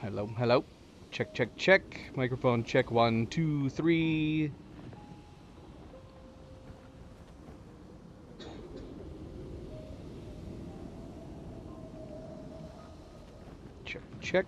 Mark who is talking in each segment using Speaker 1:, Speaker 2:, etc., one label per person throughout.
Speaker 1: Hello, hello. Check, check, check. Microphone check. 1, 2, 3. Check, check.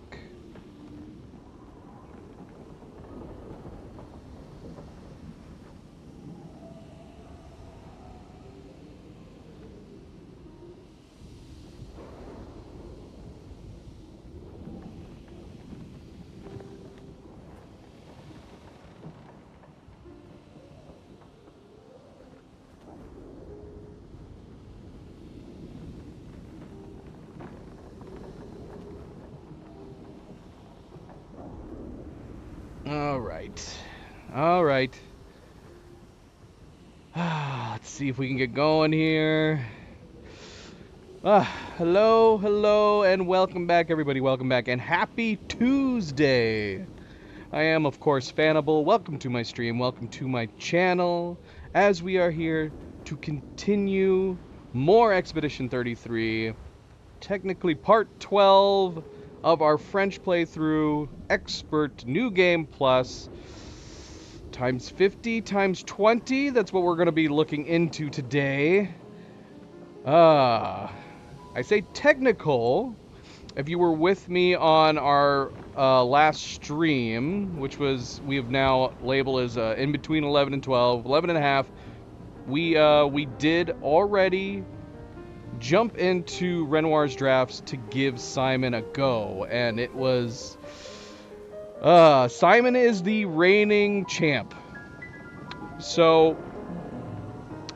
Speaker 1: All right. All right. Let's see if we can get going here. Hello, hello, and welcome back, everybody. Welcome back, and happy Tuesday. I am, of course, Fanable. Welcome to my stream. Welcome to my channel. As we are here to continue more Expedition 33. Technically part 12 of our French playthrough, Expert New Game Plus, times 50, times 20. That's what we're going to be looking into today. I say technical. If you were with me on our last stream, which was, we have now labeled as in between 11 and 12, 11 and a half, we did already jump into Renoir's drafts to give Simon a go, and it was Simon is the reigning champ. So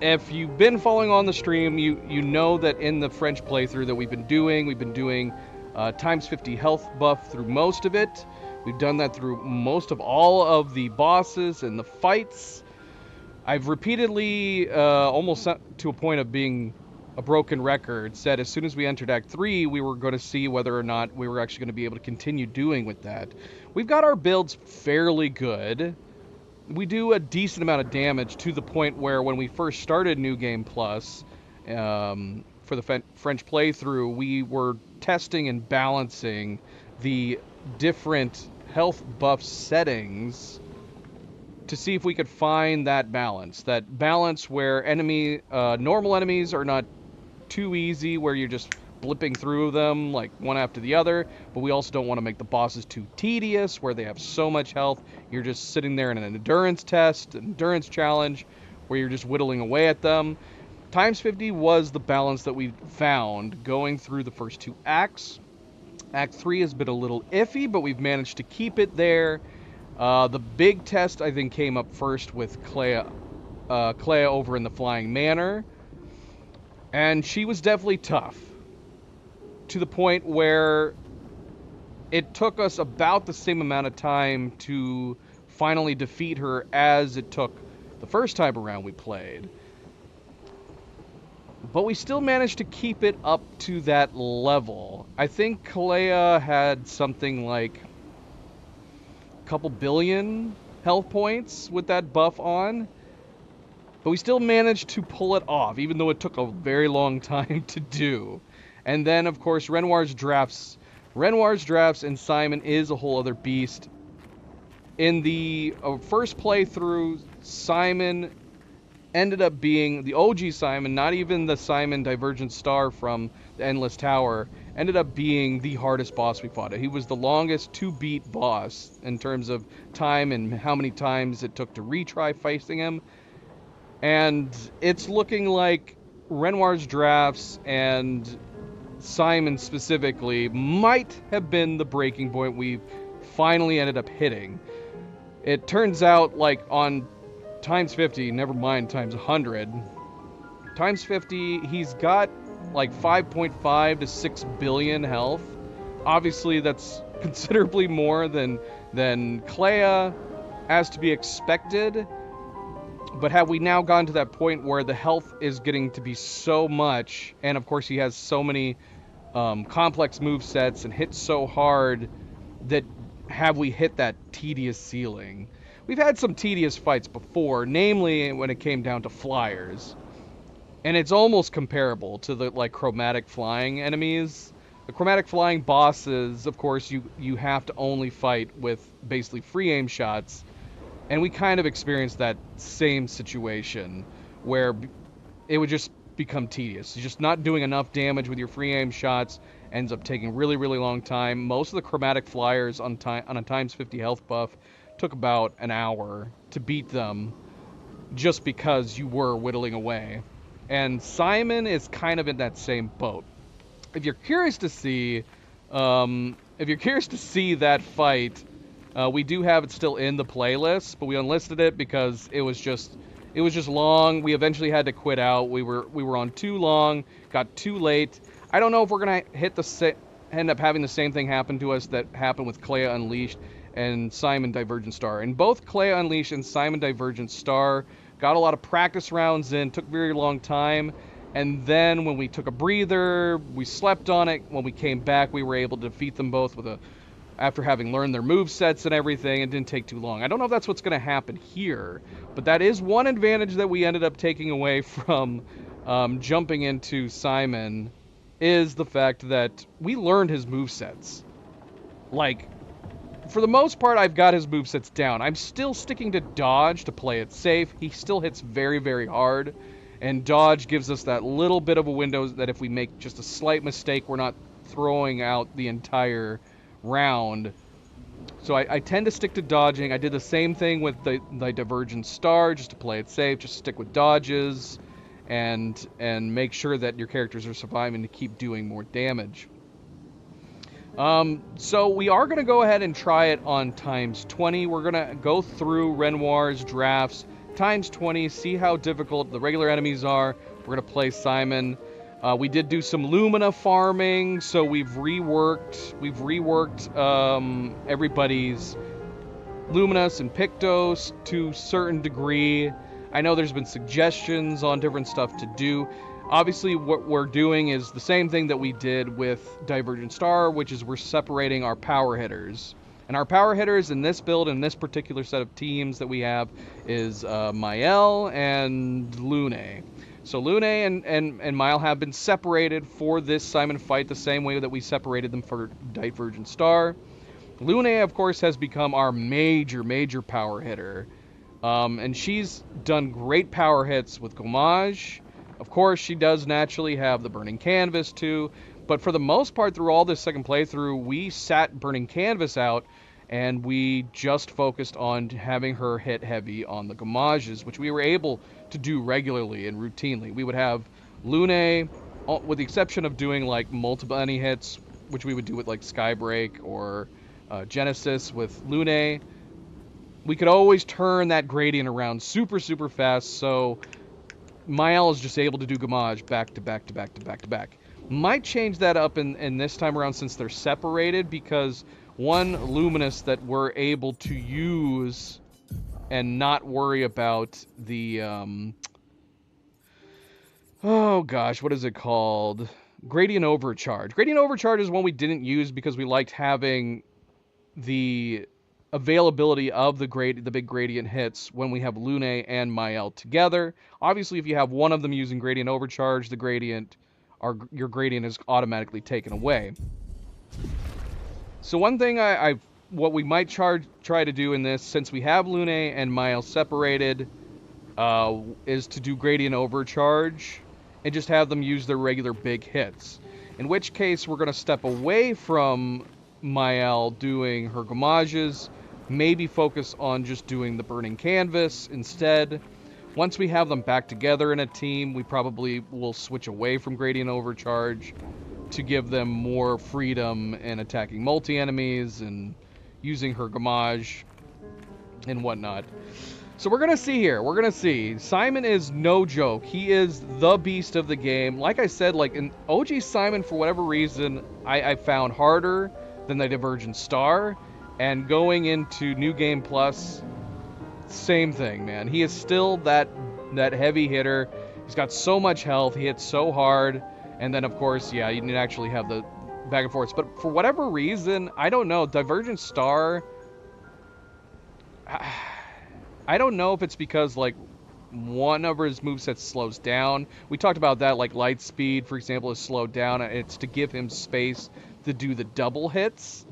Speaker 1: if you've been following on the stream, you know that in the French playthrough that we've been doing times 50 health buff through most of it. We've done that through most of all of the bosses and the fights. I've repeatedly, almost to a point of being a broken record, said as soon as we entered Act 3, we were going to see whether or not we were actually going to be able to continue doing with that. We've got our builds fairly good. We do a decent amount of damage to the point where when we first started New Game Plus, for the French playthrough, we were testing and balancing the different health buff settings to see if we could find that balance where normal enemies are not too easy, where you're just blipping through them like one after the other, but we also don't want to make the bosses too tedious where they have so much health you're just sitting there in an endurance test, an endurance challenge, where you're just whittling away at them. Times 50 was the balance that we found going through the first two acts. Act 3 has been a little iffy, but we've managed to keep it there. The big test, I think, came up first with Clea over in the Flying Manor. And she was definitely tough, to the point where it took us about the same amount of time to finally defeat her as it took the first time around we played. But we still managed to keep it up to that level. I think Kalea had something like couple billion health points with that buff on, but we still managed to pull it off, even though it took a very long time to do. And then, of course, Renoir's drafts and Simon is a whole other beast. In the first playthrough, Simon ended up being the OG Simon, not even the Simon Divergent Star from the Endless Tower, ended up being the hardest boss we fought. He was the longest to beat boss in terms of time and how many times it took to retry facing him. And it's looking like Renoir's drafts and Simon specifically might have been the breaking point we've finally ended up hitting. It turns out, like, on times 50, never mind times 100, times 50, he's got like 5.5 to 6 billion health. Obviously, that's considerably more than Clea, as to be expected. But have we now gotten to that point where the health is getting to be so much, and of course he has so many complex move sets and hits so hard, that have we hit that tedious ceiling? We've had some tedious fights before, namely when it came down to flyers. And it's almost comparable to the, like, chromatic flying enemies. The chromatic flying bosses, of course, you have to only fight with basically free aim shots, and we kind of experienced that same situation where it would just become tedious. You're just not doing enough damage with your free aim shots, ends up taking really, really long time. Most of the chromatic flyers on a times 50 health buff took about an hour to beat them, just because you were whittling away. And Simon is kind of in that same boat. If you're curious to see, that fight, we do have it still in the playlist, but we unlisted it because it was just long. We eventually had to quit out. We were on too long, got too late. I don't know if we're gonna end up having the same thing happen to us that happened with Clea Unleashed and Simon Divergent Star. And both Clea Unleashed and Simon Divergent Star got a lot of practice rounds in, took a very long time. And then when we took a breather, we slept on it. When we came back, we were able to defeat them both after having learned their move sets and everything. It didn't take too long. I don't know if that's what's going to happen here, but that is one advantage that we ended up taking away from jumping into Simon, is the fact that we learned his move sets. Like, for the most part, I've got his movesets down. I'm still sticking to dodge to play it safe. He still hits very, very hard. And dodge gives us that little bit of a window that if we make just a slight mistake, we're not throwing out the entire round. So I tend to stick to dodging. I did the same thing with the Divergent Star, just to play it safe. Just stick with dodges and make sure that your characters are surviving to keep doing more damage. So we are going to go ahead and try it on times 20. We're going to go through Renoir's drafts times 20, see how difficult the regular enemies are. We're going to play Simon. We did do some Lumina farming, so we've reworked everybody's Luminous and Pictos to a certain degree. I know there's been suggestions on different stuff to do. Obviously, what we're doing is the same thing that we did with Divergent Star, which is we're separating our power hitters. And our power hitters in this build, in this particular set of teams that we have, is Mael and Lune. So Lune and Mael have been separated for this Simon fight the same way that we separated them for Divergent Star. Lune, of course, has become our major power hitter. And she's done great power hits with Gommage. Of course, she does naturally have the Burning Canvas too. But for the most part, through all this second playthrough, we sat Burning Canvas out, and we just focused on having her hit heavy on the Gommages, which we were able to do regularly and routinely. We would have Lune, with the exception of doing like multiple enemy hits, which we would do with like Skybreak or Genesis with Lune. We could always turn that gradient around super fast, so Mael is just able to do Gommage back to back. Might change that up in this time around since they're separated, because one Luminous that we're able to use and not worry about the oh gosh, what is it called? Gradient Overcharge. Gradient Overcharge is one we didn't use because we liked having the availability of the big gradient hits when we have Lune and Mael together. Obviously, if you have one of them using Gradient Overcharge, your gradient is automatically taken away. So one thing what we might try to do in this, since we have Lune and Mael separated, is to do Gradient Overcharge and just have them use their regular big hits. In which case, we're going to step away from Mael doing her Gommages, maybe focus on just doing the Burning Canvas instead. Once we have them back together in a team, we probably will switch away from Gradient Overcharge to give them more freedom in attacking multi-enemies and using her Gommage and whatnot. So we're going to see here. We're going to see. Simon is no joke. He is the beast of the game. Like I said, like in OG Simon, for whatever reason, I found harder than the Divergent Star. And going into New Game Plus, same thing, man. He is still that heavy hitter. He's got so much health. He hits so hard. And then, of course, yeah, you didn't actually have the back and forth. But for whatever reason, I don't know, Divergent Star, I don't know if it's because, like, one of his movesets slows down. We talked about that, like Light Speed, for example, is slowed down. It's to give him space to do the double hits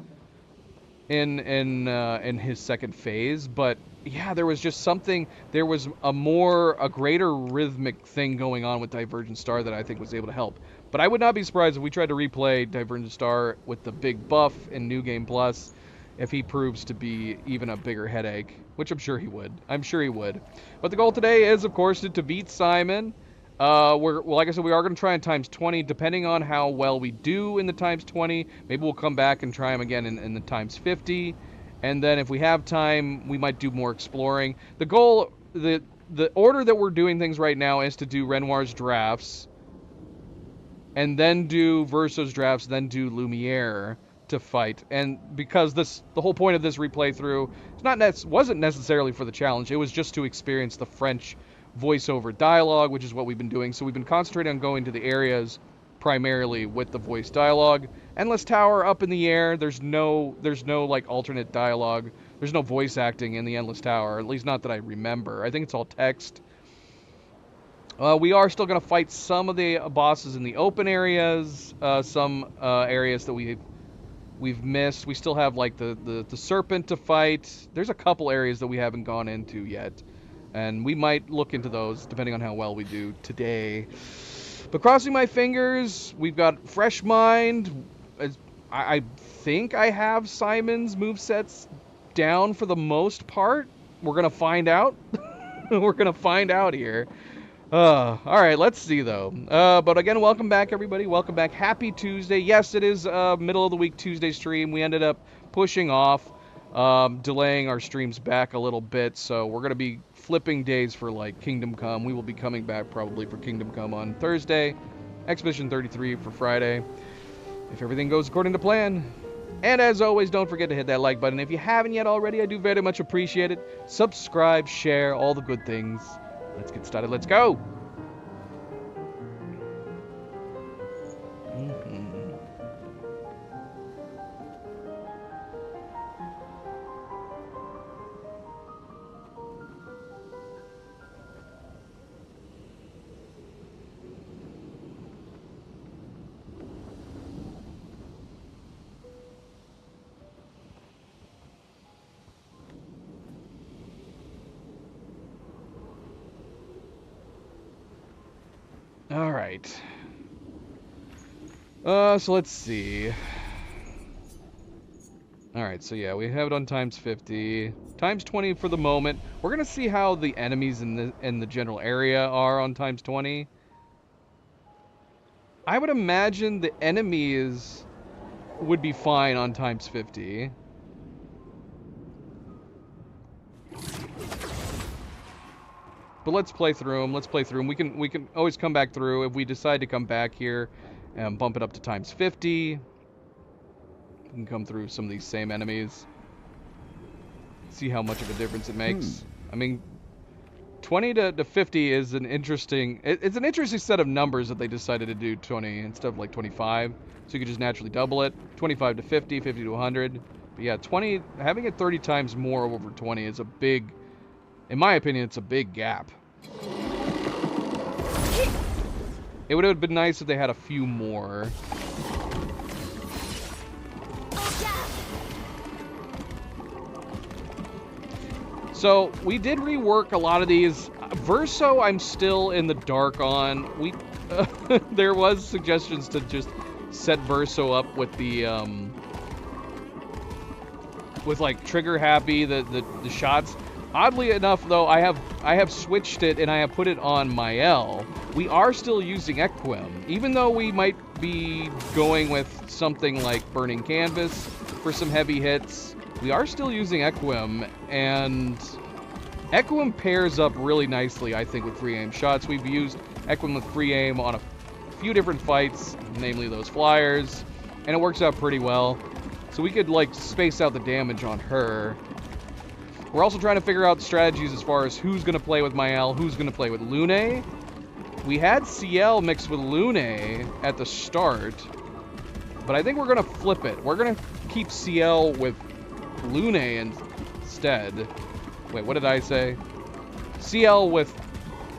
Speaker 1: in his second phase, but yeah, there was just something. There was a greater rhythmic thing going on with Divergent Star that I think was able to help. But I would not be surprised if we tried to replay Divergent Star with the big buff in New Game Plus, if he proves to be even a bigger headache, which I'm sure he would. I'm sure he would. But the goal today is, of course, to beat Simon. Like I said, we are going to try in times 20, depending on how well we do in the times 20. Maybe we'll come back and try him again in the times 50. And then if we have time, we might do more exploring. The goal, the order that we're doing things right now is to do Renoir's drafts, and then do Verso's drafts, then do Lumiere to fight. And because the whole point of this replay through wasn't necessarily for the challenge, it was just to experience the French voiceover dialogue, which is what we've been doing. So we've been concentrating on going to the areas primarily with the voice dialogue. Endless Tower up in the air. There's no like alternate dialogue. There's no voice acting in the Endless Tower, at least not that I remember. I think it's all text. We are still going to fight some of the bosses in the open areas, some areas that we've missed. We still have like the serpent to fight. There's a couple areas that we haven't gone into yet, and we might look into those depending on how well we do today. But crossing my fingers, we've got Fresh Mind. I think I have Simon's movesets down for the most part. We're going to find out. We're going to find out here. All right, let's see, though. But again, welcome back, everybody. Welcome back. Happy Tuesday. Yes, it is middle of the week Tuesday stream. We ended up pushing off, delaying our streams back a little bit. So we're going to be flipping days for, like, Kingdom Come. We will be coming back probably for Kingdom Come on Thursday. Expedition 33 for Friday, if everything goes according to plan. And as always, don't forget to hit that like button. If you haven't yet already, I do very much appreciate it. Subscribe, share, all the good things. Let's get started. Let's go. All right. So let's see. All right, so yeah, we have it on times 50, times 20 for the moment. We're gonna see how the enemies in the general area are on times 20. I would imagine the enemies would be fine on times 50. But let's play through them. Let's play through them. We can always come back through if we decide to come back here and bump it up to times 50. We can come through some of these same enemies. See how much of a difference it makes. I mean, 20 to 50 is an interesting... It's an interesting set of numbers that they decided to do 20 instead of like 25. So you could just naturally double it. 25 to 50, 50 to 100. But yeah, 20... Having it 30 times more over 20 is a big... In my opinion, it's a big gap. It would have been nice if they had a few more. So, we did rework a lot of these. Verso, I'm still in the dark on. There was suggestions to just set Verso up with the, with like trigger happy, the shots. Oddly enough, though, I have switched it and I have put it on Mael. We are still using Equim, even though we might be going with something like Burning Canvas for some heavy hits. We are still using Equim, and Equim pairs up really nicely, I think, with free aim shots. We've used Equim with free aim on a few different fights, namely those flyers, and it works out pretty well. So we could like space out the damage on her. We're also trying to figure out strategies as far as who's going to play with Mael, who's going to play with Lune. We had CL mixed with Lune at the start, but I think we're going to flip it. We're going to keep CL with Lune instead. Wait, what did I say? CL with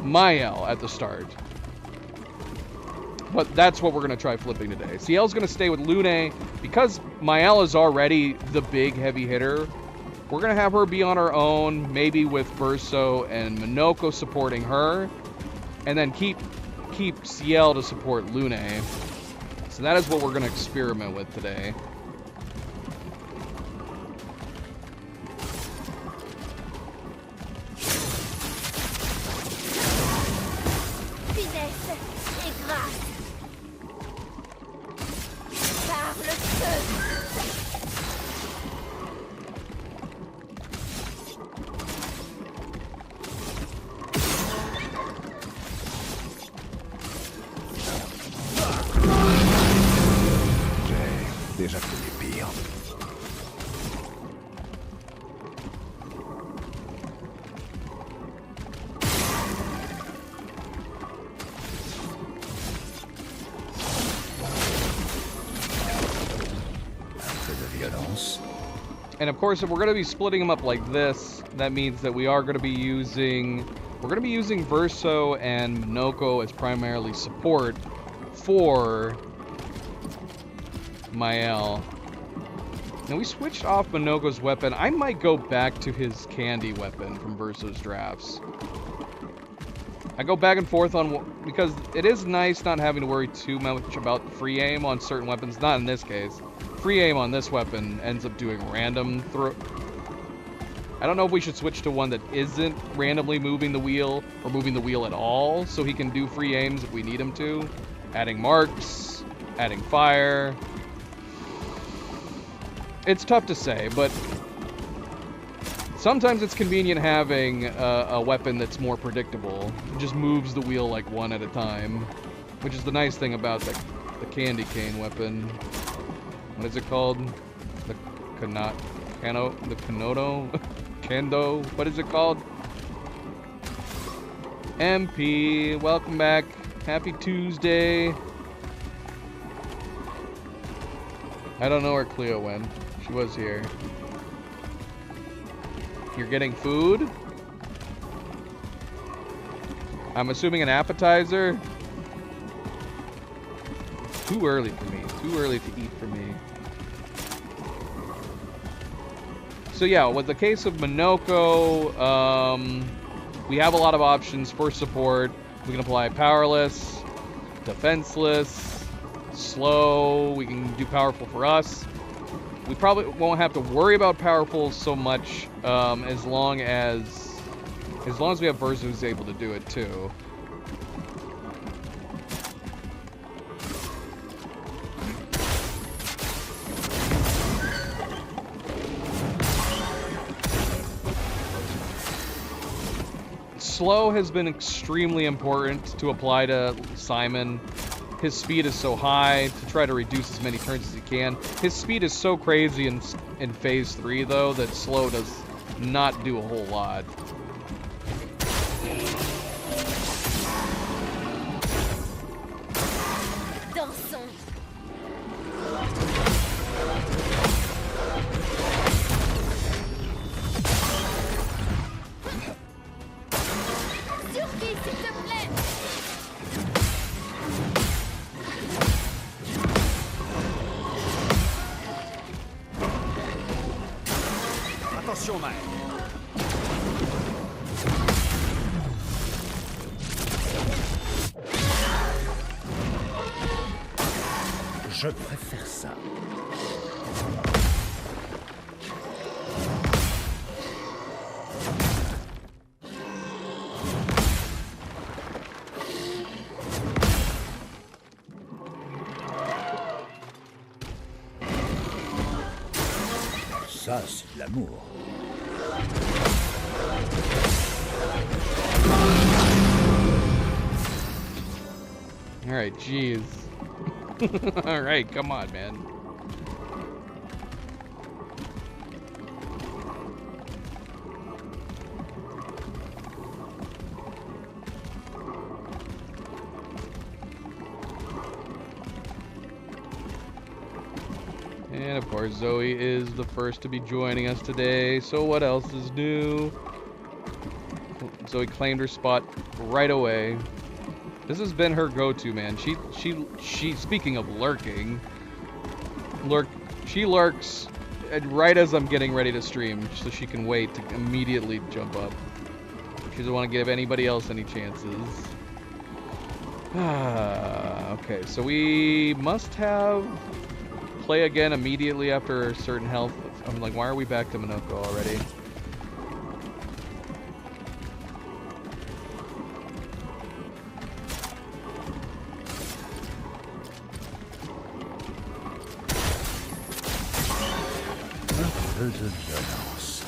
Speaker 1: Mael at the start. But that's what we're going to try flipping today. Ciel's going to stay with Lune. Because Mael is already the big heavy hitter, we're going to have her be on her own, maybe with Verso and Minoko supporting her, and then keep Ciel to support Lune. So that is what we're going to experiment with today.
Speaker 2: Finesse et grâce. Par le feu.
Speaker 3: J'ai déjà connu pire.
Speaker 1: And of course, if we're going to be splitting them up like this, that means that we are going to be using... We're going to be using Verso and Minoko as primarily support for Mael. Now we switched off Minoko's weapon. I might go back to his candy weapon from Verso's drafts. I go back and forth on... Because it is nice not having to worry too much about free aim on certain weapons. Not in this case. Free aim on this weapon ends up doing random throw. I don't know if we should switch to one that isn't randomly moving the wheel or moving the wheel at all, so he can do free aims if we need him to. Adding marks, adding fire. It's tough to say, but sometimes it's convenient having a weapon that's more predictable. It just moves the wheel like one at a time, which is the nice thing about the candy cane weapon. What is it called? The Kanoto? Kendo? What is it called? MP, welcome back. Happy Tuesday. I don't know where Cleo went. She was here. You're getting food? I'm assuming an appetizer? Too early for me. Too early to eat for me. So yeah, with the case of Minoko, we have a lot of options for support. We can apply powerless, defenseless, slow. We can do powerful for us. We probably won't have to worry about powerful so much as long as we have Verso who's able to do it too. Slow has been extremely important to apply to Simon. His speed is so high to try to reduce as many turns as he can. His speed is so crazy in phase 3 though that slow does not do a whole lot.
Speaker 2: Dansons. Survie, s'il te plaît.
Speaker 3: Attention, mec. Je préfère ça. Ça, c'est de l'amour.
Speaker 1: Alright, jeez. Alright, come on, man. And of course, Zoe is the first to be joining us today. So what else is new? Zoe claimed her spot right away. This has been her go-to, man. She speaking of lurking, she lurks right as I'm getting ready to stream, so she can wait to immediately jump up. She doesn't want to give anybody else any chances. Okay, so we must have play again immediately after a certain health. I'm like, why are we back to Minoko already?
Speaker 3: Un peu de violence.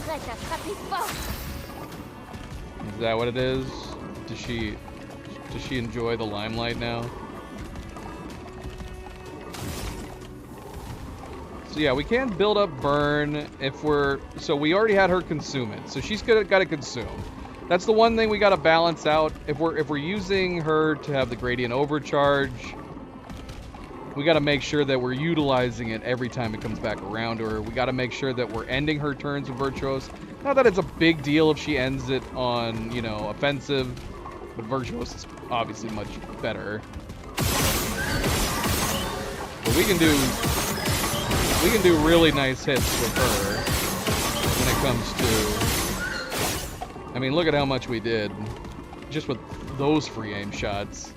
Speaker 2: Prête à frapper fort.
Speaker 1: Is that what it is? Does she enjoy the limelight now? So yeah, we can build up burn if we're... So we already had her consume it. So she's got to consume. That's the one thing we got to balance out. If we're using her to have the gradient overcharge, we got to make sure that we're utilizing it every time it comes back around to her. We got to make sure that we're ending her turns with Virtuos. Not that it's a big deal if she ends it on, you know, offensive, but Virtuos is obviously much better. But we can do really nice hits with her when it comes to... I mean, look at how much we did just with those free aim shots.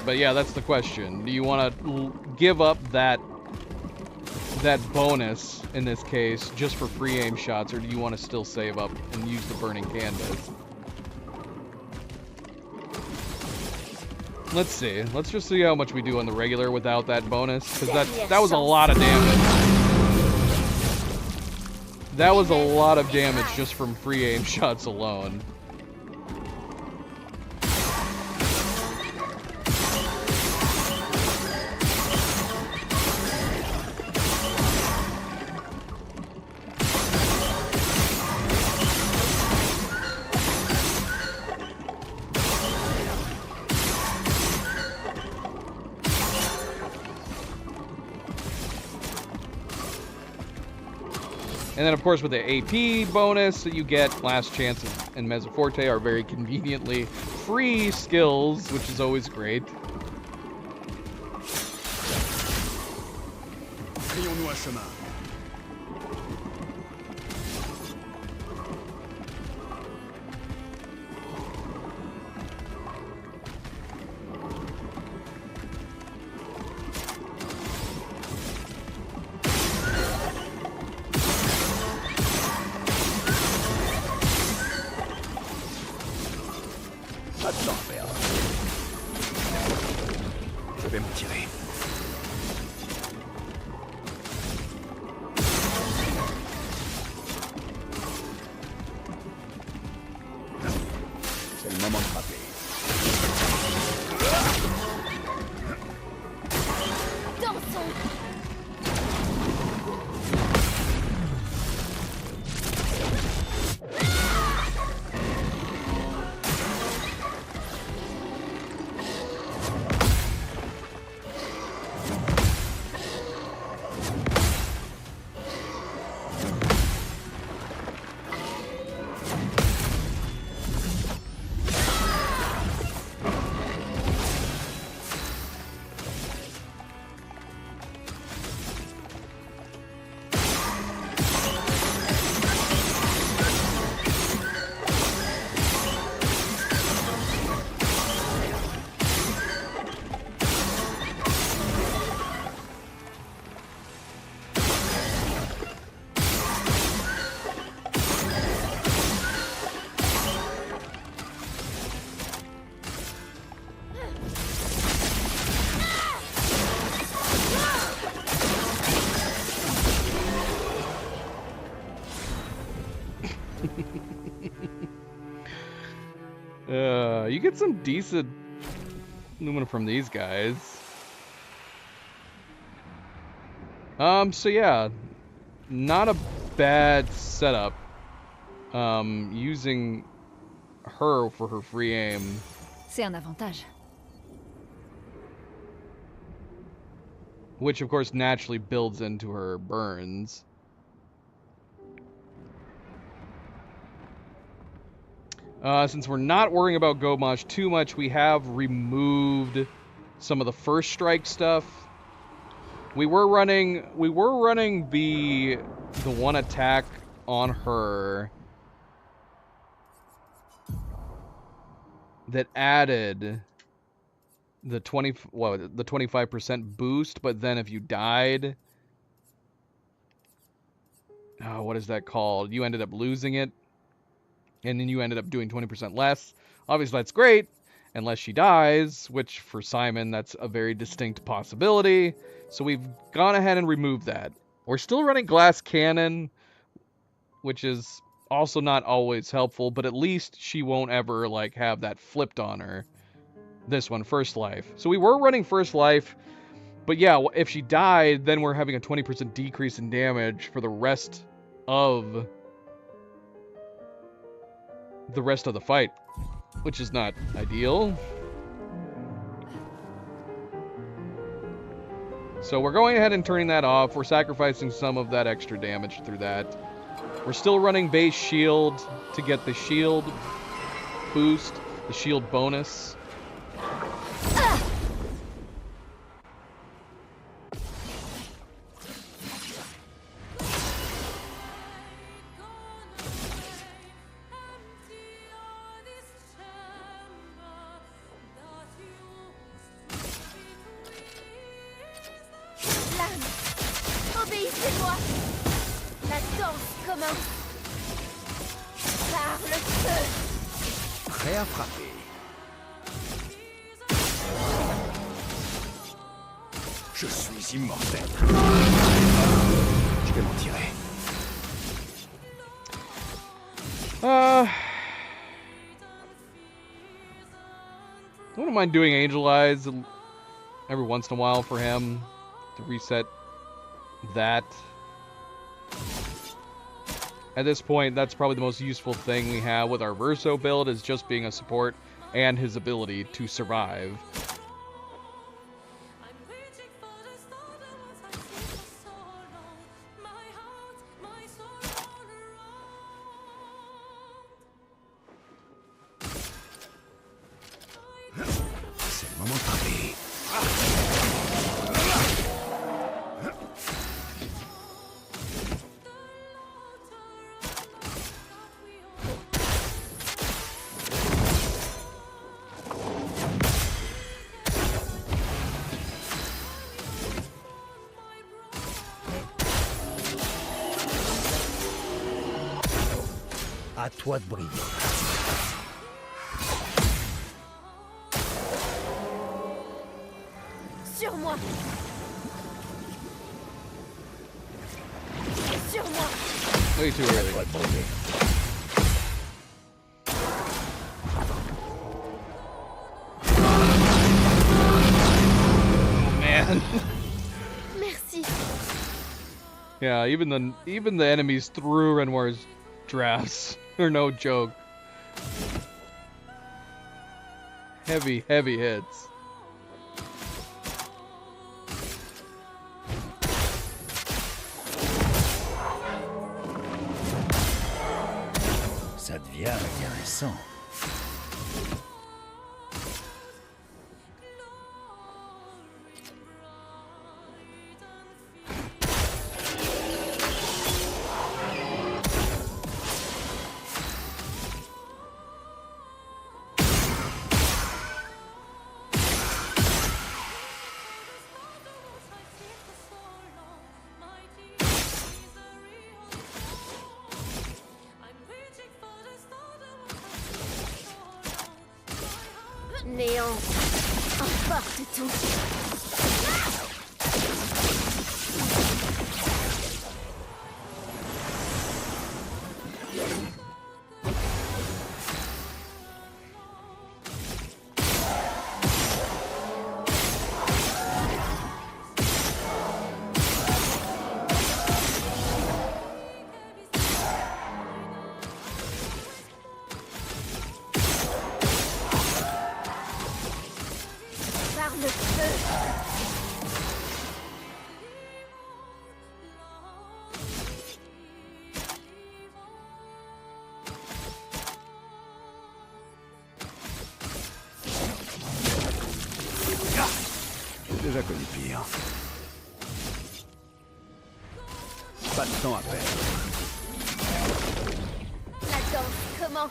Speaker 1: But yeah, that's the question. Do you want to give up that bonus in this case just for free aim shots, or do you want to still save up and use the burning canvas? Let's see. Let's just see how much we do on the regular without that bonus, because that was a lot of damage. That was a lot of damage just from free aim shots alone. And then, of course, with the AP bonus that you get, Last Chance and Mezzoforte are very conveniently free skills, which is always great.
Speaker 3: Frayons-nous un chemin. Pas de temps à perdre. Je vais me tirer.
Speaker 1: You get some decent movement from these guys. So yeah, not a bad setup. Using her for her free aim.
Speaker 2: C'est un avantage.
Speaker 1: Which, of course, naturally builds into her burns. Since we're not worrying about Gomaj too much, we have removed some of the first strike stuff. We were running the one attack on her that added the 25% boost, but then if you died, oh, what is that called? You ended up losing it, and then you ended up doing 20% less. Obviously, that's great, unless she dies, which for Simon, that's a very distinct possibility. So we've gone ahead and removed that. We're still running Glass Cannon, which is also not always helpful, but at least she won't ever like have that flipped on her. This one, First Life. So we were running First Life, but yeah, if she died, then we're having a 20% decrease in damage for the rest of the fight, which is not ideal. So we're going ahead and turning that off. We're sacrificing some of that extra damage through that. We're still running base shield to get the shield boost, the shield bonus.
Speaker 2: Obéissez-moi. La danse commence. Par le feu.
Speaker 3: Prêt à frapper. Je suis immortel. Je vais m'en tirer.
Speaker 1: I wouldn't mind doing Angel Eyes every once in a while for him to reset that. At this point, that's probably the most useful thing we have with our Verso build, is just being a support and his ability to survive.
Speaker 3: C'est le moment de frapper. À toi de briller.
Speaker 2: Sur moi. Sur moi.
Speaker 1: Way too early.
Speaker 3: À toi de briller.
Speaker 1: Man.
Speaker 2: Merci.
Speaker 1: Yeah, even the enemies through Renoir's drafts are no joke. Heavy hits.
Speaker 3: Ça devient intéressant.
Speaker 2: Néant. Emporte tout.
Speaker 3: déjà connu pire. Pas de temps à perdre.
Speaker 2: La danse commence.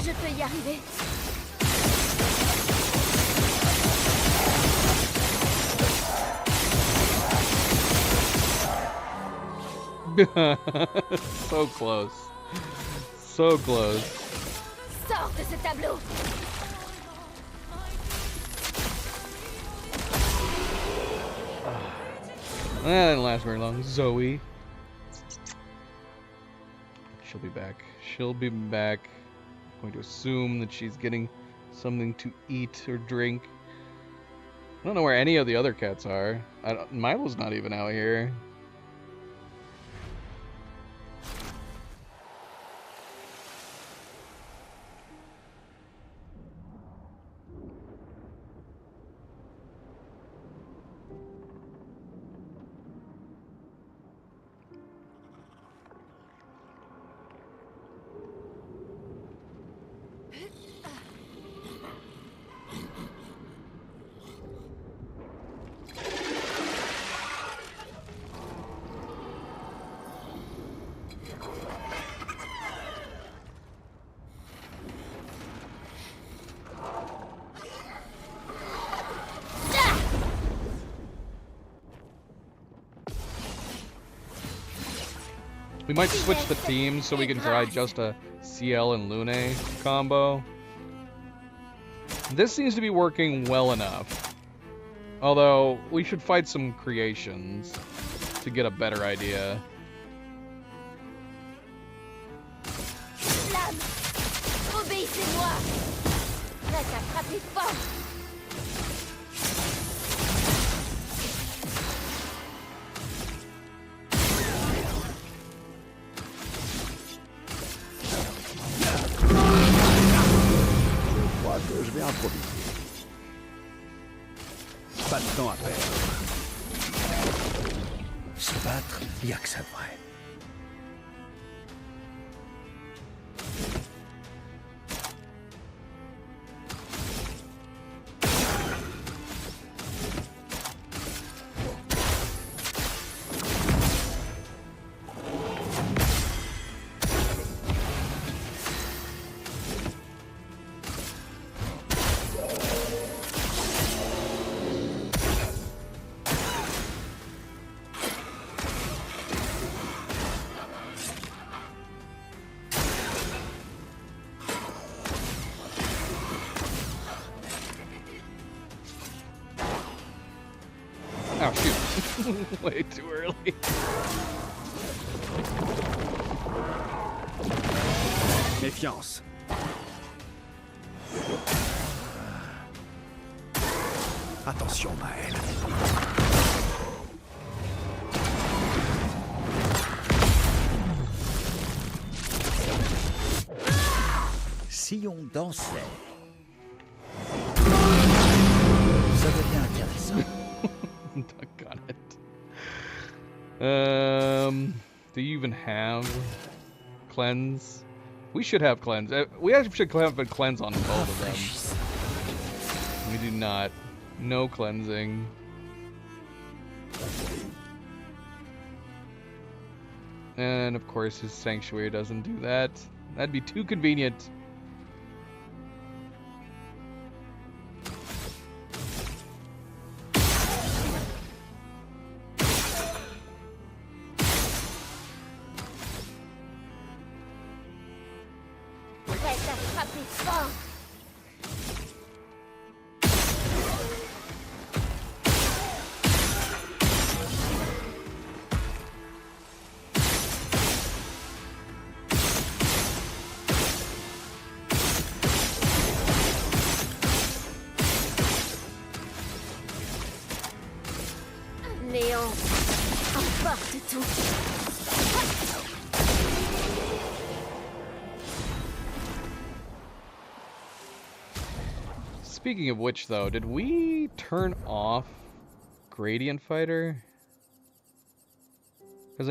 Speaker 2: Je peux y arriver.
Speaker 1: So close. So close.
Speaker 2: Sors de ce tableau.
Speaker 1: That didn't last very long. Zoe. She'll be back. She'll be back. I'm going to assume that she's getting something to eat or drink. I don't know where any of the other cats are. Milo's not even out here. We might switch the teams so we can try just a CL and Lune combo. This seems to be working well enough. Although, we should fight some creations to get a better idea.
Speaker 2: Flamme. Obéissez-moi. Prête à frapper fort.
Speaker 3: Je crois que je vais improviser. Pas de temps à perdre. Se battre, y a que ça de vrai.
Speaker 1: Oh, shoot. Way too early.
Speaker 3: Méfiance. Attention, Maël. Si on dansait, ça devient intéressant.
Speaker 1: Doggone it. Do you even have cleanse? We should have cleanse. We actually should have a cleanse on both of them. We do not. No cleansing. And of course his sanctuary doesn't do that. That'd be too convenient.
Speaker 2: Prête à frapper fort. Néant.
Speaker 1: Speaking of which, though, did we turn off Gradient Fighter? Because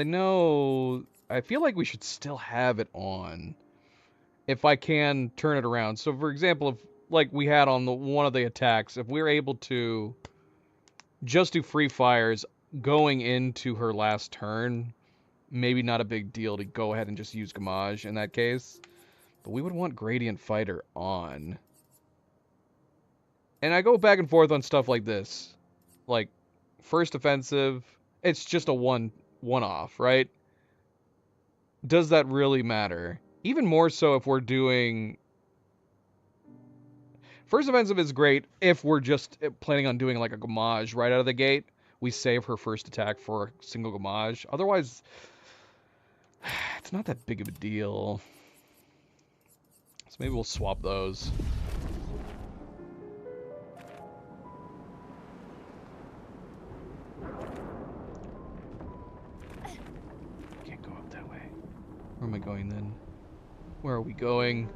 Speaker 1: I feel like we should still have it on. If I can turn it around. So, for example, if, like we had on one of the attacks, if we're able to just do free fires going into her last turn, maybe not a big deal to go ahead and just use Gamage in that case. But we would want Gradient Fighter on. And I go back and forth on stuff like this. Like, first offensive, it's just a one-off, right? Does that really matter? Even more so if we're doing... First offensive is great if we're just planning on doing like a Gamage right out of the gate. We save her first attack for a single Gamage. Otherwise, it's not that big of a deal. So maybe we'll swap those. Can't go up that way. Where am I going then? Where are we going?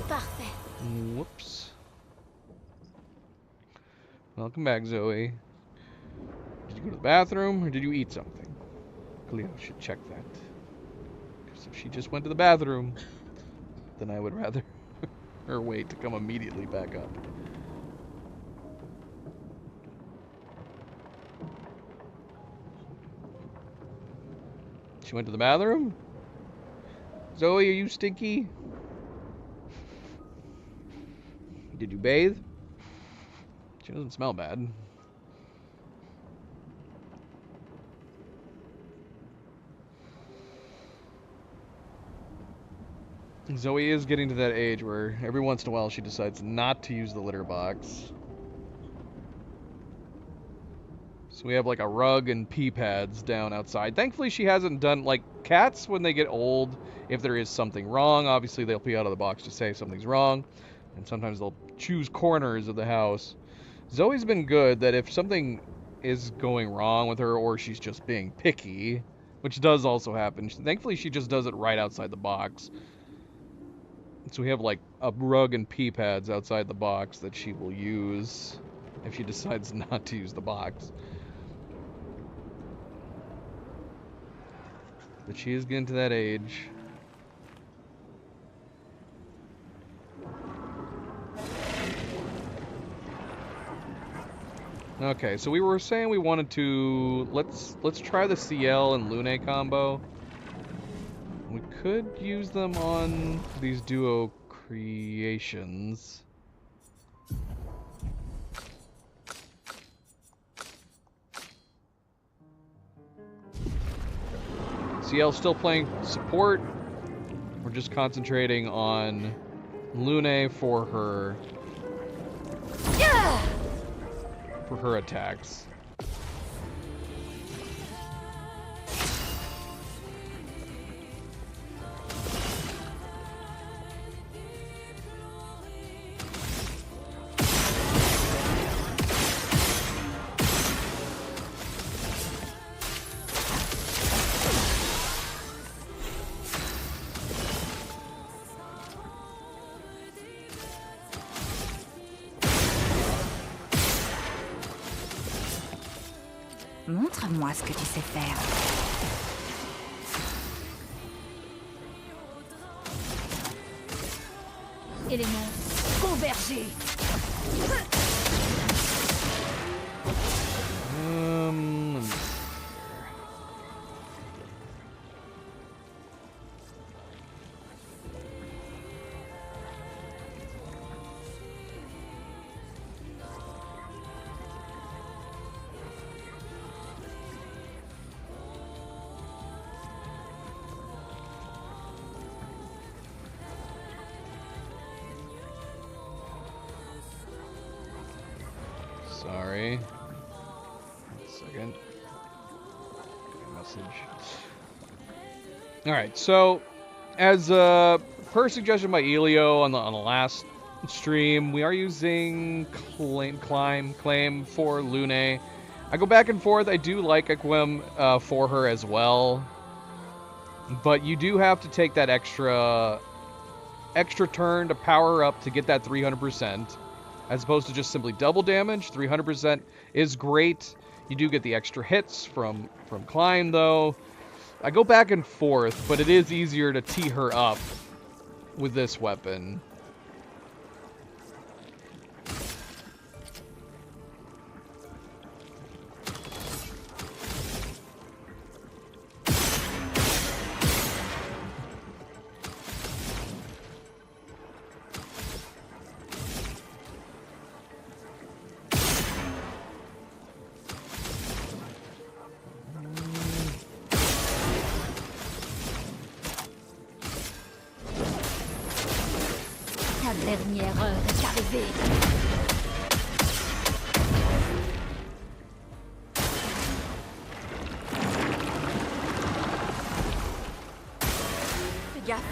Speaker 2: Parfait.
Speaker 1: Whoops. Welcome back, Zoe. Did you go to the bathroom or did you eat something? Cleo should check that. Because if she just went to the bathroom, then I would rather her wait to come immediately back up. She went to the bathroom? Zoe, are you stinky? Did you bathe? She doesn't smell bad. Zoe is getting to that age where every once in a while she decides not to use the litter box. So we have like a rug and pee pads down outside. Thankfully she hasn't done, like, cats when they get old, if there is something wrong, obviously they'll pee out of the box to say something's wrong. And sometimes they'll choose corners of the house. Zoe's been good that if something is going wrong with her or she's just being picky, which does also happen, thankfully she just does it right outside the box. So we have like a rug and pee pads outside the box that she will use if she decides not to use the box. But she is getting to that age. Okay, so we were saying we wanted to let's try the CL and Lune combo. We could use them on these duo creations. CL still playing support. We're just concentrating on Lune for her attacks.
Speaker 4: Montre-moi ce que tu sais faire.
Speaker 2: Éléments convergés.
Speaker 1: Let me see here. Sorry. 1 second. Message. Alright, so as per suggestion by Elio on the last stream, we are using claim for Lune. I go back and forth. I do like Equim for her as well. But you do have to take that extra turn to power up to get that 300%. As opposed to just simply double damage. 300% is great. You do get the extra hits from Climb though. I go back and forth, but it is easier to tee her up with this weapon.
Speaker 2: La dernière heure est arrivée.
Speaker 4: Fais gaffe.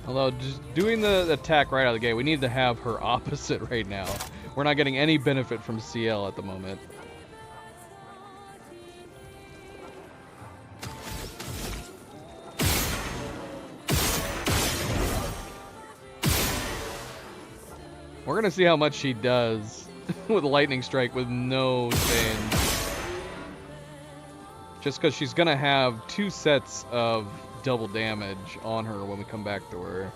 Speaker 1: Although, just doing the attack right out of the gate, we need to have her opposite right now. We're not getting any benefit from CL at the moment. We're going to see how much she does with Lightning Strike with no change. Just because she's going to have 2 sets of double damage on her when we come back to her.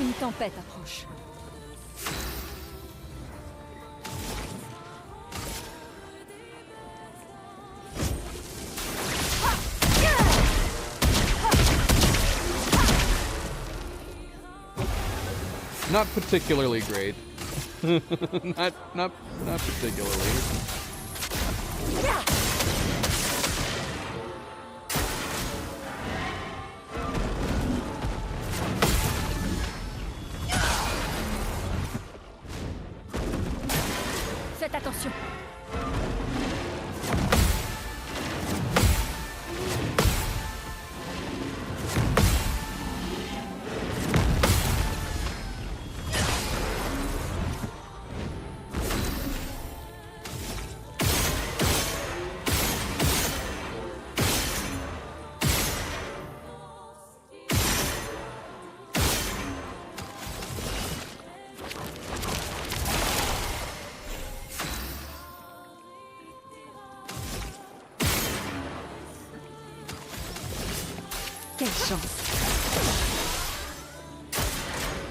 Speaker 2: Une tempête approche.
Speaker 1: Not particularly great. not particularly.
Speaker 2: Faites attention.
Speaker 4: Quelle chance.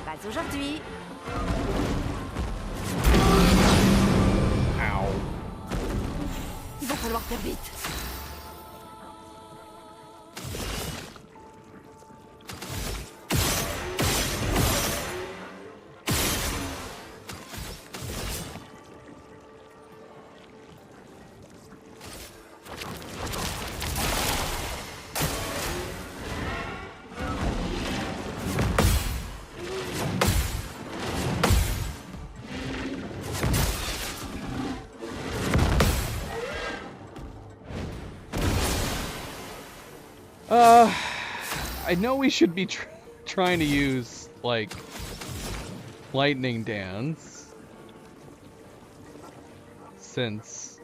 Speaker 4: Pas aujourd'hui.
Speaker 1: Ow.
Speaker 4: Il va falloir faire vite.
Speaker 1: I know we should be trying to use, like, Lightning Dance, since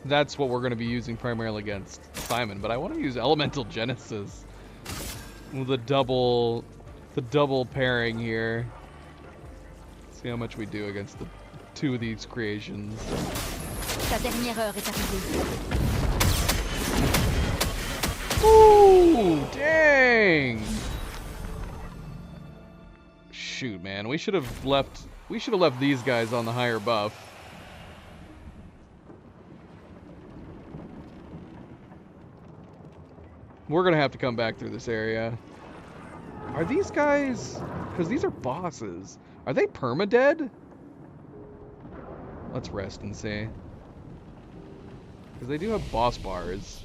Speaker 1: that's what we're going to be using primarily against Simon, but I want to use Elemental Genesis the double pairing here. See how much we do against the two of these creations.
Speaker 2: Ta dernière heure est arrivée.
Speaker 1: Ooh, dang! Shoot, man, we should have left these guys on the higher buff. We're gonna have to come back through this area. Are these guys, because these are bosses, are they perma-dead? Let's rest and see. Because they do have boss bars.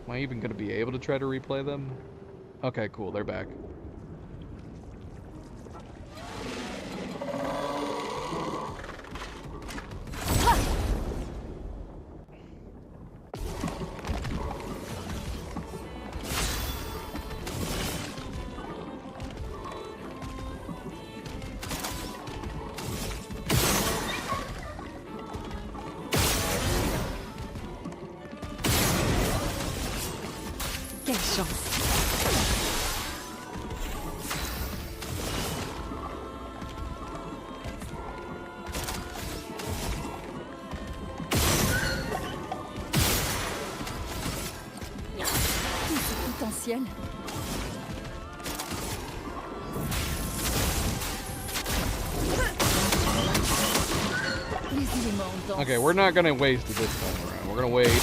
Speaker 1: Am I even going to be able to try to replay them? Okay, cool, they're back.
Speaker 4: Quelle chance.
Speaker 2: Tout ce potentiel. Les éléments dansent.
Speaker 1: Okay, we're not going to waste it this time around. We're going to wait.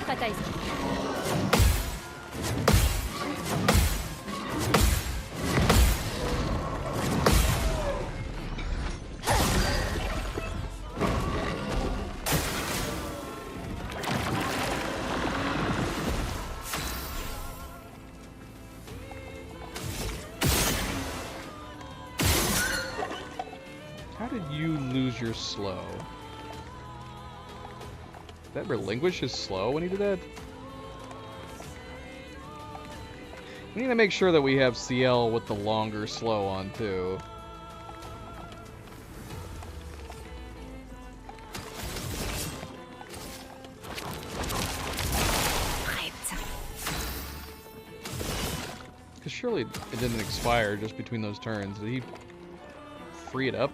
Speaker 2: Bataille.
Speaker 1: How did you lose your slow? Did that relinquish his slow when he did that? We need to make sure that we have CL with the longer slow on too. Because surely it didn't expire just between those turns. Did he free it up?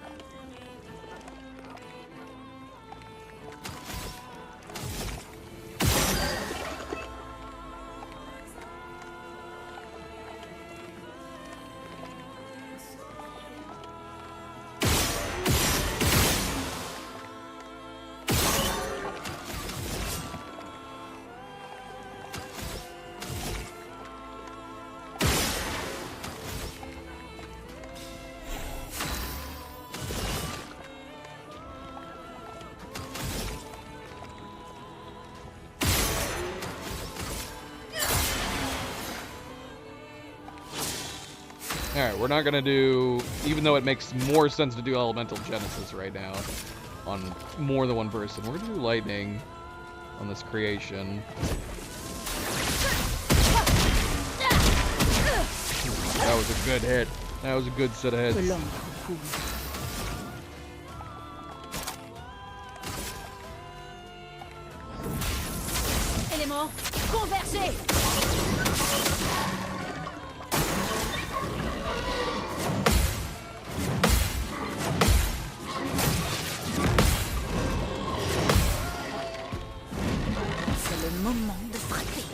Speaker 1: Alright, we're not gonna do, even though it makes more sense to do Elemental Genesis right now on more than one person, we're gonna do Lightning on this creation. That was a good hit. That was a good set of hits.
Speaker 2: Que l'ombre couvre. Éléments, convergez!
Speaker 4: C'est le moment de frapper.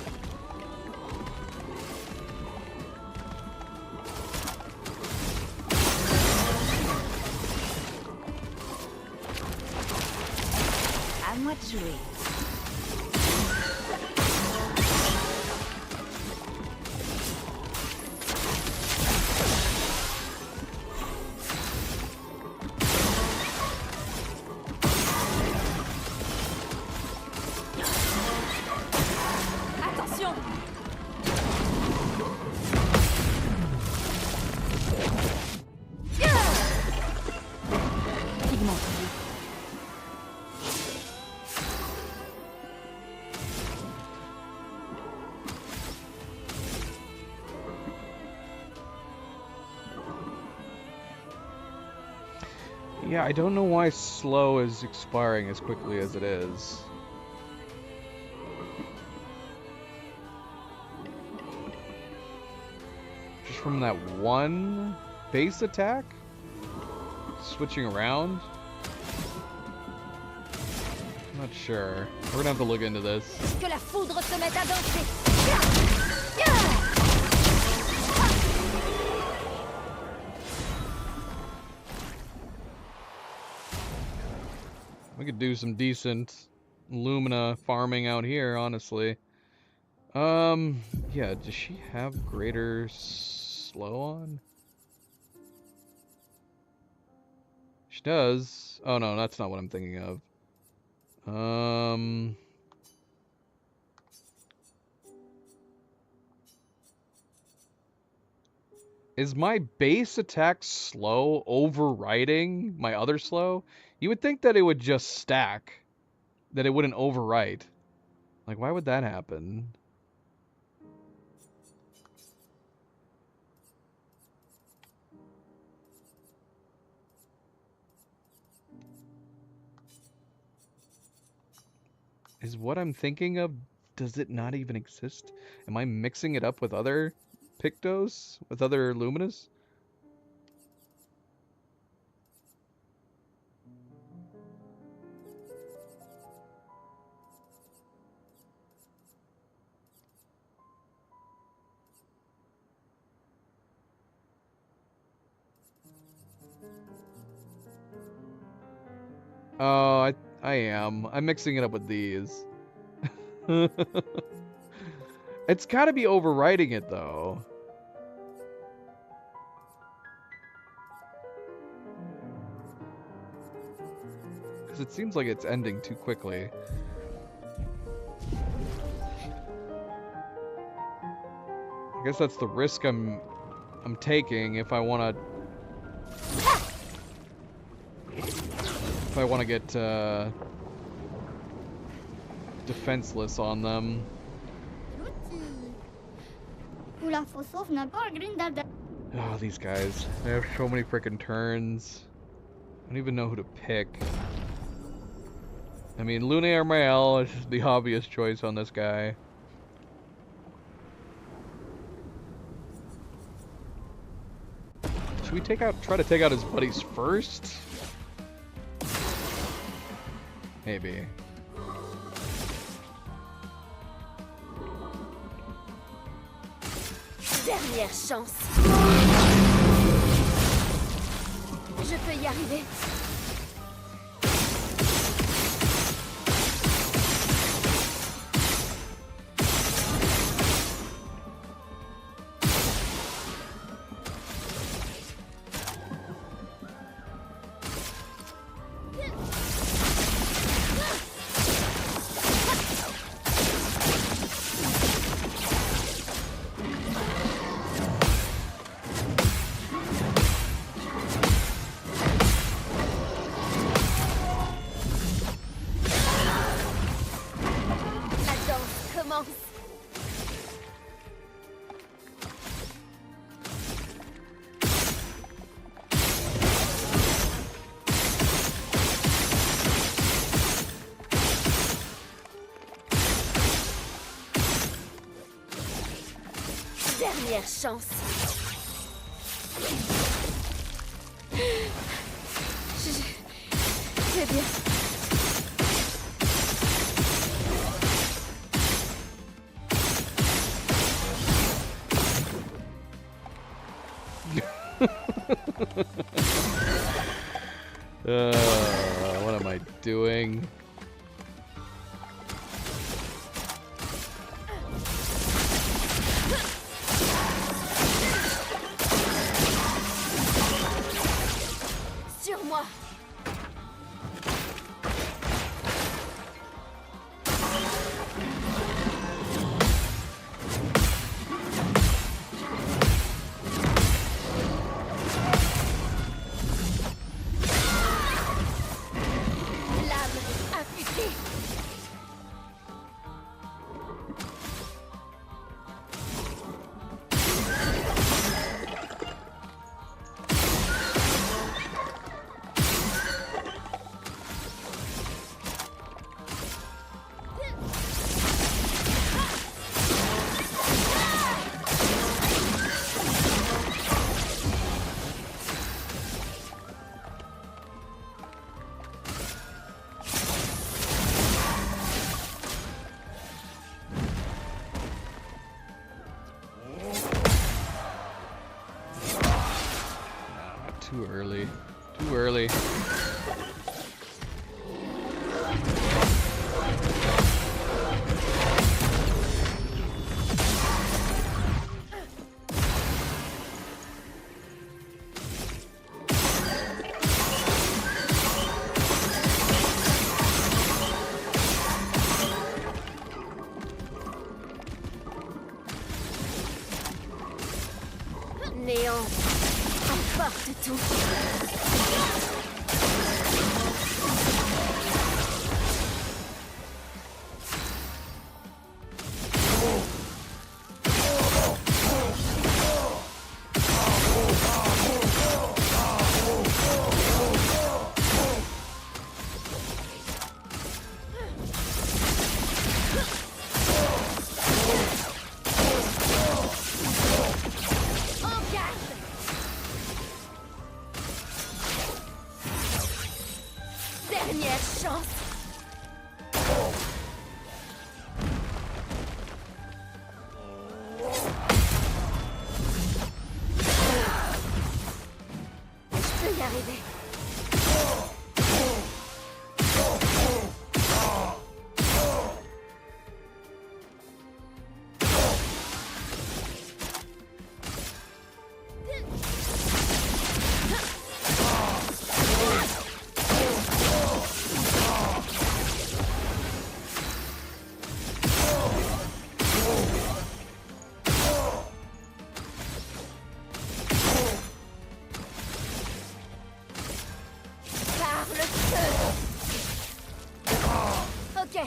Speaker 4: À moi de jouer.
Speaker 2: Attention! Pigment.
Speaker 1: Yeah, I don't know why slow is expiring as quickly as it is. Just from that one base attack? Switching around? I'm not sure. We're gonna have to look into this.
Speaker 2: Que la foudre se mette à danser.
Speaker 1: We could do some decent Lumina farming out here, honestly. Yeah, does she have greater slow on? She does. Oh no, that's not what I'm thinking of. Is my base attack slow overriding my other slow? You would think that it would just stack, that it wouldn't overwrite. Like, why would that happen? Is what I'm thinking of, does it not even exist? Am I mixing it up with other Pictos? With other Luminas? Oh, I am. I'm mixing it up with these. It's gotta be overwriting it, though. Because it seems like it's ending too quickly. I guess that's the risk I'm taking if I want to... If I want to get defenseless on them. Oh, these guys. They have so many freaking turns. I don't even know who to pick. I mean, Lune Armael is the obvious choice on this guy. Should we try to take out his buddies first? Maybe.
Speaker 2: Dernière chance. Je peux y arriver. Dernière chance. C'est bien.
Speaker 1: What am I doing?
Speaker 2: Sur moi.
Speaker 1: Too early. Too early.
Speaker 2: Néant. Emporte tout. En garde. Dernière chance. Je peux y arriver. Par le feu. Ok.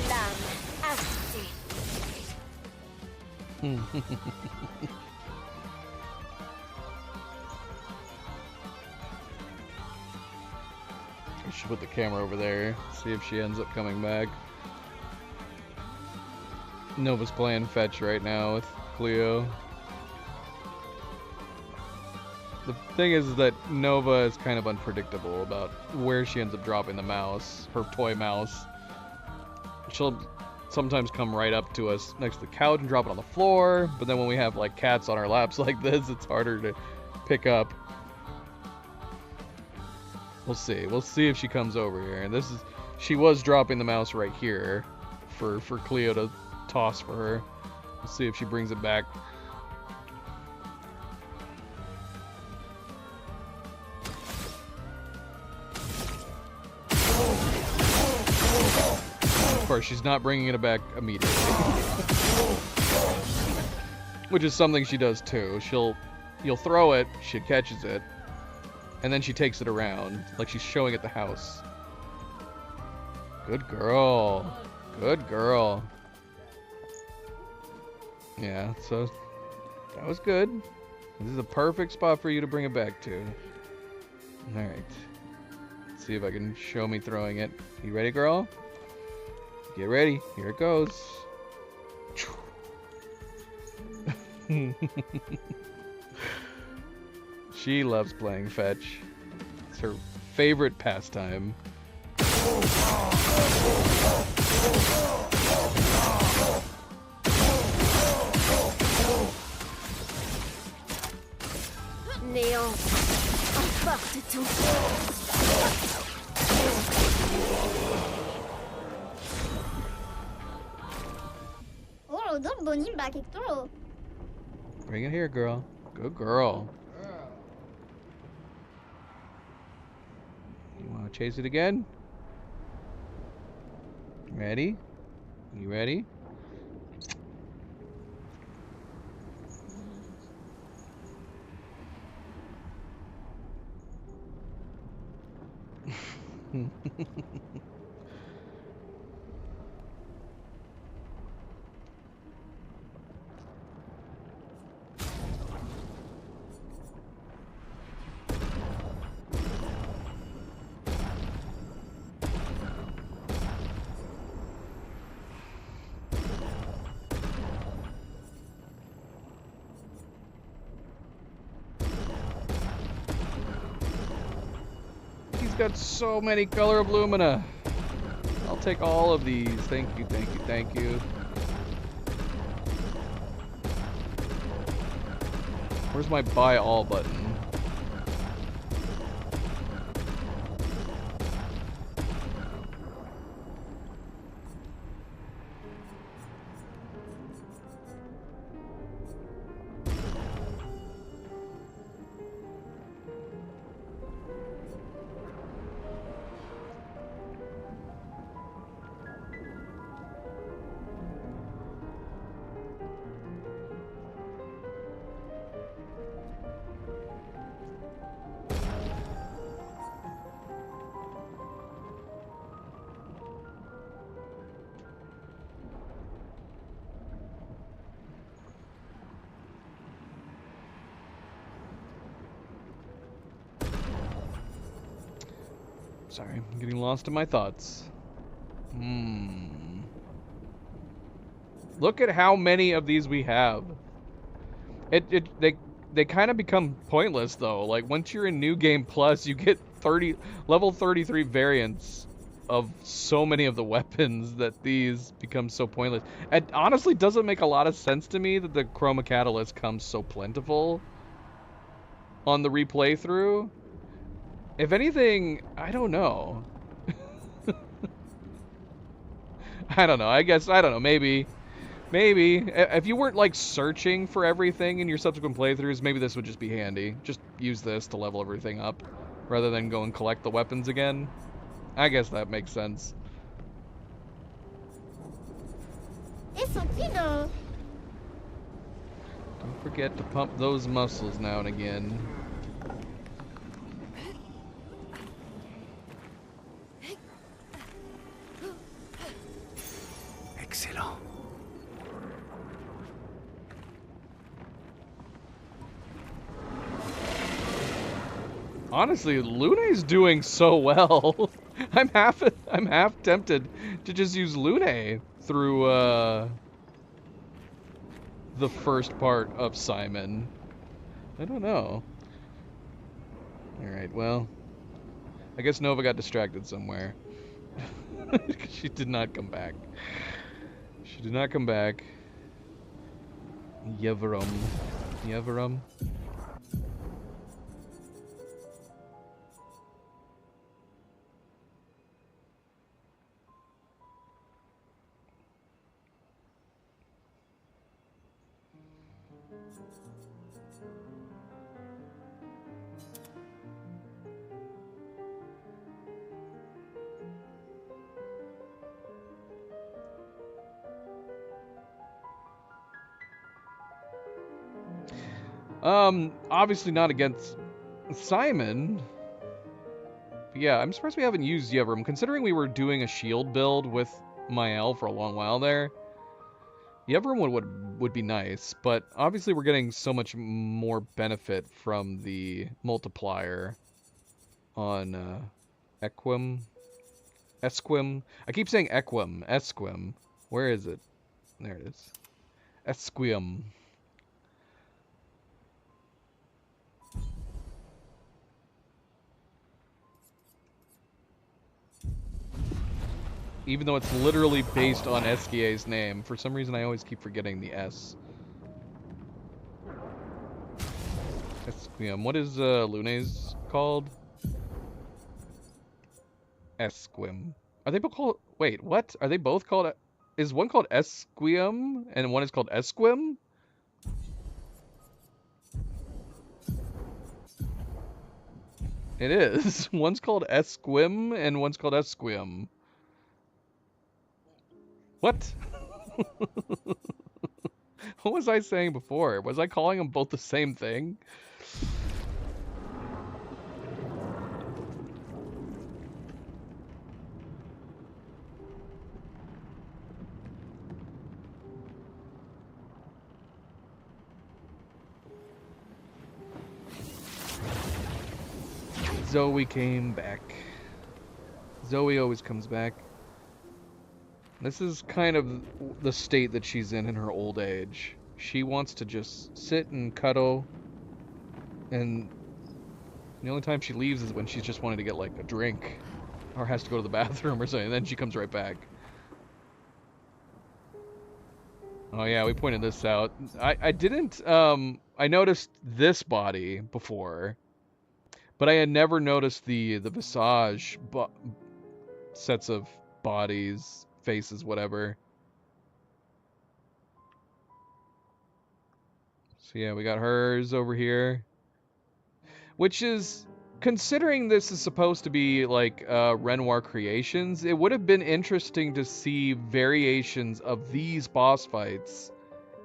Speaker 2: L'âme agitée.
Speaker 1: I should put the camera over there, see if she ends up coming back. Nova's playing fetch right now with Cleo. The thing is that Nova is kind of unpredictable about where she ends up dropping the mouse, her toy mouse. She'll sometimes come right up to us next to the couch and drop it on the floor, but then when we have like cats on our laps like this, it's harder to pick up. We'll see. We'll see if she comes over here. And she was dropping the mouse right here for Cleo to toss for her. We'll see if she brings it back. Of course, she's not bringing it back immediately. Which is something she does too. You'll throw it, she catches it, and then she takes it around, like she's showing at the house. Good girl. Good girl. Yeah, so that was good. This is a perfect spot for you to bring it back to. Alright. Let's see if I can show me throwing it. You ready, girl? Get ready. Here it goes. She loves playing fetch. It's her favorite pastime.
Speaker 2: Néant. Emporte tout.
Speaker 5: Oh, don't bonim back it through.
Speaker 1: Bring it here, girl. Good girl. You want to chase it again? Ready? You ready? He's got so many color of Lumina. I'll take all of these. Thank you, thank you, thank you. Where's my buy all button? Sorry, I'm getting lost in my thoughts. Look at how many of these we have. They kind of become pointless though. Like once you're in New Game Plus, you get level 33 variants of so many of the weapons that these become so pointless. It honestly doesn't make a lot of sense to me that the Chroma Catalyst comes so plentiful on the replay through. If anything, I don't know. I don't know. I guess, I don't know. Maybe. If you weren't, like, searching for everything in your subsequent playthroughs, maybe this would just be handy. Just use this to level everything up, rather than go and collect the weapons again. I guess that makes sense.
Speaker 5: It's a kiddo.
Speaker 1: Don't forget to pump those muscles now and again.
Speaker 3: Excellent.
Speaker 1: Honestly, Lune's doing so well. I'm half tempted to just use Lune through the first part of Simon. I don't know. Alright, well, I guess Nova got distracted somewhere. She did not come back. She did not come back. Yevrum. Yevrum. Obviously not against Simon. But yeah, I'm surprised we haven't used Yevrum, considering we were doing a shield build with Mael for a long while there. Yevrum would be nice, but obviously we're getting so much more benefit from the multiplier on Esquim. I keep saying Equim. Esquim. Where is it? There it is. Esquim. Even though it's literally based on Esquia's name. For some reason, I always keep forgetting the S. Esquim. What is Lune's called? Esquim. Are they both called... Wait, what? Are they both called... Is one called Esquim and one is called Esquim? It is. One's called Esquim and one's called Esquim. What? What was I saying before? Was I calling them both the same thing? Zoe came back. Zoe always comes back. This is kind of the state that she's in her old age. She wants to just sit and cuddle, and the only time she leaves is when she's just wanting to get like a drink. or has to go to the bathroom or something. And then she comes right back. Oh yeah, we pointed this out. I didn't I noticed this body before, but I had never noticed the visage sets of bodies, faces, whatever. So yeah, we got hers over here, which is, considering this is supposed to be like Renoir creations, it would have been interesting to see variations of these boss fights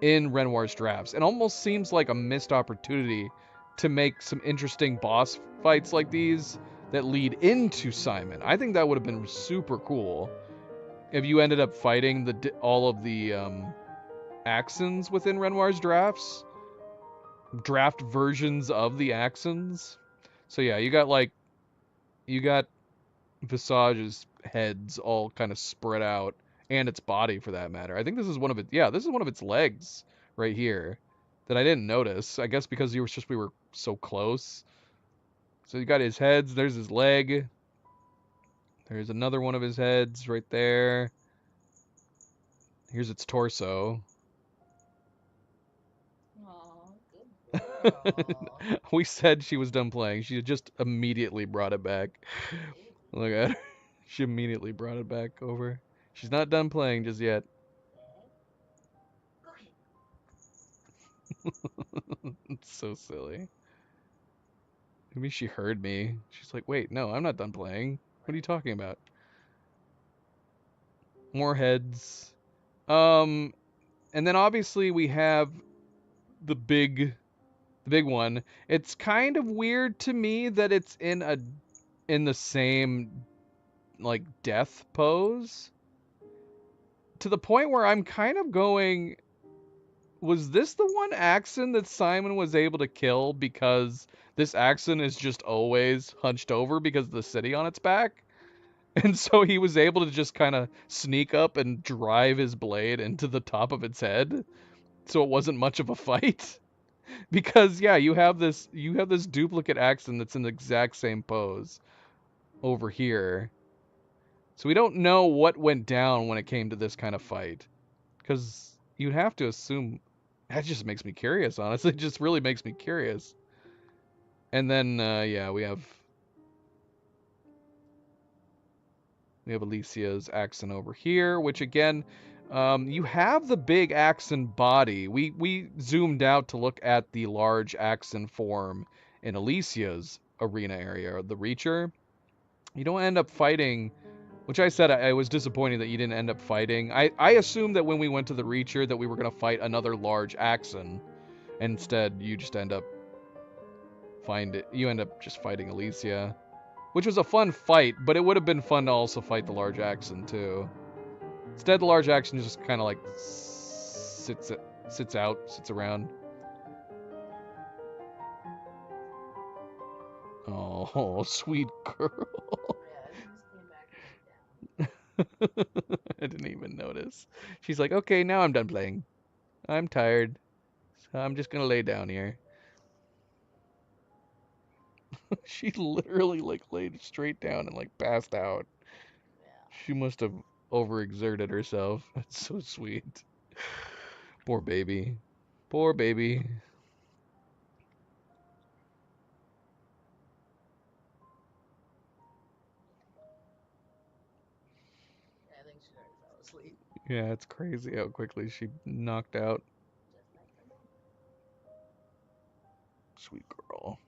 Speaker 1: in Renoir's drafts. It almost seems like a missed opportunity to make some interesting boss fights like these that lead into Simon. I think that would have been super cool if you ended up fighting all of the Axons within Renoir's drafts. Draft versions of the Axons. So yeah, you got Visage's heads all kind of spread out, and its body for that matter. I think this is one of it. Yeah, this is one of its legs right here that I didn't notice. I guess because we were so close. So you got his heads. There's his leg. There's another one of his heads right there. Here's its torso. We said she was done playing. She just immediately brought it back. Look at her. She immediately brought it back over. She's not done playing just yet. It's so silly. Maybe she heard me. She's like, wait, no, I'm not done playing. What are you talking about? More heads. And then obviously we have the big one. It's kind of weird to me that it's in the same like death pose, to the point where I'm kind of going, was this the one Axon that Simon was able to kill because this Axon is just always hunched over because of the city on its back? And so he was able to just kind of sneak up and drive his blade into the top of its head, so it wasn't much of a fight. Because yeah, you have this duplicate Axon that's in the exact same pose over here. So we don't know what went down when it came to this kind of fight. Because you'd have to assume, that just makes me curious, honestly. It just really makes me curious. And then yeah, we have Alicia's Axon over here, which again, you have the big Axon body. We zoomed out to look at the large Axon form in Alicia's arena area, the Reacher. You don't end up fighting, which I said I was disappointed that you didn't end up fighting. I assumed that when we went to the Reacher that we were going to fight another large Axon. Instead, you just end up just fighting Alicia, which was a fun fight, but it would have been fun to also fight the large Axon too. Instead, the large Axon just kind of like sits around. Oh, sweet girl. I didn't even notice. She's like, okay, now I'm done playing. I'm tired. So I'm just gonna lay down here. She literally like laid straight down and like passed out. She must have overexerted herself. That's so sweet. Poor baby. Poor baby.
Speaker 6: I think she already fell asleep.
Speaker 1: Yeah, it's crazy how quickly she knocked out. Sweet girl.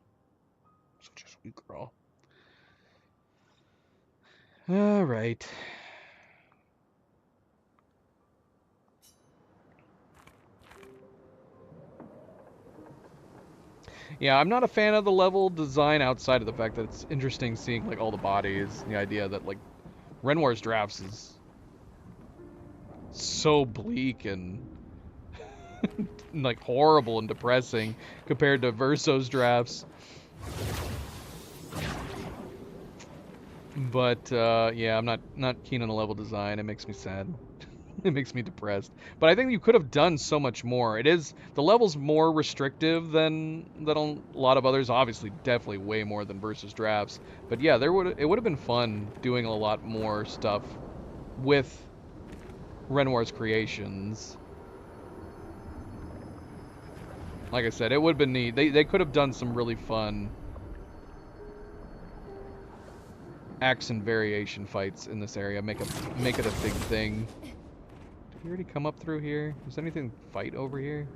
Speaker 1: Such a sweet girl. All right. Yeah, I'm not a fan of the level design outside of the fact that it's interesting seeing like all the bodies, the idea that like Renoir's drafts is so bleak and like horrible and depressing compared to Verso's drafts. But yeah, I'm not keen on the level design. It makes me sad. It makes me depressed. But I think you could have done so much more. The level's more restrictive than a lot of others. Obviously, definitely way more than Versus Drafts. But yeah, it would have been fun doing a lot more stuff with Renoir's creations. Like I said, it would have been neat. They could have done some really fun accent variation fights in this area. Make it a big thing. Did we already come up through here? Is there anything to fight over here?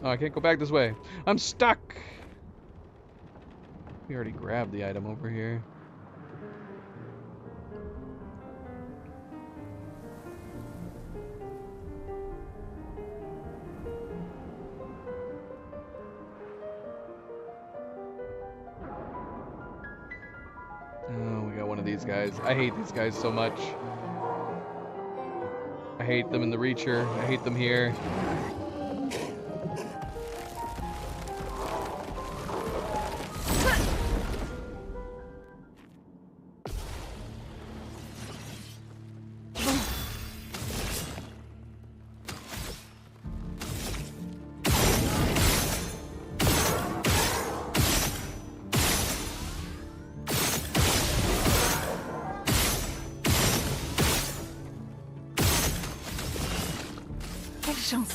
Speaker 1: Oh, I can't go back this way. I'm stuck! We already grabbed the item over here. Oh, we got one of these guys. I hate these guys so much. I hate them in the Reacher. I hate them here.
Speaker 4: Quelle chance.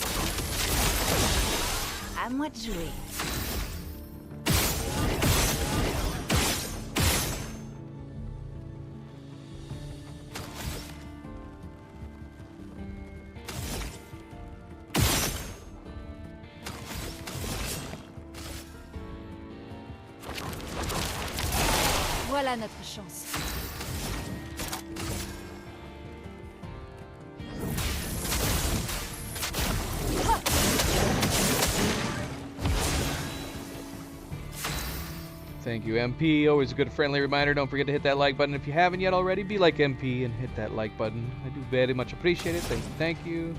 Speaker 4: À moi de jouer. Voilà notre chance.
Speaker 1: Thank you, MP. Always a good friendly reminder. Don't forget to hit that like button if you haven't yet already. Be like MP and hit that like button. I do very much appreciate it. Thank you. Thank you.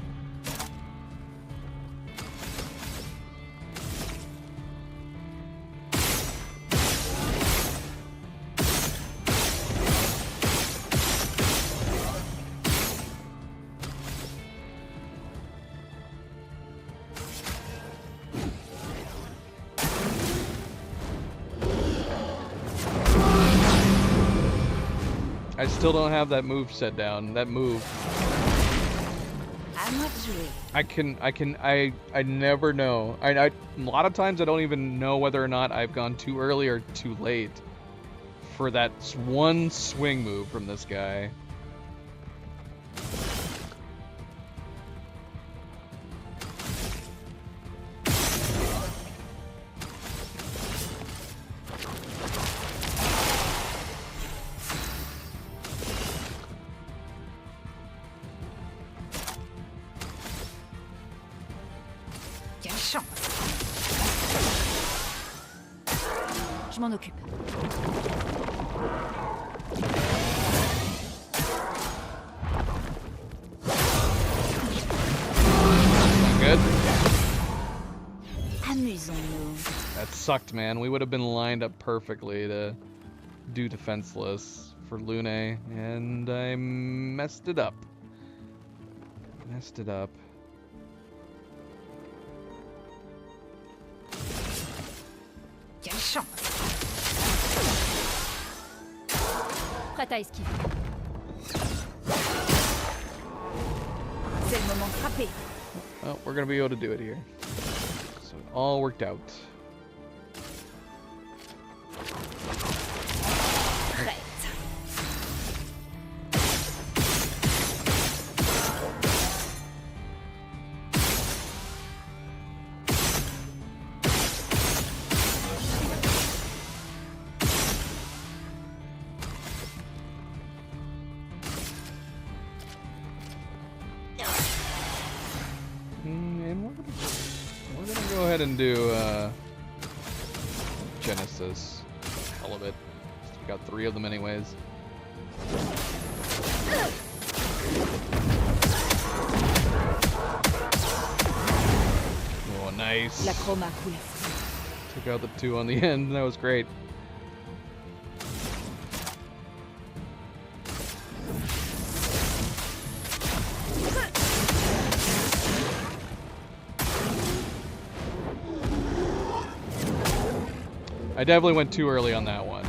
Speaker 1: I still don't have that move set down. That move.
Speaker 4: À moi de jouer.
Speaker 1: I never know. A lot of times I don't even know whether or not I've gone too early or too late for that one swing move from this guy.
Speaker 4: Quelle chance. Je m'en occupe.
Speaker 1: Good.
Speaker 4: Amusons-nous.
Speaker 1: That sucked, man. We would have been lined up perfectly to do defenseless for Lune, and I messed it up.
Speaker 4: Quelle chance.
Speaker 2: Prête à esquiver.
Speaker 4: C'est le moment de frapper.
Speaker 1: Well, we're gonna be able to do it here. So it all worked out.
Speaker 4: Prête.
Speaker 1: And we're gonna go ahead and do Genesis. All of it. We got 3 of them anyways. Oh, nice.
Speaker 4: La chroma coule.
Speaker 1: Took out the 2 on the end. That was great. I definitely went too early on that one.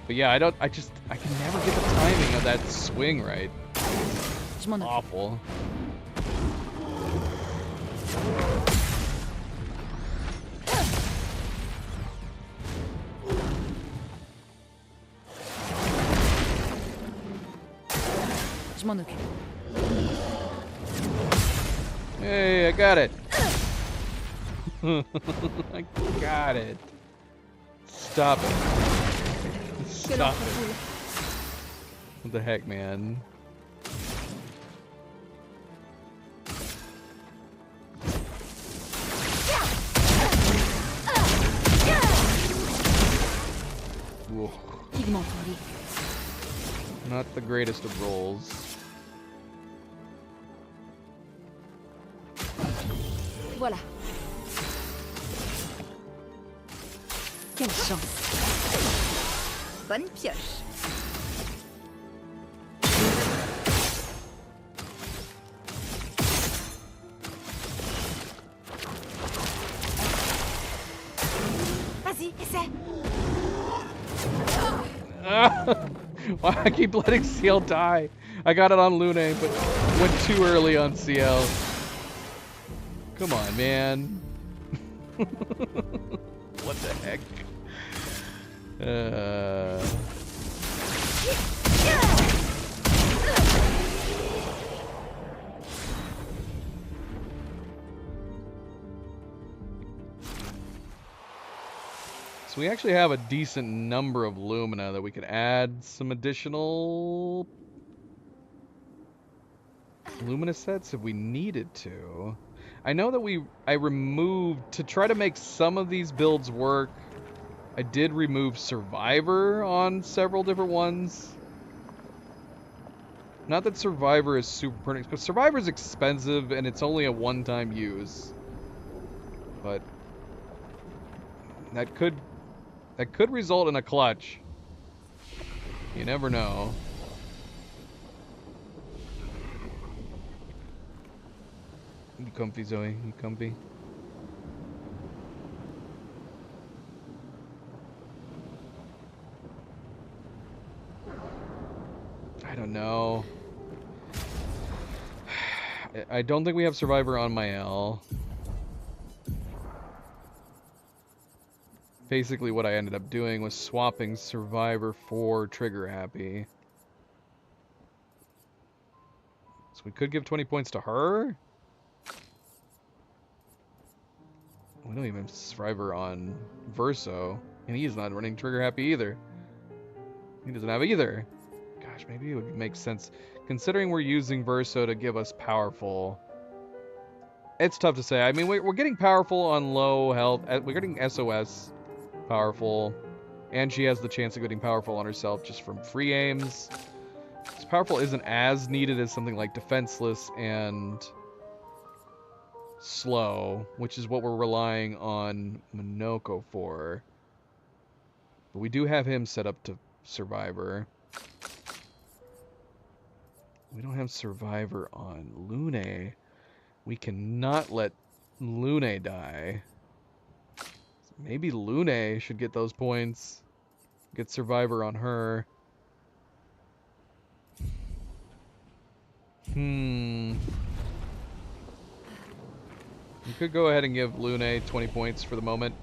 Speaker 1: But yeah, I can never get the timing of that swing right.
Speaker 4: Je m'en occupe.
Speaker 1: Awful.
Speaker 4: Je m'en occupe.
Speaker 1: Hey, I got it. I got it. Stop it. Stop it. What the heck, man? Whoa.
Speaker 4: Pigment tombé.
Speaker 1: Not the greatest of rolls.
Speaker 4: Voilà. Quelle chance. Bonne pioche. Vas-y, essaie.
Speaker 1: Why I keep letting CL die? I got it on Lune, but went too early on CL. Come on, man. What the heck? So we actually have a decent number of Lumina that we could add some additional Lumina sets if we needed to. I know that I removed, to try to make some of these builds work, I did remove Survivor on several different ones. Not that Survivor is super pertinent, because Survivor is expensive and it's only a one-time use. But that could result in a clutch. You never know. You comfy, Zoe? You comfy? I don't know. I don't think we have Survivor on my L. Basically what I ended up doing was swapping Survivor for Trigger Happy. So we could give 20 points to her? We don't even have Survivor on Verso, and he's not running Trigger Happy either. He doesn't have either. Gosh, maybe it would make sense, considering we're using Verso to give us Powerful. It's tough to say. I mean, we're getting Powerful on low health. We're getting SOS Powerful, and she has the chance of getting Powerful on herself just from free aims. So Powerful isn't as needed as something like Defenseless and Slow, which is what we're relying on Minoko for. But we do have him set up to Survivor. We don't have Survivor on Lune. We cannot let Lune die. Maybe Lune should get those points. Get Survivor on her. We could go ahead and give Lune 20 points for the moment.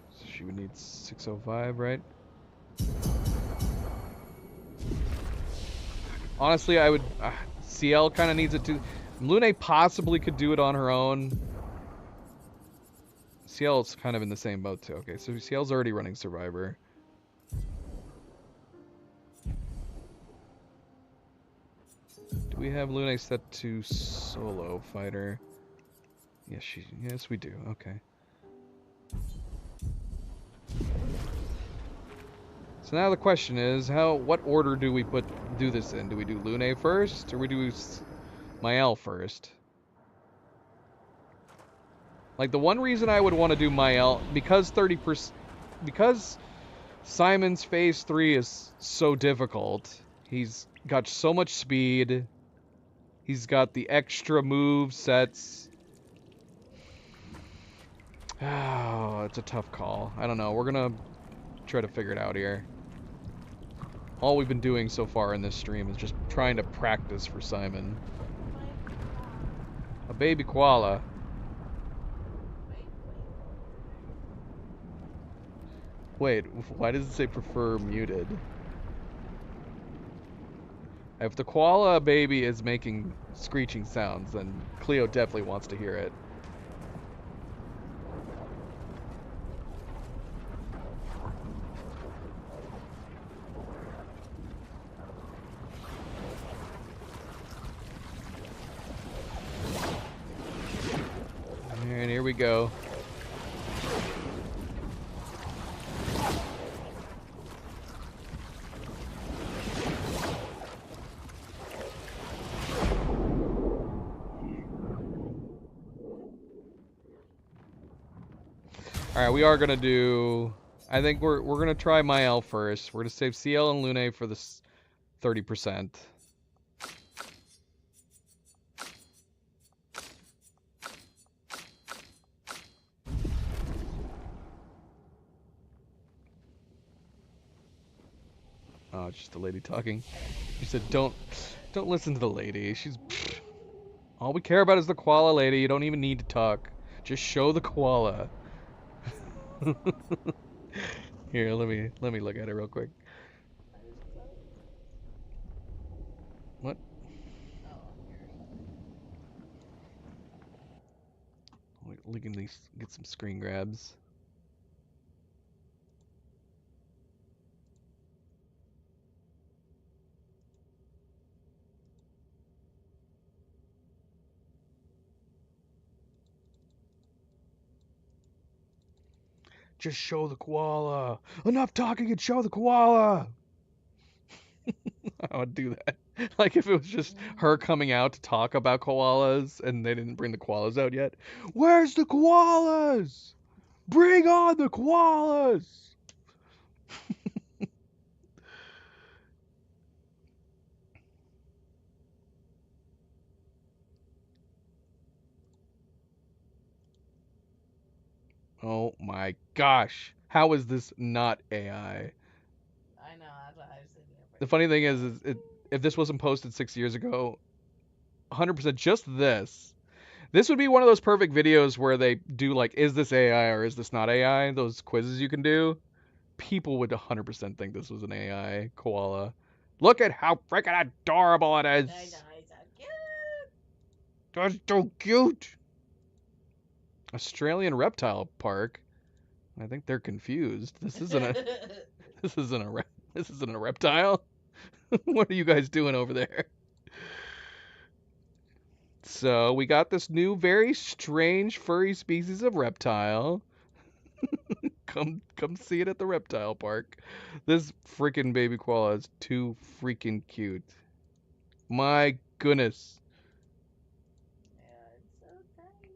Speaker 1: So she would need 605, right? Honestly, I would... CL kind of needs it too. Lune possibly could do it on her own. CL's kind of in the same boat too. Okay, so CL's already running Survivor. Do we have Lune set to solo fighter? Yes, we do. Okay. So now the question is, what order do we do this in? Do we do Lune first, or we do Mael first? Like, the one reason I would want to do Mael, because Simon's phase 3 is so difficult. He's got so much speed. He's got the extra move sets. Oh, it's a tough call. I don't know. We're gonna try to figure it out here. All we've been doing so far in this stream is just trying to practice for Simon. A baby koala. Wait, why does it say prefer muted? If the koala baby is making screeching sounds, then Cleo definitely wants to hear it. And here we go. Alright, we are gonna do... I think we're gonna try Mael first. We're gonna save CL and Lune for this 30%. Oh, it's just the lady talking. She said, don't listen to the lady. She's... All we care about is the koala lady. You don't even need to talk. Just show the koala. Here, let me look at it real quick. What? We can at least get some screen grabs. Just show the koala. Enough talking and show the koala. I would do that. Like if it was just her coming out to talk about koalas and they didn't bring the koalas out yet. Where's the koalas? Bring on the koalas. Oh my gosh. How is this not AI?
Speaker 6: I know, that's what I was thinking of.
Speaker 1: The funny thing is if this wasn't posted 6 years ago, 100% just this would be one of those perfect videos where they do like, is this AI or is this not AI? Those quizzes you can do. People would 100% think this was an AI koala. Look at how freaking adorable it is.
Speaker 6: I know, he's so cute.
Speaker 1: That's so cute. Australian Reptile Park. I think they're confused. This isn't a reptile. What are you guys doing over there? So we got this new, very strange furry species of reptile. Come see it at the reptile park. This freaking baby koala is too freaking cute. My goodness.
Speaker 6: Yeah, it's so tiny.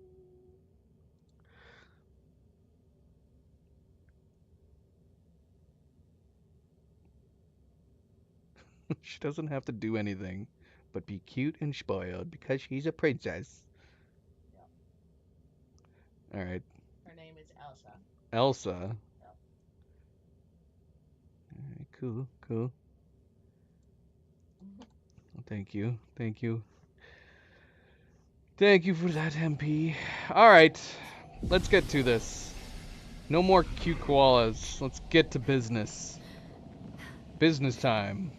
Speaker 1: She doesn't have to do anything but be cute and spoiled because she's a princess.
Speaker 6: Yep.
Speaker 1: Alright.
Speaker 6: Her name is Elsa.
Speaker 1: Elsa.
Speaker 6: Yep.
Speaker 1: Alright, cool. Thank you. Thank you for that, MP. Alright. Let's get to this. No more cute koalas. Let's get to business. Business time.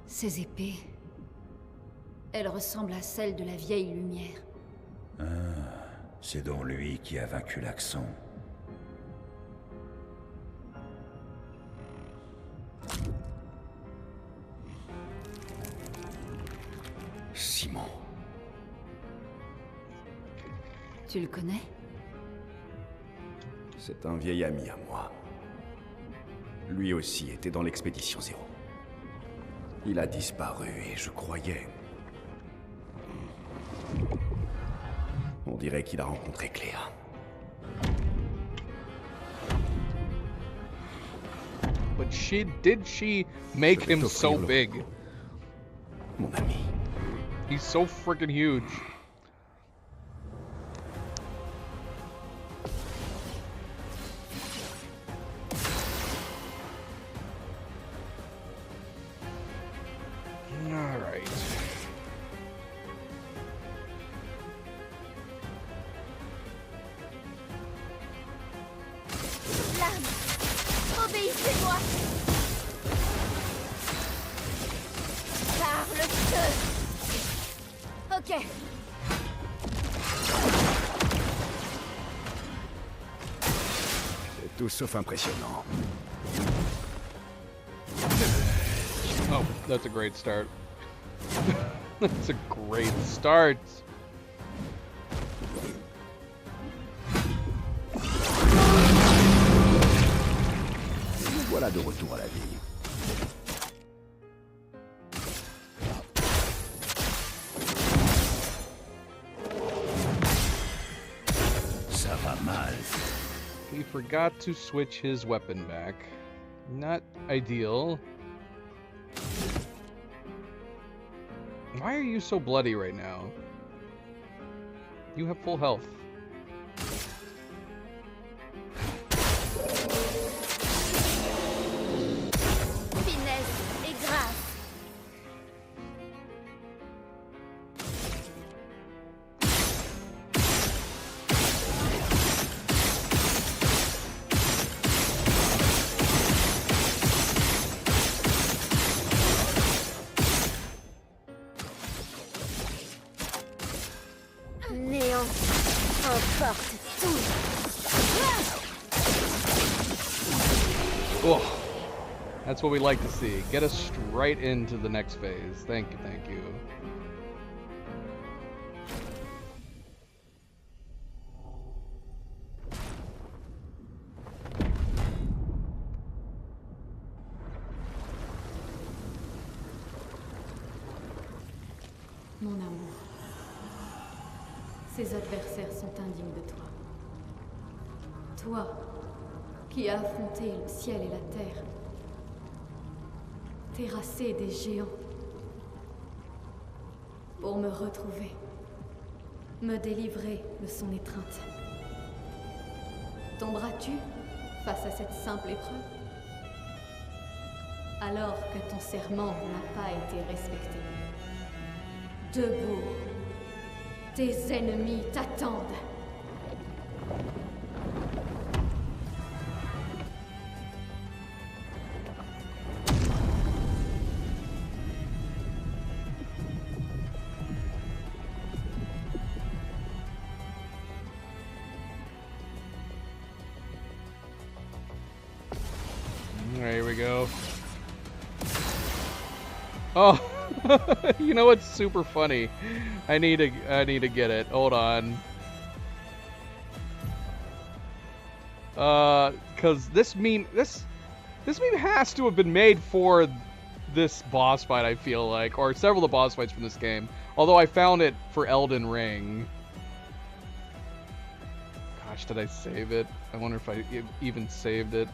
Speaker 4: Ces épées... Elles ressemblent à celles de la vieille lumière.
Speaker 3: Ah, c'est donc lui qui a vaincu l'Axon. Simon.
Speaker 4: Tu le connais?
Speaker 3: C'est un vieil ami à moi. Lui aussi était dans l'expédition Zéro. Il a disparu et je croyais... On dirait qu'il a rencontré Cléa.
Speaker 1: But did she make
Speaker 3: Je vais
Speaker 1: him so
Speaker 3: t'offrir le
Speaker 1: big?
Speaker 3: repos, mon ami.
Speaker 1: He's so freaking huge. All right.
Speaker 5: L'arme. Obéissez-moi. Par le feu. Ok.
Speaker 3: C'est tout sauf impressionnant.
Speaker 1: Oh, that's a great start. That's a great start.
Speaker 3: Nous voilà de retour à la vie. Ça va mal.
Speaker 1: He forgot to switch his weapon back. Not ideal. Why are you so bloody right now? You have full health.
Speaker 5: Finesse et grâce. Néant emporte tout.
Speaker 1: Oh, that's what we like to see. Get us straight into the next phase. Thank you, thank you.
Speaker 2: Mon amour, ces adversaires sont indignes de toi. Toi, qui as affronté le ciel et la terre, terrassé des géants, pour me retrouver, me délivrer de son étreinte. Tomberas-tu face à cette simple épreuve? Alors que ton serment n'a pas été respecté. Debout, tes ennemis t'attendent.
Speaker 1: There we go. Oh, you know what's super funny? I need to get it. Hold on. Cause this meme has to have been made for this boss fight, I feel like, or several of the boss fights from this game. Although I found it for Elden Ring. Gosh, did I save it? I wonder if I even saved it.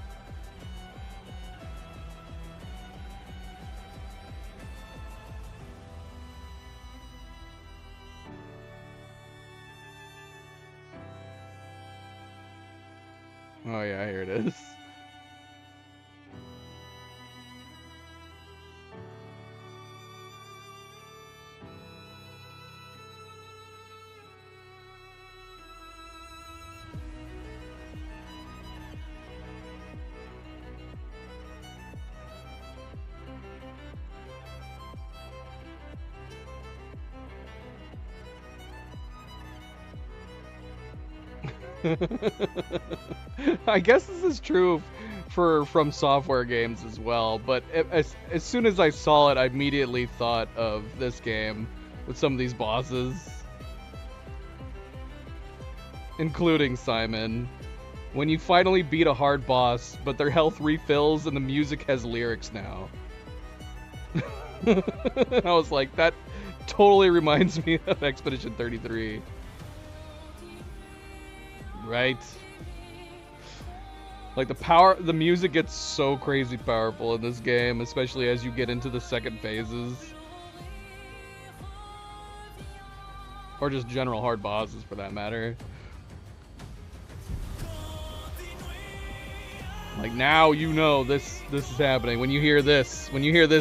Speaker 1: Oh yeah, here it is. I guess this is true for From Software games as well, but as soon as I saw it, I immediately thought of this game. with some of these bosses, including Simon. When you finally beat a hard boss, but their health refills and the music has lyrics now. I was like, that totally reminds me of Expedition 33. Right? Like the music gets so crazy powerful in this game, especially as you get into the second phases. Or just general hard bosses for that matter. Like now you know this is happening when you hear this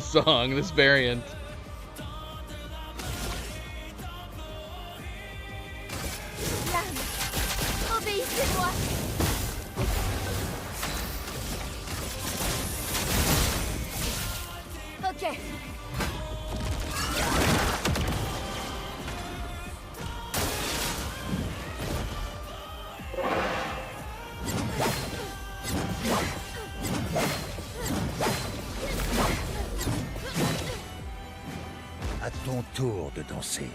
Speaker 1: song, this variant.
Speaker 5: Obéissez-moi. Ok.
Speaker 7: À ton tour de danser.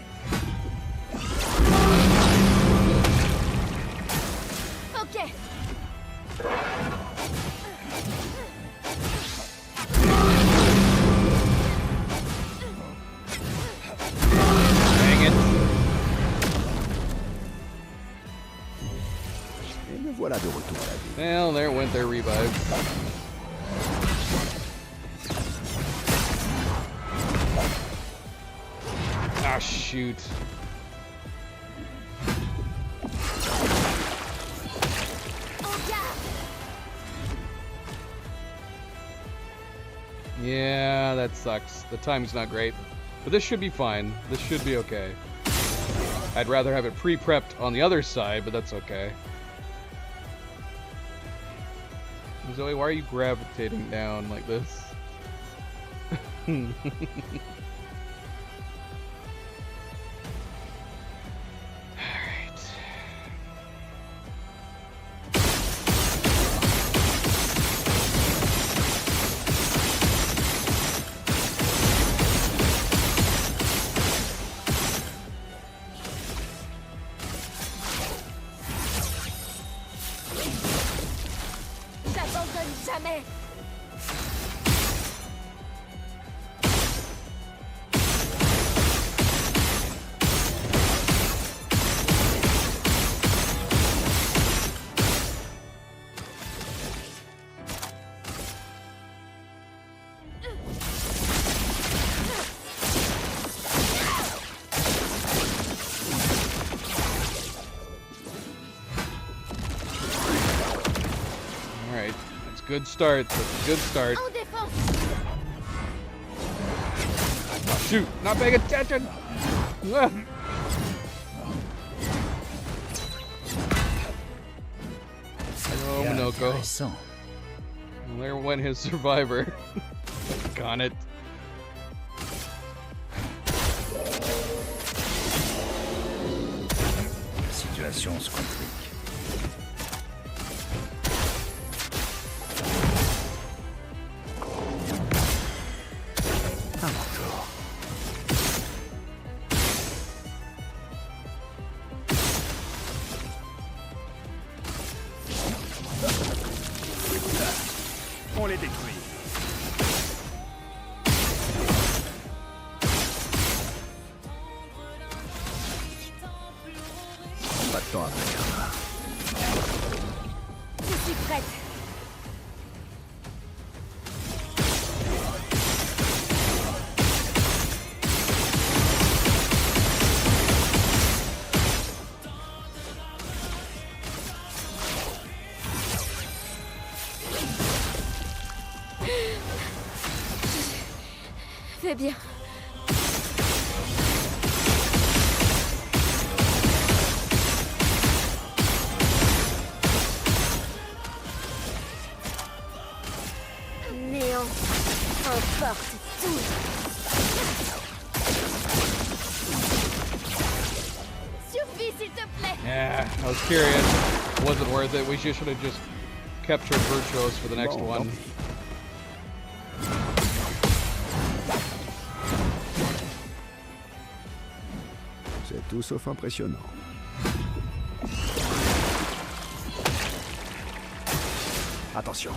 Speaker 5: Ok.
Speaker 1: Dang it.
Speaker 3: Et me voilà de retour à la vie.
Speaker 1: Well, there went their revive. Ah, shoot. Yeah, that sucks. The timing's not great. But this should be fine. This should be okay. I'd rather have it pre-prepped on the other side, but that's okay. Zoe, why are you gravitating down like this? Alright.
Speaker 5: J'abandonne jamais.
Speaker 1: Alright. That's a good start. That's a good start.
Speaker 5: En défense.
Speaker 1: Oh, shoot! Not paying attention! Ah. Oh, Minoko.
Speaker 7: Intéressant.
Speaker 1: Well, there went his survivor. Got it.
Speaker 7: La situation se complique. À mon tour. On les détruit.
Speaker 3: Pas de temps à perdre.
Speaker 5: Je suis prête. Fais bien. Néant emporte tout. Suffit, s'il te plaît.
Speaker 1: Yeah, I was curious. Wasn't worth it. We should have just captured Virtuos for the next
Speaker 3: Bon,
Speaker 1: one.
Speaker 3: tant pis. tout sauf impressionnant. Attention.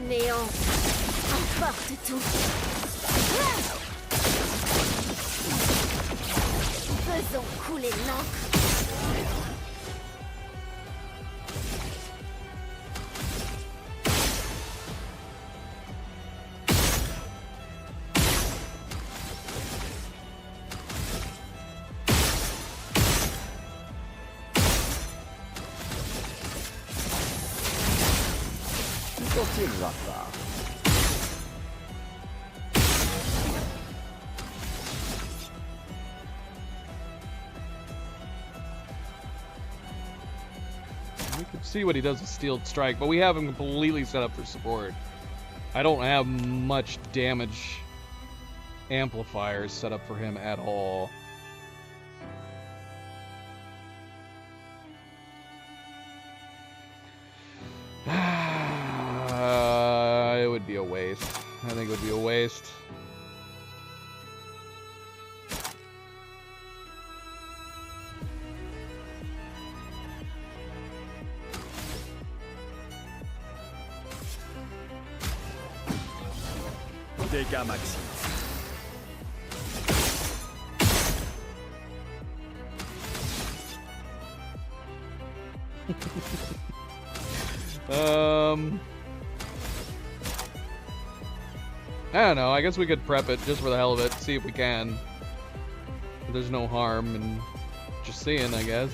Speaker 4: Néant, emporte tout. Faisons couler l'encre.
Speaker 3: Tu sortiras pas.
Speaker 1: We can see what he does with Steel Strike, but we have him completely set up for support. I don't have much damage amplifiers set up for him at all. It would be a waste. I think it would be a waste.
Speaker 7: Dégâts maxi.
Speaker 1: I don't know. I guess we could prep it just for the hell of it. See if we can. There's no harm in just seeing, I guess.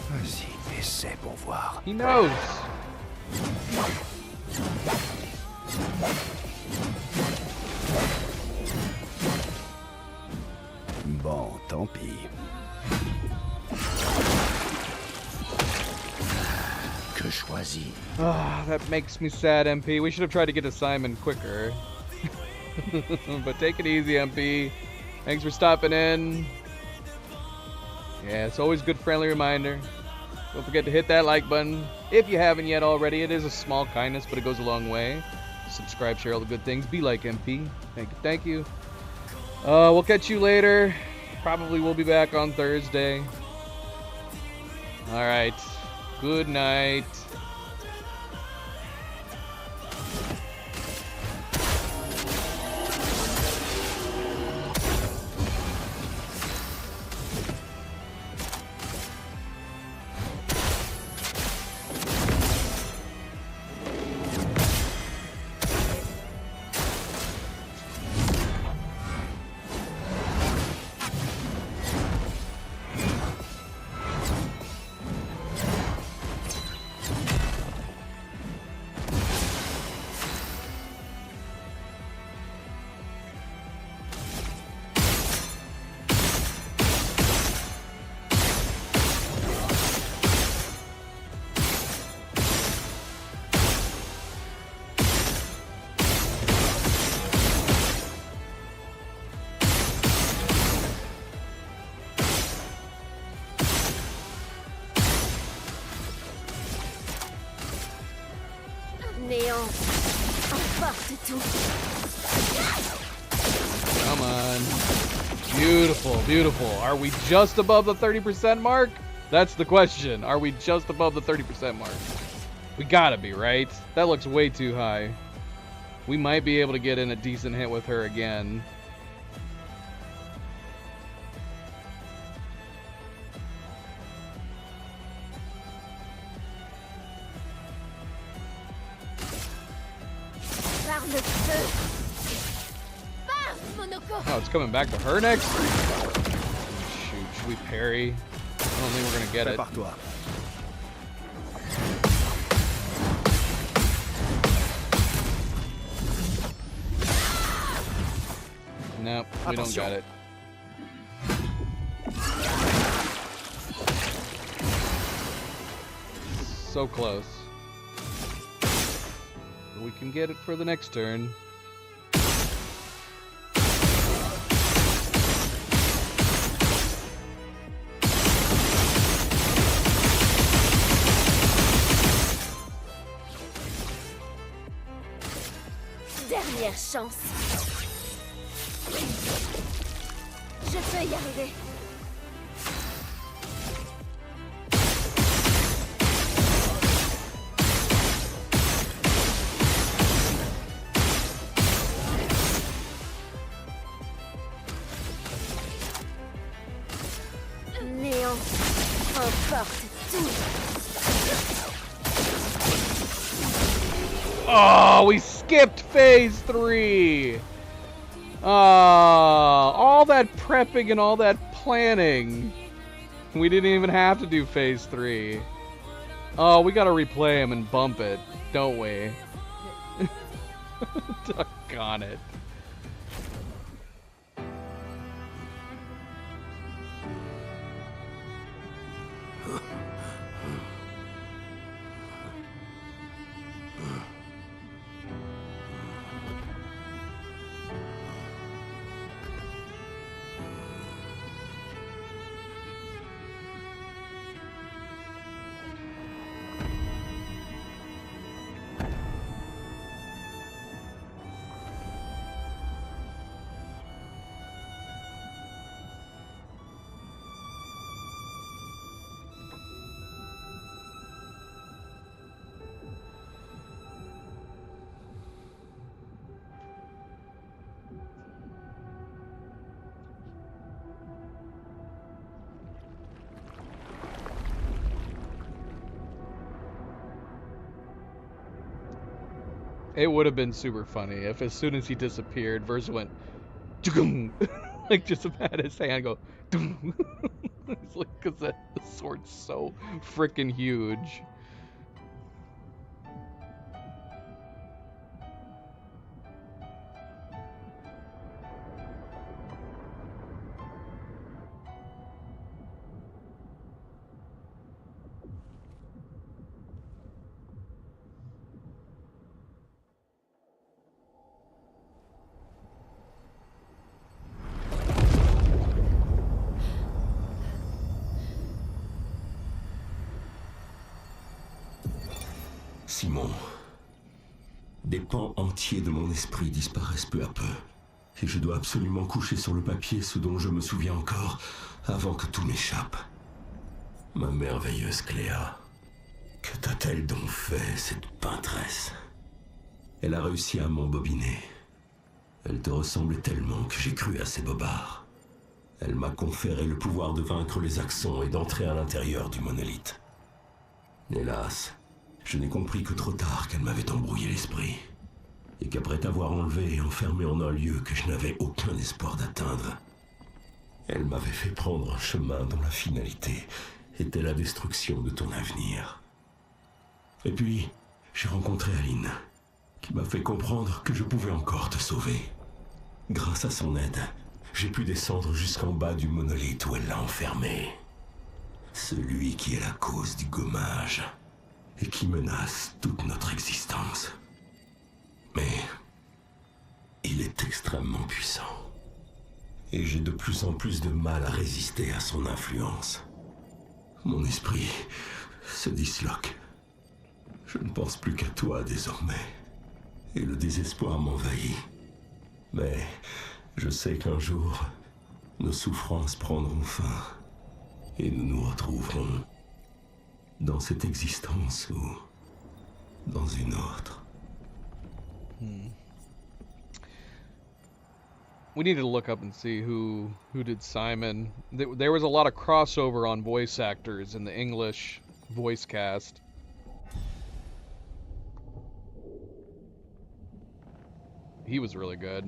Speaker 3: Vas-y, essaie pour voir.
Speaker 1: He knows.
Speaker 3: Bon, tant pis.
Speaker 7: Que choisir?
Speaker 1: Ah, that makes me sad, MP. We should have tried to get to Simon quicker. But take it easy, MP. Thanks for stopping in. Yeah, it's always a good friendly reminder. Don't forget to hit that like button if you haven't yet already. It is a small kindness, but it goes a long way. Subscribe, share all the good things. Be like MP. Thank you, thank you. We'll catch you later. Probably we'll be back on Thursday. All right. Good night.
Speaker 4: Néant, emporte tout.
Speaker 1: Come on. Beautiful, beautiful. Are we just above the 30% mark? That's the question. Are we just above the 30% mark? We gotta be, right? That looks way too high. We might be able to get in a decent hit with her again.
Speaker 4: Par le feu. Pars, Monoko.
Speaker 1: Oh, it's coming back to her next? Shoot, should we parry? I don't think we're gonna get it.
Speaker 3: Prépare-toi.
Speaker 1: No, we don't got it. So close. We can get it for the next turn.
Speaker 8: Dernière chance. Je peux y arriver. Néant emporte tout.
Speaker 1: Oh, we skipped phase 3. All that prepping and all that planning. We didn't even have to do phase 3. Oh, we gotta replay him and bump it, don't we? Doggone it. It would have been super funny if as soon as he disappeared, Versa went, like just had his hand go, it's like, because the sword's so freaking huge.
Speaker 9: Simon, des pans entiers de mon esprit disparaissent peu à peu. Et je dois absolument coucher sur le papier ce dont je me souviens encore avant que tout m'échappe. Ma merveilleuse Cléa, que t'a-t-elle donc fait, cette peintresse? Elle a réussi à m'embobiner. Elle te ressemblait tellement que j'ai cru à ses bobards. Elle m'a conféré le pouvoir de vaincre les Axons et d'entrer à l'intérieur du monolithe. Hélas, je n'ai compris que trop tard qu'elle m'avait embrouillé l'esprit. Et qu'après t'avoir enlevé et enfermé en un lieu que je n'avais aucun espoir d'atteindre, elle m'avait fait prendre un chemin dont la finalité était la destruction de ton avenir. Et puis, j'ai rencontré Aline, qui m'a fait comprendre que je pouvais encore te sauver. Grâce à son aide, j'ai pu descendre jusqu'en bas du monolithe où elle l'a enfermé. Celui qui est la cause du gommage et qui menace toute notre existence. Mais il est extrêmement puissant. Et j'ai de plus en plus de mal à résister à son influence. Mon esprit se disloque. Je ne pense plus qu'à toi désormais. Et le désespoir m'envahit. Mais je sais qu'un jour, nos souffrances prendront fin. Et nous nous retrouverons dans cette existence ou dans une autre.
Speaker 1: We need to look up and see who did Simon. There was a lot of crossover on voice actors in the English voice cast. He was really good,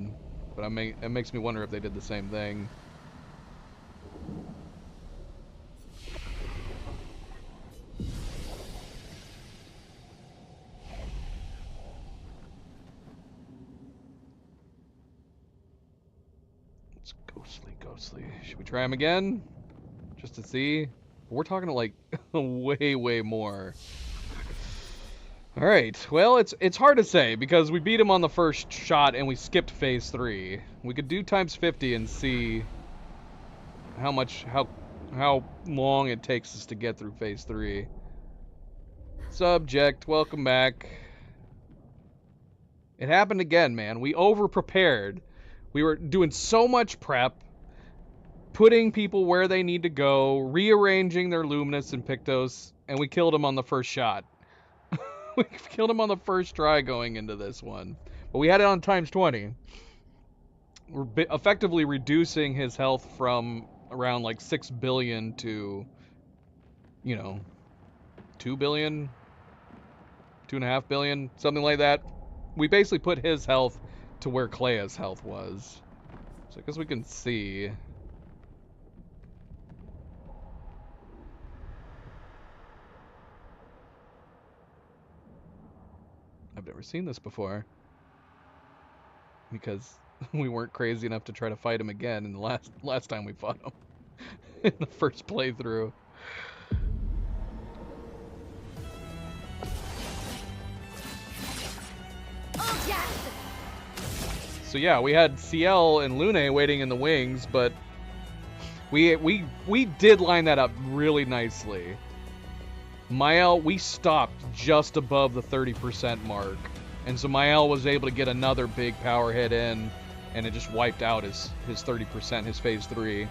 Speaker 1: but it makes me wonder if they did the same thing. It's ghostly. Should we try him again? Just to see? We're talking like way more. Alright, well, it's hard to say because we beat him on the first shot and we skipped phase 3. We could do times 50 and see how long it takes us to get through phase 3. Subject, welcome back. It happened again, man. We over-prepared. We were doing so much prep, putting people where they need to go, rearranging their Luminous and Pictos, and we killed him on the first shot. We killed him on the first try going into this one. But we had it on times 20. We're effectively reducing his health from around like 6 billion to, 2 billion? 2.5 billion? Something like that. We basically put his health to where Clea's health was. So I guess we can see. I've never seen this before. Because we weren't crazy enough to try to fight him again in the last time we fought him. In the first playthrough. So yeah, we had Ciel and Lune waiting in the wings, but we did line that up really nicely. Mael, we stopped just above the 30% mark. And so Mael was able to get another big power hit in, and it just wiped out his 30%, his phase 3.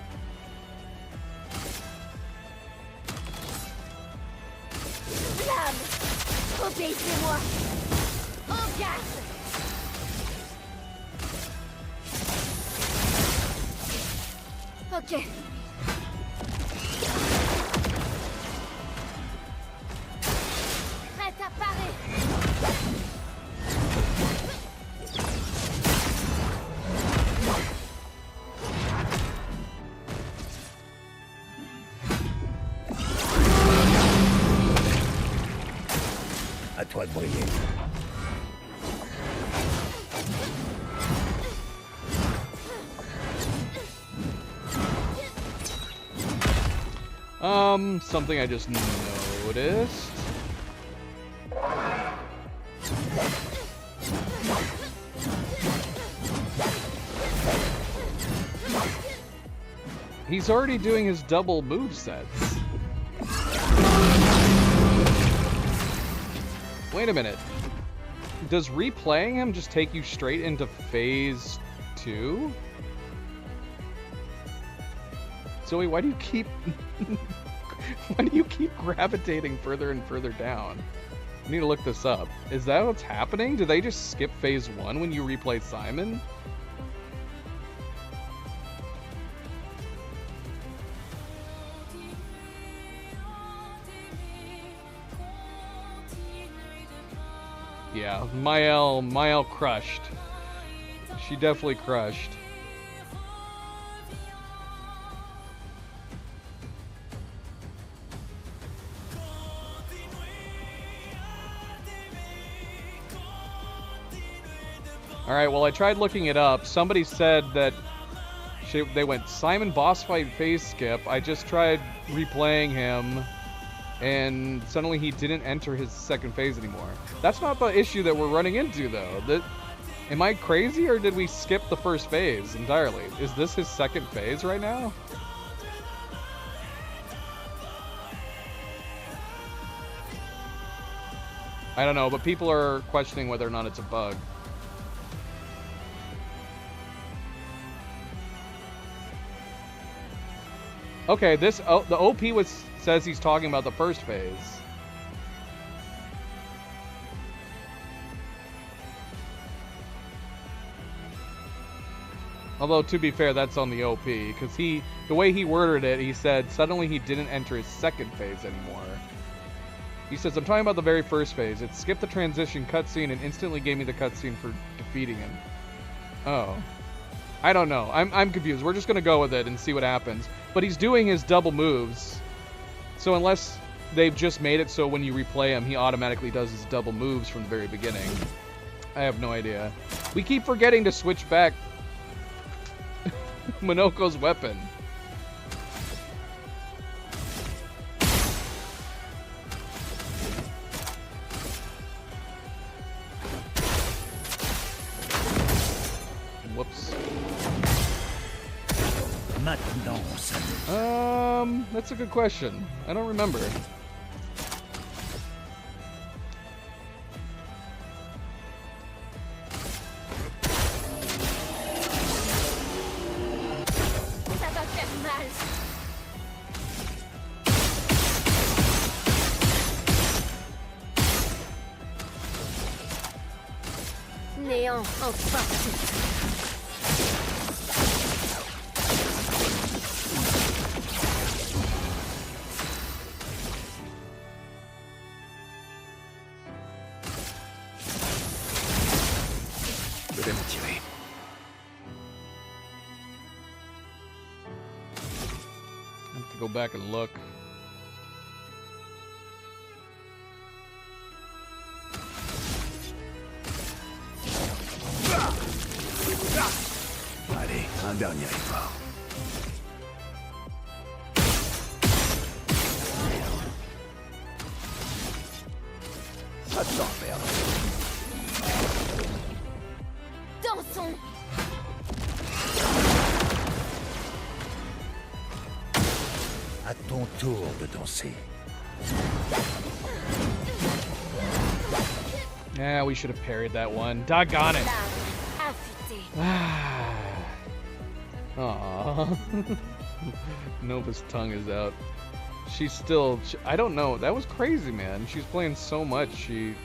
Speaker 8: Obéissez-moi. En garde. Ok. Prête à parer.
Speaker 7: À toi de briller.
Speaker 1: Something I just noticed. He's already doing his double move sets. Wait a minute. Does replaying him just take you straight into phase 2? Zoe, why do you keep gravitating further and further down? I need to look this up. Is that what's happening? Do they just skip phase 1 when you replay Simon? Yeah, Mael crushed. She definitely crushed. Alright, well I tried looking it up. Somebody said that they went Simon boss fight phase skip. I just tried replaying him, and suddenly he didn't enter his second phase anymore. That's not the issue that we're running into, though. Am I crazy, or did we skip the first phase entirely? Is this his second phase right now? I don't know, but people are questioning whether or not it's a bug. Okay, the OP says he's talking about the first phase. Although, to be fair, that's on the OP, because the way he worded it, he said suddenly he didn't enter his second phase anymore. He says, I'm talking about the very first phase. It skipped the transition cutscene and instantly gave me the cutscene for defeating him. Oh. I don't know. I'm confused. We're just going to go with it and see what happens. But he's doing his double moves. So unless they've just made it so when you replay him, he automatically does his double moves from the very beginning. I have no idea. We keep forgetting to switch back. Minoko's weapon. Whoops. That's a good question. I don't remember.
Speaker 8: Ça va faire mal. Néant, enfin.
Speaker 3: Je vais me tirer.
Speaker 1: I have to go back and look.
Speaker 3: Allez, un dernier effort. Pas de temps à perdre.
Speaker 8: Dansons.
Speaker 7: À ton tour de danser.
Speaker 1: Yeah, we should have parried that one. Doggone it.
Speaker 8: Lame affûtée.
Speaker 1: Aww. Nova's tongue is out. She's still... I don't know. That was crazy, man. She's playing so much. She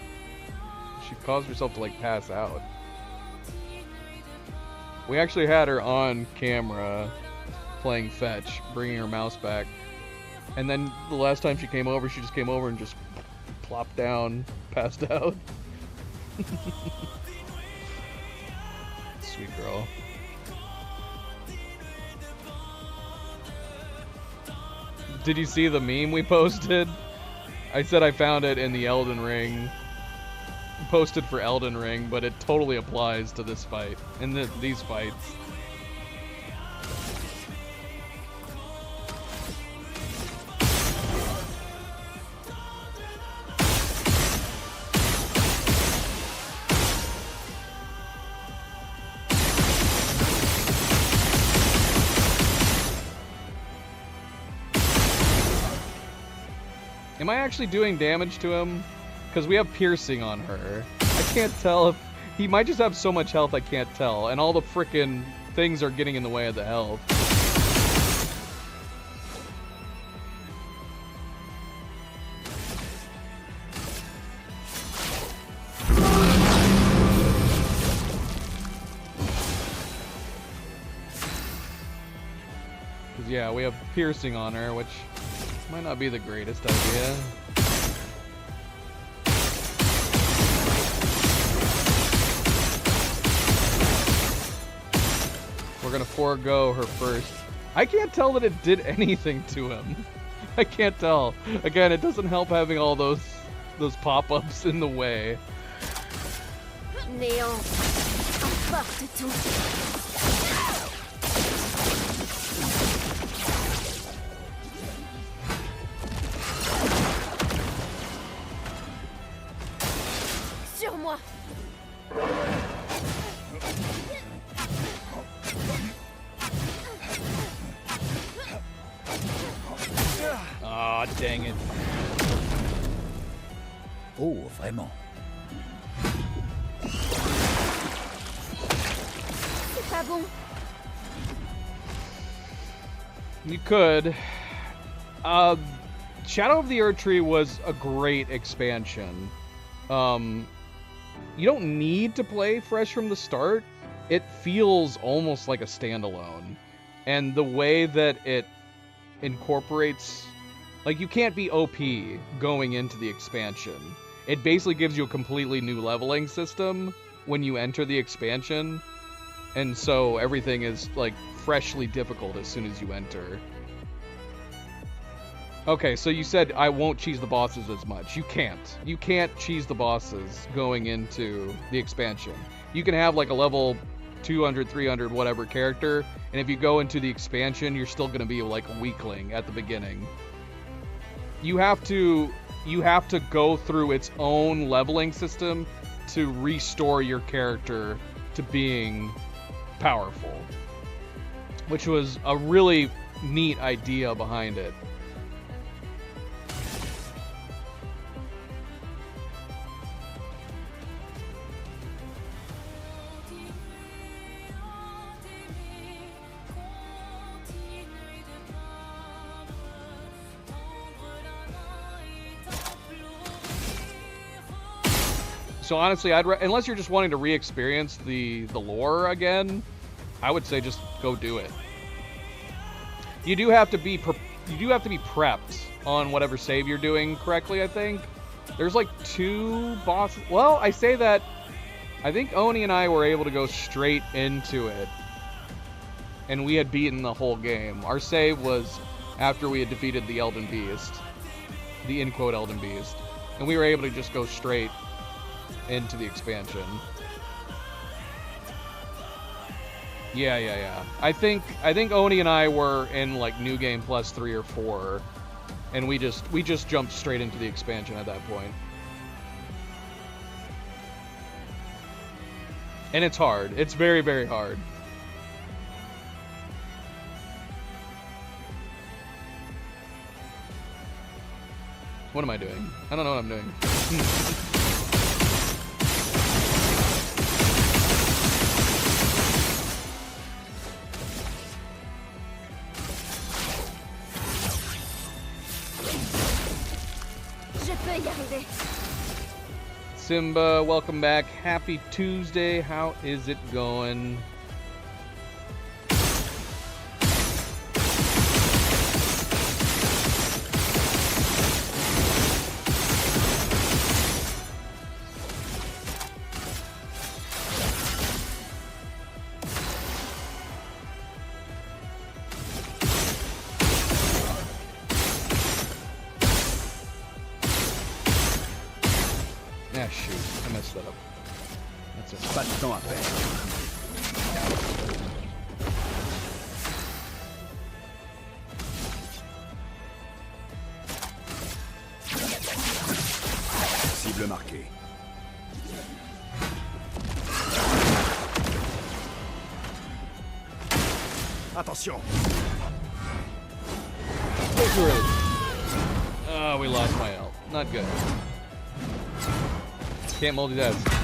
Speaker 1: caused herself to, like, pass out. We actually had her on camera playing fetch, bringing her mouse back. And then the last time she came over, she just came over and just plopped down, passed out. Sweet girl. Did you see the meme we posted? I said I found it in the Elden Ring. Posted for Elden Ring, but it totally applies to this fight. And these fights. Am I actually doing damage to him? Because we have piercing on her. I can't tell if... He might just have so much health I can't tell. And all the frickin' things are getting in the way of the health. Because, yeah, we have piercing on her, which might not be the greatest idea. We're gonna forego her first. I can't tell that it did anything to him. I can't tell. Again, it doesn't help having all those pop-ups in the way.
Speaker 8: Néant, emporte tout. Sur moi.
Speaker 1: Ah, dang it.
Speaker 7: Oh, vraiment.
Speaker 8: C'est pas bon.
Speaker 1: You could. Shadow of the Erdtree was a great expansion. You don't need to play fresh from the start. It feels almost like a standalone. And the way that it incorporates... Like, you can't be OP going into the expansion. It basically gives you a completely new leveling system when you enter the expansion. And so everything is, like, freshly difficult as soon as you enter. Okay, so you said I won't cheese the bosses as much. You can't. You can't cheese the bosses going into the expansion. You can have, like, a level 200, 300, whatever character. And if you go into the expansion, you're still going to be like a weakling at the beginning. You have to go through its own leveling system to restore your character to being powerful, which was a really neat idea behind it. So honestly, unless you're just wanting to re-experience the lore again, I would say just go do it. You do have to be prepped on whatever save you're doing correctly, I think. There's like 2 bosses. Well, I say that I think Oni and I were able to go straight into it, and we had beaten the whole game. Our save was after we had defeated the Elden Beast, the in-quote Elden Beast, and we were able to just go straight into the expansion. Yeah. I think Oni and I were in like New Game Plus 3 or 4, and we just jumped straight into the expansion at that point. And it's hard. It's very, very hard. What am I doing? I don't know what I'm doing. Simba, welcome back. Happy Tuesday. How is it going?
Speaker 3: Pas de temps à perdre. Cible marquée. Attention.
Speaker 1: Oh, we lost my health. Not good. Can't multitask.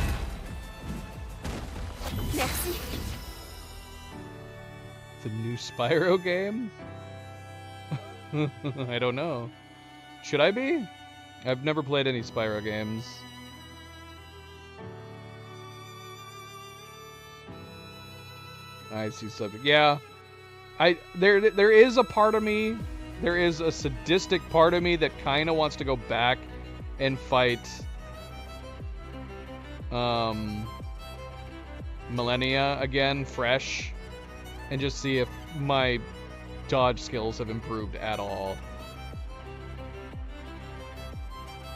Speaker 8: Merci.
Speaker 1: The new Spyro game? I don't know. Should I be? I've never played any Spyro games. I see subject. Yeah. There is a part of me, there is a sadistic part of me that kind of wants to go back and fight Millennia again, fresh, and just see if my dodge skills have improved at all.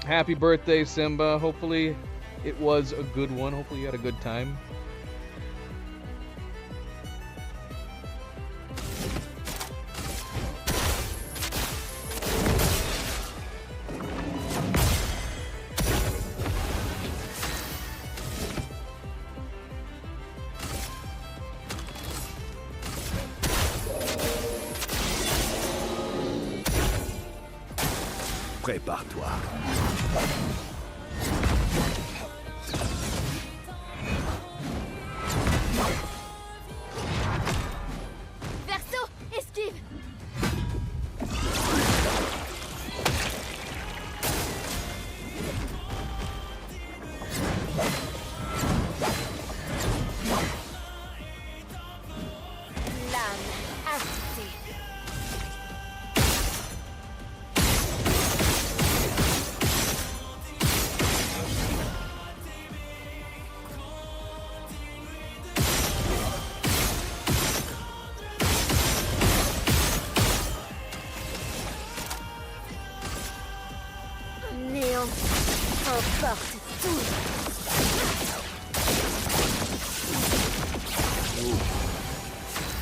Speaker 1: Happy birthday, Simba. Hopefully it was a good one. Hopefully you had a good time.
Speaker 3: Prépare-toi.
Speaker 8: Verso, esquive. Lame affûtée. Néant emporte tout.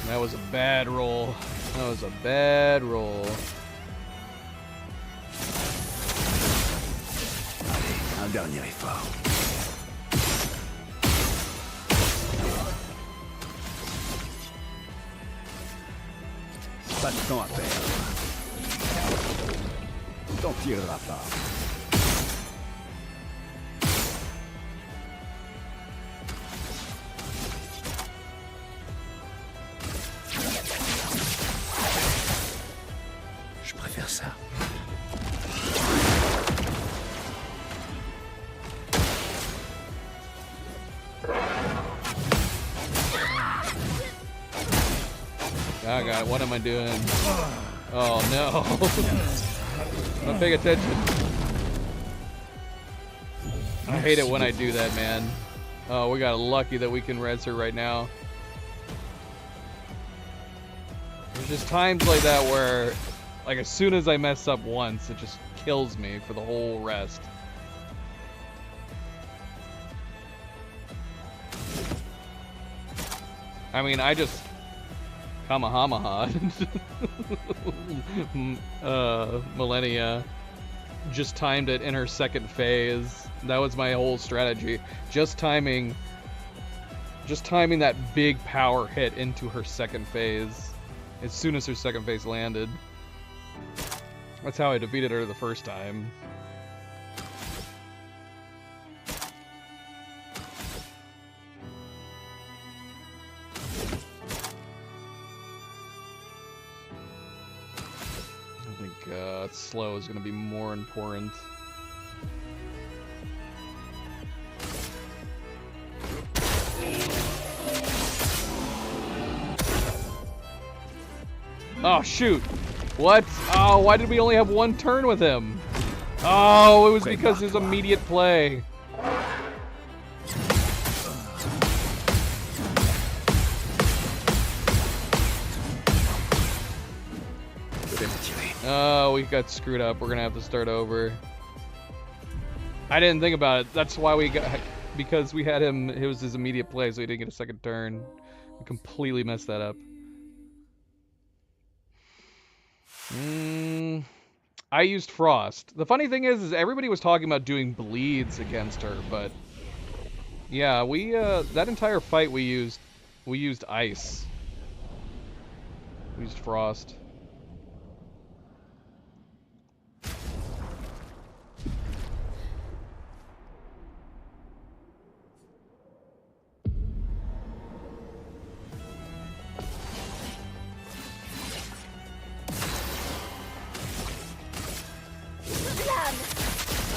Speaker 1: That was a bad roll. That was a bad roll.
Speaker 3: Allez, un dernier effort. Pas de temps à perdre. T'en tireras pas. Je préfère ça.
Speaker 1: Oh god, what am I doing? Oh no. I'm not paying attention. I hate it when I do that, man. Oh, we got lucky that we can res her right now. There's just times like that where, like, as soon as I mess up once, it just kills me for the whole rest. I mean, I just Kamahamaha. Millennia just timed it in her second phase. That was my whole strategy. Just timing that big power hit into her second phase as soon as her second phase landed. That's how I defeated her the first time. I think slow is going to be more important. Oh, shoot. What? Oh, why did we only have one turn with him? Oh, it was because his immediate play. Oh, we got screwed up. We're gonna have to start over. I didn't think about it. That's why we got, because we had him, it was his immediate play, so he didn't get a second turn. We completely messed that up. I used Frost. The funny thing is everybody was talking about doing bleeds against her, but yeah, we that entire fight we used ice. We used Frost.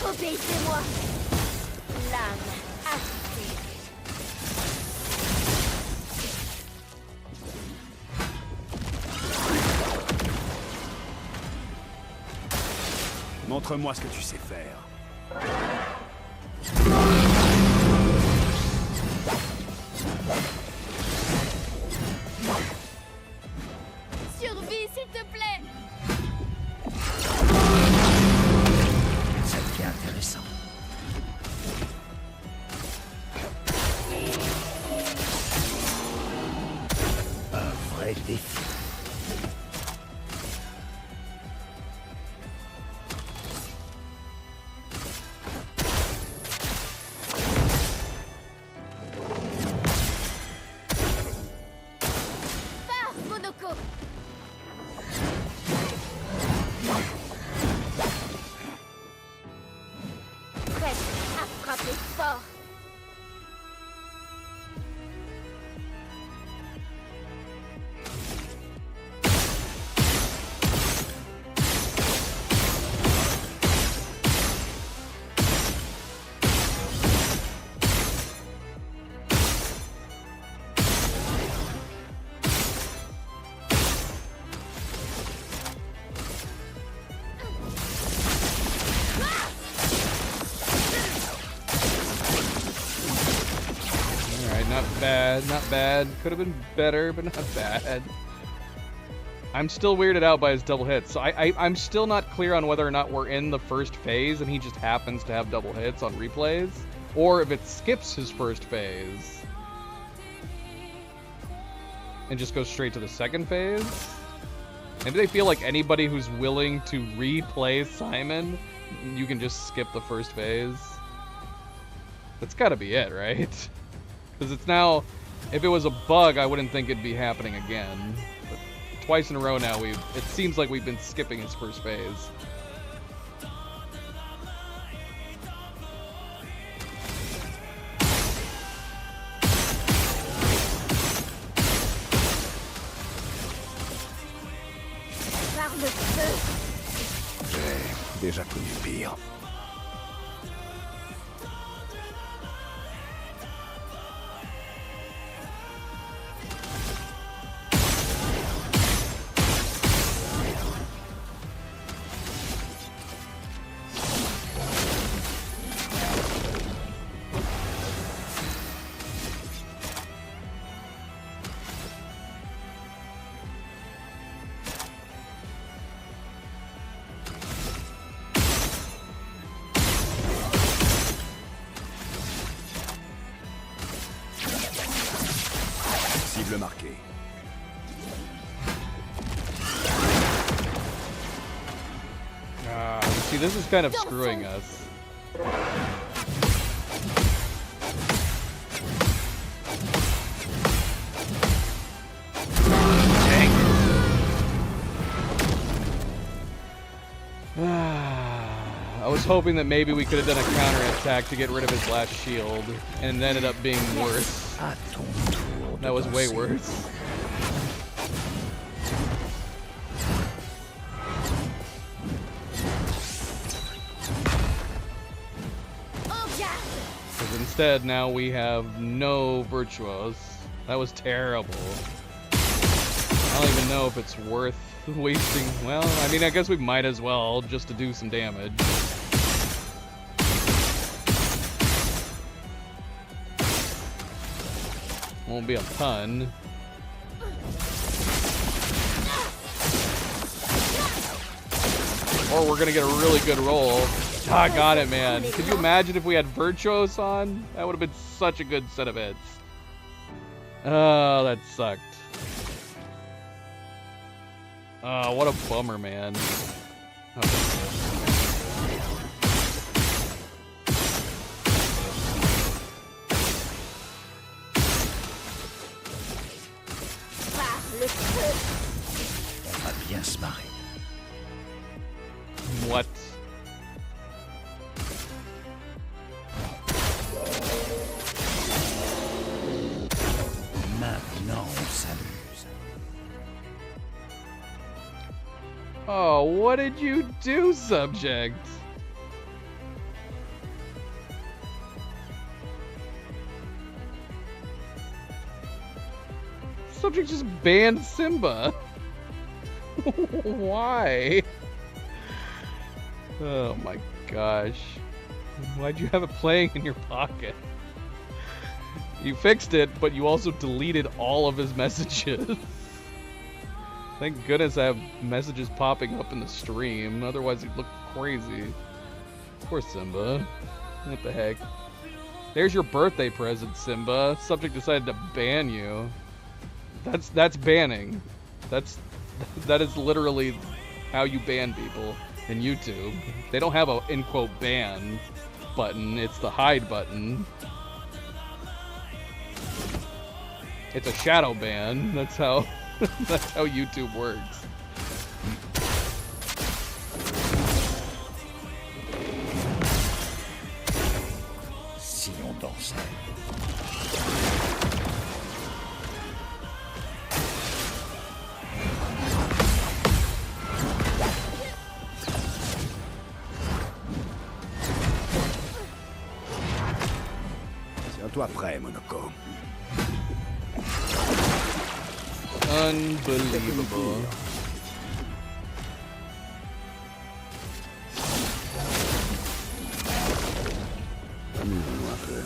Speaker 8: Obéissez-moi. L'âme affûtée.
Speaker 3: Montre-moi ce que tu sais faire.
Speaker 8: Survie, s'il te plaît.
Speaker 7: Ça devient intéressant. Un vrai défi.
Speaker 8: Pars, Monoko. Prête à frapper fort.
Speaker 1: Not bad. Could have been better, but not bad. I'm still weirded out by his double hits. So I'm still not clear on whether or not we're in the first phase and he just happens to have double hits on replays, or if it skips his first phase. and just go straight to the second phase? Maybe they feel like anybody who's willing to replay Simon, you can just skip the first phase. That's gotta be it, right? Because it's now, if it was a bug, I wouldn't think it'd be happening again. But twice in a row now, it seems like we've been skipping its first phase.
Speaker 3: J'ai déjà connu pire. Cible marquée.
Speaker 1: See, this is kind of screwing us. I was hoping that maybe we could have done a counterattack to get rid of his last shield, and it ended up being worse. That was way worse. Because instead, now we have no Virtuos. That was terrible. I don't even know if it's worth wasting. Well, I mean, I guess we might as well, just to do some damage. Won't be a ton. Or we're gonna get a really good roll. Ah, got it, man. Could you imagine if we had Virtuos on? That would have been such a good set of hits. Oh, that sucked. Oh, what a bummer, man. Oh.
Speaker 7: On va bien se marrer.
Speaker 1: What?
Speaker 7: Maintenant, on s'amuse.
Speaker 1: Oh, what did you do, Subject? Subject just banned Simba. Why? Oh my gosh. Why'd you have it playing in your pocket? You fixed it, but you also deleted all of his messages. Thank goodness I have messages popping up in the stream, otherwise he'd look crazy. Poor Simba. What the heck? There's your birthday present, Simba. Subject decided to ban you. That's banning. That is literally how you ban people in YouTube. They don't have a in quote ban button, it's the hide button. It's a shadow ban. That's how that's how YouTube works.
Speaker 7: Si on dansait.
Speaker 3: Tiens-toi prêt, Monoko.
Speaker 1: Unbelievable.
Speaker 3: Amusons-nous un peu.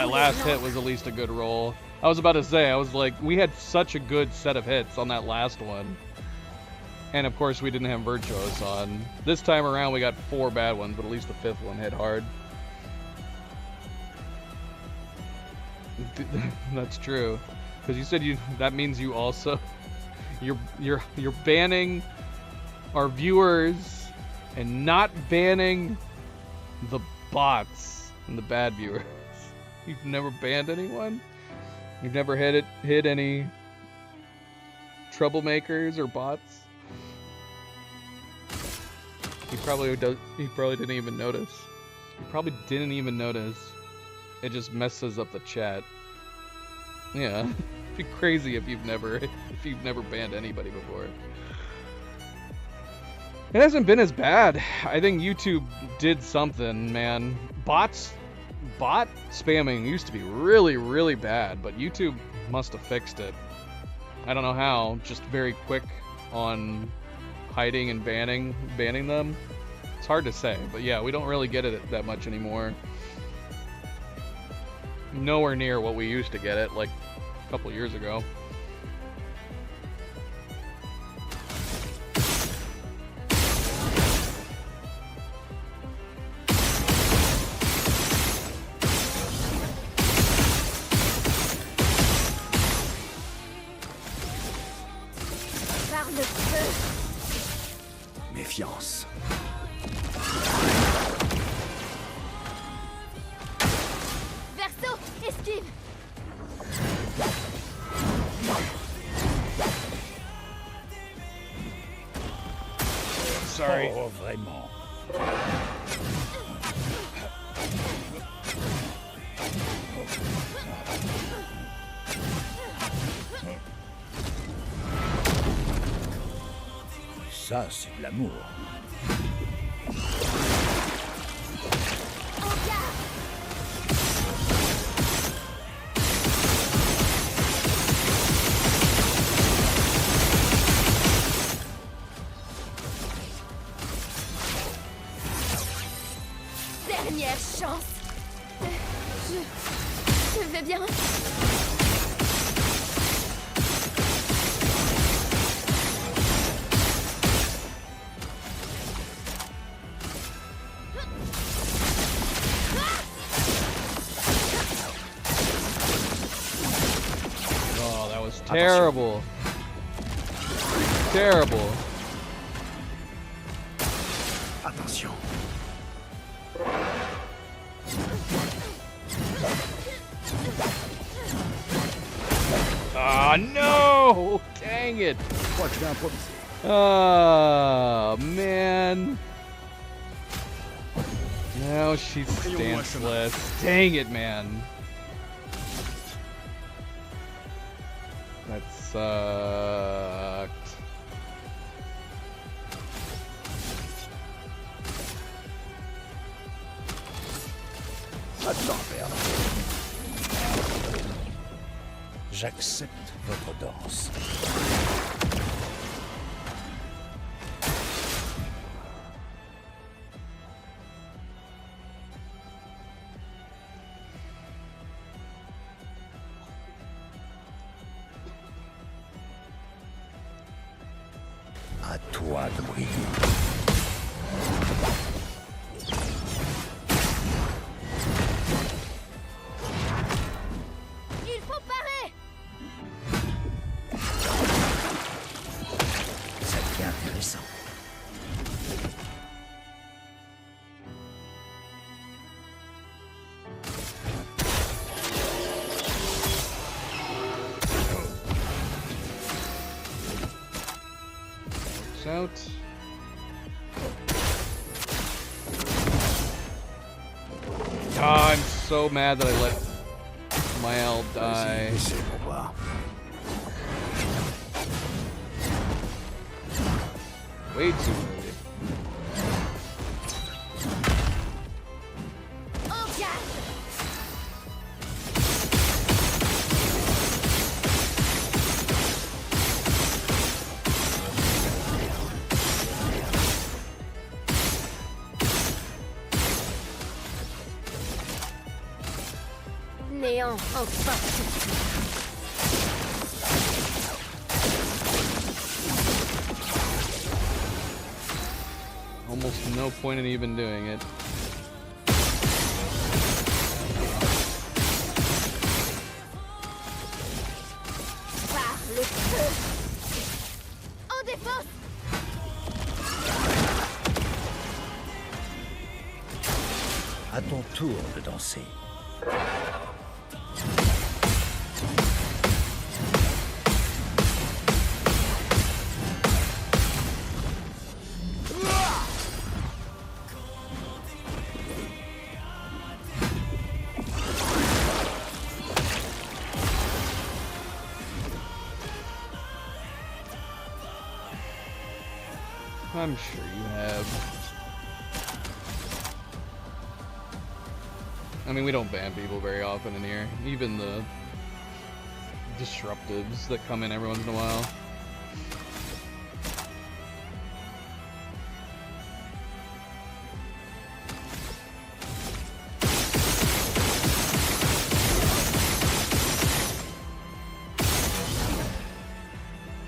Speaker 1: that last hit was at least a good roll. I was about to say, I was like, we had such a good set of hits on that last one. And of course we didn't have Virtuos on. This time around we got 4 bad ones, but at least the 5th one hit hard. That's true. Because you said that means you also you're banning our viewers and not banning the bots and the bad viewers. You've never banned anyone? You've never hit any troublemakers or bots? He probably didn't even notice. He probably didn't even notice. It just messes up the chat. Yeah. It'd be crazy if you've never banned anybody before. It hasn't been as bad. I think YouTube did something, man. Bot spamming used to be really, really bad, but YouTube must have fixed it. I don't know how, just very quick on hiding and banning them. It's hard to say, but yeah, we don't really get it that much anymore. Nowhere near what we used to get it, like a couple years ago.
Speaker 3: Méfiance.
Speaker 8: Verso, esquive.
Speaker 1: Sorry.
Speaker 7: Oh, vraiment. Ça, c'est de l'amour.
Speaker 8: Dernière chance. Je vais bien.
Speaker 1: Oh, that was terrible. Terrible.
Speaker 3: Attention.
Speaker 1: Ah, no! Dang it.
Speaker 3: Je crois que je vais improviser.
Speaker 1: Oh, man. Now she's stanceless. Dang it, man. That sucked.
Speaker 3: Pas de temps à perdre.
Speaker 7: J'accepte votre danse. À toi de briller.
Speaker 8: Il faut parer.
Speaker 7: Ça devient intéressant.
Speaker 1: Out. Ah, I'm so mad that I let Mael die.
Speaker 3: Laissez pour voir.
Speaker 1: Way too early.
Speaker 8: En garde. Néant emporte tout.
Speaker 1: Almost no point in even doing it.
Speaker 8: Par le feu. En défense.
Speaker 7: À ton tour de danser.
Speaker 1: I'm sure you have. I mean, we don't ban people very often in here. Even the disruptives that come in every once in a while.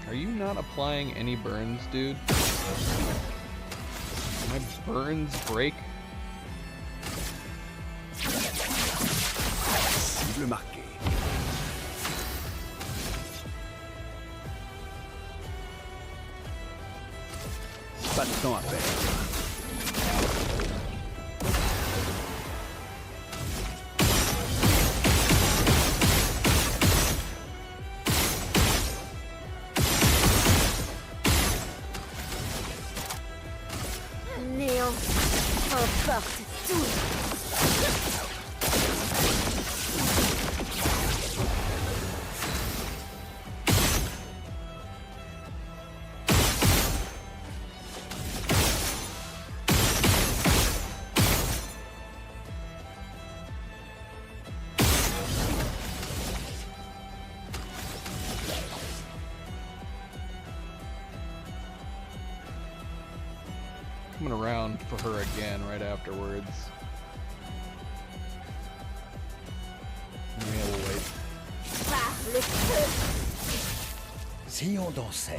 Speaker 1: Are you not applying any burns, dude? My burns break?
Speaker 3: Cible marquée. Pas de temps à perdre.
Speaker 8: Néant emporte tout.
Speaker 1: Coming around for her again right afterwards. Yeah, we'll wait.
Speaker 8: Par le feu.
Speaker 7: Si on dansait.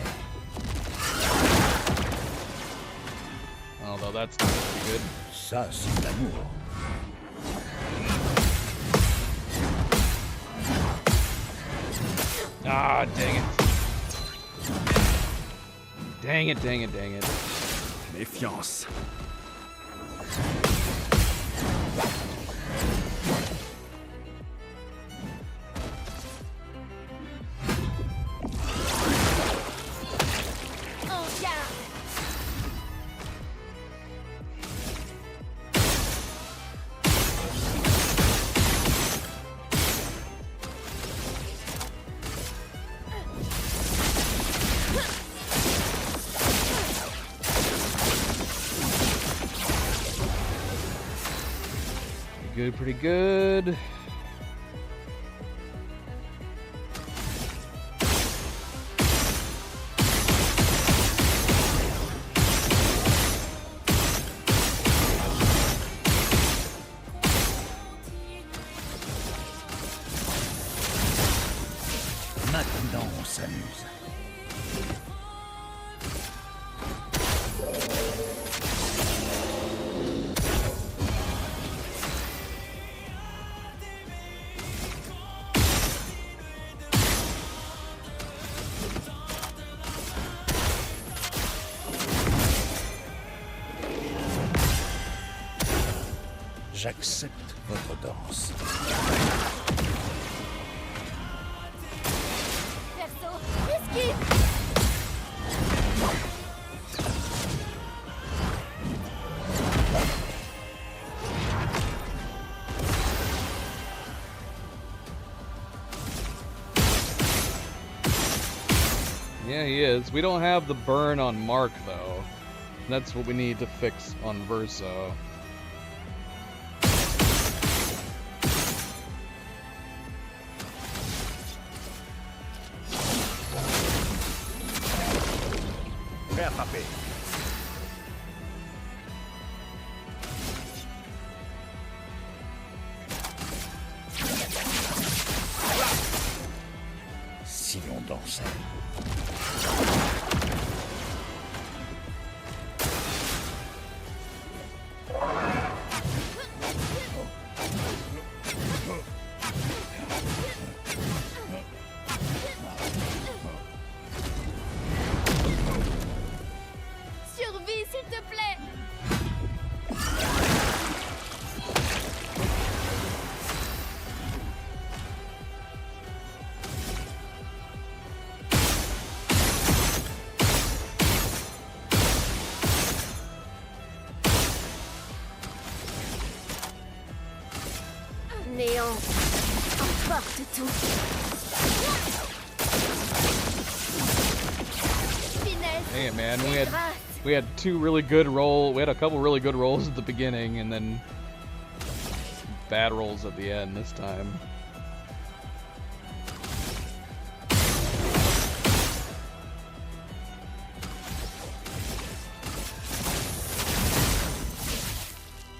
Speaker 1: Although that's not gonna be good.
Speaker 7: Ça, c'est l'amour.
Speaker 1: Ah, dang it. Dang it, dang it, dang it.
Speaker 3: Méfiance.
Speaker 8: En garde.
Speaker 1: Good, pretty good.
Speaker 7: Maintenant, on s'amuse. J'accepte votre danse.
Speaker 8: Perso, esquive.
Speaker 1: Yeah, he is. We don't have the burn on Mark, though. That's what we need to fix on Verso.
Speaker 3: Prêt à frapper.
Speaker 7: danser.
Speaker 8: Survie, s'il te plaît. Néant, emporte tout. Finesse,
Speaker 1: Dang it, man.
Speaker 8: et grâce.
Speaker 1: We had two really good roll. We had a couple really good rolls at the beginning, and then bad rolls at the end this time.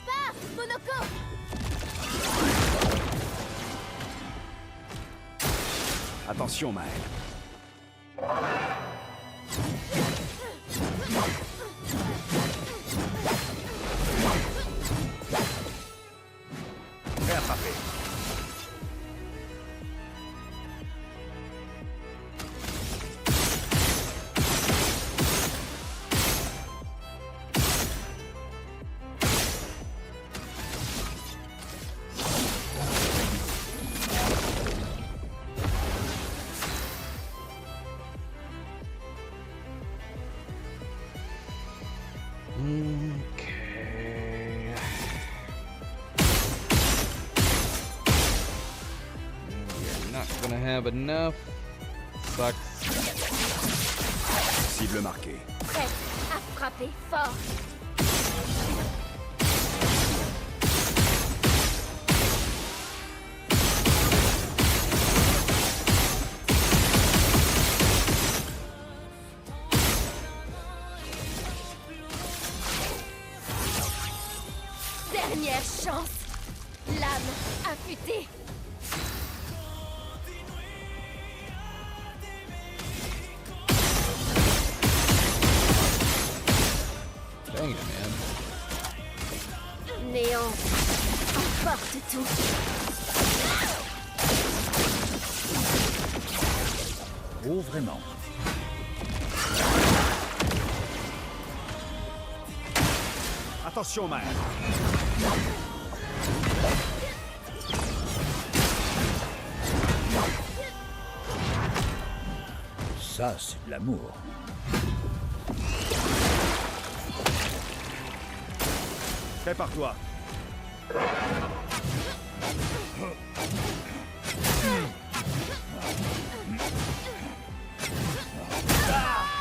Speaker 8: Pars, Monoko.
Speaker 3: Attention, Maël. Prêt à frapper.
Speaker 1: Okay. We're not gonna have enough. Sucks.
Speaker 3: Cible marquée.
Speaker 8: Prête à frapper fort. Dernière chance. Lame affûtée.
Speaker 1: Dang it, man.
Speaker 8: Néant, emporte tout.
Speaker 7: Oh, vraiment.
Speaker 3: Attention, Maël.
Speaker 7: Ça, c'est de l'amour.
Speaker 3: Prépare-toi.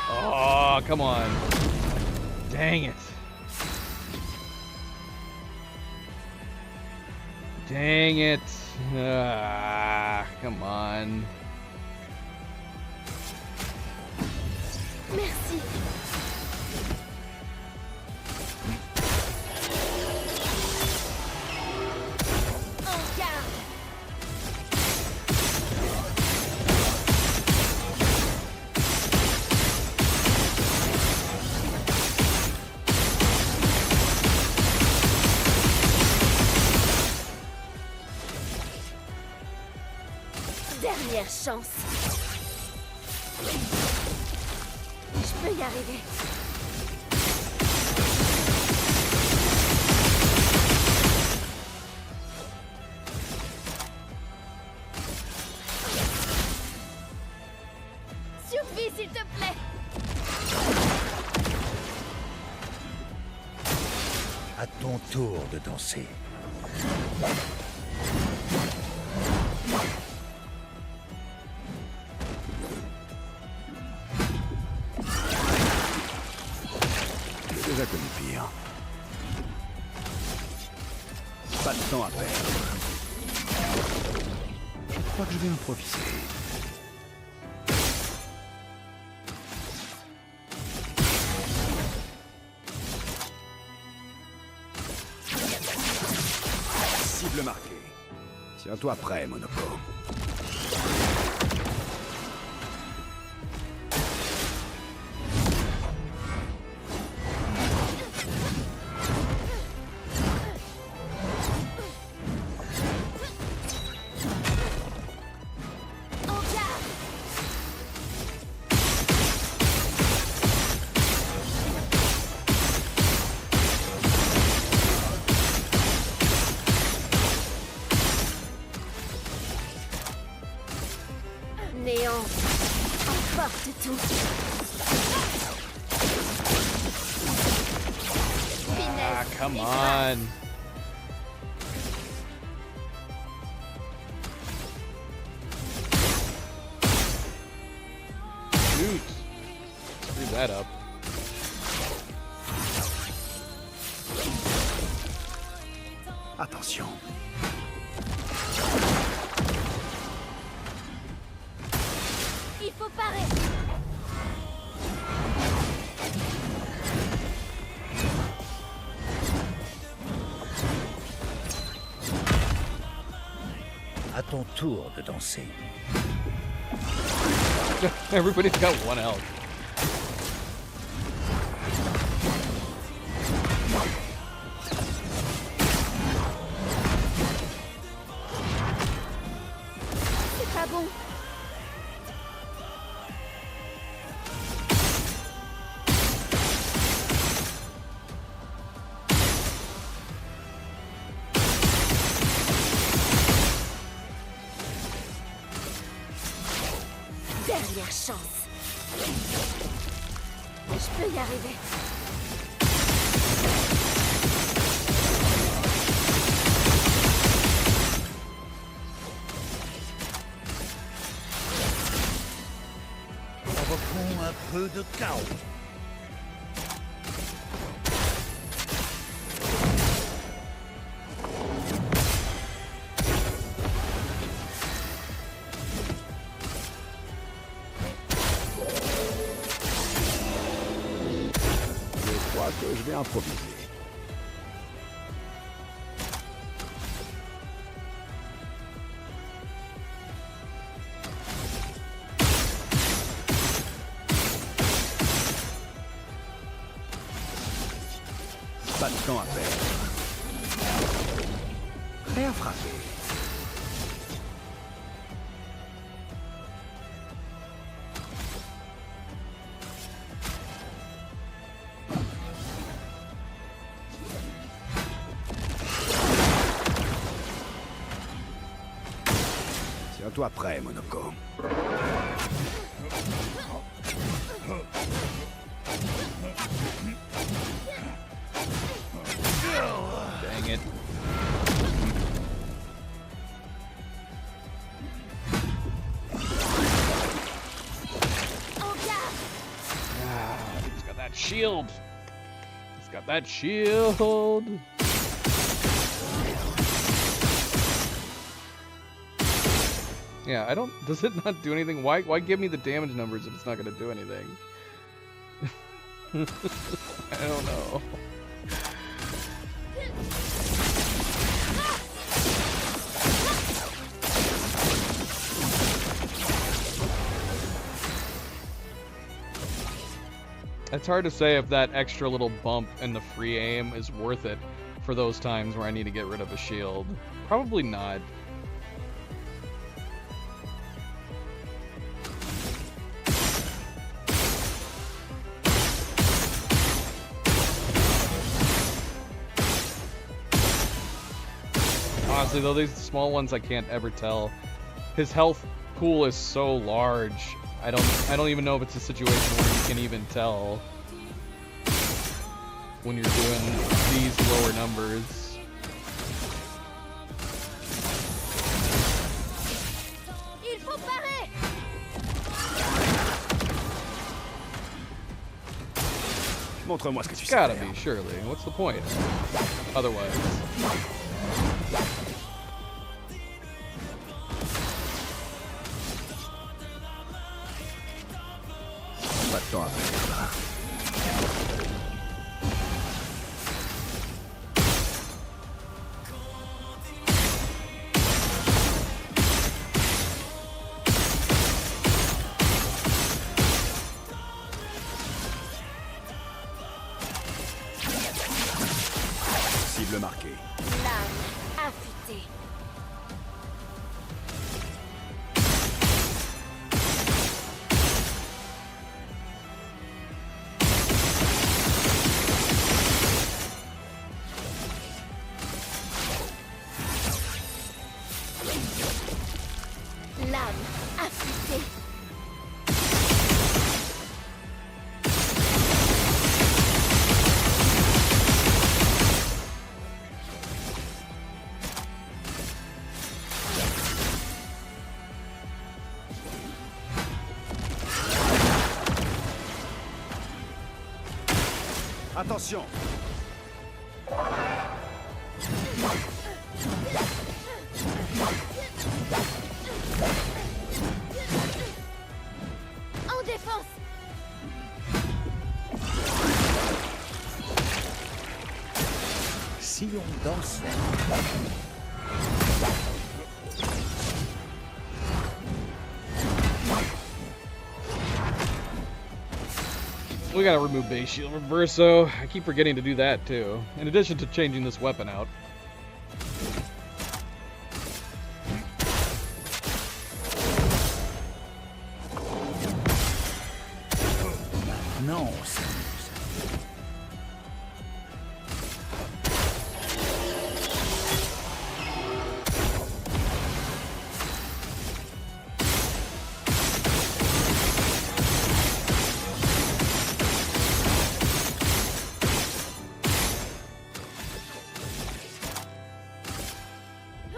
Speaker 1: Oh, come on. Dang it. Dang it. Ah, come on.
Speaker 8: Merci. En garde. Dernière chance. Je peux y arriver. Survie, s'il te plaît.
Speaker 7: À ton tour de danser.
Speaker 3: J'ai déjà connu pire. Pas de temps à perdre. Je crois que je vais improviser. Cible marquée. Tiens-toi prêt, Monoko.
Speaker 8: C'est tout.
Speaker 1: Ah, come on. Shoot. Screw that up.
Speaker 3: Attention.
Speaker 8: Il faut parer.
Speaker 7: À ton tour de danser.
Speaker 1: Everybody's got one health.
Speaker 8: C'est pas bon. Dernière chance. Je peux y arriver.
Speaker 7: Provoquons un peu de chaos.
Speaker 3: Je crois que je vais improviser. Pas de temps à perdre. Prêt à frapper. Tiens-toi prêt, Monoko.
Speaker 1: Dang it. He's got that shield. He's got that shield. Yeah, I don't. Does it not do anything? Why give me the damage numbers if it's not going to do anything? I don't know. It's hard to say if that extra little bump in the free aim is worth it for those times where I need to get rid of a shield. Probably not. Honestly though, these small ones I can't ever tell. His health pool is so large. I don't even know if it's a situation where you can even tell when you're doing these lower numbers.
Speaker 8: Il faut parer.
Speaker 3: Montre-moi ce que tu sais
Speaker 1: Gotta
Speaker 3: faire.
Speaker 1: be, surely. What's the point? Otherwise.
Speaker 3: Pas de temps à perdre. Cible marquée.
Speaker 8: Lame affûtée. Lame affûtée.
Speaker 3: Attention!
Speaker 8: En défense.
Speaker 7: Si on dansait.
Speaker 1: We gotta remove base shield reverso. I keep forgetting to do that too. In addition to changing this weapon out.
Speaker 7: Non, ça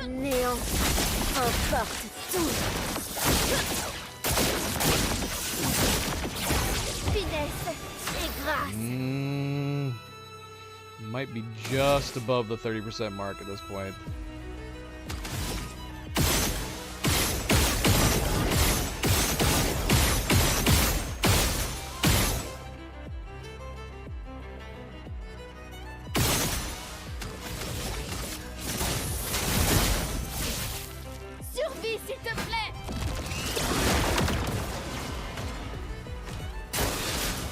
Speaker 8: Néant emporte tout. Finesse et grâce.
Speaker 1: Might be just above the 30% mark at this point.
Speaker 8: Survie, s'il te plaît.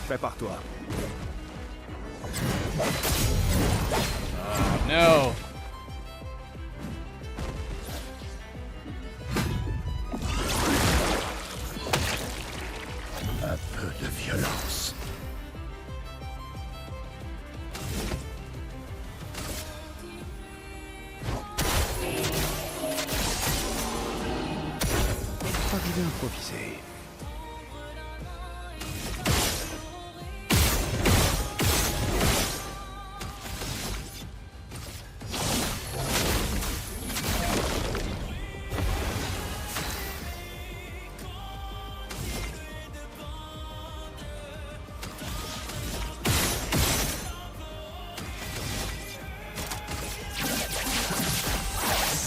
Speaker 3: Prépare-toi.
Speaker 1: No.
Speaker 7: un peu de violence.
Speaker 3: Arrivé improvisé.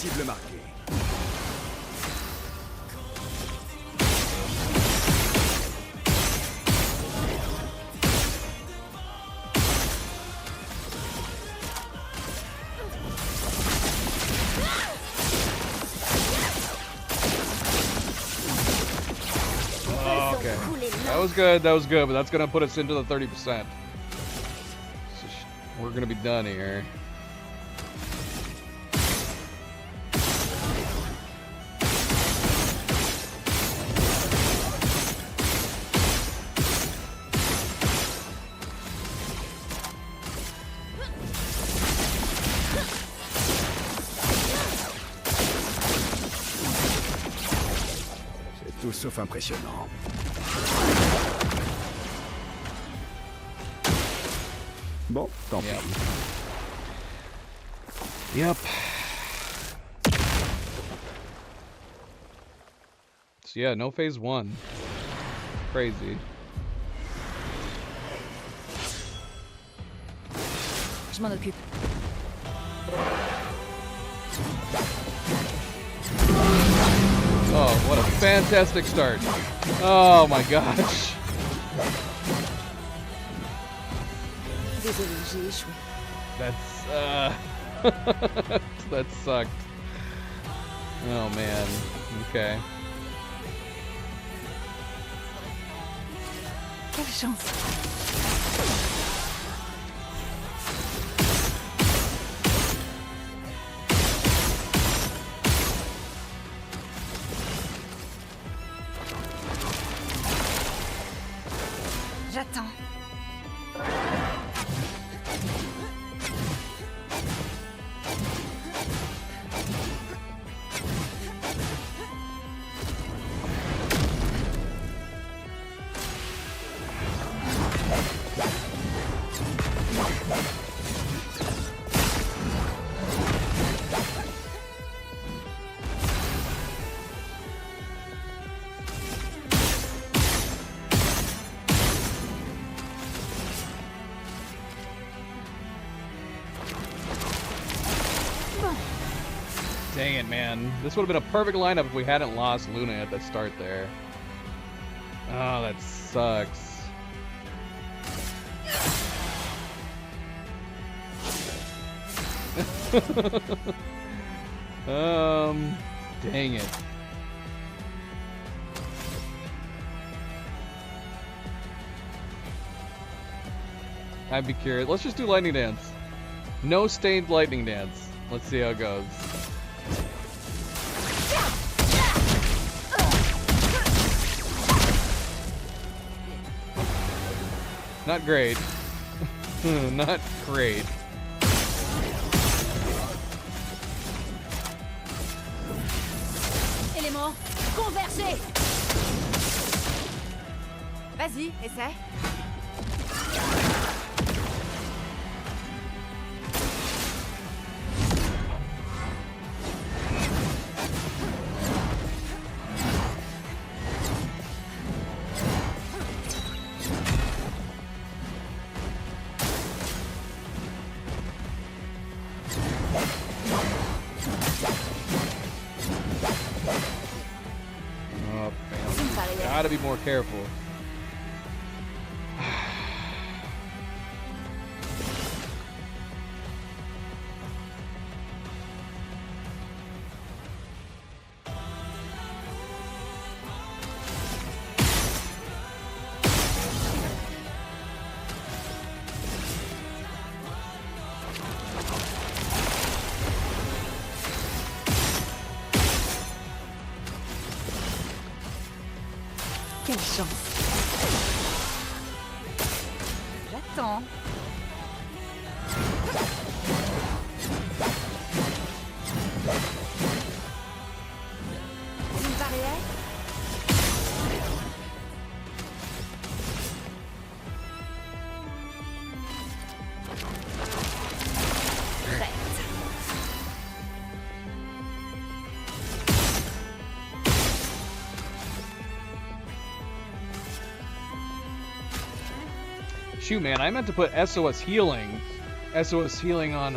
Speaker 3: Cible marquée.
Speaker 1: Oh, okay. That was good, but that's gonna put us into the 30%. So we're gonna be done here.
Speaker 3: C'est tout sauf impressionnant. Bon, tant
Speaker 1: Yep.
Speaker 3: pis.
Speaker 1: Yep. So yeah, no phase 1. Crazy.
Speaker 4: Je m'en occupe.
Speaker 1: Oh, what a fantastic start. Oh my gosh.
Speaker 4: Désolé, j'ai échoué.
Speaker 1: That's, that sucked. Oh man. Okay.
Speaker 4: Quelle chance. J'attends.
Speaker 1: Dang it, man. This would have been a perfect lineup if we hadn't lost Luna at the start there. Oh, that sucks. Dang it. I'd be curious. Let's just do lightning dance. No stained lightning dance. Let's see how it goes. Not great. Not great.
Speaker 8: Élément, convergez. Vas-y, essaie.
Speaker 1: Gotta be more careful.
Speaker 8: Quelle chance. J'attends. Une barrière.
Speaker 1: Shoot, man, I meant to put SOS healing on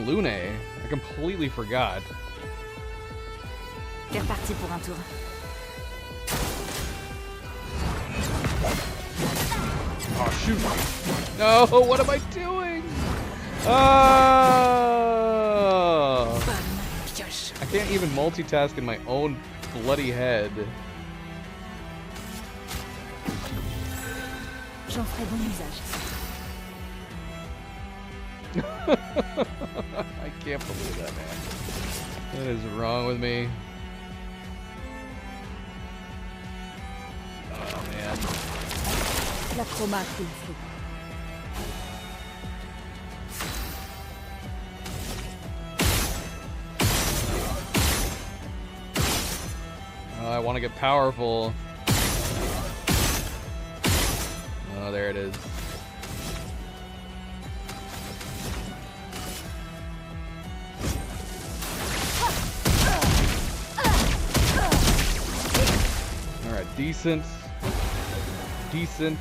Speaker 1: Lune. I completely forgot.
Speaker 8: C'est reparti pour un tour.
Speaker 1: Oh shoot! No, what am I doing? Oh! I can't even multitask in my own bloody head.
Speaker 8: J'en ferai bon usage.
Speaker 1: I can't believe that, man. What is wrong with me? Oh, man.
Speaker 8: La chroma fait le flou.
Speaker 1: Oh, I want to get powerful. Oh, there it is. Alright, decent. Decent.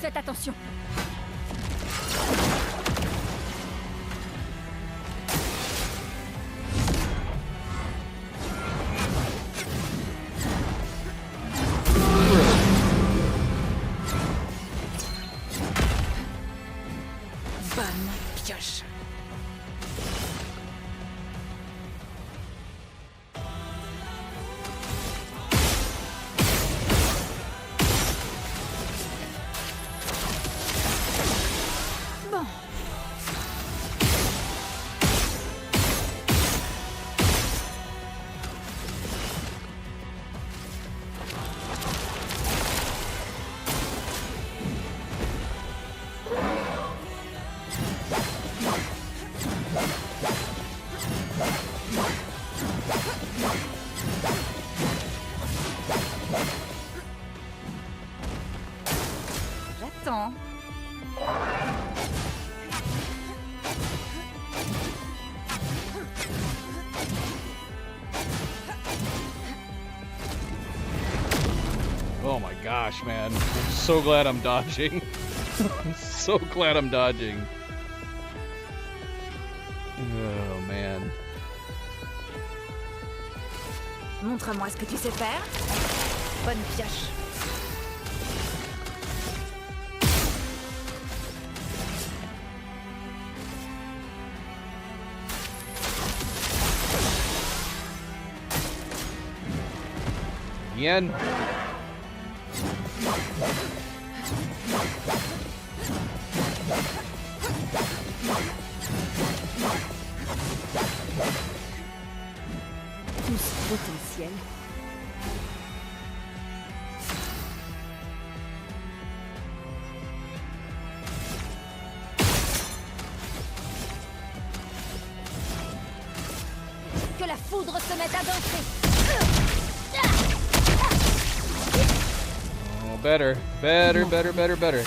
Speaker 8: Faites attention. Bonne pioche. Bon. J'attends.
Speaker 1: Oh my gosh, man. I'm so glad I'm dodging. I'm so glad I'm dodging. Oh man.
Speaker 8: Montre-moi ce que tu sais faire. Bonne pioche.
Speaker 1: Again.
Speaker 8: Tous potentiels.
Speaker 4: Que la foudre se mette à danser.
Speaker 1: Oh, better. Better, better, better, better.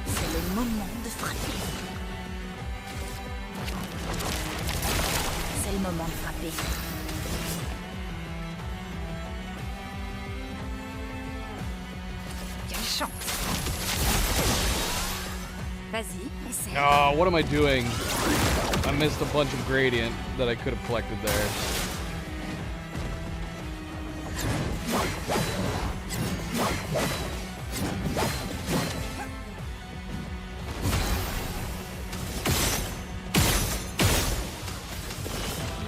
Speaker 8: C'est le moment de frapper. C'est le moment de frapper. Quelle chance. Vas-y, essaie.
Speaker 1: Oh, what am I doing? I missed a bunch of gradient that I could have collected there.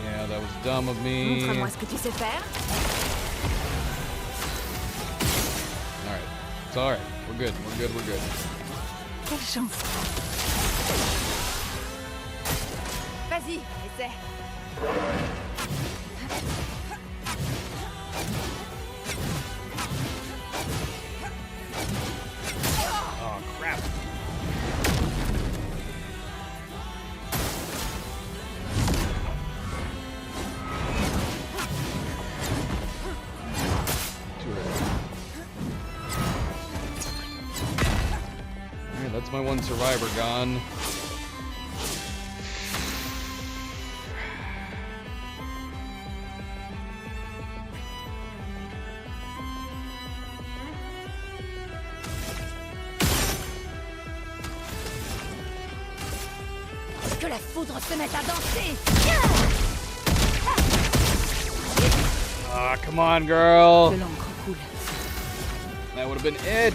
Speaker 1: Yeah, that was dumb of me.
Speaker 8: Montre-moi ce que tu sais faire.
Speaker 1: Alright. It's alright. We're good. We're good. We're good.
Speaker 8: Quelle chance. Vas-y, essaie.
Speaker 1: Oh, crap. Too early. Alright, that's my one survivor gone.
Speaker 4: Que la foudre se mette à danser.
Speaker 1: Ah, come on, girl.
Speaker 8: Que l'encre coule.
Speaker 1: That would have been it.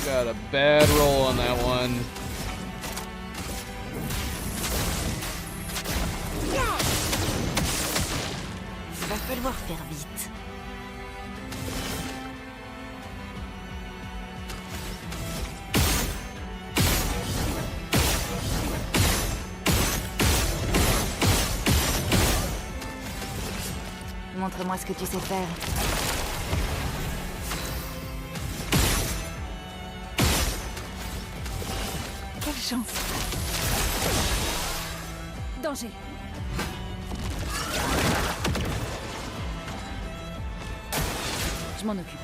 Speaker 1: Got a bad roll on that one.
Speaker 8: Va falloir faire vite. Montre-moi ce que tu sais faire. Quelle chance.
Speaker 4: Danger.
Speaker 8: Je m'en occupe.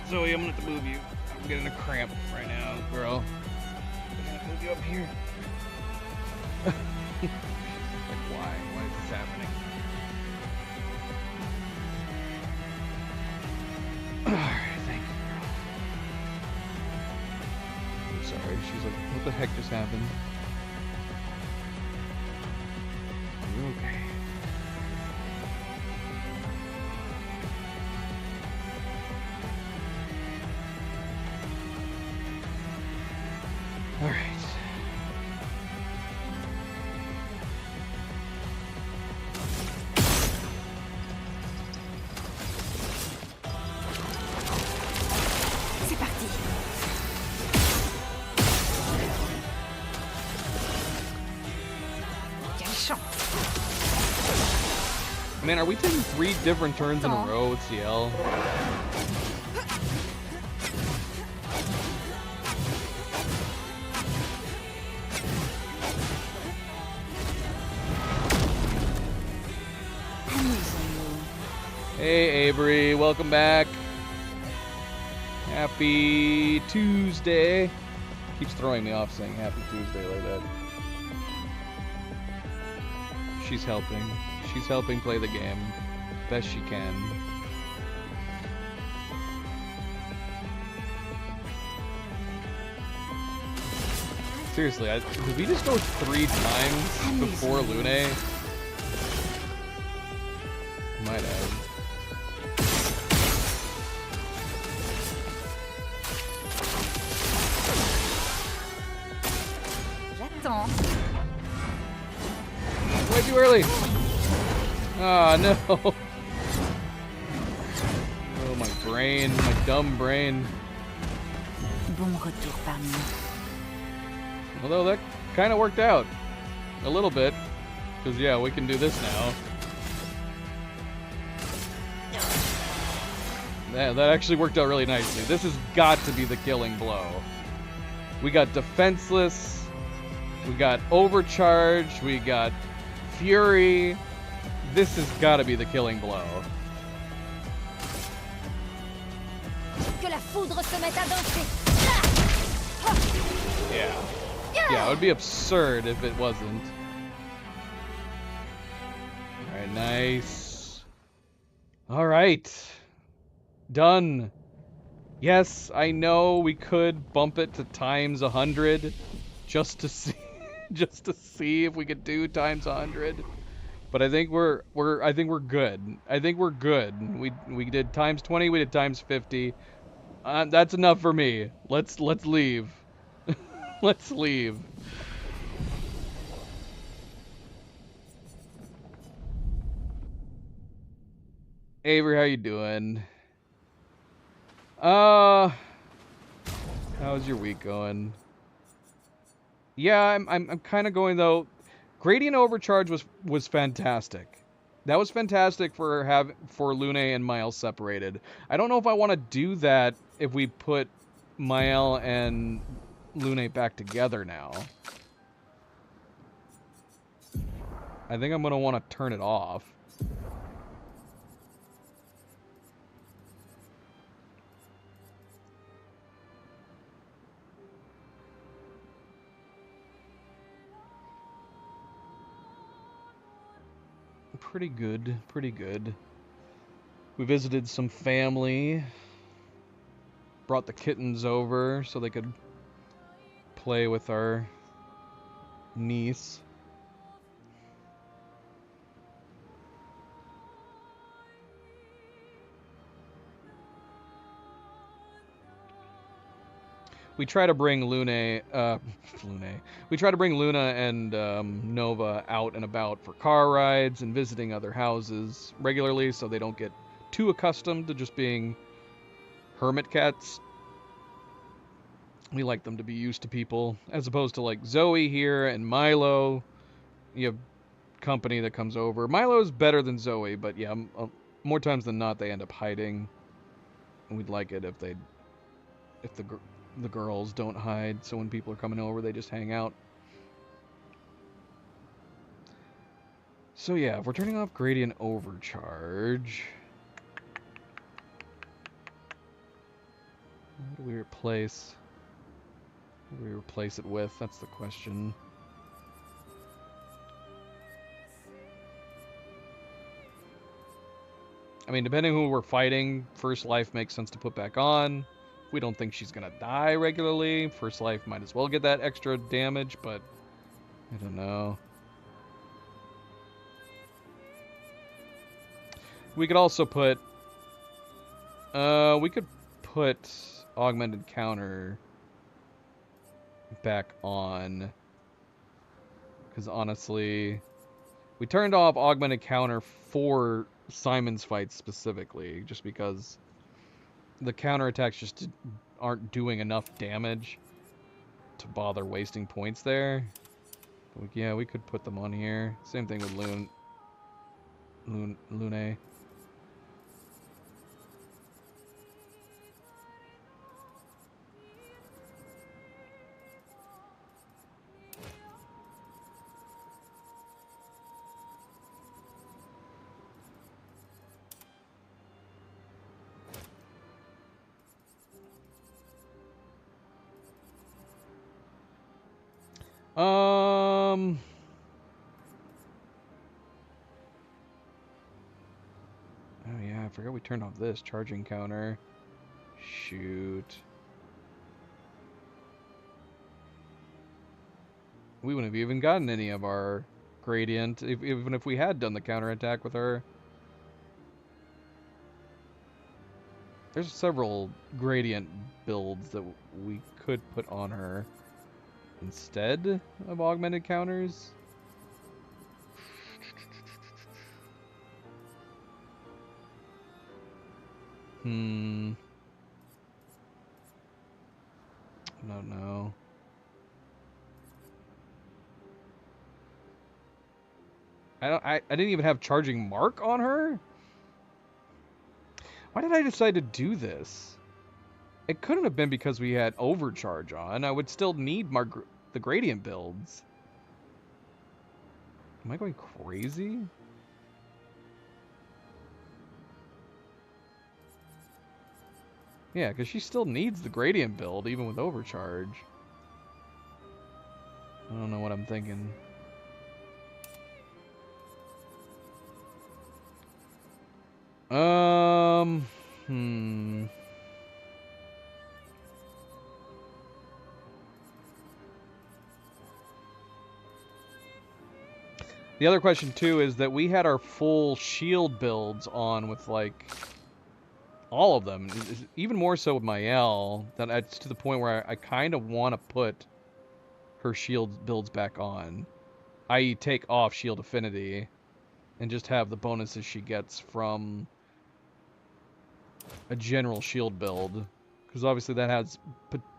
Speaker 1: Zoe, I'm gonna have to move you. I'm getting a cramp right now, girl. I'm gonna move you up here. Like, why? Why is this happening? Alright, thank you, girl. I'm sorry. She's like, what the heck just happened? You're okay. All right.
Speaker 8: C'est parti.
Speaker 1: Man, are we taking 3 different turns in a row with CL? Hey Avery, welcome back. Happy Tuesday. Keeps throwing me off saying Happy Tuesday like that. She's helping. She's helping play the game best she can. Seriously, did we just go 3 times before Lune? Might have. Way too early. Ah, no. Oh, my brain, my dumb brain.
Speaker 8: Bon retour parmi nous.
Speaker 1: Although that kind of worked out a little bit, because yeah, we can do this now. Yeah, that actually worked out really nicely. This has got to be the killing blow. We got defenseless. We got overcharged. We got fury. This has got to be the killing blow.
Speaker 4: Que la foudre se mette à danser.
Speaker 1: Yeah. Yeah, it would be absurd if it wasn't. Alright, nice. Alright. Done. Yes, I know we could bump it to times 100 just to see if we could do times 100. But I think we're good. I think we're good. We did times 20, we did times 50. That's enough for me. Let's leave. Let's leave. Avery, how you doing? How's your week going? Yeah, I'm kind of going though. Gradient Overcharge was fantastic. That was fantastic for Lune and Miles separated. I don't know if I want to do that if we put Mael and Lune back together now. I think I'm gonna want to turn it off. Pretty good, pretty good. We visited some family. Brought the kittens over so they could play with our niece. We try to bring We try to bring Luna and Nova out and about for car rides and visiting other houses regularly so they don't get too accustomed to just being hermit cats. We like them to be used to people, as opposed to like Zoe here and Milo. You have company that comes over. Milo's better than Zoe, but yeah, more times than not they end up hiding. And we'd like it if the girls don't hide, so when people are coming over, they just hang out. So yeah, if we're turning off Gradient Overcharge, what do we replace? What do we replace it with? That's the question. I mean, depending on who we're fighting, First Life makes sense to put back on. We don't think she's gonna die regularly. First Life might as well get that extra damage, but I don't know. We could also put Augmented Counter back on, because honestly, we turned off Augmented Counter for Simon's fight specifically, just because the counterattacks just aren't doing enough damage to bother wasting points there. But yeah, we could put them on here. Same thing with Lune. Lune. Oh yeah, I forgot we turned off this charging counter. Shoot. We wouldn't have even gotten any of our gradient, even if we had done the counterattack with her. There's several gradient builds that we could put on her instead of augmented counters. I don't know. I didn't even have charging mark on her? Why did I decide to do this? It couldn't have been because we had overcharge on. I would still need the gradient builds. Am I going crazy? Yeah, because she still needs the gradient build, even with overcharge. I don't know what I'm thinking. The other question too is that we had our full shield builds on with like all of them, even more so with Mael, that it's to the point where I kind of want to put her shield builds back on, i.e. take off shield affinity and just have the bonuses she gets from a general shield build, because obviously that has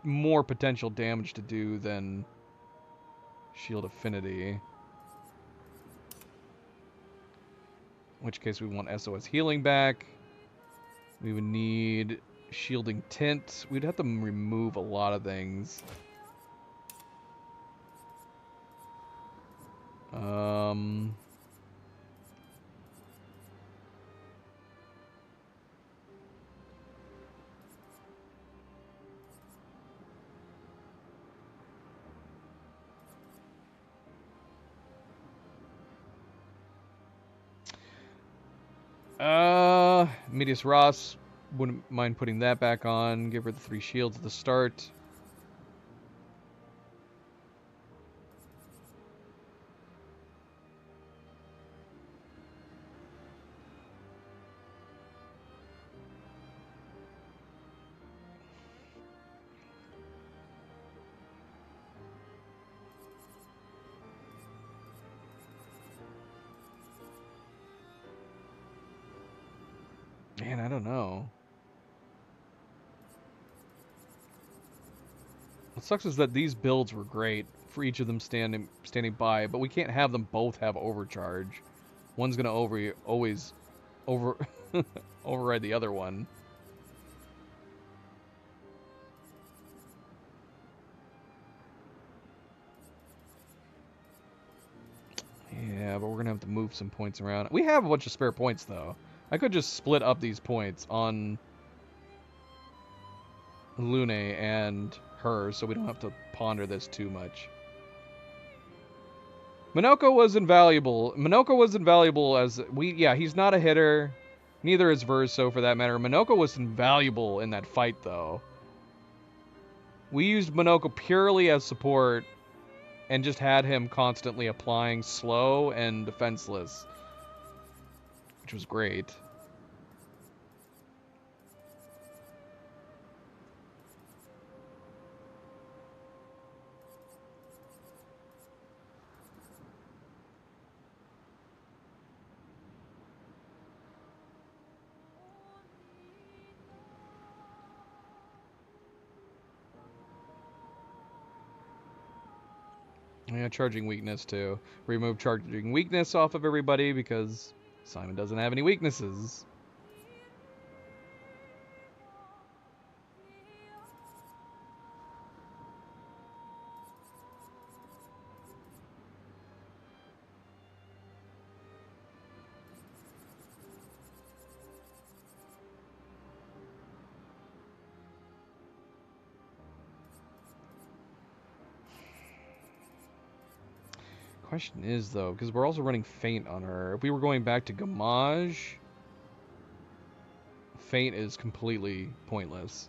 Speaker 1: more potential damage to do than shield affinity. In which case we want SOS healing back. We would need shielding tint. We'd have to remove a lot of things. Medius Ross, wouldn't mind putting that back on. Give her the 3 shields at the start. Man, I don't know. What sucks is that these builds were great for each of them standing by, but we can't have them both have overcharge. One's gonna always override the other one. Yeah, but we're gonna have to move some points around. We have a bunch of spare points though. I could just split up these points on Lune and her, so we don't have to ponder this too much. Minoko was invaluable. Minoko was invaluable as he's not a hitter. Neither is Verso for that matter. Minoko was invaluable in that fight though. We used Minoko purely as support and just had him constantly applying slow and defenseless, which was great. Yeah, charging weakness too. Remove charging weakness off of everybody because Simon doesn't have any weaknesses. Question is, though, because we're also running Feint on her. If we were going back to Gamage, Feint is completely pointless.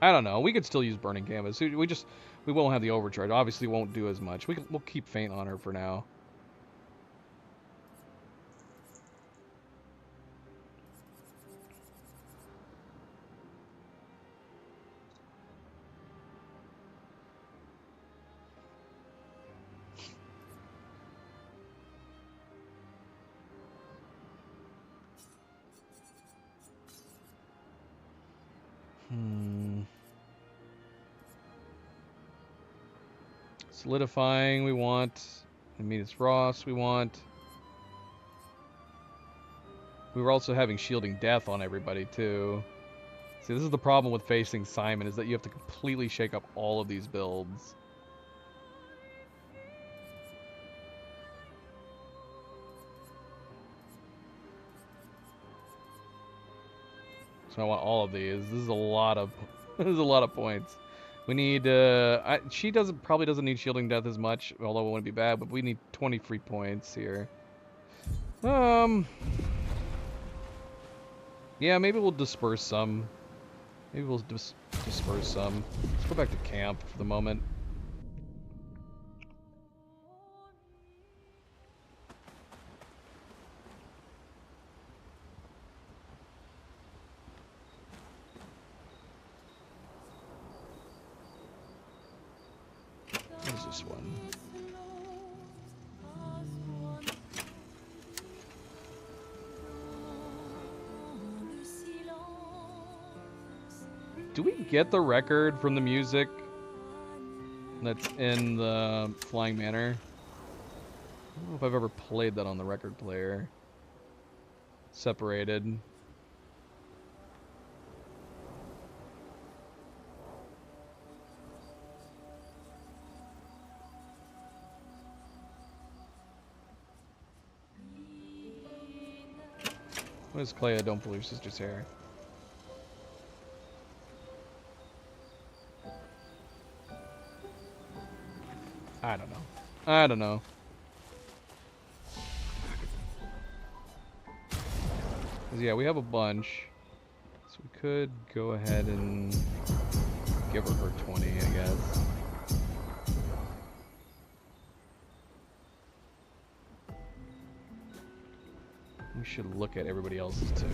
Speaker 1: I don't know. We could still use Burning Canvas. We won't have the overcharge. Obviously, won't do as much. We'll keep Feint on her for now. Solidifying, we want. Ametus Ross, we want. We were also having Shielding Death on everybody, too. See, this is the problem with facing Simon, is that you have to completely shake up all of these builds. So I want all of these. This is a lot of this is a lot of points. We need she probably doesn't need Shielding Death as much, although it wouldn't be bad, but we need 20 free points here. Yeah, maybe we'll disperse some. Maybe we'll disperse some. Let's go back to camp for the moment. What is this one? Do we get the record from the music that's in the Flying Manor? I don't know if I've ever played that on the record player. Separated. What is Clea? Don't pull your sister's hair. I don't know. I don't know. 'Cause yeah, we have a bunch. So we could go ahead and give her 20, I guess. We should look at everybody else's too.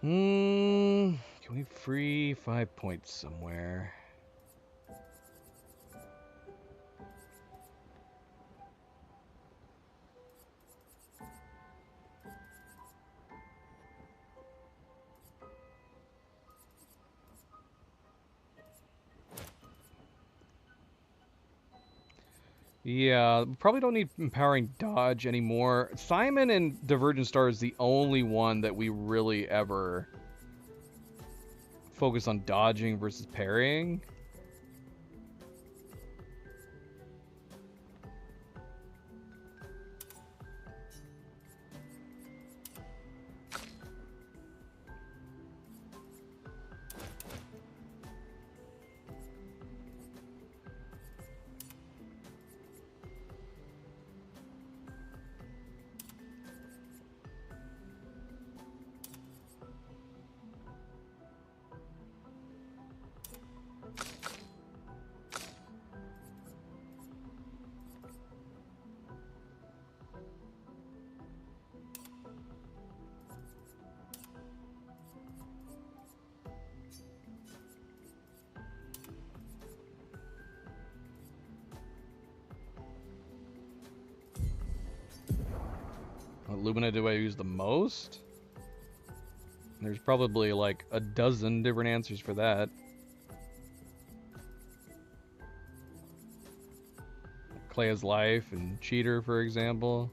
Speaker 1: Can we free 5 points somewhere? Yeah, probably don't need empowering dodge anymore. Simon and Divergent Star is the only one that we really ever focus on dodging versus parrying. What Lumina do I use the most? There's probably like a dozen different answers for that. Clea's Life and Cheater, for example.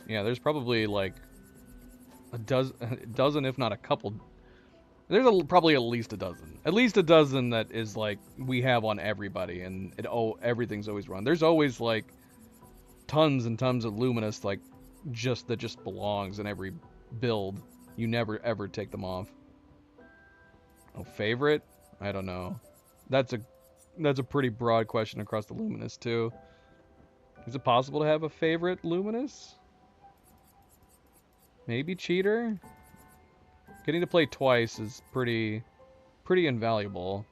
Speaker 1: Yeah, there's probably like a dozen, if not a couple. There's probably at least a dozen. At least a dozen that is like we have on everybody, and everything's always run. There's always like tons and tons of Luminous that just belongs in every build. You never ever take them off. Oh, favorite? I don't know. That's a pretty broad question across the Luminous too. Is it possible to have a favorite Luminous? Maybe Cheater? Getting to play twice is pretty invaluable.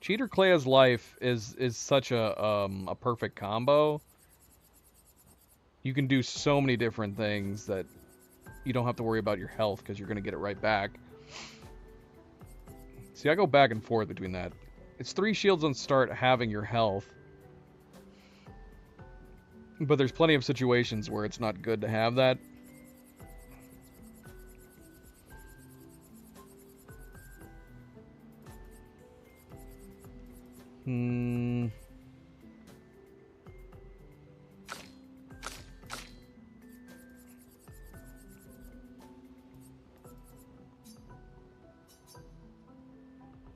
Speaker 1: Cheater Clea's Life is such a perfect combo. You can do so many different things that you don't have to worry about your health because you're going to get it right back. See, I go back and forth between that. It's 3 shields on start having your health. But there's plenty of situations where it's not good to have that.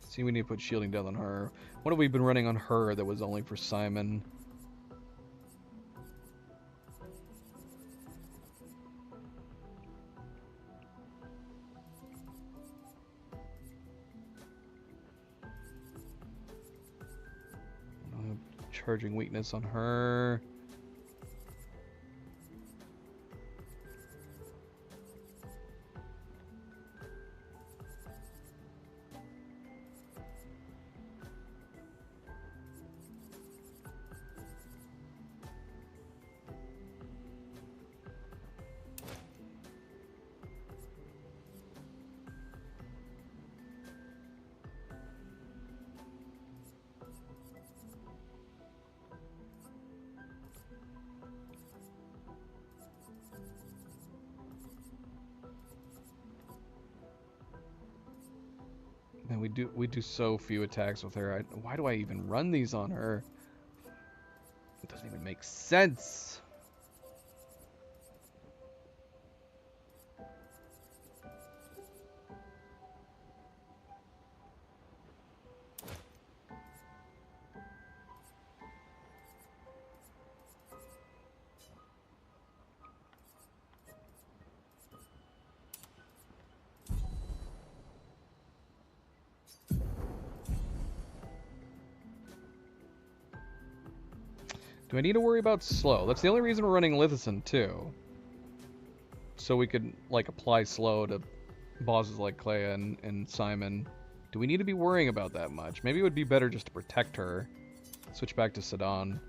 Speaker 1: See, we need to put shielding down on her. What have we been running on her that was only for Simon? Charging weakness on her. Man, we do so few attacks with her. Why do I even run these on her? It doesn't even make sense. Do I need to worry about slow? That's the only reason we're running Lithicin too. So we could like apply slow to bosses like Clea and Simon. Do we need to be worrying about that much? Maybe it would be better just to protect her Switch back to Sidon.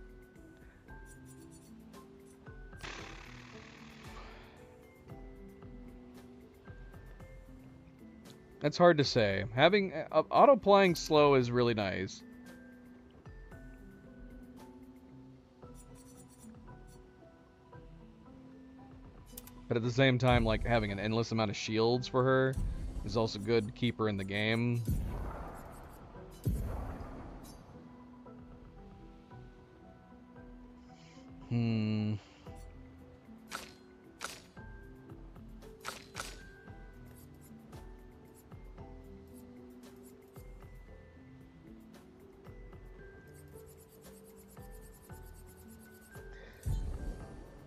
Speaker 1: That's hard to say. Having auto-applying slow is really nice. But at the same time, like, having an endless amount of shields for her is also good to keep her in the game.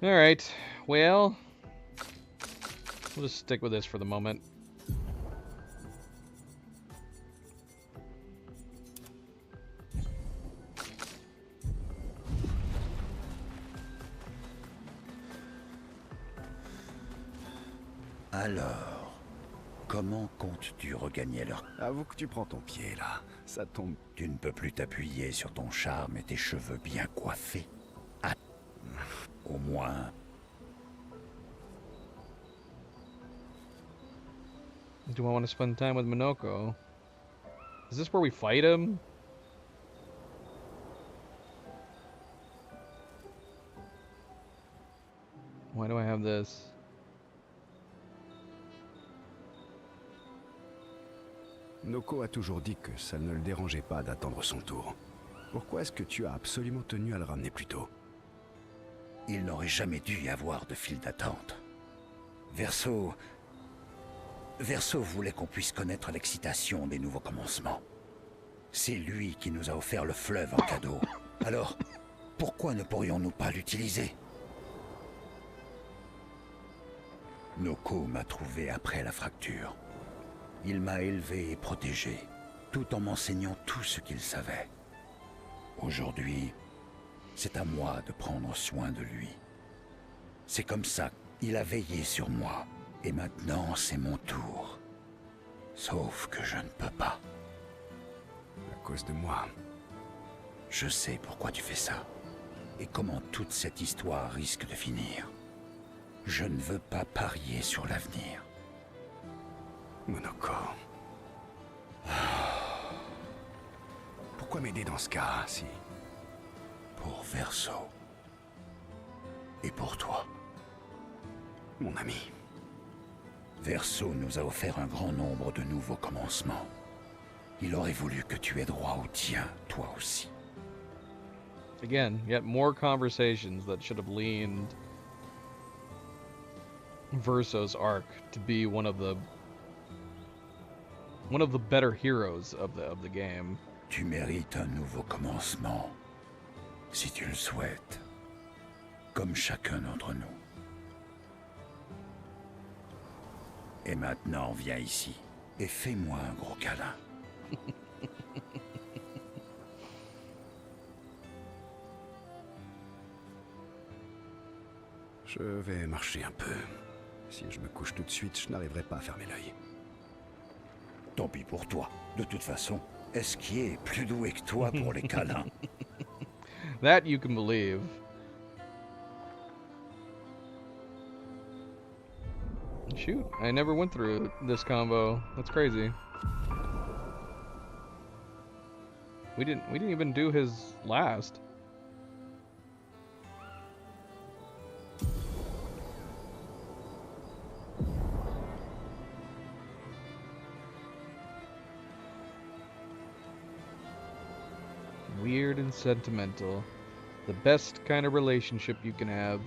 Speaker 1: Alright, well, we'll just stick with this for the moment.
Speaker 7: Alors, comment comptes-tu regagner leur...
Speaker 3: Avoue que tu prends ton pied, là. Ça tombe...
Speaker 7: Tu ne peux plus t'appuyer sur ton charme et tes cheveux bien coiffés. Ah. Au moins...
Speaker 1: Do I want to spend time with Minoko? Is this where we fight him? Why do I have this?
Speaker 3: Noko a toujours dit que ça ne le dérangeait pas d'attendre son tour. Pourquoi est-ce que tu as absolument tenu à le ramener plus tôt?
Speaker 7: Il n'aurait jamais dû y avoir de file d'attente. Verso voulait qu'on puisse connaître l'excitation des nouveaux commencements. C'est lui qui nous a offert le fleuve en cadeau. Alors, pourquoi ne pourrions-nous pas l'utiliser? Noko m'a trouvé après la fracture. Il m'a élevé et protégé, tout en m'enseignant tout ce qu'il savait. Aujourd'hui, c'est à moi de prendre soin de lui. C'est comme ça qu'il a veillé sur moi. Et maintenant, c'est mon tour. Sauf que je ne peux pas.
Speaker 3: À cause de moi.
Speaker 7: Je sais pourquoi tu fais ça. Et comment toute cette histoire risque de finir. Je ne veux pas parier sur l'avenir.
Speaker 3: Monoko. Pourquoi m'aider dans ce cas, si...
Speaker 7: Pour Verso. Et pour toi.
Speaker 3: Mon ami.
Speaker 7: Verso nous a offert un grand nombre de nouveaux commencements. Il aurait voulu que tu aies droit au tien, toi aussi.
Speaker 1: Again, yet more conversations that should have leaned Verso's arc to be one of the better heroes of the game.
Speaker 7: Tu mérites un nouveau commencement, si tu le souhaites, comme chacun d'entre nous. Et maintenant, viens ici et fais-moi un gros câlin.
Speaker 3: Je vais marcher un peu. Si je me couche tout de suite, je n'arriverai pas à fermer l'œil.
Speaker 7: Tant pis pour toi. De toute façon, Eski est plus doué que toi pour les câlins.
Speaker 1: That you can believe. Shoot, I never went through this combo. That's crazy. We didn't even do his last. Weird and sentimental. The best kind of relationship you can have.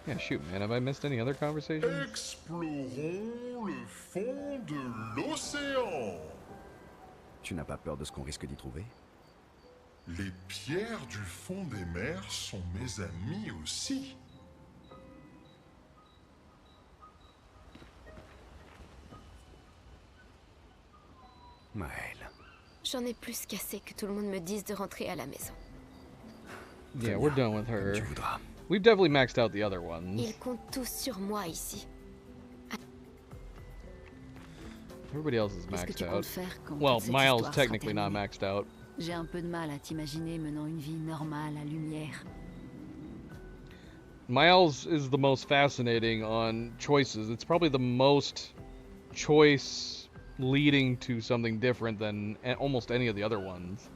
Speaker 1: Yeah, shoot, man. Have I missed any other conversations?
Speaker 10: Explorons le fond de l'océan.
Speaker 3: Tu n'as pas peur de ce qu'on risque d'y trouver?
Speaker 10: Les pierres du fond des mers sont mes amis aussi.
Speaker 3: Maël.
Speaker 11: J'en ai plus qu'assez que tout le monde me dise de rentrer à la maison.
Speaker 1: Yeah, we're done with her.
Speaker 3: Tu voudras.
Speaker 1: We've definitely maxed out the other ones.
Speaker 11: Ils comptent tous sur moi ici.
Speaker 1: Everybody else is
Speaker 4: Qu'est-ce que
Speaker 1: maxed
Speaker 4: tu
Speaker 1: out.
Speaker 4: comptes faire quand
Speaker 1: Well,
Speaker 4: toute cette
Speaker 1: Miles
Speaker 4: histoire
Speaker 1: technically
Speaker 4: sera
Speaker 1: not
Speaker 4: terminée?
Speaker 1: maxed out.
Speaker 4: J'ai un peu de mal à t'imaginer menant une vie normale à Lumière.
Speaker 1: Miles is the most fascinating on choices. It's probably the most choice leading to something different than almost any of the other ones.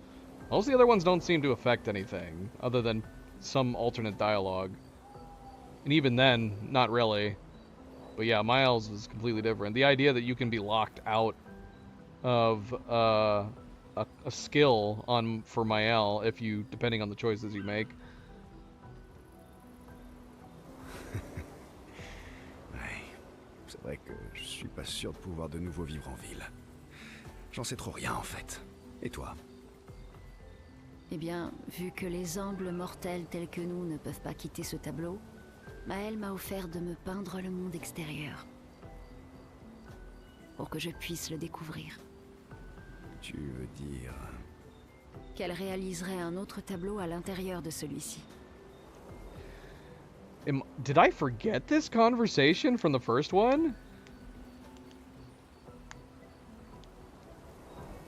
Speaker 1: Most of the other ones don't seem to affect anything, other than some alternate dialogue. And even then, not really. But yeah, Miles is completely different. The idea that you can be locked out of a skill for Mael if you, depending on the choices you make.
Speaker 3: Ouais, c'est vrai que je suis pas sûr de pouvoir de nouveau vivre en ville. J'en sais trop rien en fait. Et toi?
Speaker 4: Eh bien, vu que les angles mortels tels que nous ne peuvent pas quitter ce tableau, Maël m'a offert de me peindre le monde extérieur. Pour que je puisse le découvrir.
Speaker 3: Tu veux dire...
Speaker 4: Qu'elle réaliserait un autre tableau à l'intérieur de celui-ci.
Speaker 1: Did I forget this conversation from the first one?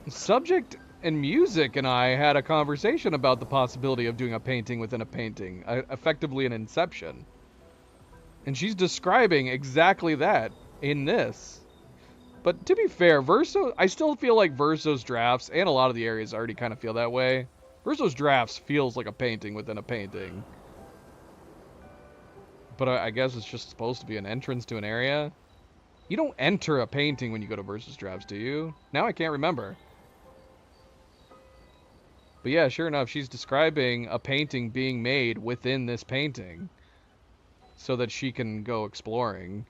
Speaker 1: Subject and Music and I had a conversation about the possibility of doing a painting within a painting, effectively an inception. And she's describing exactly that in this. But to be fair, Verso, I still feel like Verso's drafts, and a lot of the areas already kind of feel that way. Verso's drafts feels like a painting within a painting. But I guess it's just supposed to be an entrance to an area. You don't enter a painting when you go to Versus drafts, do you? Now I can't remember. But yeah, sure enough, she's describing a painting being made within this painting so that she can go exploring.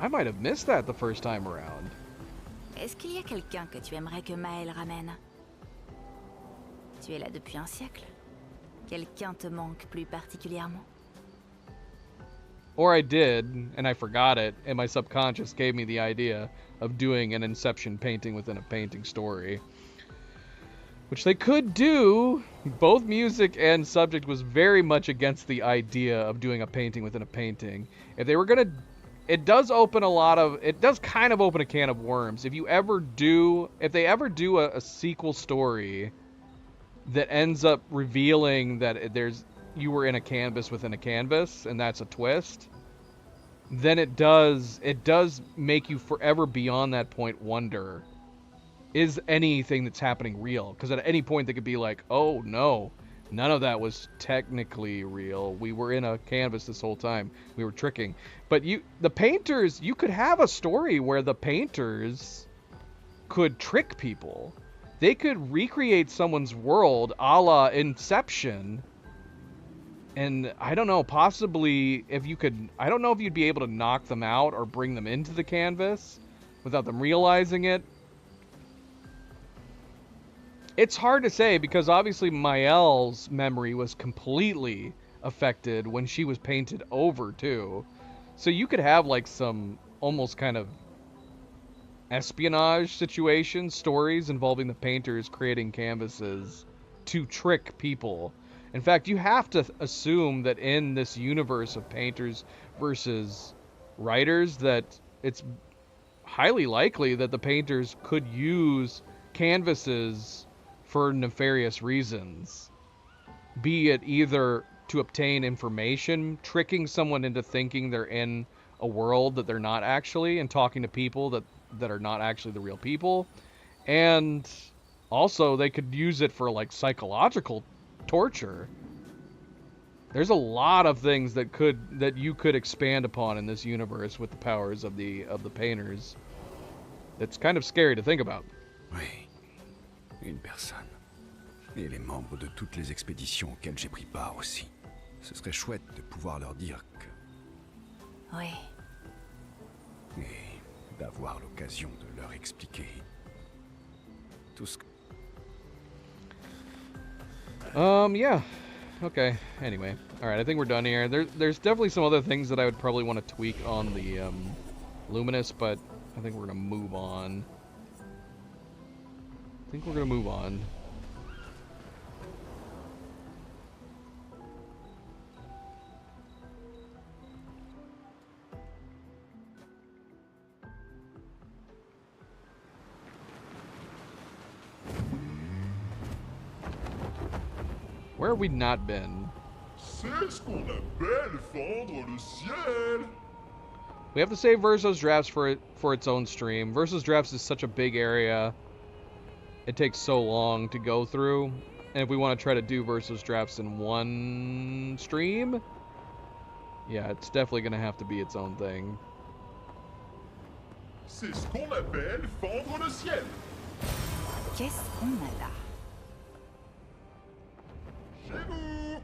Speaker 1: I might have missed that the first time around.
Speaker 8: Est-ce qu'il y a quelqu'un que tu aimerais que Maël ramène? Tu es là depuis un siècle. Quelqu'un te manque plus particulièrement?
Speaker 1: Or I did, and I forgot it, and my subconscious gave me the idea of doing an Inception painting within a painting story. Which they could do. Both Music and Subject was very much against the idea of doing a painting within a painting. If they were gonna... It does open a lot of... It does kind of open a can of worms. If they ever do a sequel story that ends up revealing that you were in a canvas within a canvas, and that's a twist, then it does make you forever beyond that point wonder, is anything that's happening real? Because at any point they could be like, oh no, none of that was technically real. We were in a canvas this whole time. We were tricking. But the painters, you could have a story where the painters could trick people. They could recreate someone's world a la Inception. And I don't know, possibly if you could, I don't know if you'd be able to knock them out or bring them into the canvas without them realizing it. It's hard to say because obviously Mael's memory was completely affected when she was painted over too. So you could have like some almost kind of espionage situation, stories involving the painters creating canvases to trick people. In fact, you have to assume that in this universe of painters versus writers that it's highly likely that the painters could use canvases for nefarious reasons. Be it either to obtain information, tricking someone into thinking they're in a world that they're not actually, and talking to people that are not actually the real people. And also they could use it for like psychological torture. There's a lot of things that you could expand upon in this universe with the powers of the painters. It's kind of scary to think about.
Speaker 3: Oui, une personne. Et les membres de toutes les expéditions auxquelles j'ai pris part aussi. Ce serait chouette de pouvoir leur dire que...
Speaker 8: Oui.
Speaker 3: Et d'avoir l'occasion de leur expliquer tout ce que...
Speaker 1: Yeah. Okay. Anyway. Alright, I think we're done here. There's definitely some other things that I would probably want to tweak on the Luminous, but I think we're going to move on. Where have we not been?
Speaker 10: C'est ce qu'on appelle fendre le ciel.
Speaker 1: We have to save Versus Drafts for its own stream. Versus Drafts is such a big area. It takes so long to go through. And if we want to try to do Versus Drafts in one stream, yeah, it's definitely going to have to be its own thing.
Speaker 10: C'est ce qu'on appelle fendre le ciel.
Speaker 8: Qu'est-ce qu'on a là?
Speaker 10: Chez vous.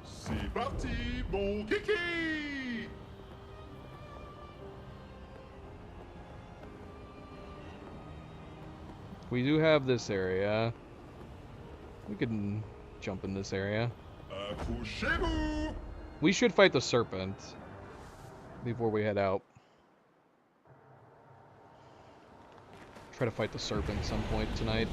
Speaker 10: C'est parti, bon kiki.
Speaker 1: We do have this area. We can jump in this area.
Speaker 10: Accrochez-vous.
Speaker 1: We should fight the serpent before we head out. Try to fight the serpent at some point tonight.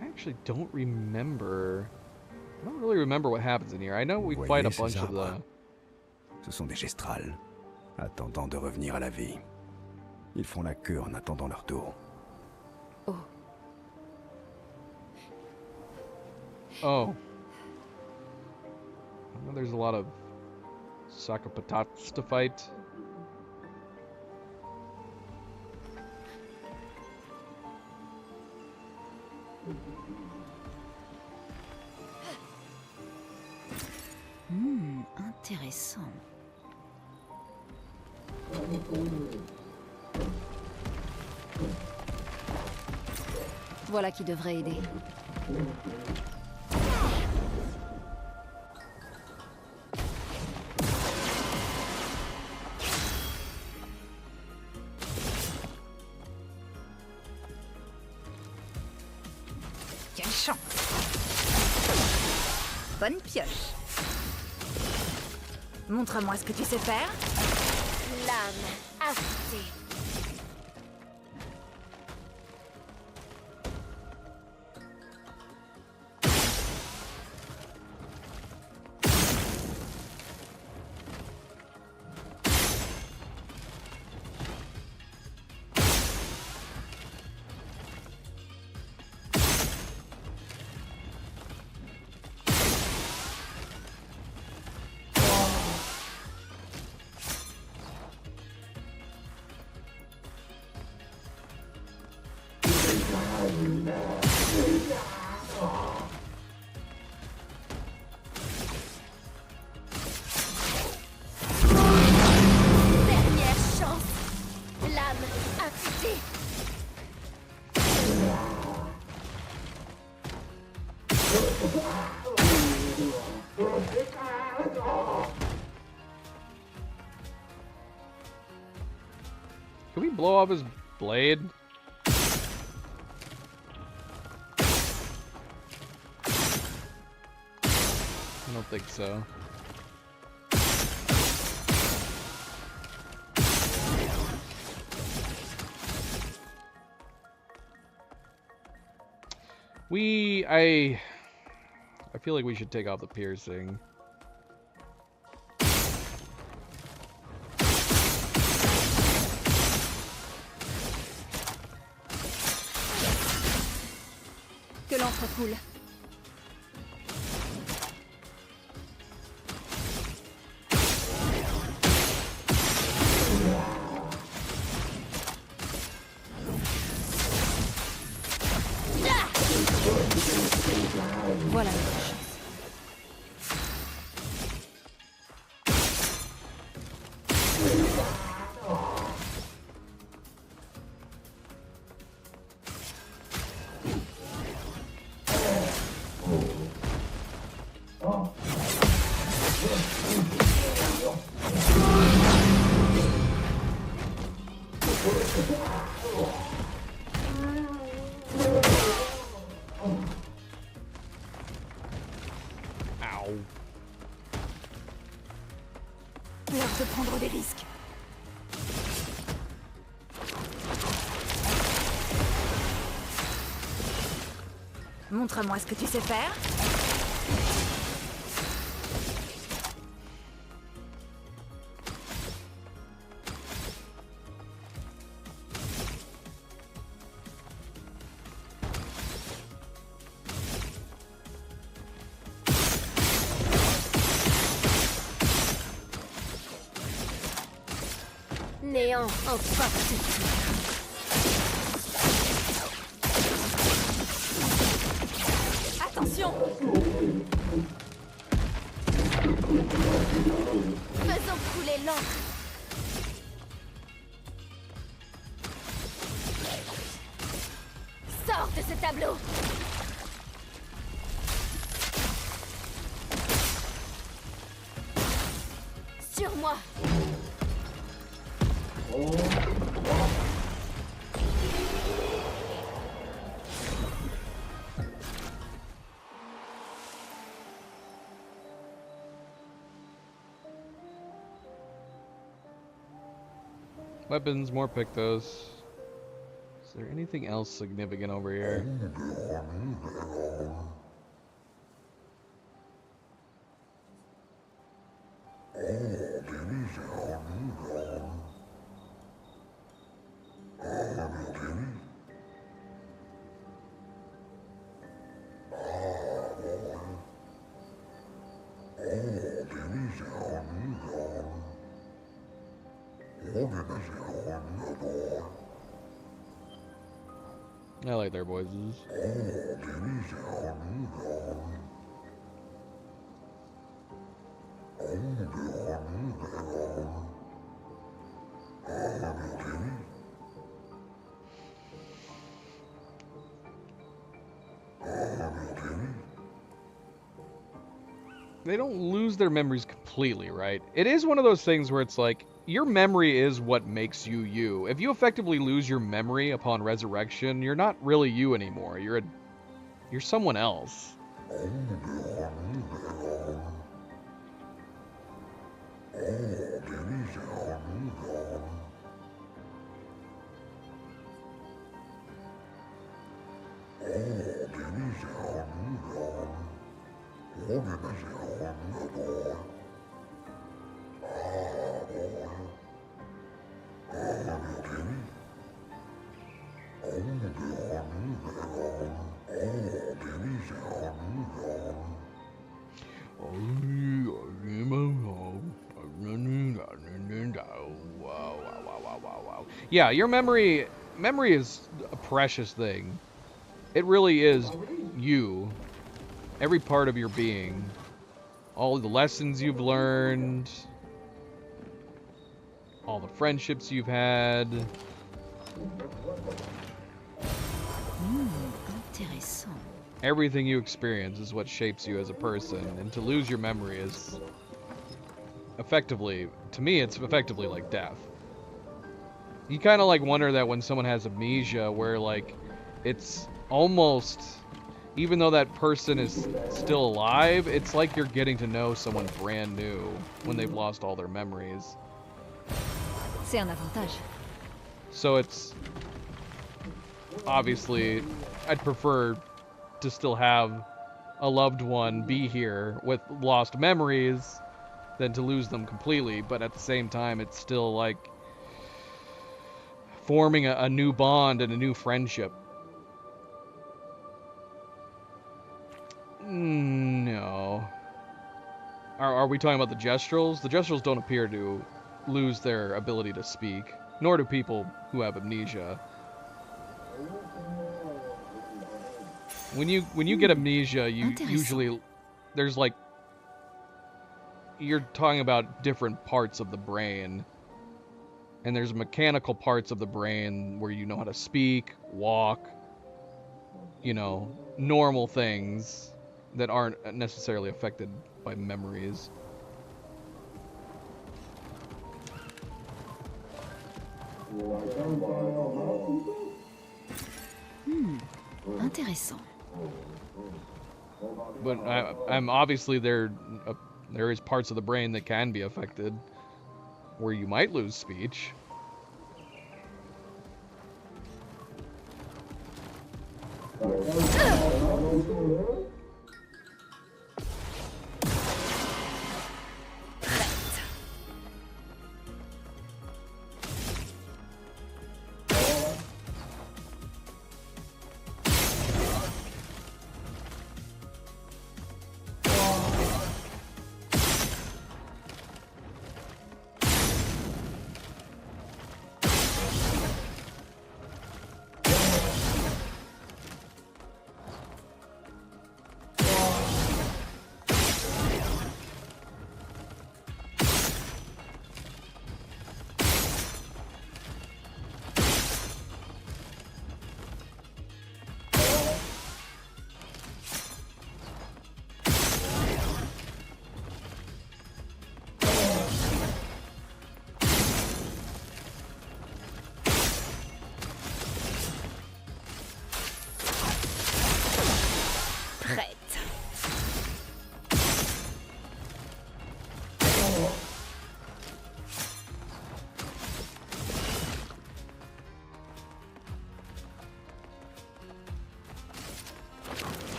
Speaker 1: I actually don't remember. I don't really remember what happens in here. I know we fight a bunch of the...
Speaker 3: Ce sont des gestrals, attendant de revenir à la vie. Ils font la queue en attendant leur tour.
Speaker 11: Oh.
Speaker 1: Oh. I know there's a lot of Sakapatats to fight.
Speaker 4: Intéressant. Voilà qui devrait aider.
Speaker 8: Quelle chance! Bonne pioche. Montre-moi ce que tu sais faire.
Speaker 11: Lame affûtée.
Speaker 1: Can we blow off his blade? I don't think so. I feel like we should take off the piercing.
Speaker 11: Que l'encre coule.
Speaker 4: Voilà notre chance.
Speaker 11: L'heure de prendre des risques.
Speaker 8: Montre-moi ce que tu sais faire.
Speaker 11: Néant, emporte tout.
Speaker 8: Attention!
Speaker 11: Faisons couler l'encre. Sors de ce tableau. Sur moi.
Speaker 1: Weapons, more Pictos. Is there anything else significant over here? I like their voices. They don't lose their memories completely, right? It is one of those things where it's like, your memory is what makes you you. If you effectively lose your memory upon resurrection, you're not really you anymore. You're someone else. Yeah, your memory is a precious thing. It really is you. Every part of your being. All the lessons you've learned. All the friendships you've had.
Speaker 4: Intéressant.
Speaker 1: Everything you experience is what shapes you as a person, and to lose your memory is effectively, to me, it's effectively like death. You kind of like wonder that when someone has amnesia, where like it's almost, even though that person is still alive, it's like you're getting to know someone brand new when they've lost all their memories.
Speaker 4: C'est un avantage.
Speaker 1: So it's obviously, I'd prefer to still have a loved one be here with lost memories than to lose them completely, but at the same time it's still like forming a new bond and a new friendship. No. Are we talking about the Gestrals? The Gestrals don't appear to lose their ability to speak, nor do people who have amnesia. When you get amnesia, you usually, there's like, you're talking about different parts of the brain. And there's mechanical parts of the brain where you know how to speak, walk, you know, normal things that aren't necessarily affected by memories.
Speaker 4: Intéressant.
Speaker 1: But I'm obviously there is parts of the brain that can be affected, where you might lose speech.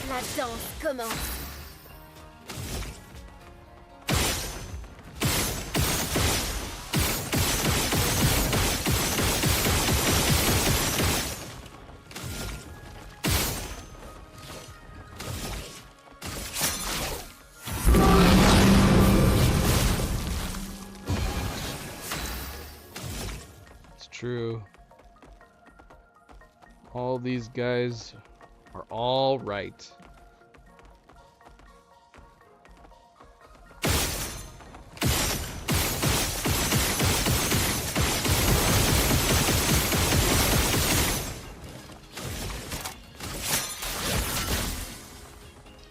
Speaker 11: La danse commence.
Speaker 1: It's true. All these guys are all right.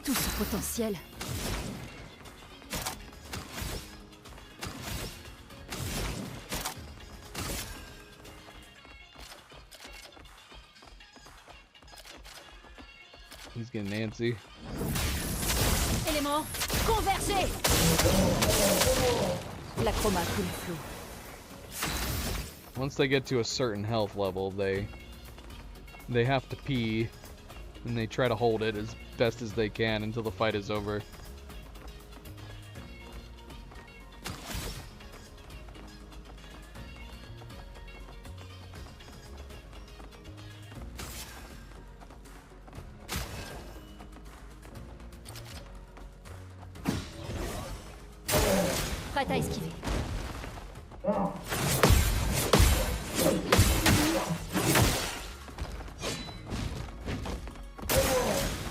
Speaker 11: Tout ce potentiel.
Speaker 1: He's getting antsy.
Speaker 11: Éléments, convergez. La chroma coule flou.
Speaker 1: Once they get to a certain health level, they have to pee, and they try to hold it as best as they can until the fight is over.
Speaker 11: Prête à esquiver.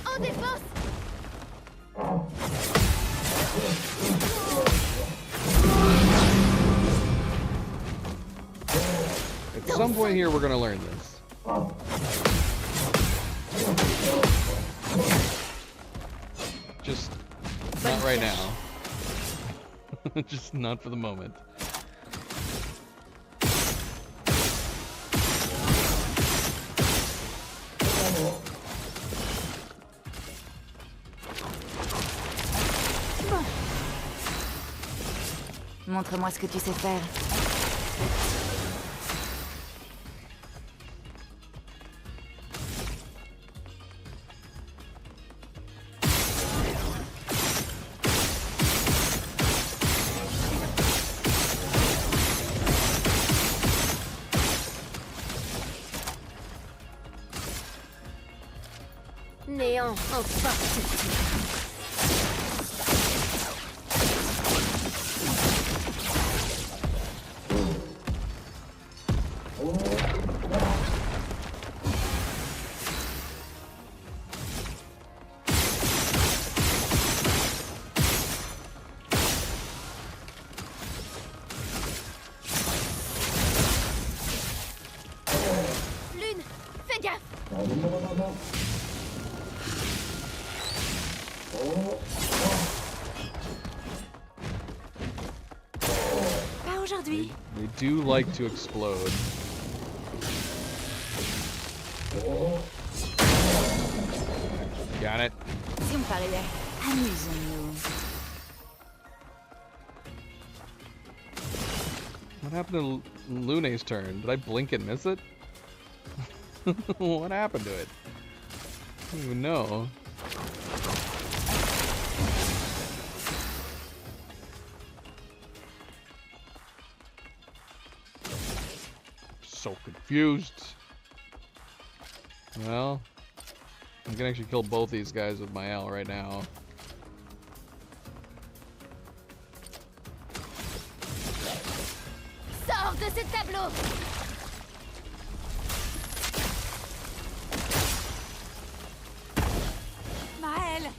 Speaker 11: En défense.
Speaker 1: At some point here, we're gonna learn this. Just not right now. Just not for the moment.
Speaker 8: Montre-moi ce que tu sais faire.
Speaker 11: Néant en partie. Lune, fais gaffe.
Speaker 8: Pas aujourd'hui.
Speaker 1: They do like to explode. Got it.
Speaker 8: Si on parlait, amusons-nous.
Speaker 1: What happened to Lune's turn? Did I blink and miss it? What happened to it? don't even know. So confused. Well, I can actually kill both these guys with my L right now.
Speaker 11: Sors de ce tableau!
Speaker 8: Maël!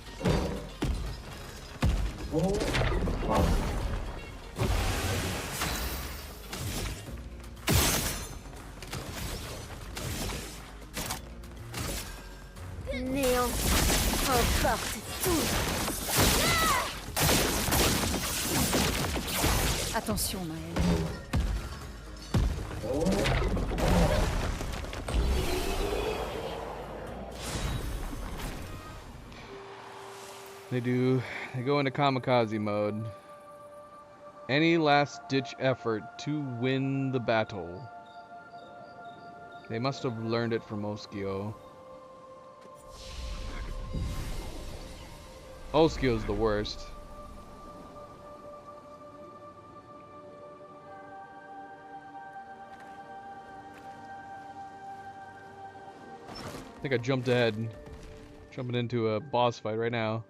Speaker 11: Néant. Emporte tout.
Speaker 4: Attention, Maël.
Speaker 1: They go into kamikaze mode. Any last-ditch effort to win the battle. They must have learned it from Oskio. Oskio's the worst. I think I jumped ahead. Jumping into a boss fight right now.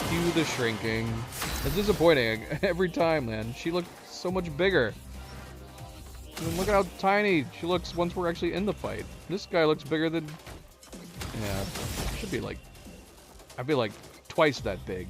Speaker 1: Cue the shrinking. It's disappointing every time, man. She looked so much bigger. I mean, look at how tiny she looks once we're actually in the fight. This guy looks bigger than... Yeah, should be like... I'd be like twice that big.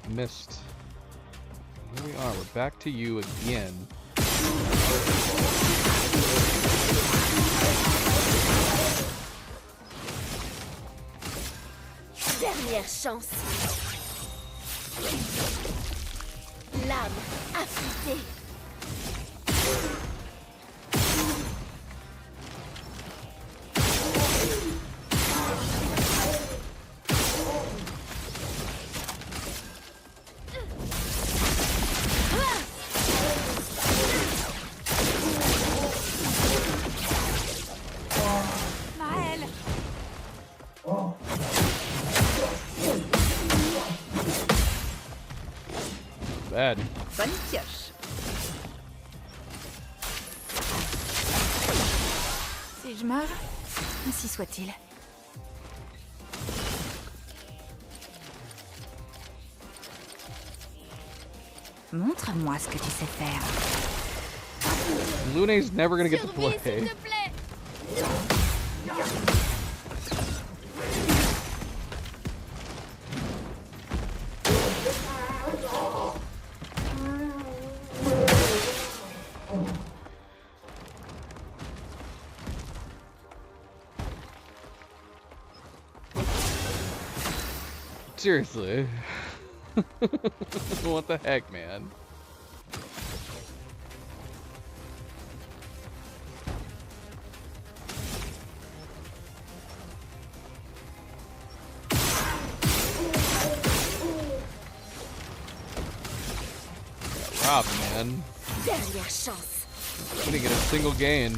Speaker 1: Missed. Here we are. We're back to you again.
Speaker 11: Dernière chance. L'âme affûtée.
Speaker 1: Bad.
Speaker 8: Bonne pioche. Si je meurs, ainsi soit-il. Montre-moi ce que tu sais faire.
Speaker 1: Lune's never gonna get to play.
Speaker 11: S'il te plaît.
Speaker 1: seriously. What the heck, man? Rob, man.
Speaker 11: Dernière chance.
Speaker 1: Couldn't get a single gain.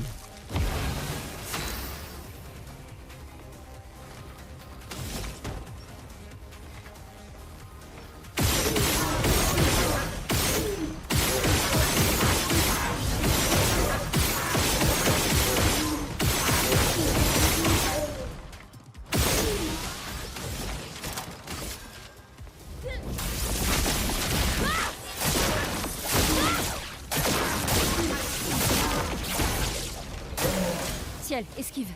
Speaker 11: Ciel, esquive.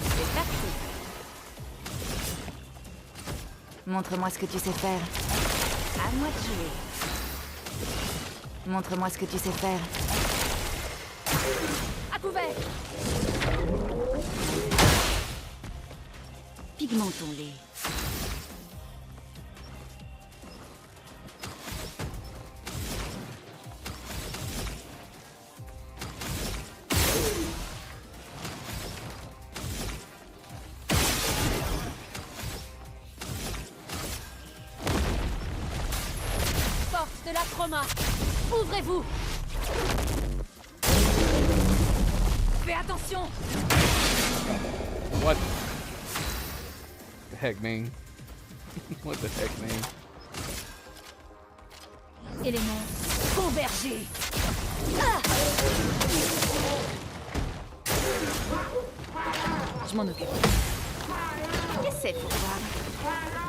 Speaker 8: C'est parti. Montre-moi ce que tu sais faire. À moi de jouer. Montre-moi ce que tu sais faire.
Speaker 11: À couvert.
Speaker 4: Pigmentons-les.
Speaker 11: Porte de la Chroma. Ouvrez-vous. Fais attention.
Speaker 1: What the heck, man? What the heck, man?
Speaker 11: Élément convergé. Je m'en occupe.
Speaker 8: Essaie pour voir.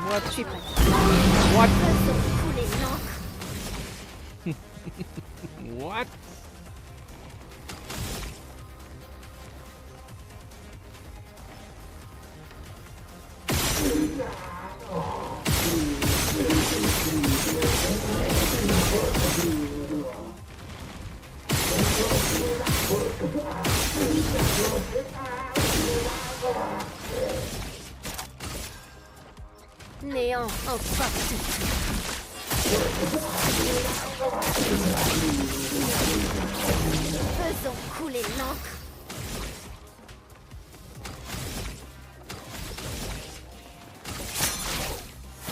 Speaker 1: What?
Speaker 11: Je suis prête.
Speaker 1: What?
Speaker 11: Faisons couler l'encre.
Speaker 1: What?
Speaker 11: Néant en partout. Faisons couler l'encre.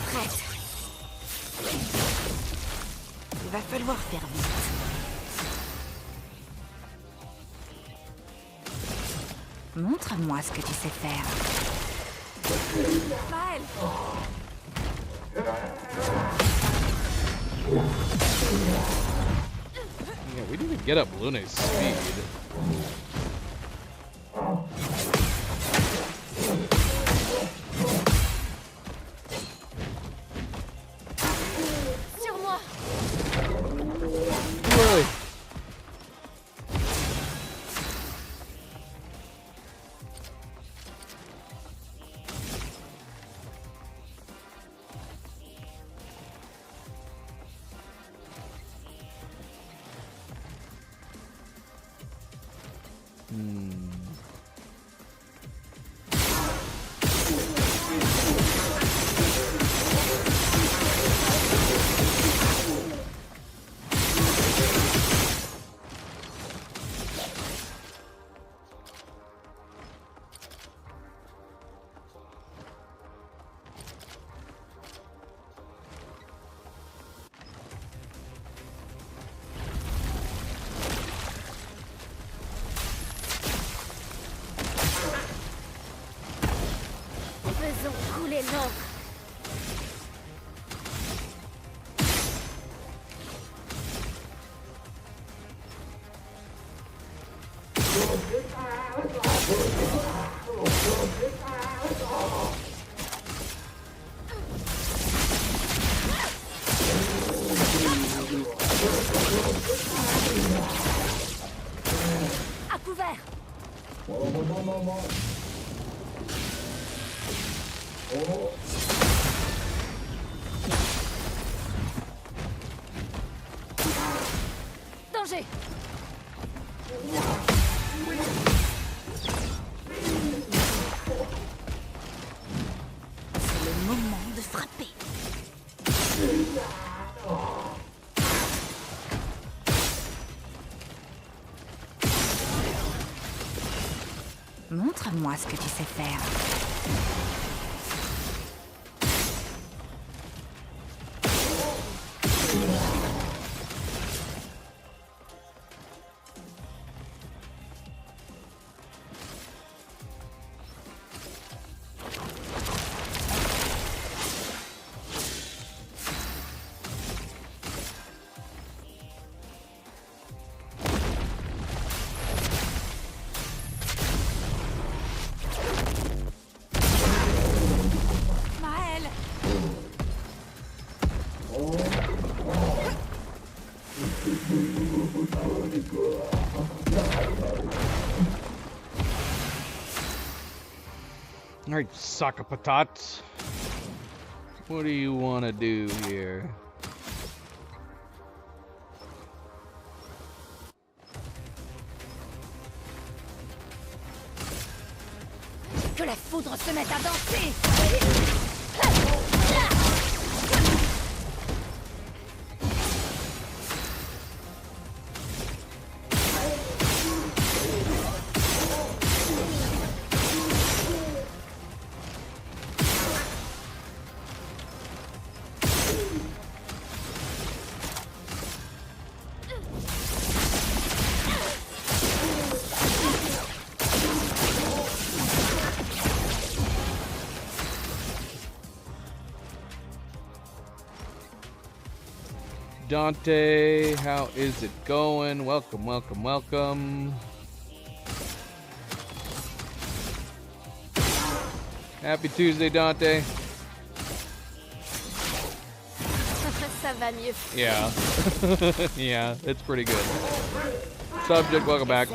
Speaker 8: Prête. Il va falloir faire vite. Montre-moi ce que tu sais faire.
Speaker 11: Maël.
Speaker 1: Yeah, we need to get up Luna's speed.
Speaker 11: Sur moi.
Speaker 1: Really?
Speaker 11: Faisons couler l'encre. À couvert. Danger.
Speaker 8: moment de frapper. Montre-moi ce que tu sais faire.
Speaker 1: Alright, sack of patats. What do you want to do here?
Speaker 8: Que la foudre se mette à danser!
Speaker 1: Dante, how is it going? Welcome, welcome, welcome. Happy Tuesday, Dante.
Speaker 11: Ça va mieux.
Speaker 1: Yeah. Yeah, it's pretty good. Subject, welcome back.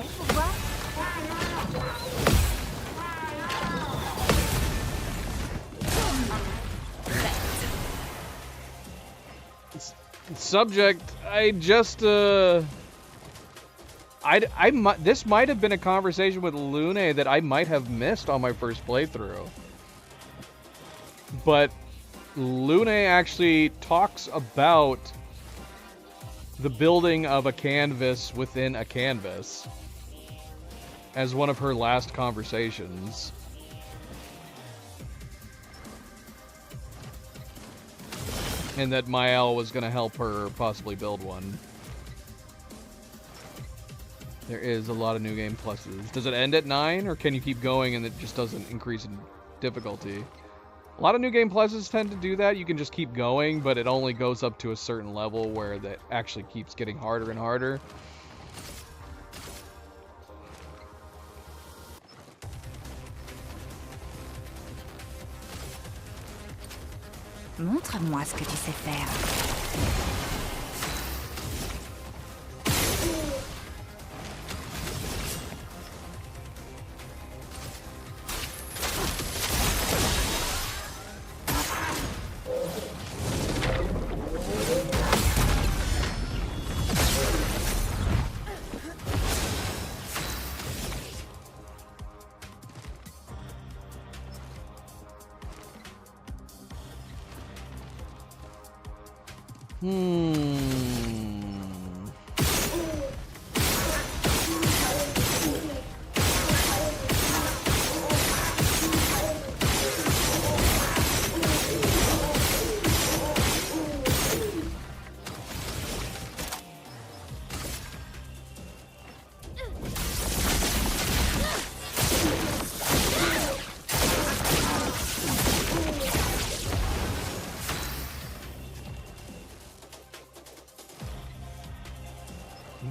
Speaker 1: Subject, I just this might have been a conversation with Lune that I might have missed on my first playthrough. But Lune actually talks about the building of a canvas within a canvas as one of her last conversations. And that Mael was going to help her possibly build one. There is a lot of new game pluses. Does it end at 9, or can you keep going and it just doesn't increase in difficulty? A lot of new game pluses tend to do that. You can just keep going, but it only goes up to a certain level where that actually keeps getting harder and harder.
Speaker 8: Montre-moi ce que tu sais faire.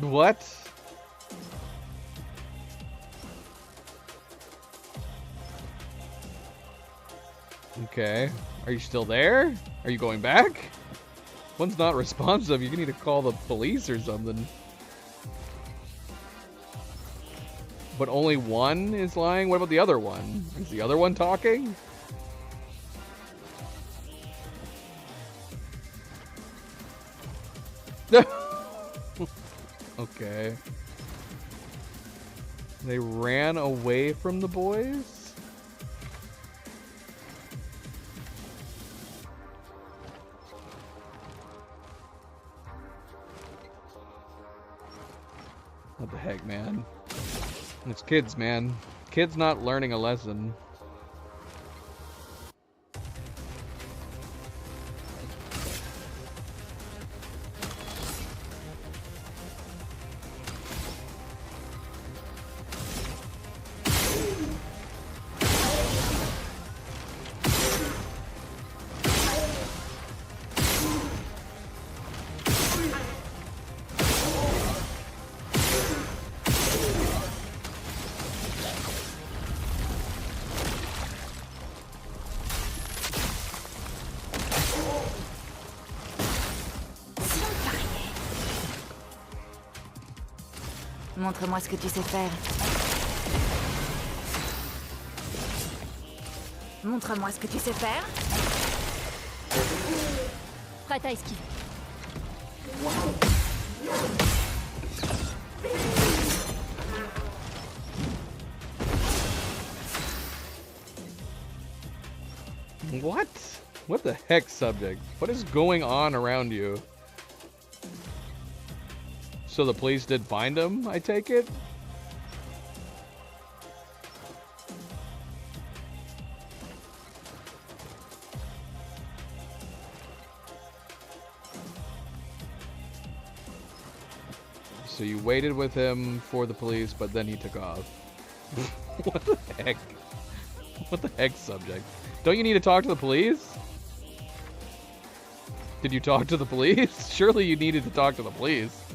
Speaker 1: What? Okay. Are you still there? Are you going back? One's not responsive. You need to call the police or something. But only one is lying? What about the other one? Is the other one talking? Okay. They ran away from the boys? What the heck, man? It's kids, man. Kids not learning a lesson.
Speaker 8: Montre-moi ce que tu sais faire. Montre-moi ce que tu sais faire.
Speaker 11: Prête à esquiver.
Speaker 1: What? What the heck, subject? What is going on around you? So the police did find him, I take it? So you waited with him for the police, but then he took off. What the heck? What the heck, subject? Don't you need to talk to the police? Did you talk to the police? Surely you needed to talk to the police.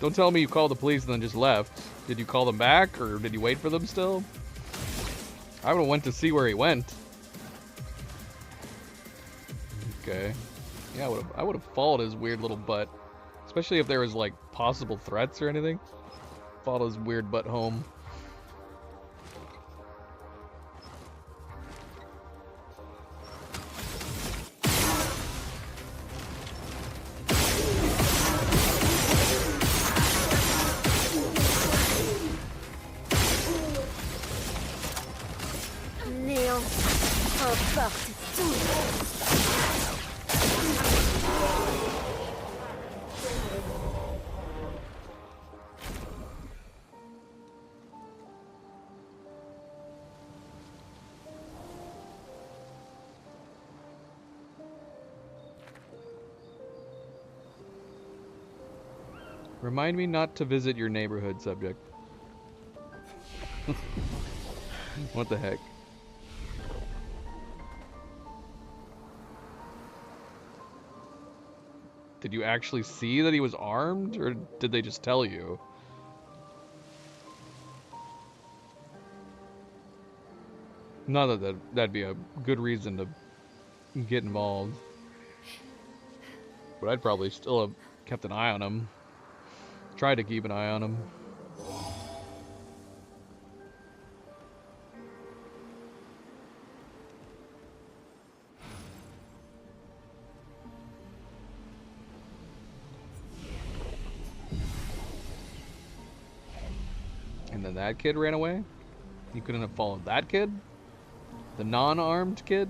Speaker 1: Don't tell me you called the police and then just left. Did you call them back, or did you wait for them still? I would have went to see where he went. Okay. Yeah, I would have followed his weird little butt. Especially if there was, like, possible threats or anything. Followed his weird butt home.
Speaker 11: Néant emporte tout.
Speaker 1: Remind me not to visit your neighborhood, subject. What the heck? Did you actually see that he was armed, or did they just tell you? Not that that'd be a good reason to get involved. But I'd probably still have kept an eye on him. Tried to keep an eye on him. And then that kid ran away? You couldn't have followed that kid? The non-armed kid?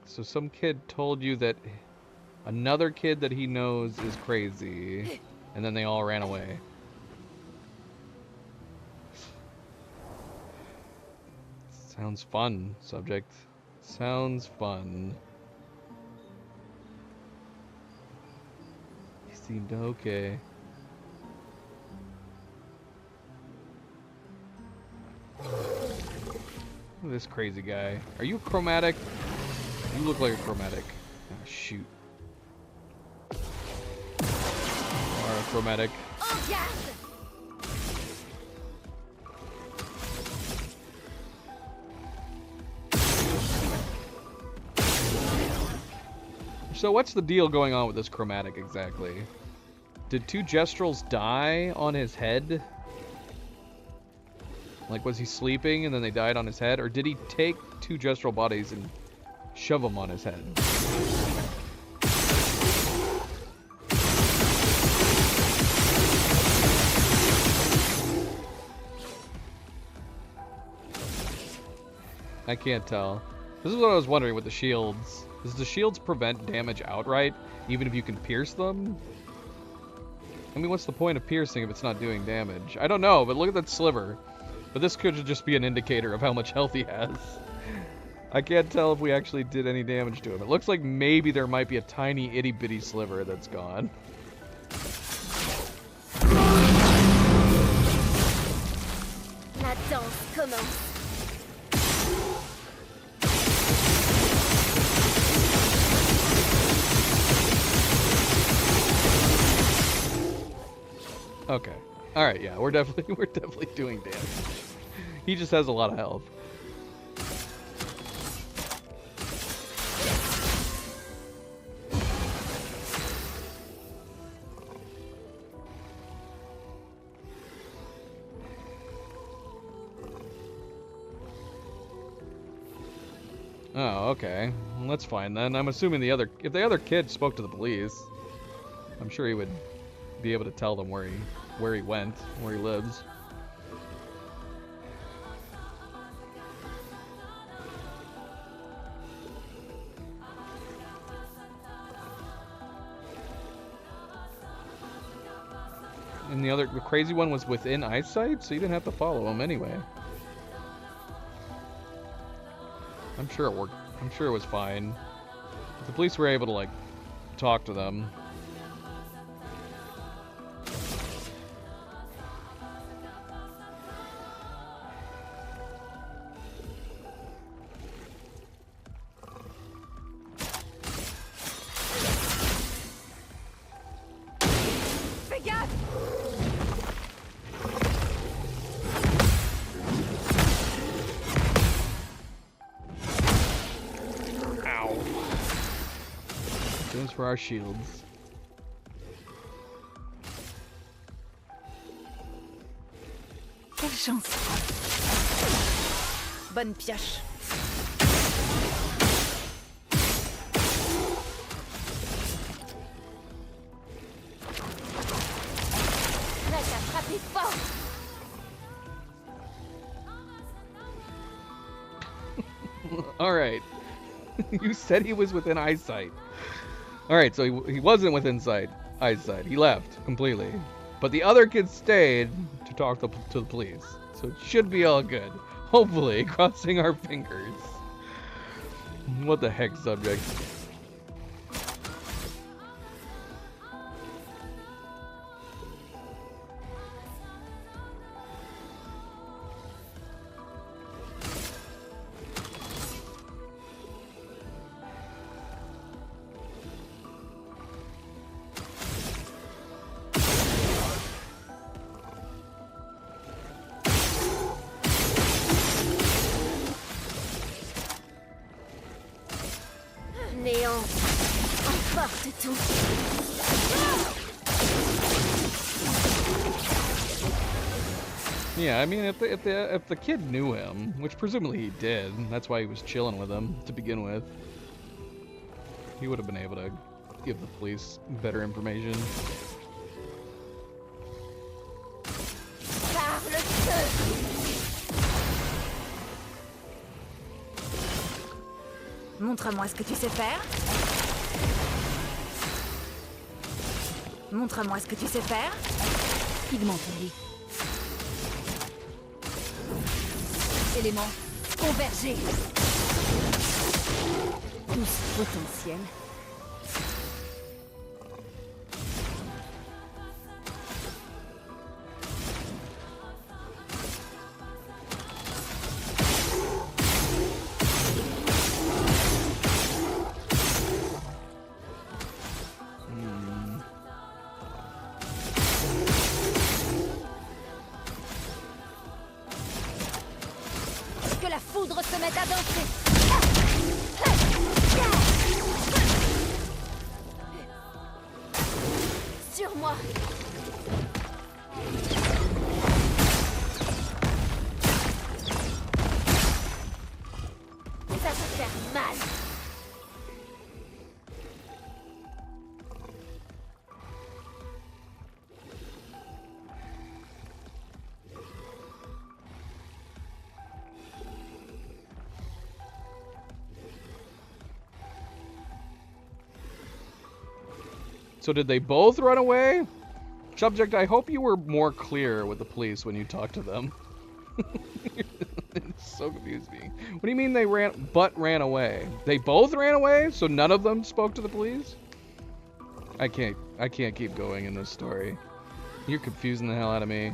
Speaker 1: So some kid told you that another kid that he knows is crazy, and then they all ran away. Sounds fun, subject. Sounds fun. He seemed okay. Look at this crazy guy. Are you chromatic? You look like a chromatic. Ah, shoot. chromatic. So what's the deal going on with this chromatic exactly? Did 2 Jestrals die on his head? Like, was he sleeping and then they died on his head? Or did he take 2 Jestral bodies and shove them on his head? I can't tell. This is what I was wondering with the shields. Does the shields prevent damage outright, even if you can pierce them? I mean, what's the point of piercing if it's not doing damage? I don't know, but look at that sliver. But this could just be an indicator of how much health he has. I can't tell if we actually did any damage to him. It looks like maybe there might be a tiny itty-bitty sliver that's gone.
Speaker 11: La danse commence.
Speaker 1: Okay. All right. Yeah, we're definitely doing damage. He just has a lot of health. Oh, okay. Well, that's fine then. I'm assuming if the other kid spoke to the police, I'm sure he would be able to tell them where he went, where he lives. And the crazy one was within eyesight, so you didn't have to follow him anyway. I'm sure it worked. I'm sure it was fine. If the police were able to, like, talk to them. For our shields.
Speaker 8: Quelle chance. Bonne pioche.
Speaker 11: Prête à frapper fort.
Speaker 1: All right. You said he was within eyesight. All right, so he wasn't within eyesight. He left completely. But the other kids stayed to talk to the police. So it should be all good. Hopefully, crossing our fingers. What the heck, subject?
Speaker 11: Néant. Emporte tout.
Speaker 1: Yeah, I mean, if the kid knew him, which presumably he did, that's why he was chilling with him to begin with, he would have been able to give the police better information.
Speaker 11: Par le feu.
Speaker 8: Montre-moi ce que tu sais faire. Montre-moi ce que tu sais faire.
Speaker 4: Pigmenterie.
Speaker 11: Éléments convergés.
Speaker 4: Tous potentiels.
Speaker 11: Mal.
Speaker 1: So did they both run away? Subject, I hope you were more clear with the police when you talked to them. It so confused me. What do you mean they ran away? They both ran away? So none of them spoke to the police? I can't keep going in this story. You're confusing the hell out of me.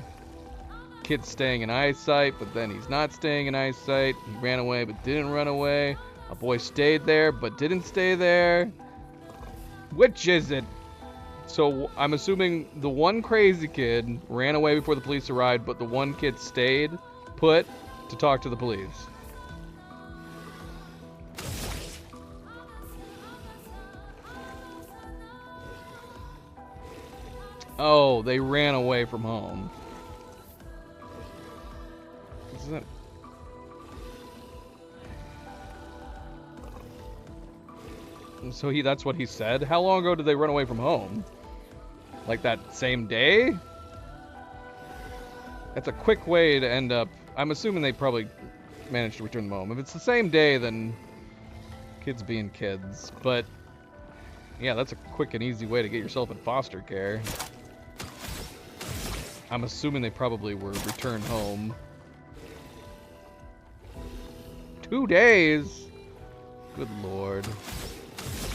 Speaker 1: Kid's staying in eyesight, but then he's not staying in eyesight. He ran away but didn't run away. A boy stayed there but didn't stay there. Which is it? So I'm assuming the one crazy kid ran away before the police arrived, but the one kid stayed put to talk to the police. Oh, they ran away from home. Is that... So that's what he said? How long ago did they run away from home? Like that same day? That's a quick way to end up... I'm assuming they probably managed to return them home. If it's the same day, then kids being kids. But yeah, that's a quick and easy way to get yourself in foster care. I'm assuming they probably were returned home. 2 days? Good lord.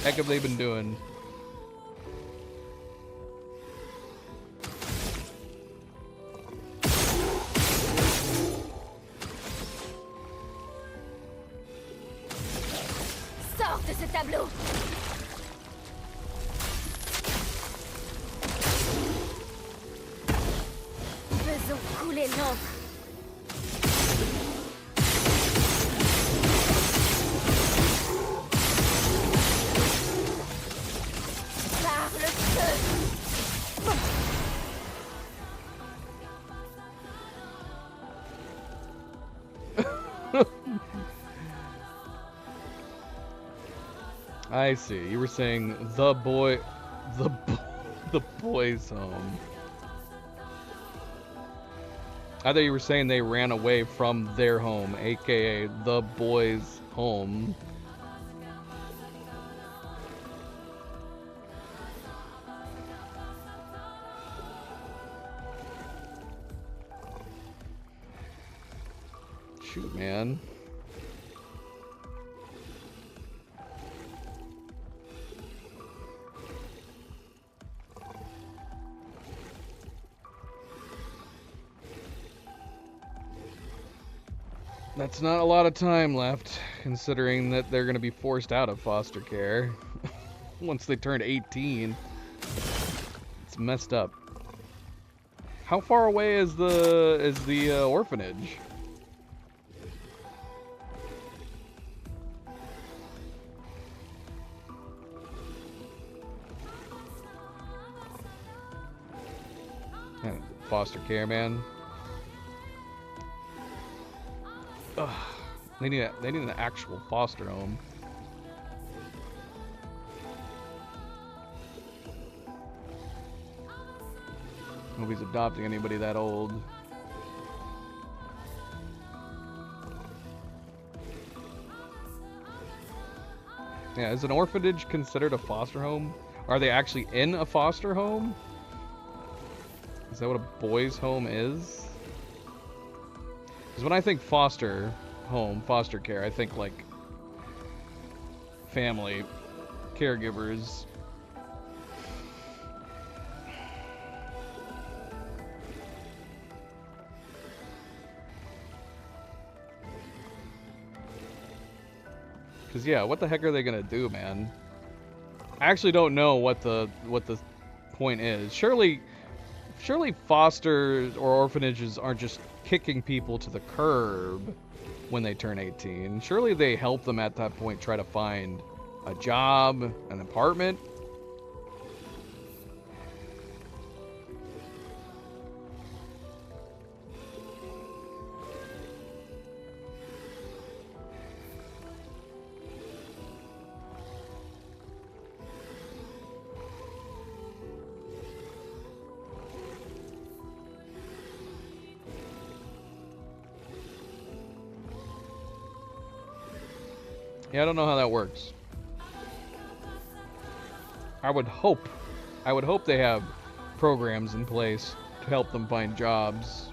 Speaker 1: Heck have they been doing?
Speaker 11: Sors de ce tableau. Faisons couler l'encre. Par le feu.
Speaker 1: I see. You were saying the boys' home. I thought you were saying they ran away from their home, aka the boys' home. Shoot, man. That's not a lot of time left, considering that they're going to be forced out of foster care once they turn 18. It's messed up. How far away is the orphanage? Foster care, man. Ugh. They need an actual foster home. Nobody's adopting anybody that old. Yeah, is an orphanage considered a foster home? Are they actually in a foster home? Is that what a boys' home is? Because when I think foster home, foster care, I think like family, caregivers. Because yeah, what the heck are they gonna do, man? I actually don't know what the point is. Surely foster or orphanages aren't just kicking people to the curb when they turn 18. Surely they help them at that point try to find a job, an apartment. Yeah, I don't know how that works. I would hope they have programs in place to help them find jobs.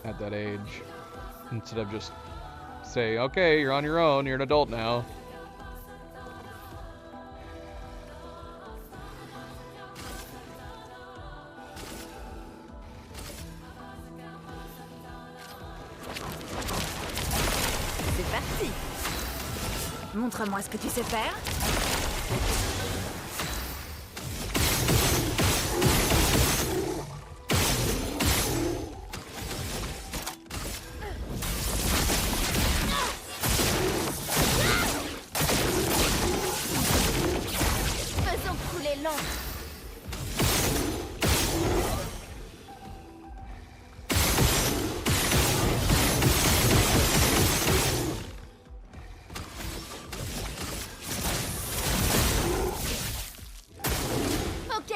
Speaker 1: At that age, instead of just say, okay, you're on your own, you're an adult now.
Speaker 8: C'est parti. Montre-moi ce que tu sais faire.
Speaker 11: Faisons couler l'encre. Ok.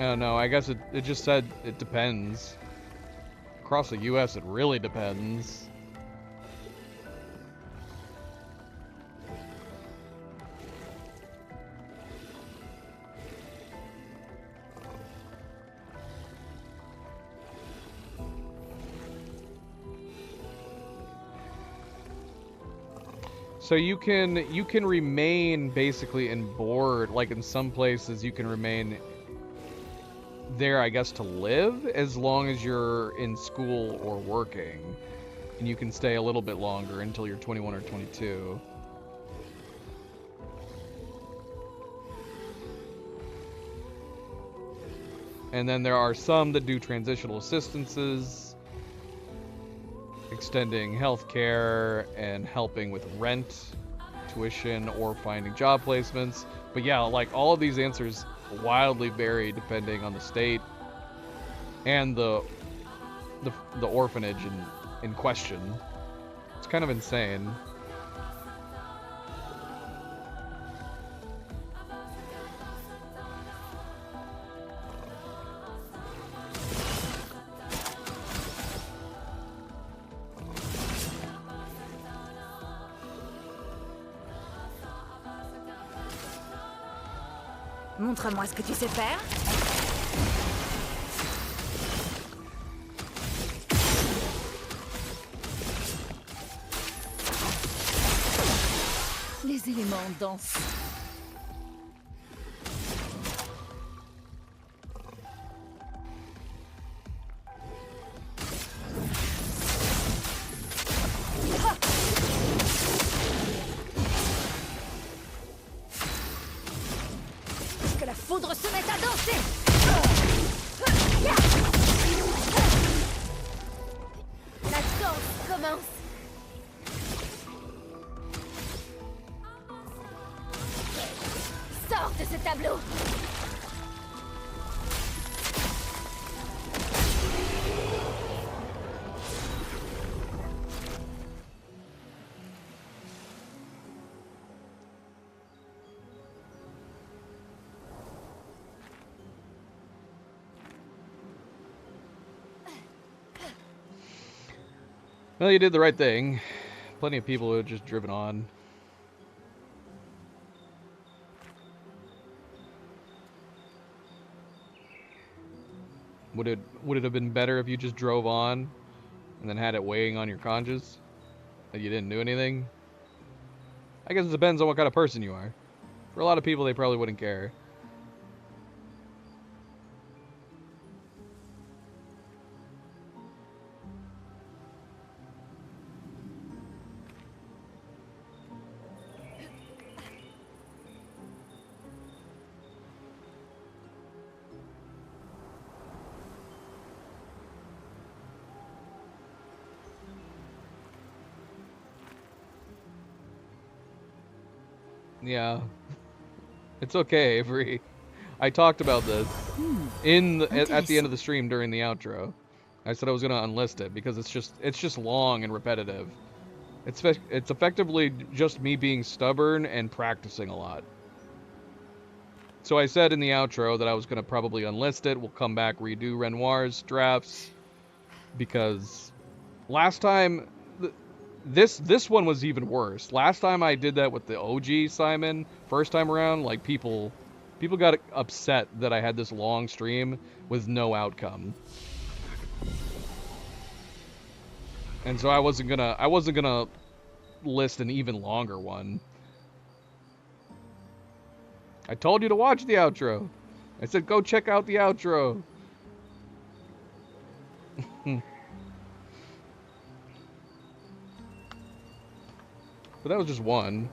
Speaker 1: I don't know, I guess it just said it depends. Across the US, it really depends. So you can remain basically in board, like in some places you can remain there, I guess, to live as long as you're in school or working. And you can stay a little bit longer until you're 21 or 22. And then there are some that do transitional assistances, extending healthcare and helping with rent, tuition, or finding job placements. But yeah, like all of these answers wildly vary depending on the state and the orphanage in question. It's kind of insane.
Speaker 8: Montre-moi ce que tu sais faire.
Speaker 11: Les éléments dansent.
Speaker 8: Que la foudre se mette à danser.
Speaker 11: La danse commence. Sors de ce tableau.
Speaker 1: Well, you did the right thing. Plenty of people who had just driven on. Would it have been better if you just drove on and then had it weighing on your conscience that you didn't do anything? I guess it depends on what kind of person you are. For a lot of people, they probably wouldn't care. Yeah. It's okay, Avery. I talked about this in the, at the end of the stream during the outro. I said I was gonna unlist it because it's just long and repetitive. It's effectively just me being stubborn and practicing a lot. So I said in the outro that I was gonna probably unlist it. We'll come back, redo Renoir's drafts, because last time this one was even worse. Last time I did that with the OG Simon, first time around, like people got upset that I had this long stream with no outcome. And so I wasn't gonna list an even longer one. I told you to watch the outro. I said go check out the outro. But that was just one.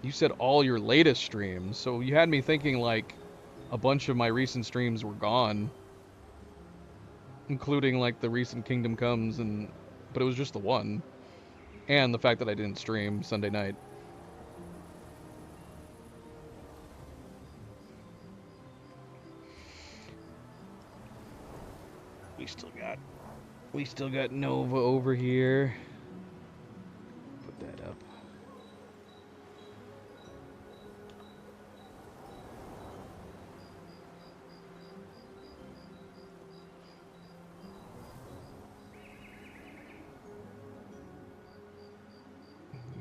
Speaker 1: You said all your latest streams, so you had me thinking like a bunch of my recent streams were gone. Including like the recent Kingdom Comes, but it was just the one. And the fact that I didn't stream Sunday night. We still got Nova over here. Put that up.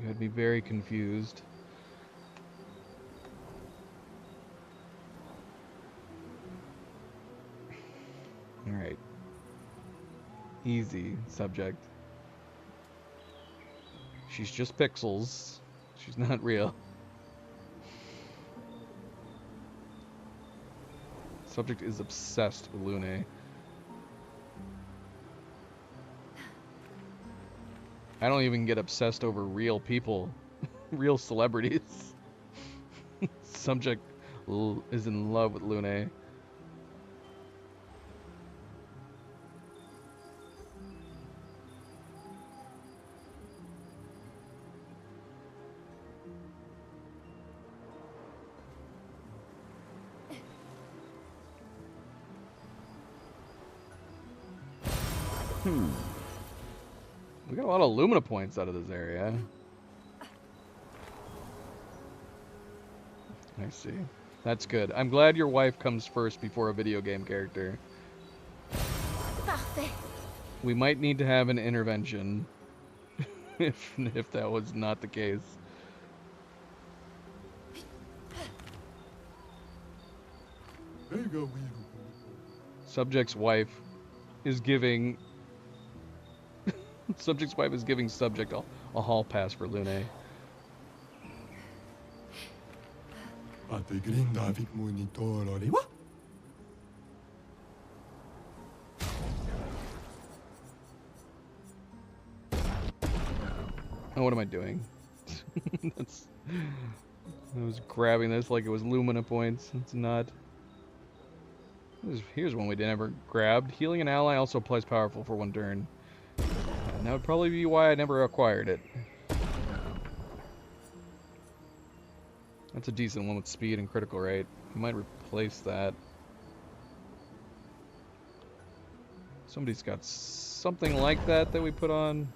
Speaker 1: You had me very confused. All right. Easy subject. She's just pixels. She's not real. Subject is obsessed with Lune. I don't even get obsessed over real people. Real celebrities. Subject is in love with Lune. We got a lot of Lumina points out of this area. I see. That's good. I'm glad your wife comes first before a video game character.
Speaker 11: Parfait.
Speaker 1: We might need to have an intervention if that was not the case. Subject's wife is giving Subject's wife is giving Subject a hall pass for Lune. Oh, what am I doing? I was grabbing this like it was Lumina points. It's not. Here's one we never grabbed. Healing an ally also applies powerful for one turn. And that would probably be why I never acquired it. That's a decent one with speed and critical rate. I might replace that. Somebody's got something like that we put on.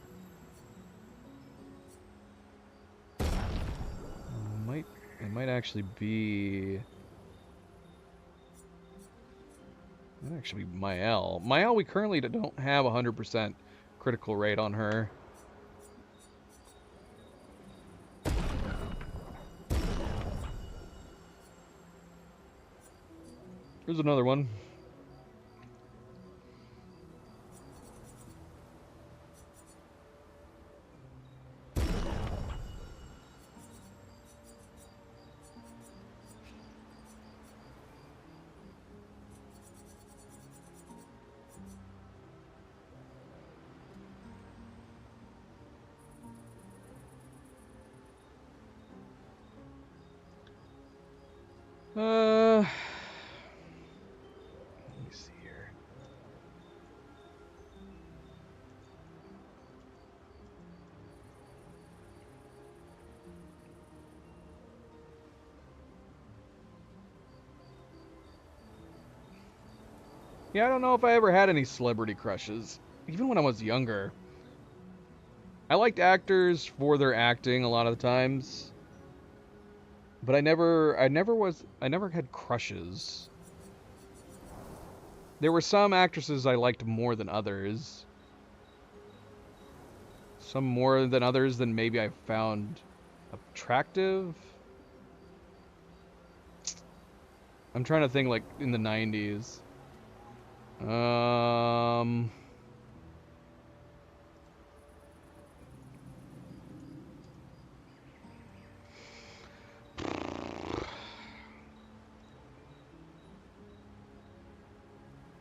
Speaker 1: It might actually be... It might actually be Mael. Mael, we currently don't have 100% critical rate on her. Here's another one. Let me see here. Yeah, I don't know if I ever had any celebrity crushes, even when I was younger. I liked actors for their acting a lot of the times, but I never had crushes. There were some actresses I liked more than others. Some more than others than maybe I found attractive. I'm trying to think, like, in the 90s.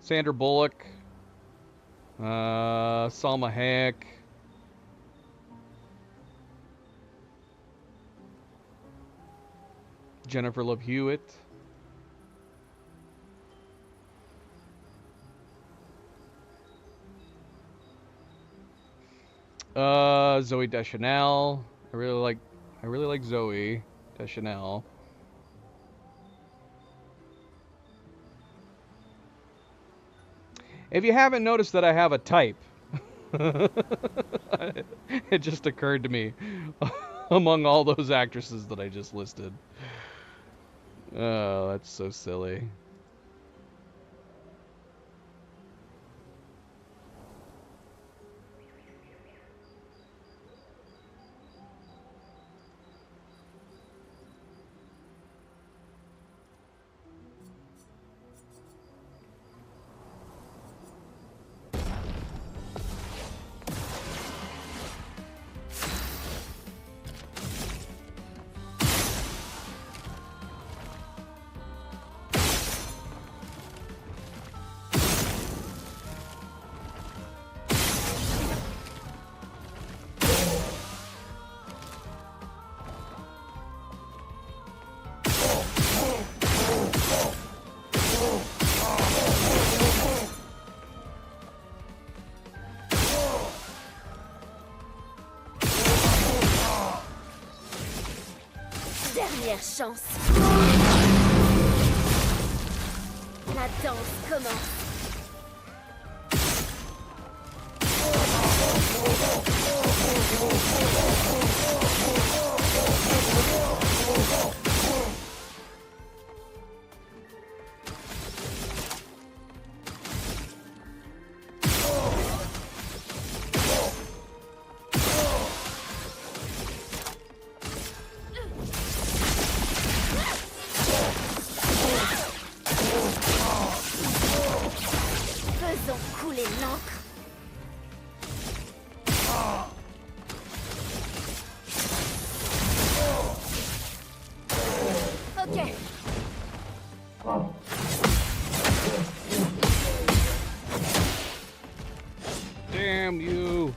Speaker 1: Sandra Bullock, Salma Hayek, Jennifer Love Hewitt, Zooey Deschanel. I really like Zooey Deschanel. If you haven't noticed that I have a type, it just occurred to me among all those actresses that I just listed. Oh, that's so silly.
Speaker 11: Dernière chance. La danse commence.
Speaker 1: Damn you!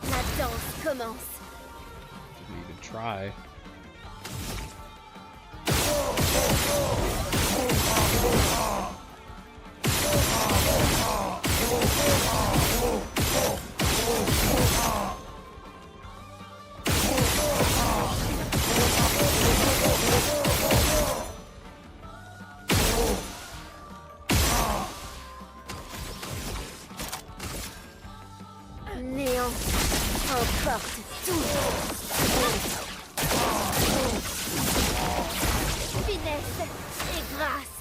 Speaker 11: La danse commence.
Speaker 1: Didn't even try.
Speaker 11: Néant emporte tout. Finesse et grâce.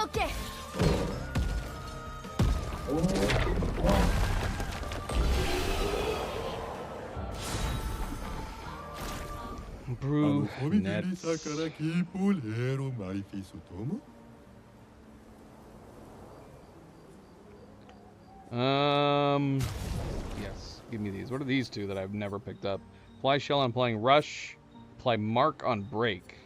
Speaker 11: Ok.
Speaker 1: Brunettes. Yes, give me these. What are these two that I've never picked up? Fly Shell on playing Rush. Play Mark on Break.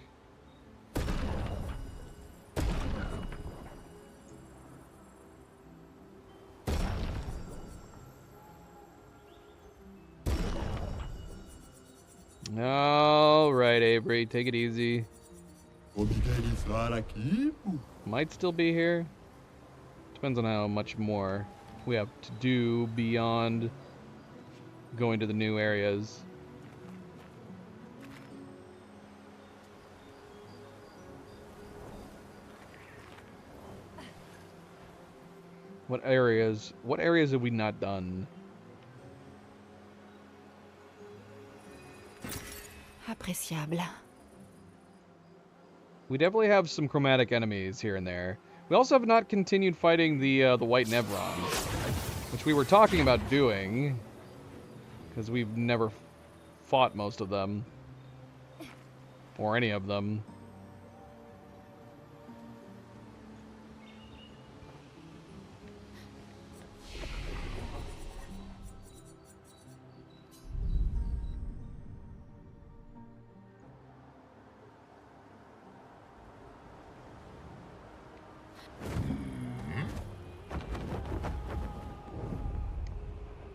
Speaker 1: right, Avery. Take it easy. Might still be here. Depends on how much more we have to do beyond going to the new areas. What areas have we not done?
Speaker 8: Appréciable.
Speaker 1: We definitely have some chromatic enemies here and there. We also have not continued fighting the White Nevrons, which we were talking about doing, because we've never fought most of them, or any of them.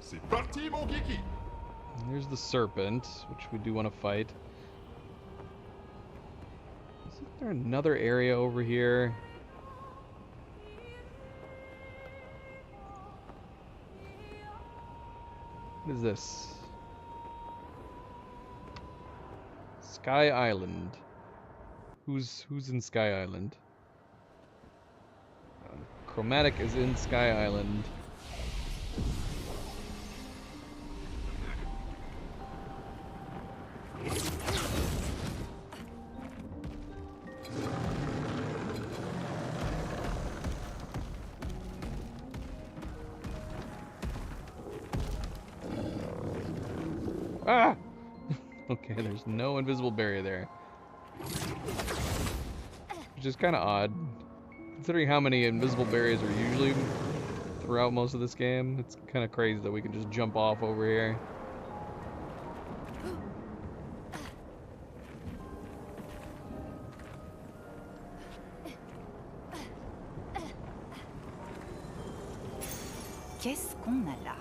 Speaker 10: C'est parti, mon Kiki!
Speaker 1: There's the serpent, which we do want to fight. Isn't there another area over here? What is this? Sky Island. Who's in Sky Island? Chromatic is in Sky Island. Ah! Okay, there's no invisible barrier there. Which is kind of odd, considering how many invisible barriers are usually throughout most of this game. It's kind of crazy that we can just jump off over here.
Speaker 8: Qu'est-ce qu'on a là?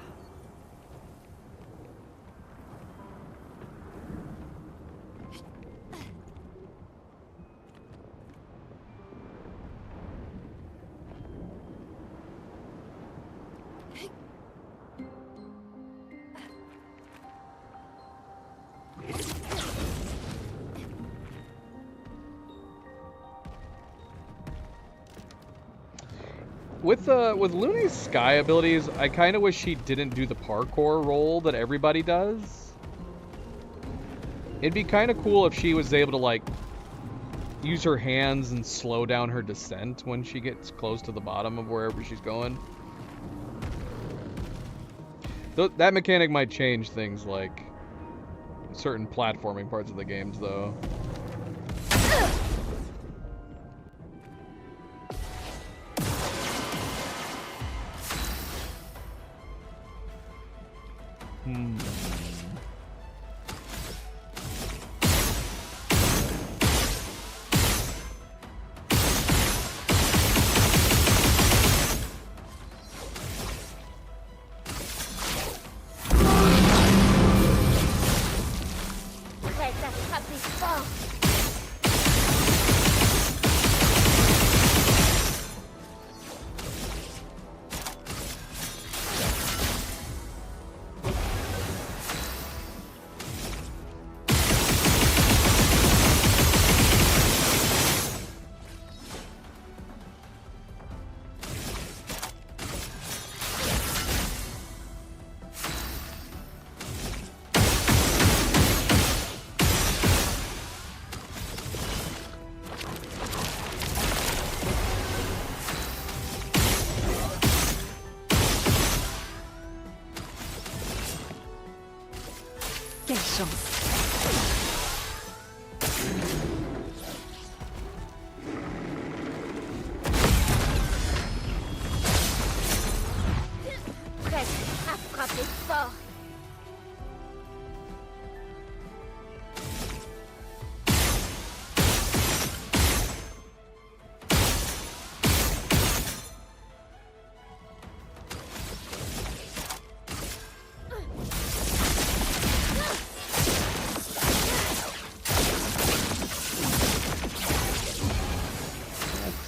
Speaker 1: With Luna's sky abilities, I kind of wish she didn't do the parkour roll that everybody does. It'd be kind of cool if she was able to, like, use her hands and slow down her descent when she gets close to the bottom of wherever she's going. That mechanic might change things like certain platforming parts of the games, though.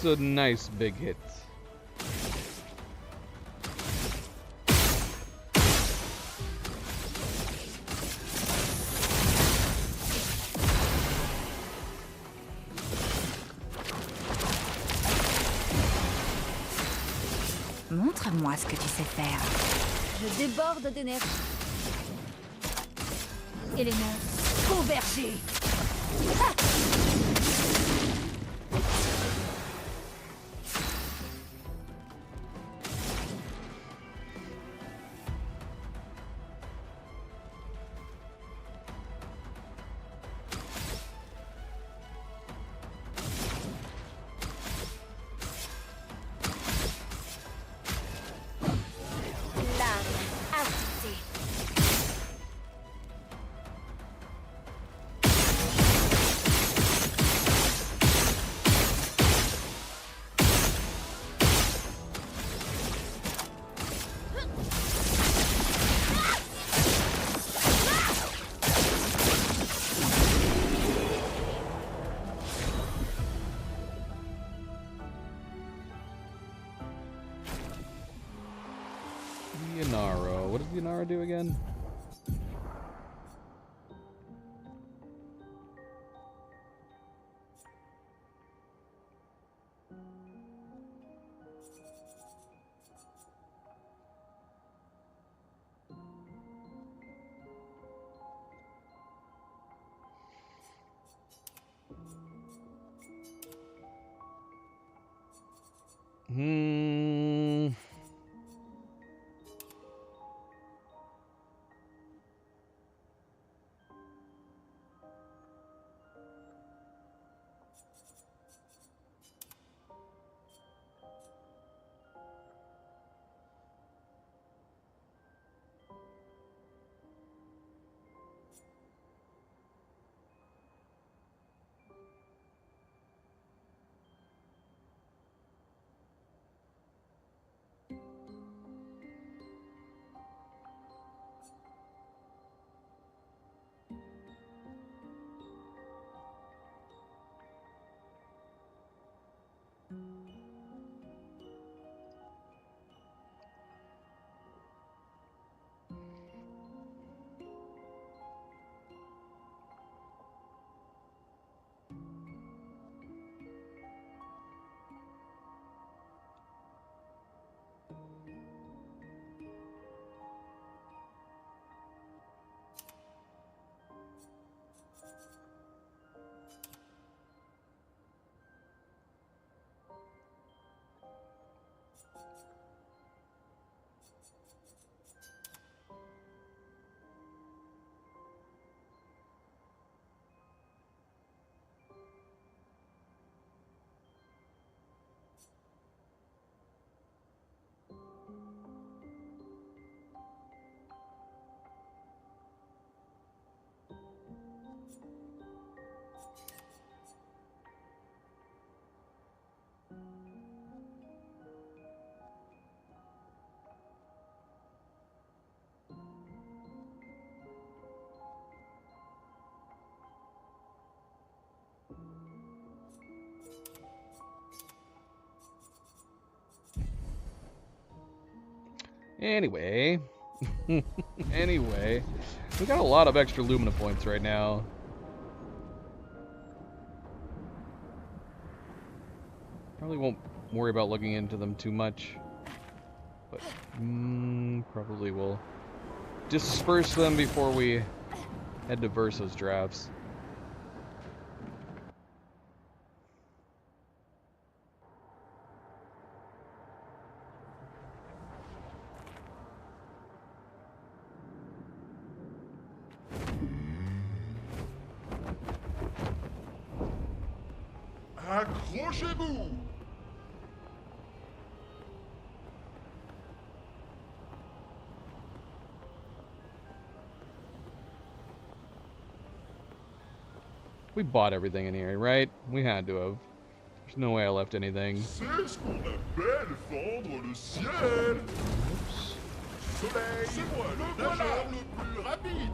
Speaker 1: a nice big hit.
Speaker 8: Montre-moi ce que tu sais faire.
Speaker 11: Je déborde d'énergie. Élément convergé. Ah!
Speaker 1: Inara. What does the Inara do again? Anyway, we got a lot of extra Lumina points right now. Probably won't worry about looking into them too much, but probably will disperse them before we head to Verso's drafts.
Speaker 10: Accrochez-vous!
Speaker 1: We bought everything in here, right? We had to have. There's no way I left anything.
Speaker 10: C'est ce qu'on appelle fendre le ciel! Soleil, c'est moi le nageur le plus rapide!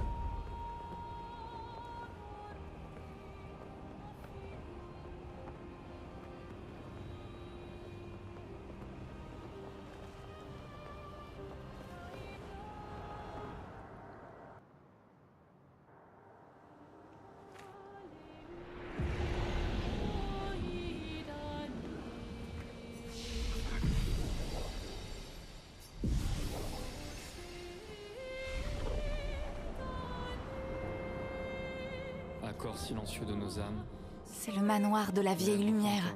Speaker 12: corps silencieux de nos âmes.
Speaker 8: C'est le manoir de la vieille lumière.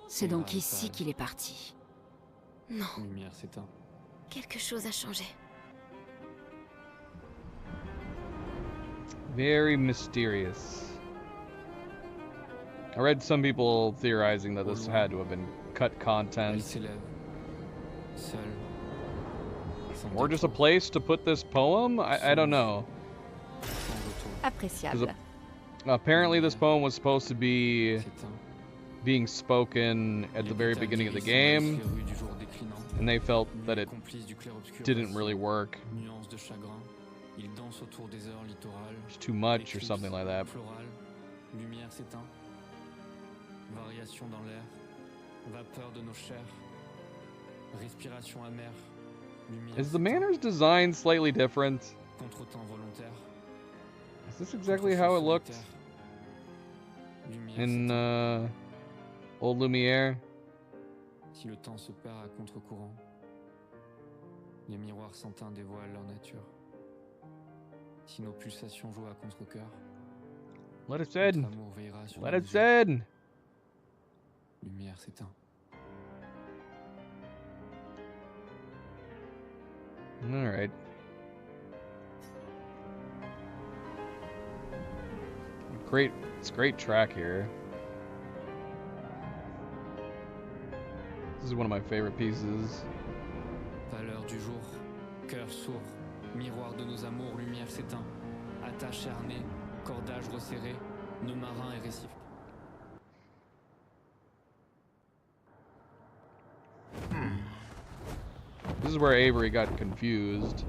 Speaker 4: C'est donc ici qu'il est parti.
Speaker 11: Non.
Speaker 12: Lumière s'éteint.
Speaker 11: Quelque chose a changé.
Speaker 1: Very mysterious. I read some people theorizing that this had to have been cut
Speaker 12: Elle
Speaker 1: content.
Speaker 12: s'élève, seule. sans
Speaker 1: Or just a place to put this poem? I don't know.
Speaker 12: détour, sans retour.
Speaker 8: Appréciable.
Speaker 1: Apparently this poem was supposed to be
Speaker 12: S'éteint.
Speaker 1: being spoken at the very beginning of the game,
Speaker 12: Les rues du jour déclinant.
Speaker 1: and they felt that it
Speaker 12: Complice du clair-obscur
Speaker 1: didn't really work.
Speaker 12: Nuance de chagrin. Il danse autour des heures littorales.
Speaker 1: It's too much or something like that.
Speaker 12: Floral. Lumière s'éteint. Variation dans l'air. Vapeur de nos chairs. Respiration amère. Lumière
Speaker 1: Is the
Speaker 12: s'éteint.
Speaker 1: manor's design slightly different?
Speaker 12: Contretemps volontaire.
Speaker 1: Is this exactly how it looked
Speaker 12: Lumière
Speaker 1: in
Speaker 12: s'éteint.
Speaker 1: Old Lumiere?
Speaker 12: Si le temps se perd à contre-courant, les miroirs sans teint dévoilent leur nature. Si nos pulsations jouent à contre-cœur,
Speaker 1: Let it
Speaker 12: notre
Speaker 1: in.
Speaker 12: amour veillera sur
Speaker 1: Let
Speaker 12: nos
Speaker 1: it
Speaker 12: yeux.
Speaker 1: in.
Speaker 12: Lumière s'éteint.
Speaker 1: All right. Great, it's a great track here. This is one of my favorite pieces.
Speaker 12: Pâleur du jour, cœur sourd, miroir de nos amours, lumière s'éteint. Attache harnais, cordage resserré, nos marins et récifs.
Speaker 1: This is where Avery got confused.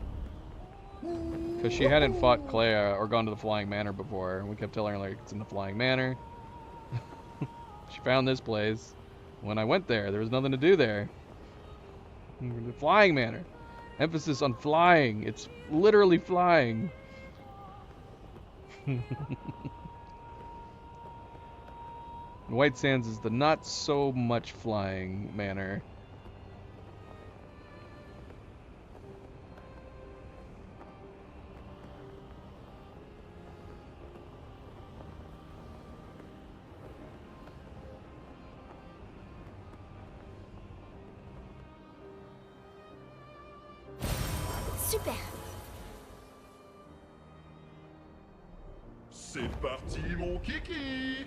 Speaker 1: Because she hadn't fought Clea or gone to the Flying Manor before. We kept telling her, like, it's in the Flying Manor. She found this place. When I went there was nothing to do there. The Flying Manor. Emphasis on flying. It's literally flying. White Sands is the not so much flying manor.
Speaker 11: Super.
Speaker 10: C'est parti, mon kiki!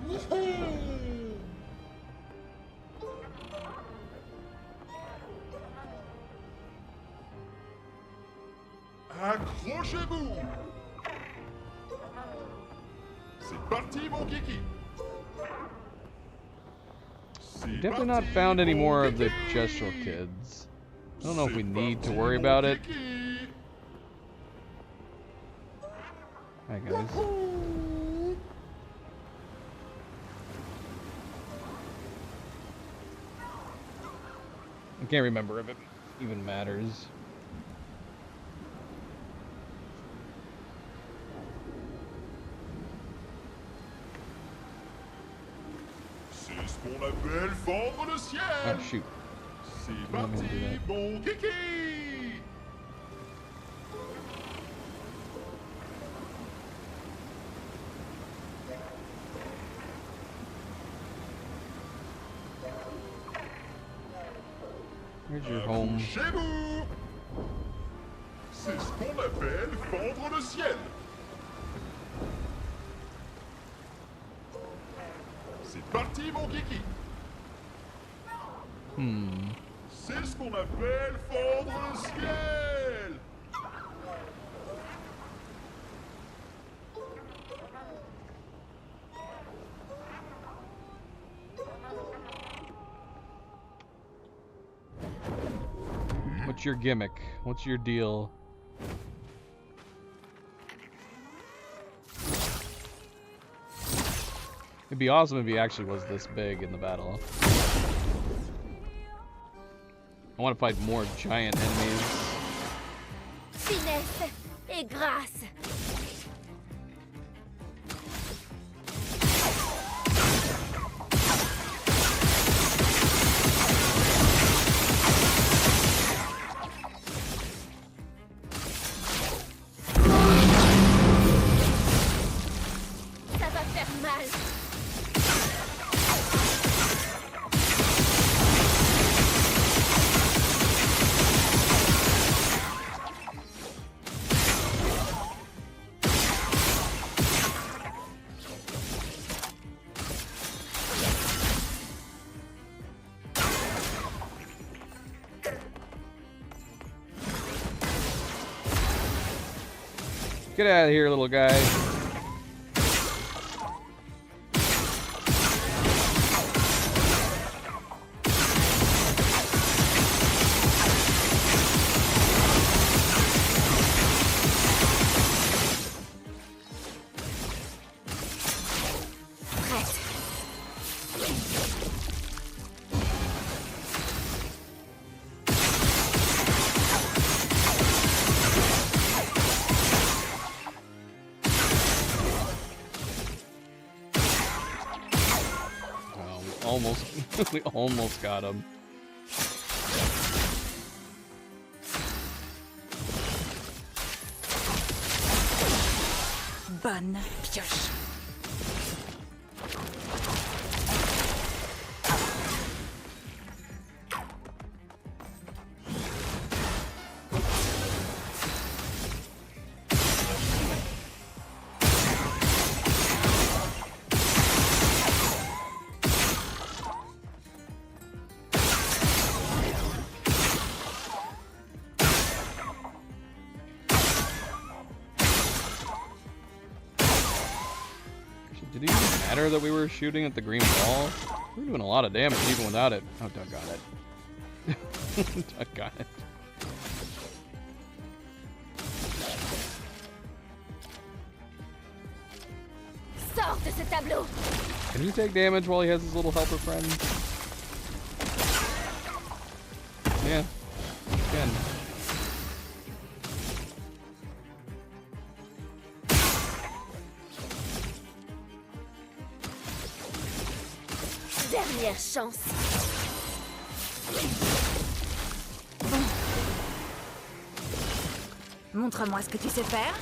Speaker 10: Wouhou! Accrochez-vous! C'est parti, mon kiki!
Speaker 1: We've definitely not found any more of the Gestural kids. I don't know if we need to worry about it. Hi guys. I can't remember if it even matters.
Speaker 10: C'est ce qu'on appelle fendre le ciel!
Speaker 1: Oh shoot.
Speaker 10: C'est
Speaker 1: I'm not gonna do
Speaker 10: parti,
Speaker 1: that.
Speaker 10: mon kiki!
Speaker 1: Where's your home?
Speaker 10: Chez vous! C'est ce qu'on appelle fendre le ciel! C'est parti, mon kiki! C'est ce qu'on appelle fendre le ciel!
Speaker 1: What's your gimmick? What's your deal? It'd be awesome if he actually was this big in the battle. I want to fight more giant enemies.
Speaker 11: Finesse et grâce.
Speaker 1: Get out of here, little guy. We almost got him.
Speaker 8: Bonne pioche.
Speaker 1: Did it even matter that we were shooting at the green ball? We were doing a lot of damage even without it. Oh, Doug got it. Doug got it.
Speaker 11: Sors de ce tableau!
Speaker 1: Can he take damage while he has his little helper friend? Yeah, he can.
Speaker 11: Dernière chance.
Speaker 8: Montre-moi ce que tu sais faire.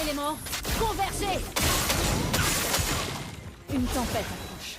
Speaker 11: Élément, convergez! Une tempête approche.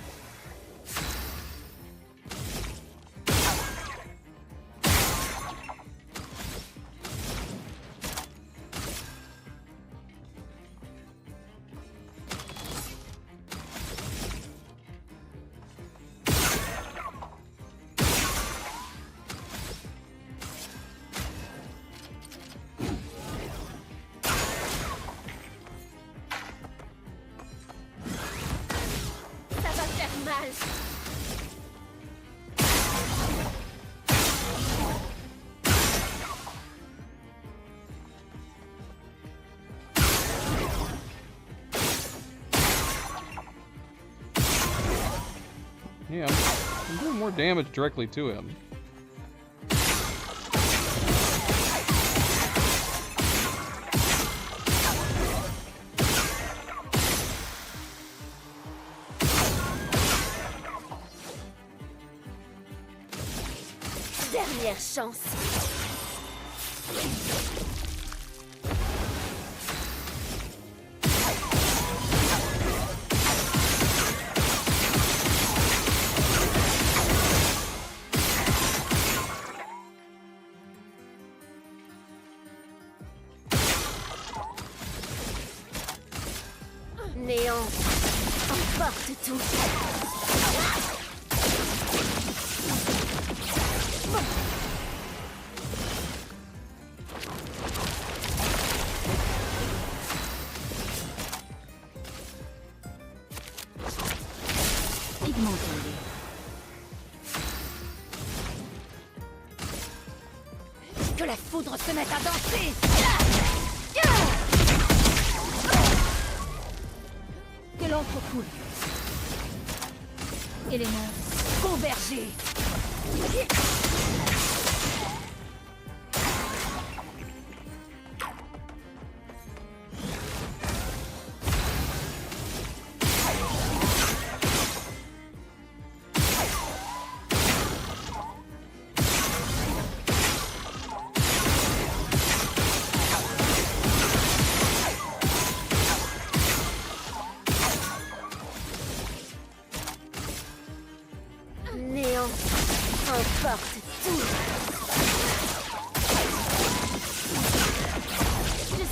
Speaker 1: Yeah, I'm doing more damage directly to him.
Speaker 11: Dernière chance. Néant, emporte tout. Que la foudre se mette à danser. Que l'encre coule. Éléments convergés. Néant, emporte tout.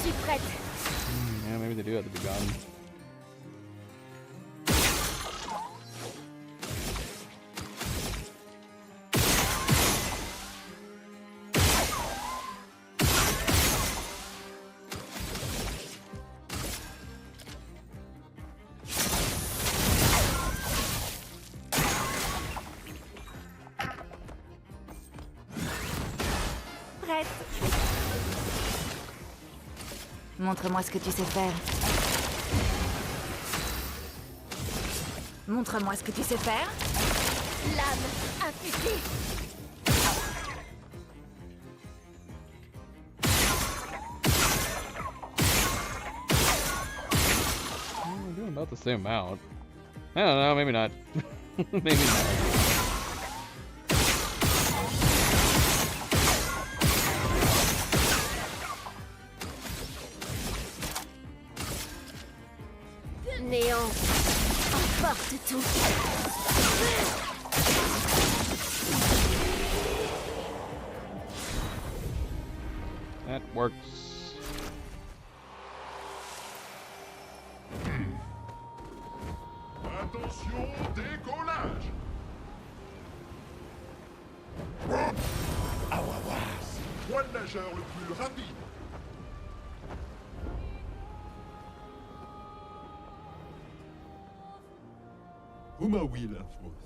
Speaker 11: suis prête.
Speaker 1: Yeah, maybe they do have to be gone.
Speaker 8: Prête. Montre-moi ce que tu sais faire. Montre-moi ce que tu sais faire.
Speaker 11: Lame affûtée.
Speaker 1: We're doing about the same amount. I don't know, maybe not. Maybe not.
Speaker 11: Néant. Emporte tout.
Speaker 1: That works.
Speaker 10: Attention, décollage. Moi le nageur le plus rapide. Umawi la force.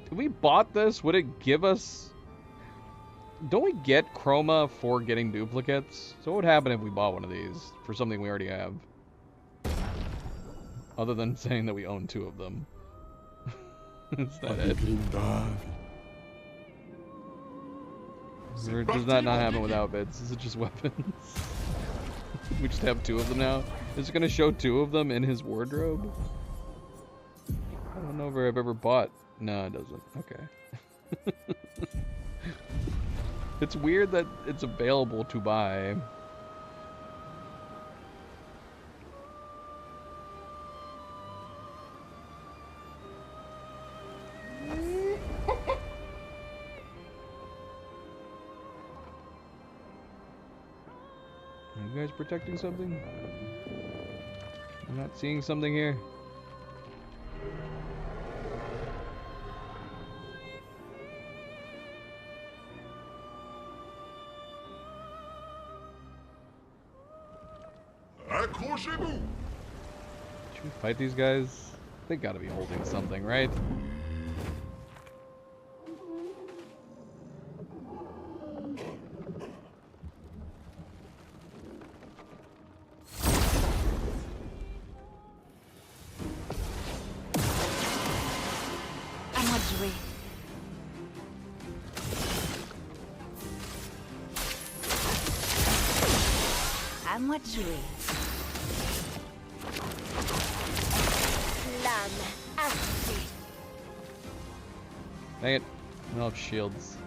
Speaker 1: If we bought this, would it give us... Don't we get chroma for getting duplicates? So what would happen if we bought one of these for something we already have? Other than saying that we own 2 of them. Is that it? Or does that not happen with outfits? Is it just weapons? We just have 2 of them now? Is it going to show 2 of them in his wardrobe? I don't know if I've ever bought... No, it doesn't. Okay. It's weird that it's available to buy. Are you guys protecting something? I'm not seeing something here.
Speaker 10: Accrochez-vous!
Speaker 1: Should we fight these guys? They gotta be holding something, right?
Speaker 8: À moi de jouer. À moi de jouer.
Speaker 11: Lame affûtée.
Speaker 1: Dang it. I don't have shields.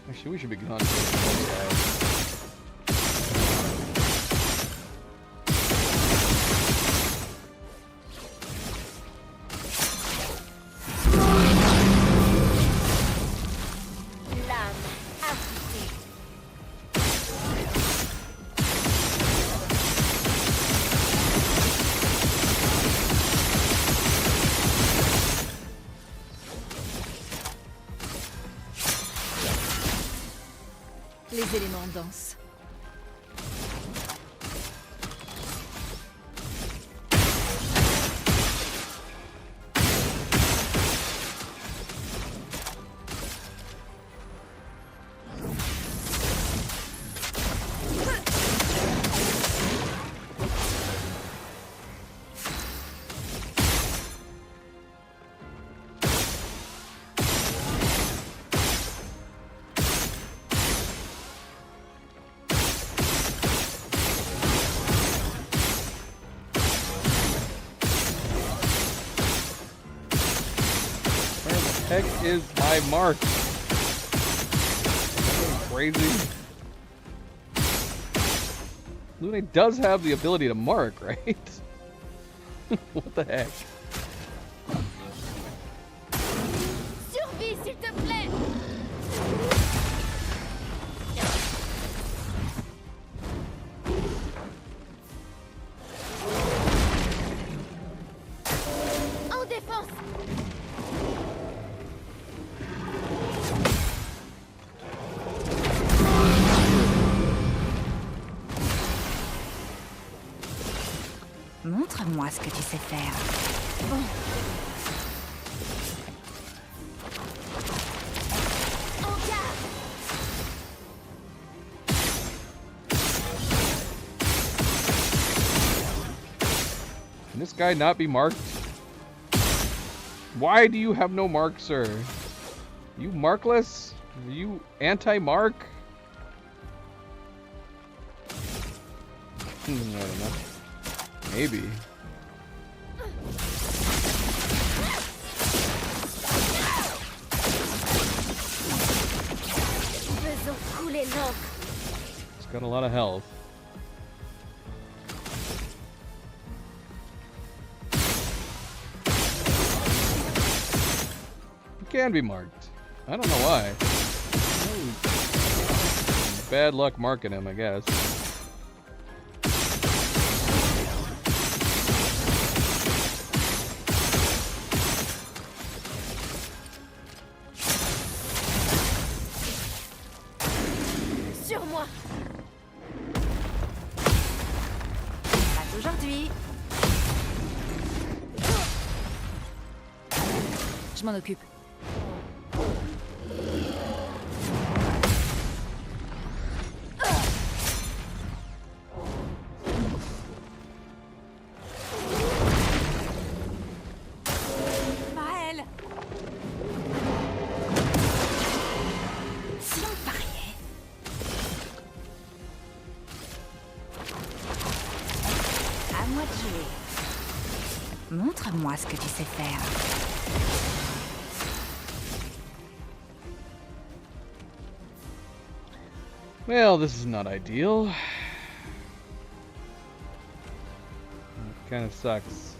Speaker 1: Actually, we should be gone.
Speaker 11: Lame affûtée.
Speaker 4: Les éléments dansent.
Speaker 1: Heck is my mark? crazy? Lune does have the ability to mark, right? What the heck?
Speaker 11: Survie, s'il te plaît. En défense.
Speaker 8: Montre-moi ce que tu sais faire.
Speaker 11: Bon. En garde.
Speaker 1: Can this guy not be marked? Why do you have no mark, sir? You markless? Are you anti-mark? I don't know. Maybe.
Speaker 11: Faisons couler l'encre.
Speaker 1: It's got a lot of health. It can be marked. I don't know why. Bad luck marking him, I guess.
Speaker 11: Sur moi.
Speaker 8: Pas aujourd'hui. Je m'en occupe. Maël. Si on pariait. À moi de jouer. Montre-moi ce que tu sais faire.
Speaker 1: Well, this is not ideal. It kind of sucks.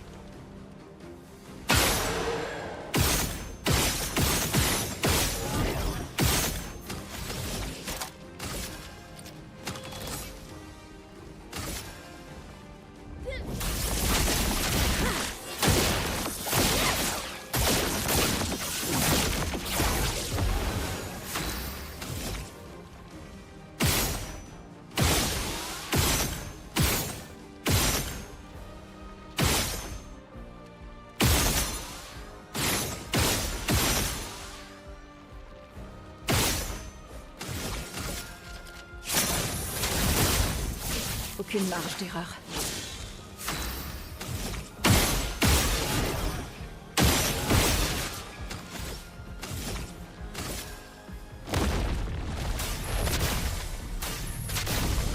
Speaker 8: Aucune marge d'erreur.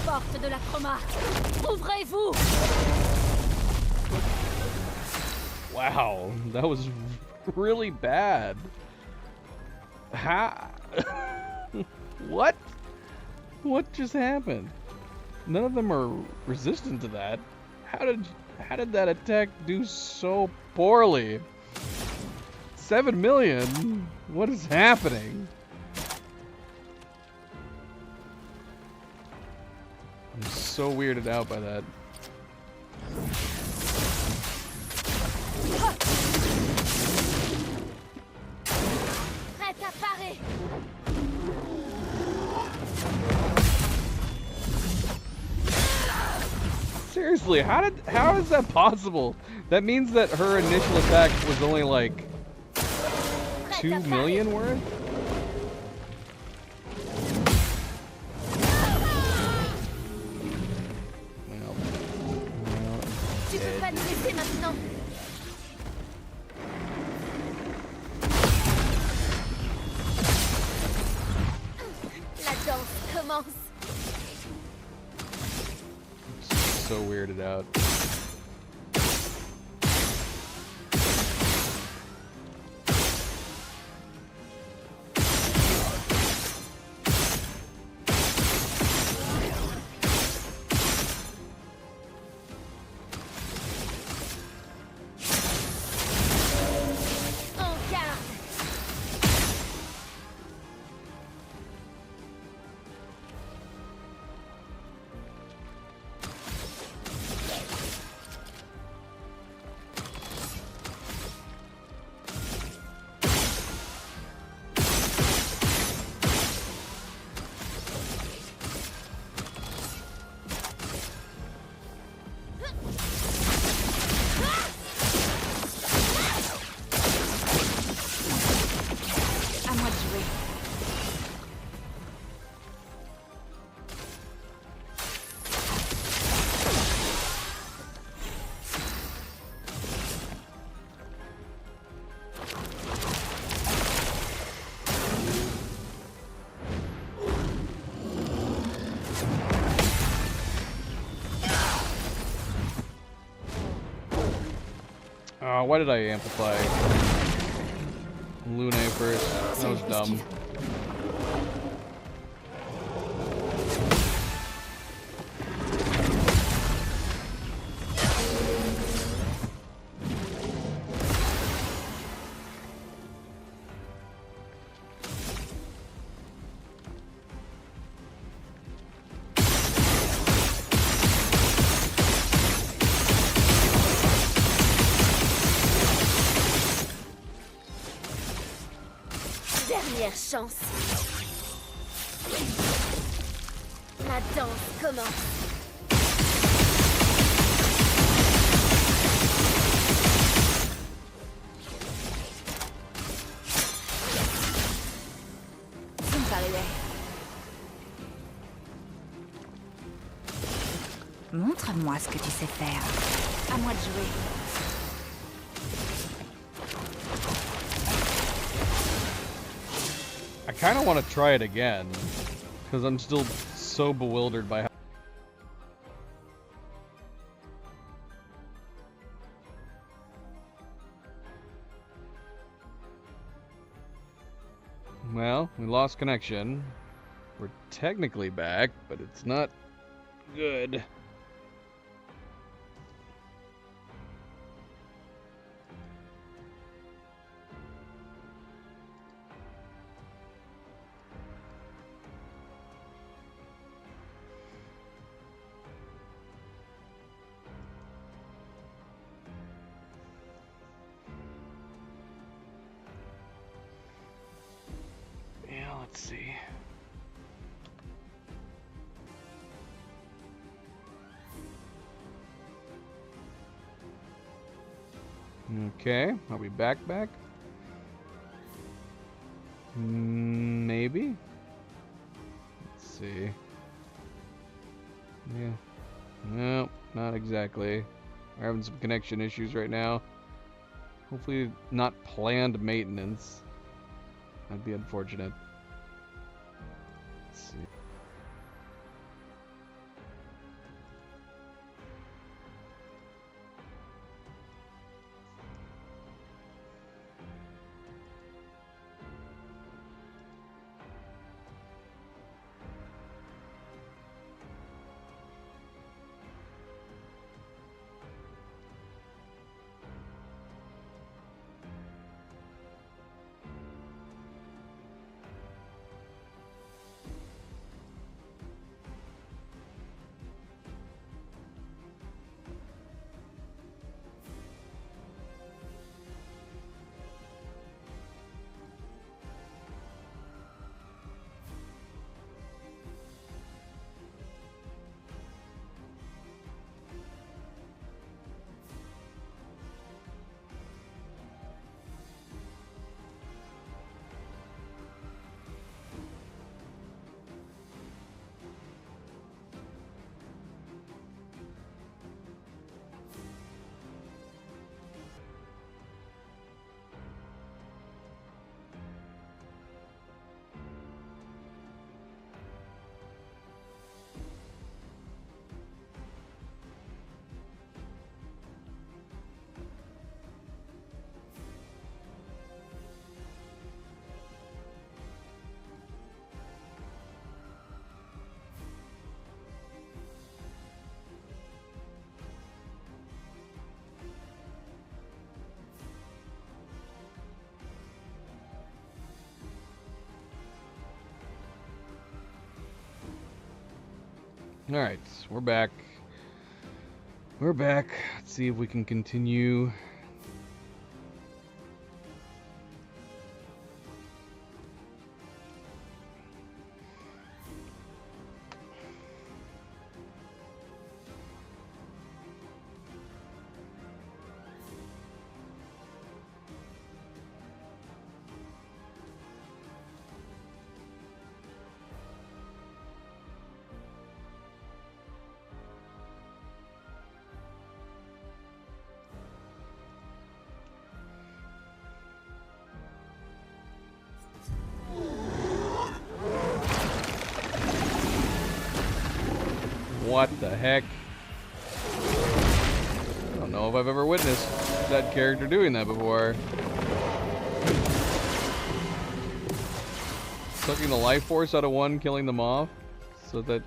Speaker 11: Porte de la chroma. Ouvrez-vous.
Speaker 1: Wow, that was really bad. How? What? What just happened? None of them are resistant to that. How did that attack do so poorly? 7 million? What is happening? I'm so weirded out by that.
Speaker 11: Prête à parer.
Speaker 1: Seriously, how is that possible? That means that her initial attack was only like 2 million worth?
Speaker 11: Tu peux pas nous laisser maintenant. La danse commence.
Speaker 1: So weirded out. Oh, why did I amplify Lune first? That was dumb.
Speaker 11: Dernière chance. La danse commence.
Speaker 8: Ça me paraît. Montre-moi ce que tu sais faire. À moi de jouer.
Speaker 1: I kind of want to try it again, because I'm still so bewildered by how... Well, we lost connection. We're technically back, but it's not good. Let's see. Okay, are we back? Maybe? Let's see. Yeah. No, not exactly. We're having some connection issues right now. Hopefully not planned maintenance. That'd be unfortunate. Let's see. Alright, we're back. We're back. Let's see if we can continue. What the heck? I don't know if I've ever witnessed. that character doing that before. Sucking the life force out of one, killing them off, so that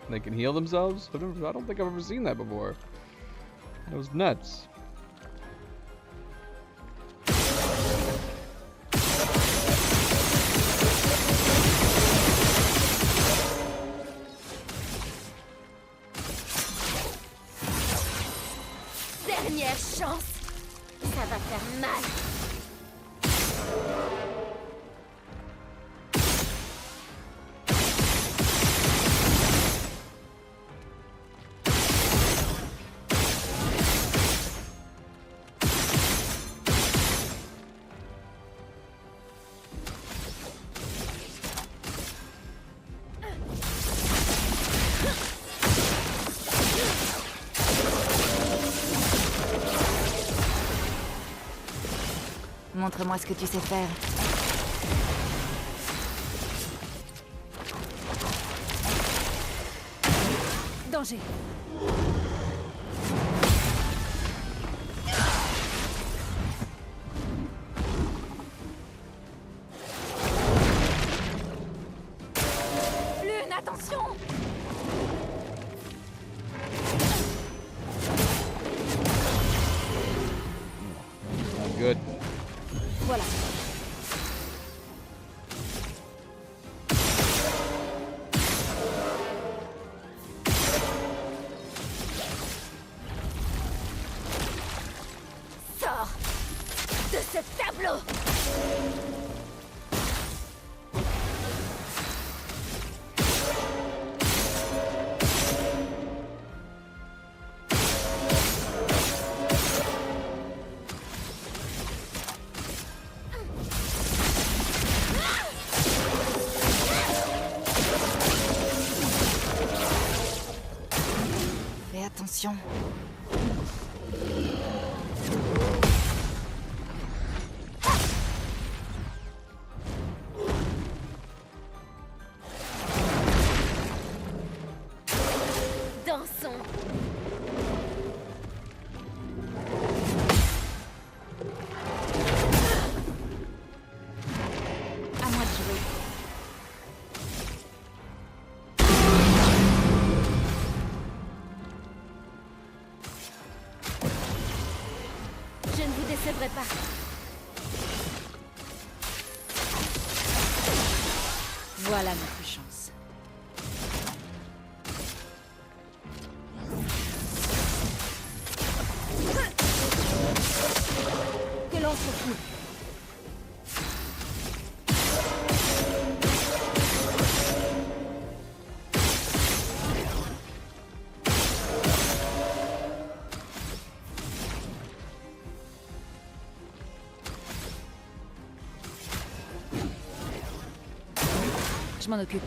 Speaker 1: they can heal themselves. I don't think I've ever seen that before. That was nuts.
Speaker 11: Dernière chance. Ça va faire mal.
Speaker 8: Montre-moi ce que tu sais faire.
Speaker 11: Danger.
Speaker 8: Lune, attention!
Speaker 1: Not good.
Speaker 11: Voilà.
Speaker 8: Sors de ce tableau! Fais attention.
Speaker 11: Dansons.
Speaker 8: À moi de jouer.
Speaker 11: Je ne vous décevrai pas.
Speaker 8: Voilà notre chance.
Speaker 11: Que l'on se fout.
Speaker 8: Je m'en occupe.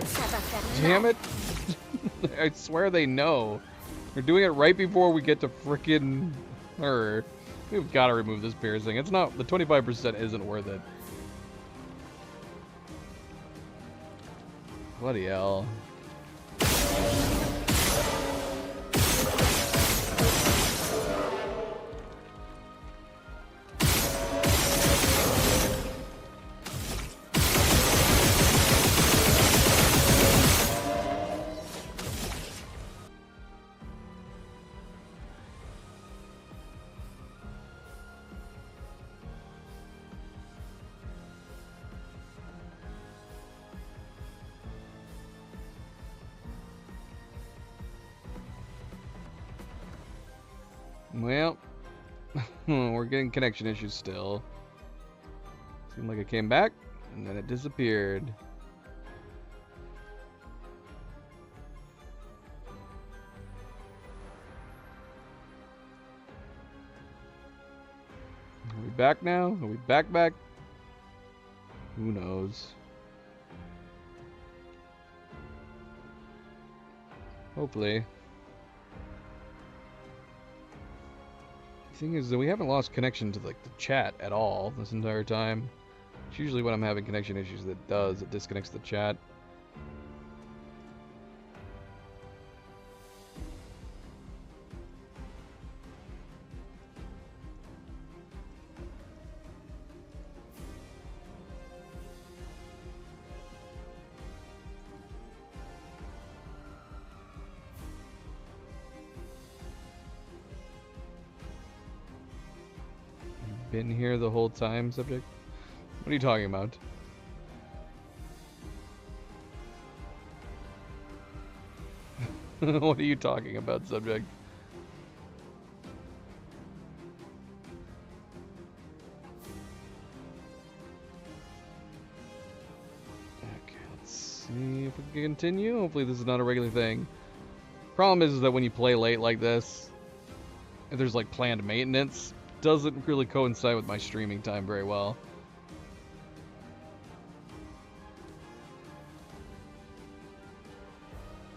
Speaker 11: Ça va faire
Speaker 1: Damn
Speaker 11: mal.
Speaker 1: it! I swear they know. They're doing it right before we get to frickin' her. We've got to remove this piercing. It's not, the 25% isn't worth it. Bloody hell. Well, we're getting connection issues still. Seemed like it came back, and then it disappeared. Are we back now? Are we back? Who knows? Hopefully. thing is that we haven't lost connection to like the chat at all this entire time. It's usually when I'm having connection issues that it disconnects the chat. Been here the whole time, subject? What are you talking about? What are you talking about, subject? Okay, let's see if we can continue. Hopefully this is not a regular thing. Problem is that when you play late like this, if there's like planned maintenance, doesn't really coincide with my streaming time very well.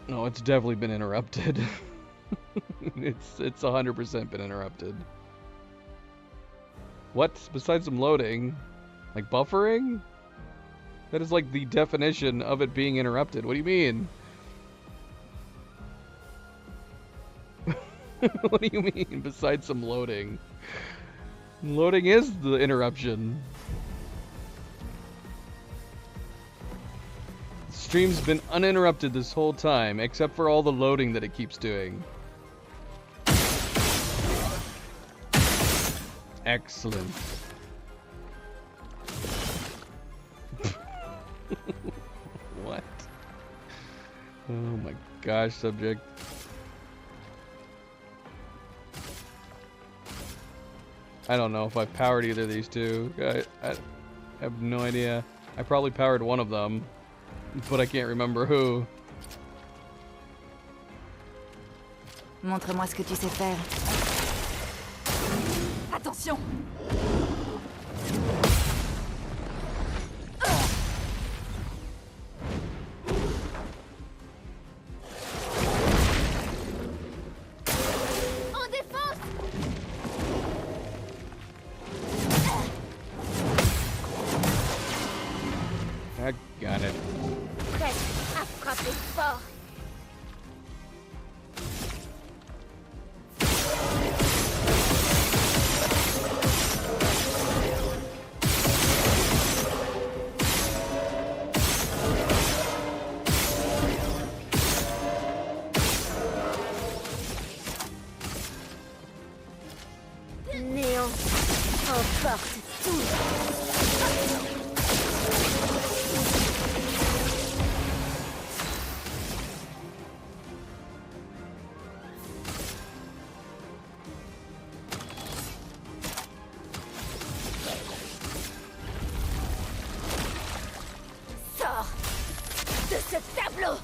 Speaker 1: No, it's definitely been interrupted. It's 100% been interrupted. What? Besides some loading? Like buffering? That is like the definition of it being interrupted. What do you mean? What do you mean besides some loading? Loading is the interruption. The stream's been uninterrupted this whole time, except for all the loading that it keeps doing. Excellent. What? Oh my gosh, subject. I don't know if I've powered either of these two. I have no idea. I probably powered one of them, but I can't remember who.
Speaker 8: Montre-moi ce que tu sais faire.
Speaker 13: Attention!
Speaker 1: I got it.
Speaker 13: Prête à frapper fort.
Speaker 11: Néant emporte tout.
Speaker 13: Sors de ce tableau.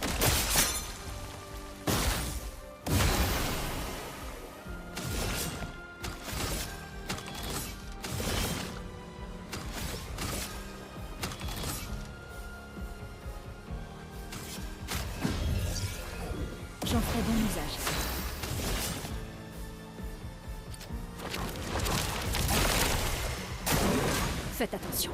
Speaker 4: J'en ferai bon usage.
Speaker 11: Faites attention.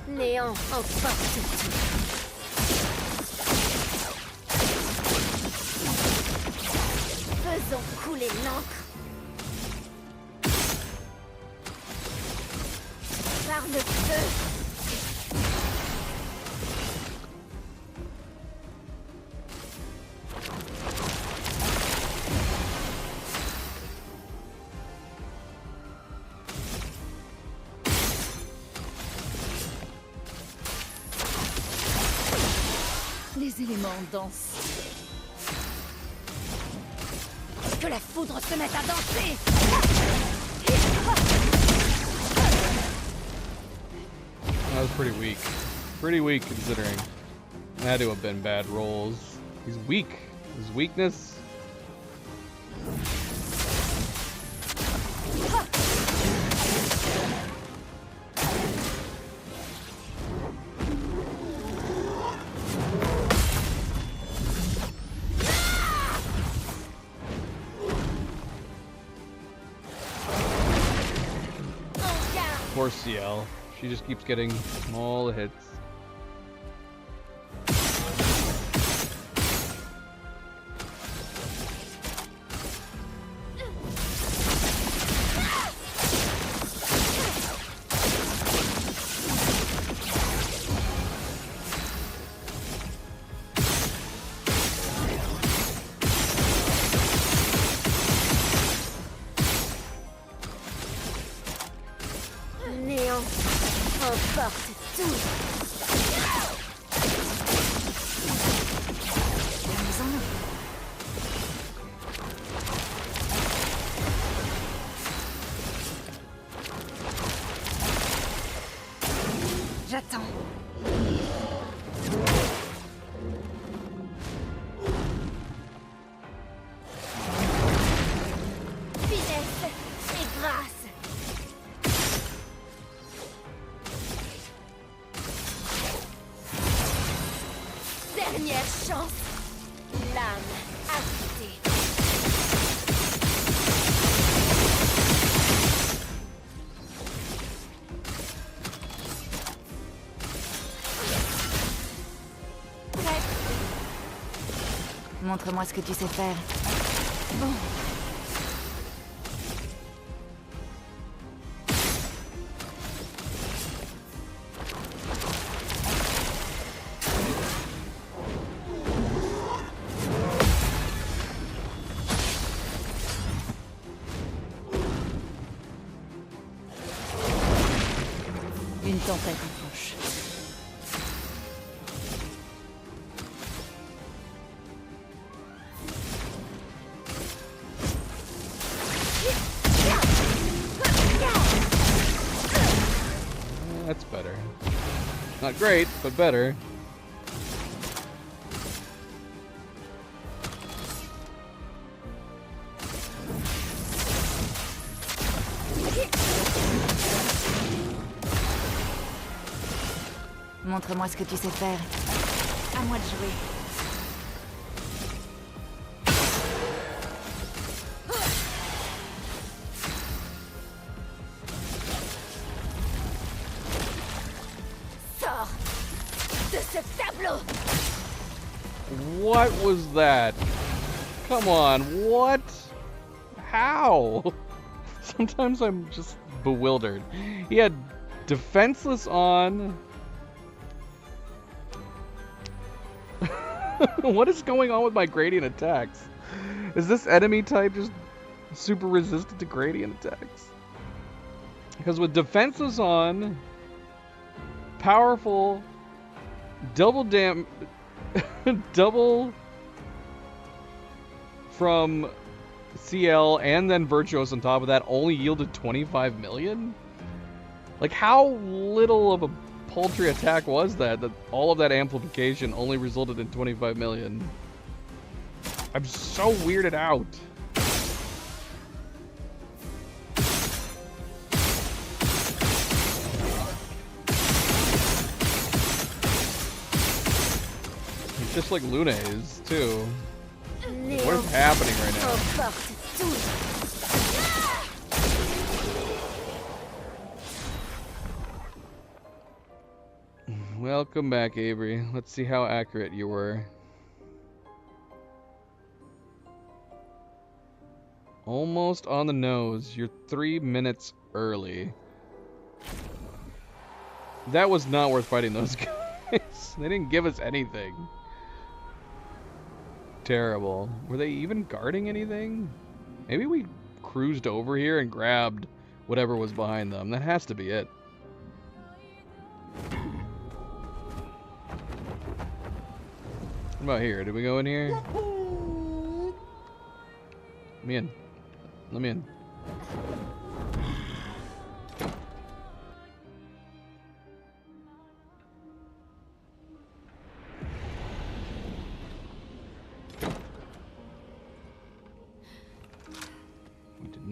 Speaker 11: Néant emporte tout.
Speaker 13: Faisons couler l'encre. Par le feu.
Speaker 11: Les éléments dansent.
Speaker 13: Que la foudre se mette à danser.
Speaker 1: That was pretty weak. Pretty weak considering. It had to have been bad rolls. He's weak. His weakness. Poor CL. She just keeps getting all the hits.
Speaker 13: Néant emporte tout.
Speaker 8: J'attends.
Speaker 13: Finesse et grâce. Dernière chance. L'âme habitée.
Speaker 8: Montre-moi ce que tu sais faire. Bon. Une tempête approche.
Speaker 1: That's better. Not great, but better.
Speaker 8: Montre-moi ce que tu sais faire. À moi de jouer.
Speaker 13: Sors de ce tableau.
Speaker 1: What was that? Come on, what? How? Sometimes I'm just bewildered. He had defenseless on. What is going on with my gradient attacks? Is this enemy type just super resistant to gradient attacks? Because with defenseless on, powerful, double from CL and then Virtuos on top of that only yielded 25 million? Like, how little of a paltry attack was that all of that amplification only resulted in 25 million? I'm so weirded out. It's just like Luna is too. What is happening right now? Welcome back, Avery. Let's see how accurate you were. Almost on the nose. You're 3 minutes early. That was not worth fighting those guys. They didn't give us anything. Terrible. Were they even guarding anything? Maybe we cruised over here and grabbed whatever was behind them. That has to be it. What about here? Did we go in here? Let me in. Let me in.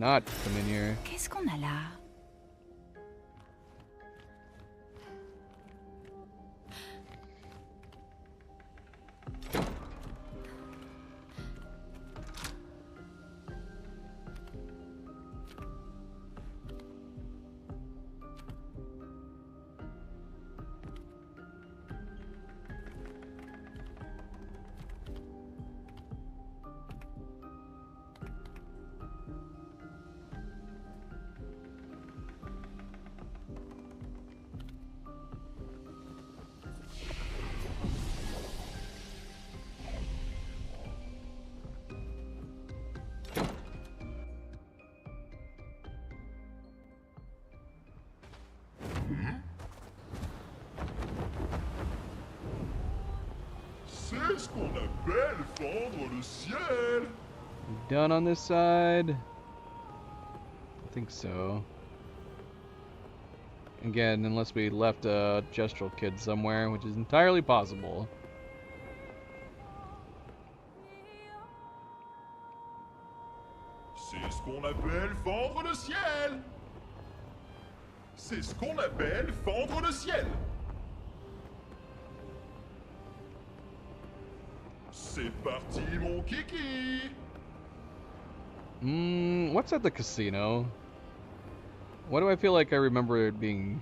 Speaker 1: not come in here.
Speaker 8: Qu'est-ce qu'on a là?
Speaker 10: C'est ce qu'on appelle fendre le ciel.
Speaker 1: Done on this side? I think so. Again, unless we left a gestural kid somewhere, which is entirely possible.
Speaker 10: C'est ce qu'on appelle fendre le ciel. C'est ce qu'on appelle fendre le ciel. C'est parti, mon kiki.
Speaker 1: What's at the casino? Why do I feel like I remember it being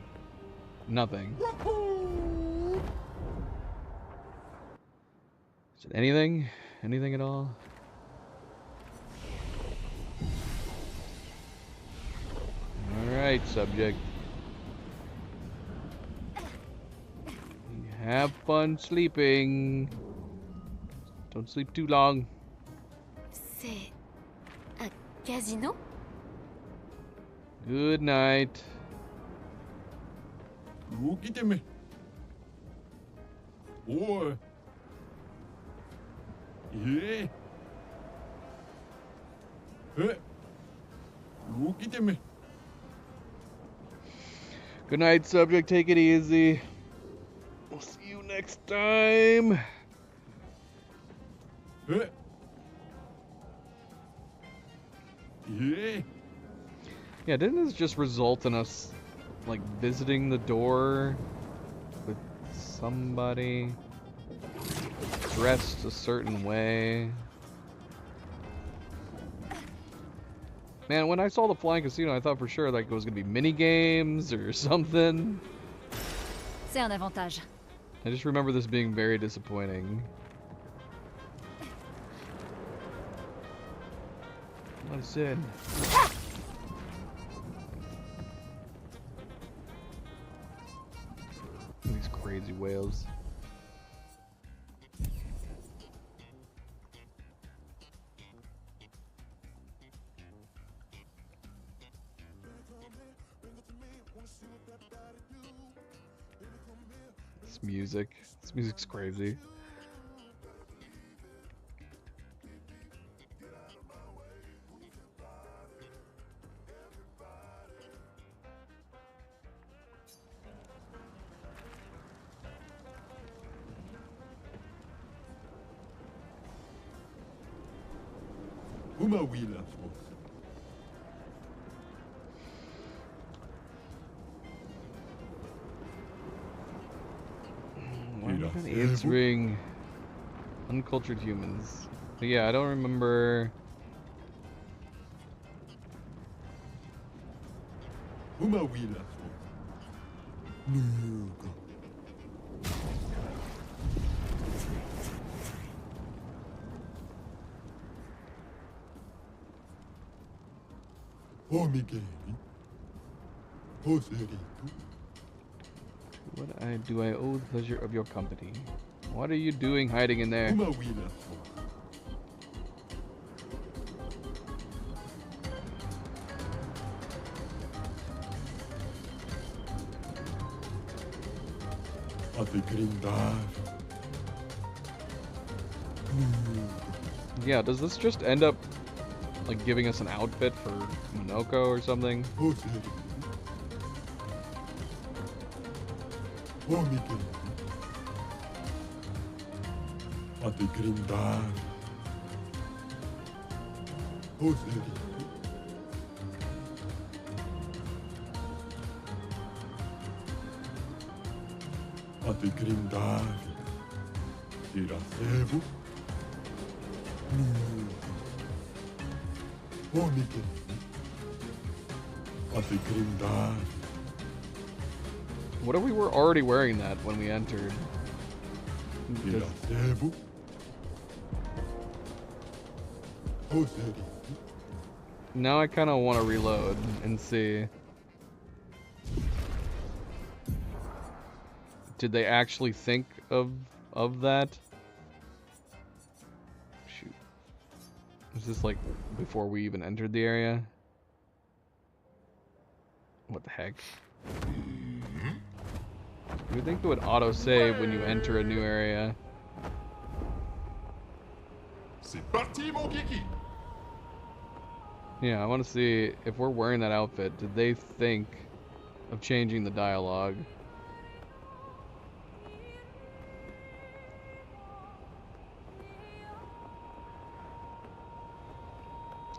Speaker 1: nothing? Is it anything? Anything at all? Alright, subject. Have fun sleeping. Don't sleep too long.
Speaker 11: C'est un casino?
Speaker 1: Good night.
Speaker 10: Vous quittez-moi. Oh. Yeah. Vous quittez-moi.
Speaker 1: Good night, subject. Take it easy. We'll see you next time.
Speaker 10: Yeah.
Speaker 1: Yeah, didn't this just result in us, like, visiting the door with somebody dressed a certain way? Man, when I saw the flying casino, I thought for sure like it was gonna be mini games or something.
Speaker 4: C'est un avantage.
Speaker 1: I just remember this being very disappointing. Let us in. These crazy whales. This music's crazy.
Speaker 10: Uma Willa.
Speaker 1: Answering uncultured humans. But yeah, I don't remember.
Speaker 10: Uma Willa. Oh, Miguel. Oh, Serito.
Speaker 1: What do I owe the pleasure of your company? What are you doing hiding in there?
Speaker 10: Uma Willa.
Speaker 1: Yeah, does this just end up like giving us an outfit for Minoko or something?
Speaker 10: Oh, Serito. Oh, Miguel. A te grindar. Oh, Serito. Ante Grimdag. Irasevu. Omike. Ante Grimdag.
Speaker 1: What if we were already wearing that when we entered?
Speaker 10: Irasevu. Oseri.
Speaker 1: Now I kind of want to reload and see. Did they actually think of that? Shoot. Was this like before we even entered the area? What the heck? You would think it would auto-save when you enter a new area.
Speaker 10: C'est parti, mon kiki.
Speaker 1: Yeah, I want to see if we're wearing that outfit. Did they think of changing the dialogue?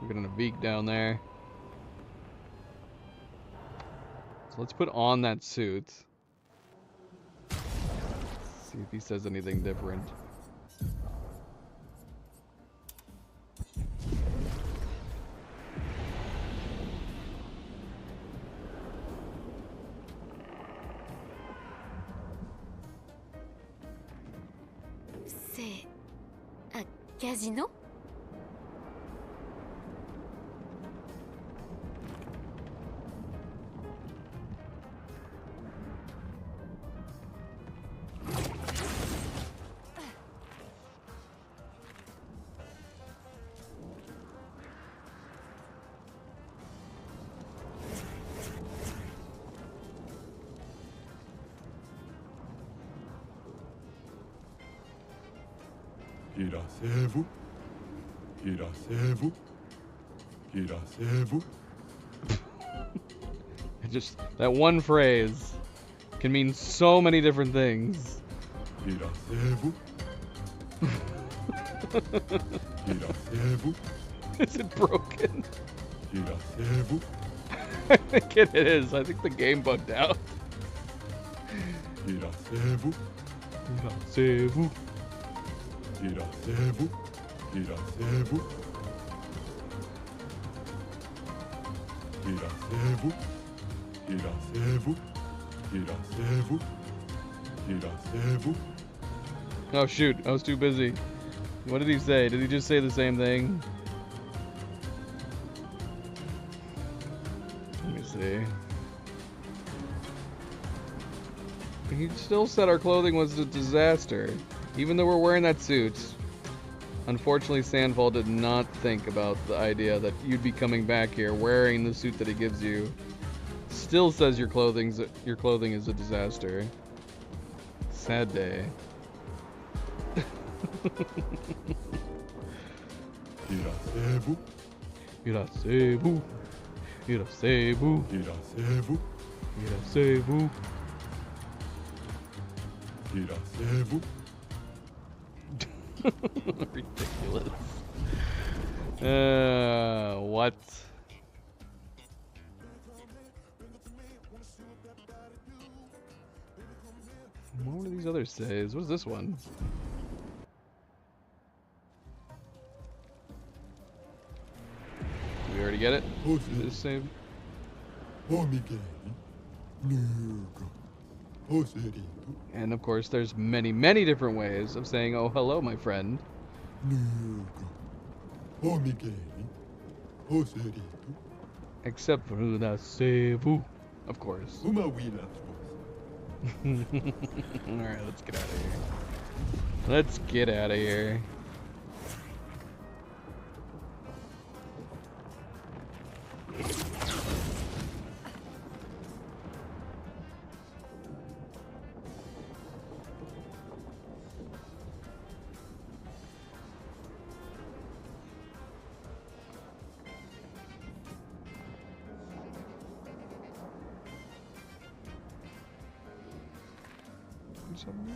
Speaker 1: We're getting a Veek down there. So let's put on that suit. See if he says anything different.
Speaker 11: C'est un casino?
Speaker 10: Irasevu. Irasevu. Irasevu.
Speaker 1: Just that one phrase can mean so many different things.
Speaker 10: Irasevu. Irasevu.
Speaker 1: Is it broken?
Speaker 10: Irasevu.
Speaker 1: I think it is. I think the game bugged out.
Speaker 10: Irasevu.
Speaker 1: Irasevu.
Speaker 10: Irasevu. Irasevu. Irasevu. Irasevu. Irasevu. Irasevu.
Speaker 1: Oh shoot, I was too busy. What did he say? Did he just say the same thing? Let me see. He still said our clothing was a disaster, even though we're wearing that suit. Unfortunately, Sandfall did not think about the idea that you'd be coming back here wearing the suit that he gives you. Still says your clothing is a disaster. Sad day.
Speaker 10: Irasevu.
Speaker 1: Irasevu. Irasevu.
Speaker 10: Irasevu.
Speaker 1: Irasevu.
Speaker 10: Irasevu.
Speaker 1: Ridiculous. What? What were these other says? What's this one? Did we already get it? This save? And of course, there's many, many different ways of saying, "Oh, hello, my friend." Except for Irasevu, of course. Alright, let's get out of here. Let's get out of here.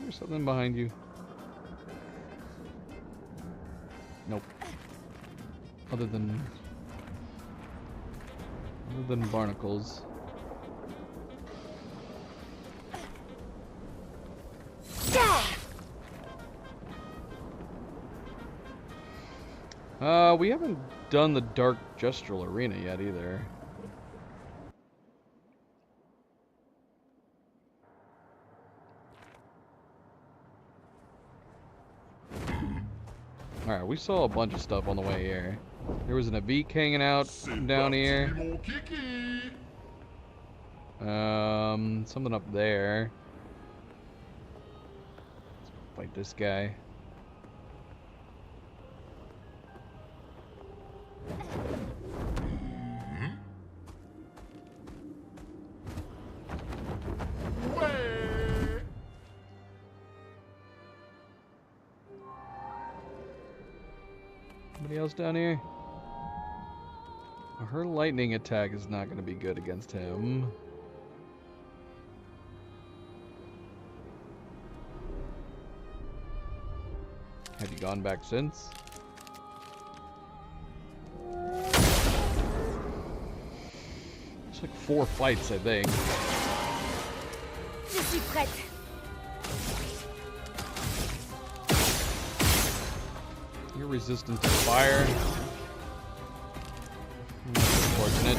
Speaker 1: There's something behind you. Nope. Other than barnacles. We haven't done the Dark Gestural Arena yet either. Alright, we saw a bunch of stuff on the way here. There was an Avik hanging out down here. Something up there. Let's fight this guy. Anybody else down here? Her lightning attack is not going to be good against him. Have you gone back since? It's like 4 fights, I think.
Speaker 13: Je suis prête.
Speaker 1: You're resistant to fire. That's unfortunate.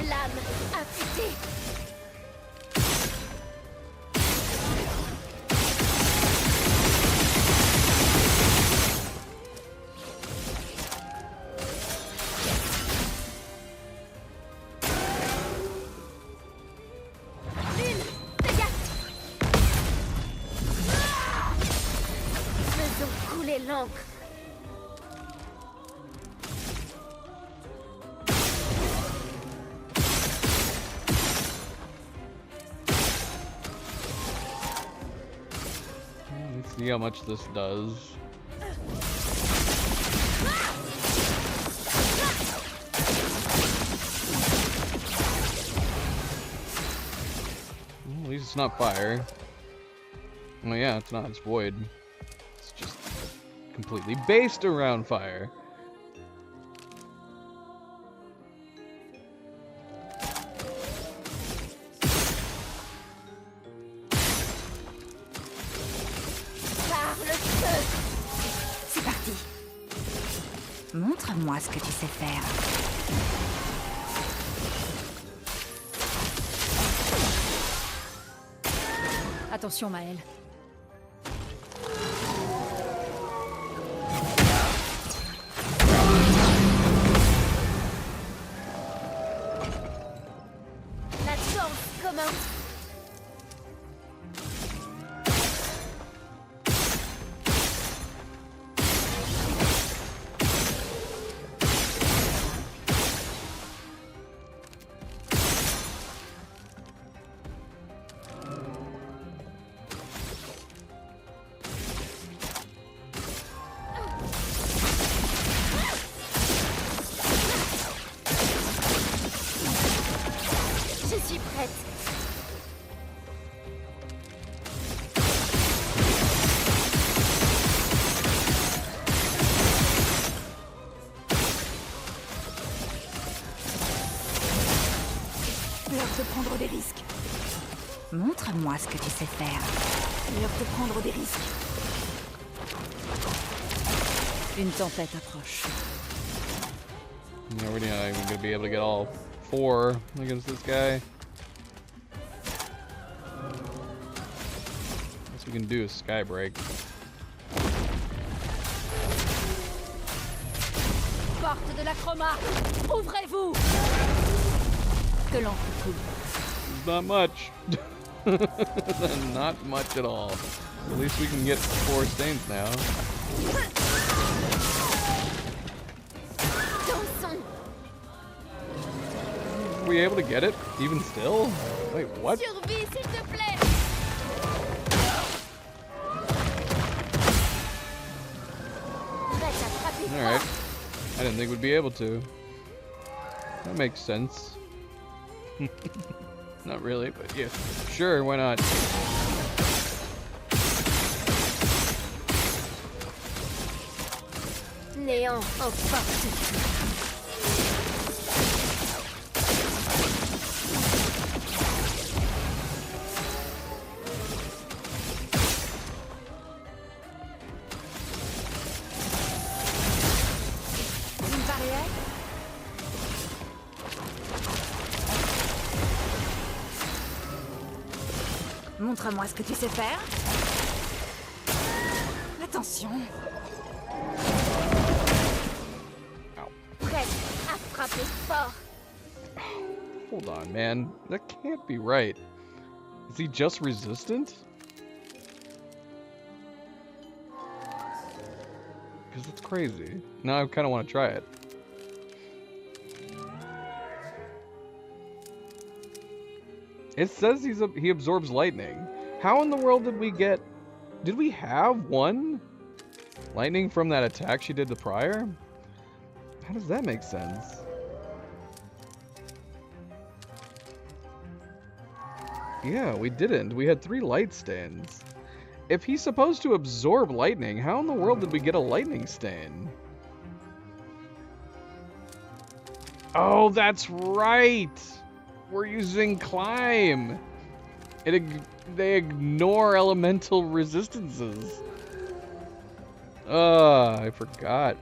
Speaker 13: L'âme affûtée. L'encre.
Speaker 1: Let's see how much this does. Well, at least it's not fire. Oh yeah, it's not. It's void. It's just completely based around fire.
Speaker 8: C'est parti. Montre-moi ce que tu sais faire.
Speaker 11: Attention, Maël.
Speaker 13: La danse commence. Je suis prête.
Speaker 8: L'heure de prendre des risques. Montre-moi ce que tu sais faire. L'heure de prendre des risques.
Speaker 11: Une tempête approche.
Speaker 1: Yeah, we're not even gonna be able to get all 4 against this guy. Guess we can do a Skybreak.
Speaker 11: Porte de la chroma, ouvrez-vous. Que l'encre coule.
Speaker 1: Not much. Not much at all. At least we can get 4 stains now.
Speaker 13: Dansons.
Speaker 1: Were we able to get it? Even still? Wait, what?
Speaker 13: Survie, s'il te plaît. Prête à frapper fort.
Speaker 1: Alright. I didn't think we'd be able to. That makes sense. Not really, but yeah. Sure, why not?
Speaker 13: Néant emporte tout.
Speaker 8: Montre-moi ce que tu sais faire. Attention.
Speaker 13: Prête à frapper fort.
Speaker 1: Hold on, man. That can't be right. Is he just resistant? Because it's crazy. Now I kind of want to try it. It says he absorbs lightning. How in the world did we get... Did we have one lightning from that attack she did to prior? How does that make sense? Yeah, we didn't. We had 3 light stains. If he's supposed to absorb lightning, how in the world did we get a lightning stain? Oh, that's right! We're using climb! They ignore elemental resistances. I forgot.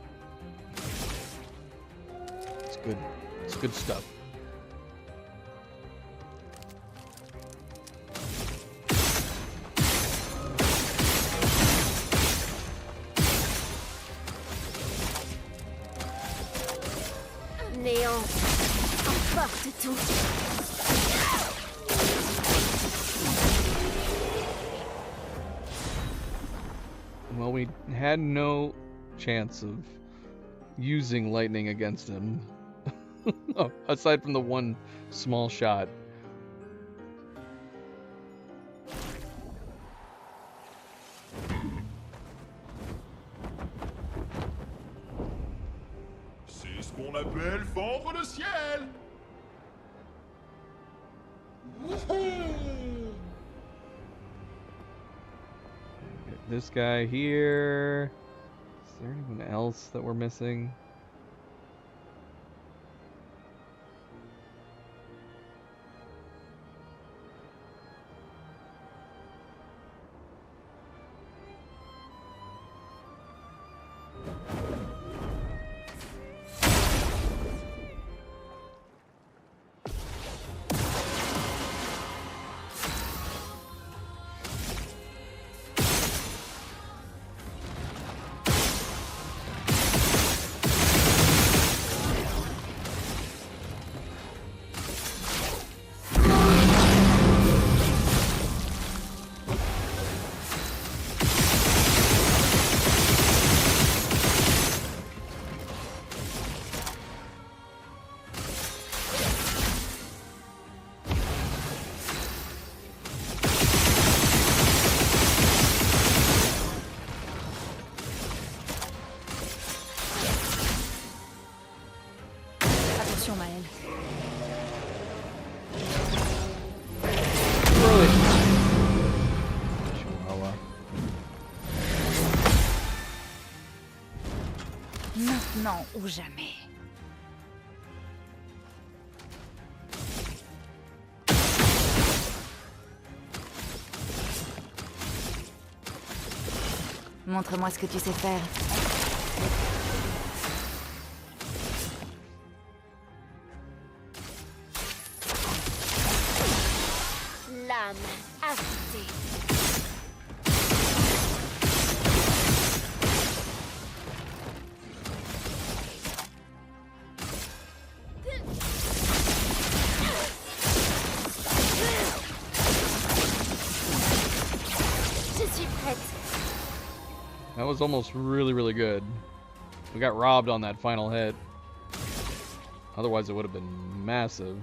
Speaker 1: It's good. It's good stuff.
Speaker 13: Néant. Emporte tout.
Speaker 1: Well, we had no chance of using lightning against him. Oh, aside from the one small shot.
Speaker 10: C'est ce qu'on appelle fendre le ciel.
Speaker 1: Get this guy here. Is there anyone else that we're missing?
Speaker 8: Attention, Maël. Maintenant ou jamais. Montre-moi ce que tu sais faire.
Speaker 13: Lame affûtée. Je suis prête.
Speaker 1: That was almost really, really good. We got robbed on that final hit. Otherwise, it would have been massive.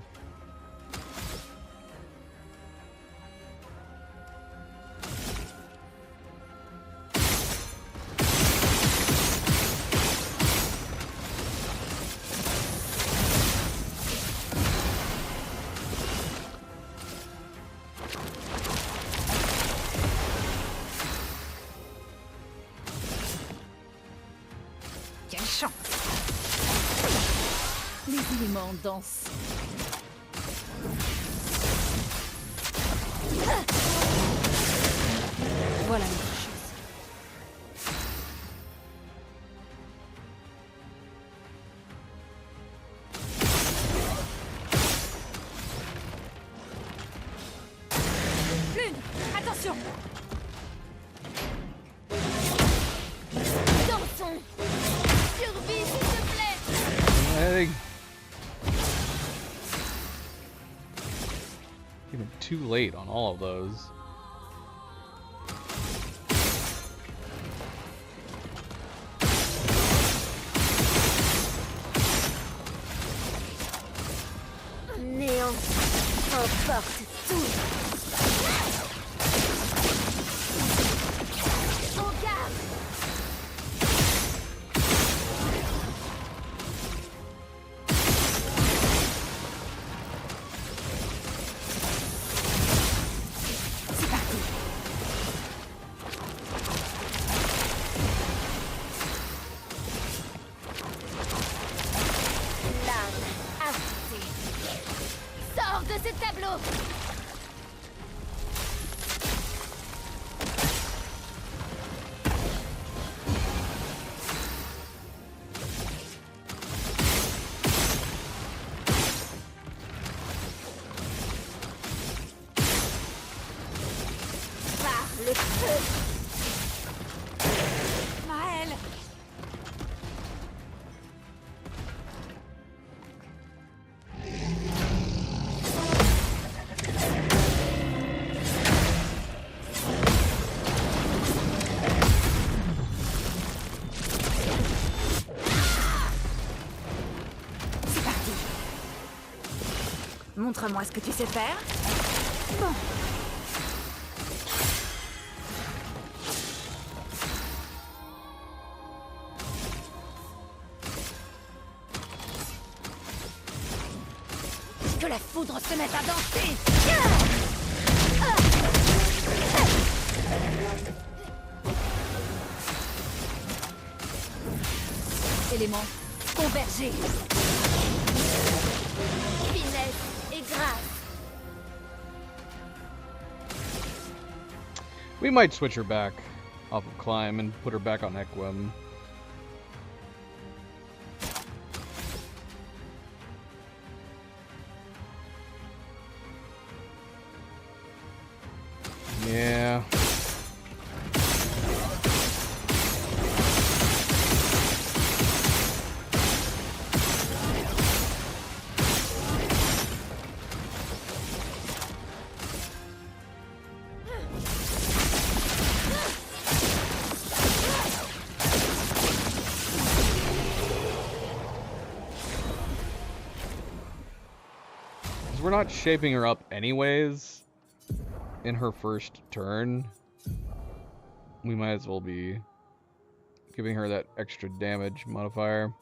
Speaker 8: Quelle chance! Les éléments dansent. Voilà une chose.
Speaker 13: Lune, Attention. Dansons. Survie, s'il te plaît.
Speaker 1: Hey. Even too late on all of those.
Speaker 13: Néant. Emporte tout. En garde.
Speaker 8: C'est parti.
Speaker 13: L'âme affûtée. Sors de ce tableau. Par le feu.
Speaker 8: Maël. C'est parti. Montre-moi ce que tu sais faire. Bon. Que la foudre se mette à danser. Éléments convergés.
Speaker 13: Finesse et grâce.
Speaker 1: We might switch her back off of Climb and put her back on Equim. Yeah. We're not shaping her up anyways in her first turn. We might as well be giving her that extra damage modifier.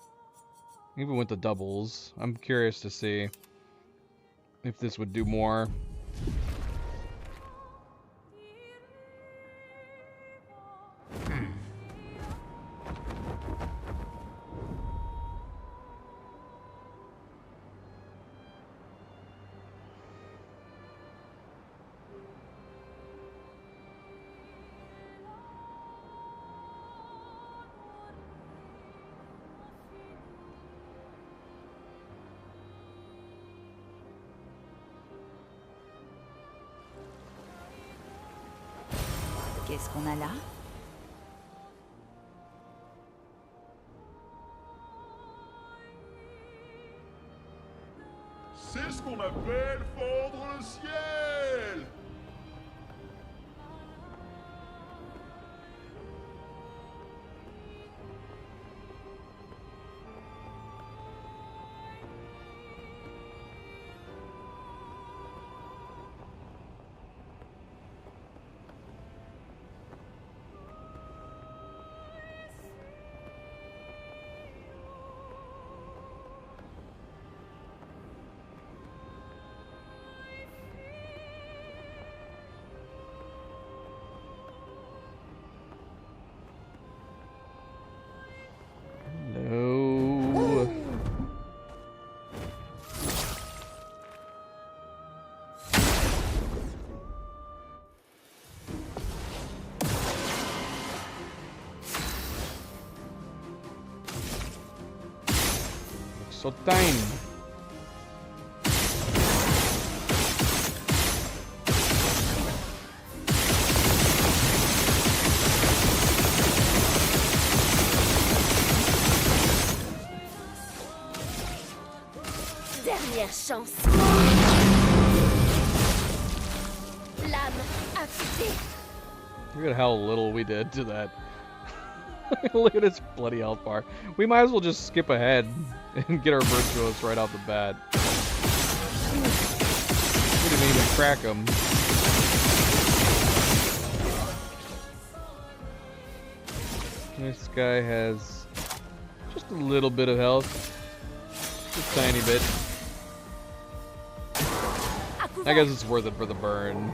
Speaker 1: Even with the doubles. I'm curious to see if this would do more.
Speaker 8: Qu'est-ce qu'on a là?
Speaker 10: C'est ce qu'on appelle fendre le ciel.
Speaker 1: No. So tiny.
Speaker 13: dernière chance. Lame affûtée.
Speaker 1: Look at how little we did to that. Look at this bloody health bar. We might as well just skip ahead and get our virtuos right off the bat. We didn't even crack them. This guy has just a little bit of health. Just a tiny bit. I guess it's worth it for the burn.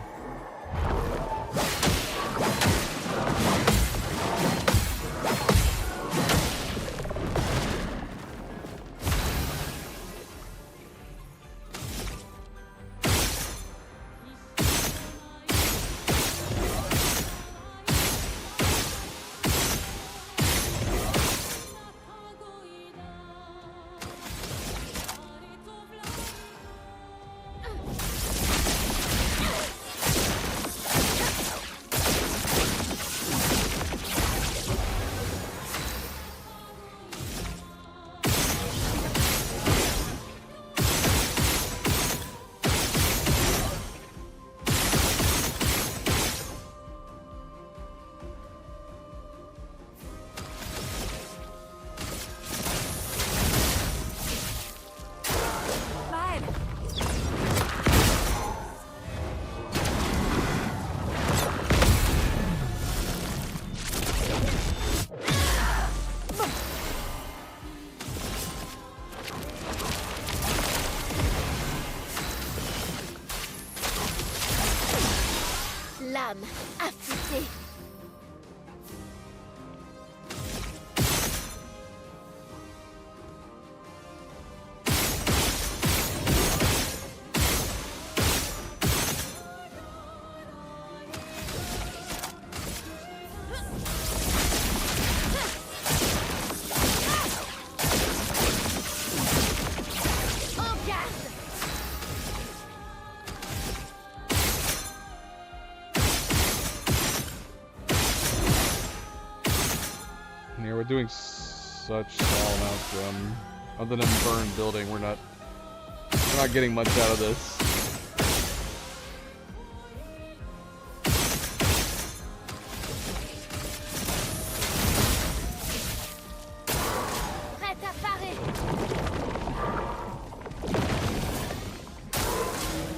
Speaker 13: Lame affûtée.
Speaker 1: We're doing such small amounts of them. Other than burn building, we're not getting much out of this.
Speaker 13: Prête à parer.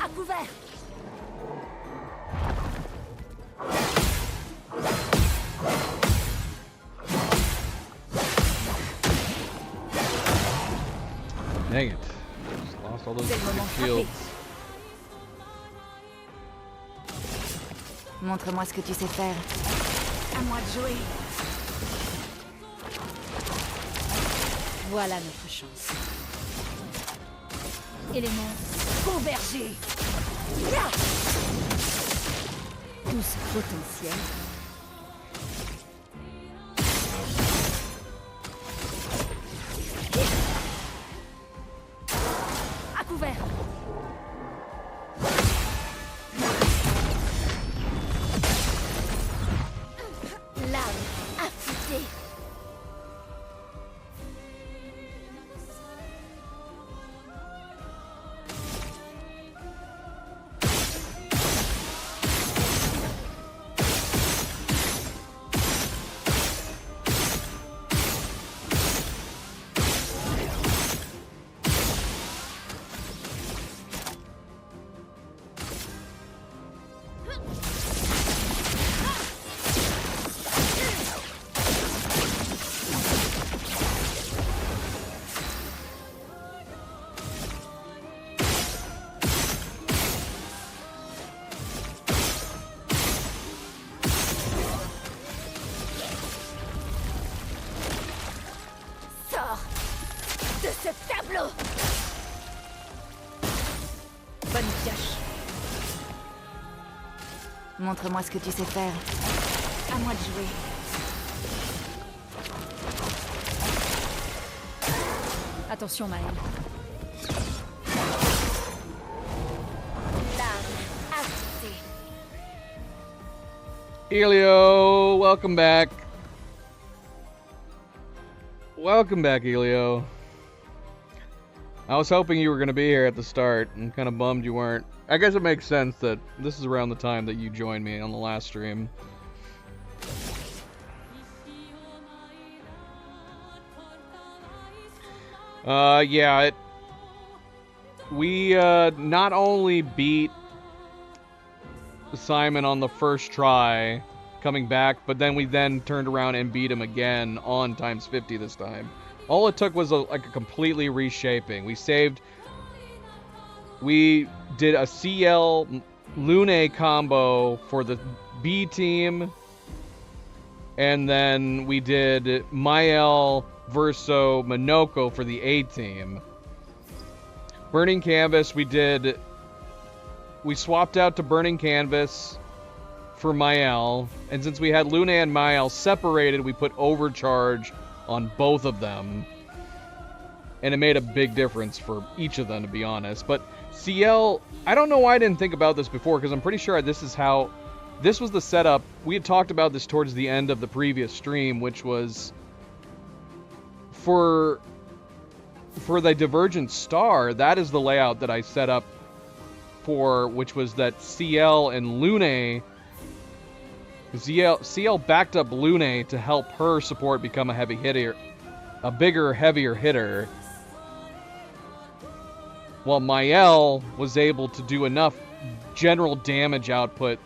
Speaker 13: À couvert.
Speaker 1: Dang it. Just lost all those shields.
Speaker 8: Montre-moi ce que tu sais faire. À moi de jouer.
Speaker 11: Voilà notre chance.
Speaker 13: Éléments convergés.
Speaker 11: Tout ce potentiel.
Speaker 13: À couvert. Lame affûtée. De ce tableau.
Speaker 11: Bonne pioche.
Speaker 8: Montre-moi ce que tu sais faire.
Speaker 11: À moi de jouer. Attention, Maëlle.
Speaker 13: Lame affûtée.
Speaker 1: Elio, welcome back. Welcome back, Elio. I was hoping you were going to be here at the start. I'm kind of bummed you weren't. I guess it makes sense that this is around the time that you joined me on the last stream. Yeah, we not only beat Simon on the first try coming back, but then we turned around and beat him again on times 50 this time. All it took was like a completely reshaping. We did a CL Lune combo for the B team, and then we did Mael Verso Minoko for the A team. Burning Canvas, we swapped out to Burning Canvas for Mael, and since we had Lune and Mael separated, we put Overcharge on both of them, and it made a big difference for each of them, to be honest. But CL, I don't know why I didn't think about this before, because I'm pretty sure this was the setup. We had talked about this towards the end of the previous stream, which was for the Divergent Star. That is the layout that I set up for, which was that CL and Lune. CL backed up Lune to help her support become a heavy hitter, a bigger, heavier hitter, while Mael was able to do enough general damage output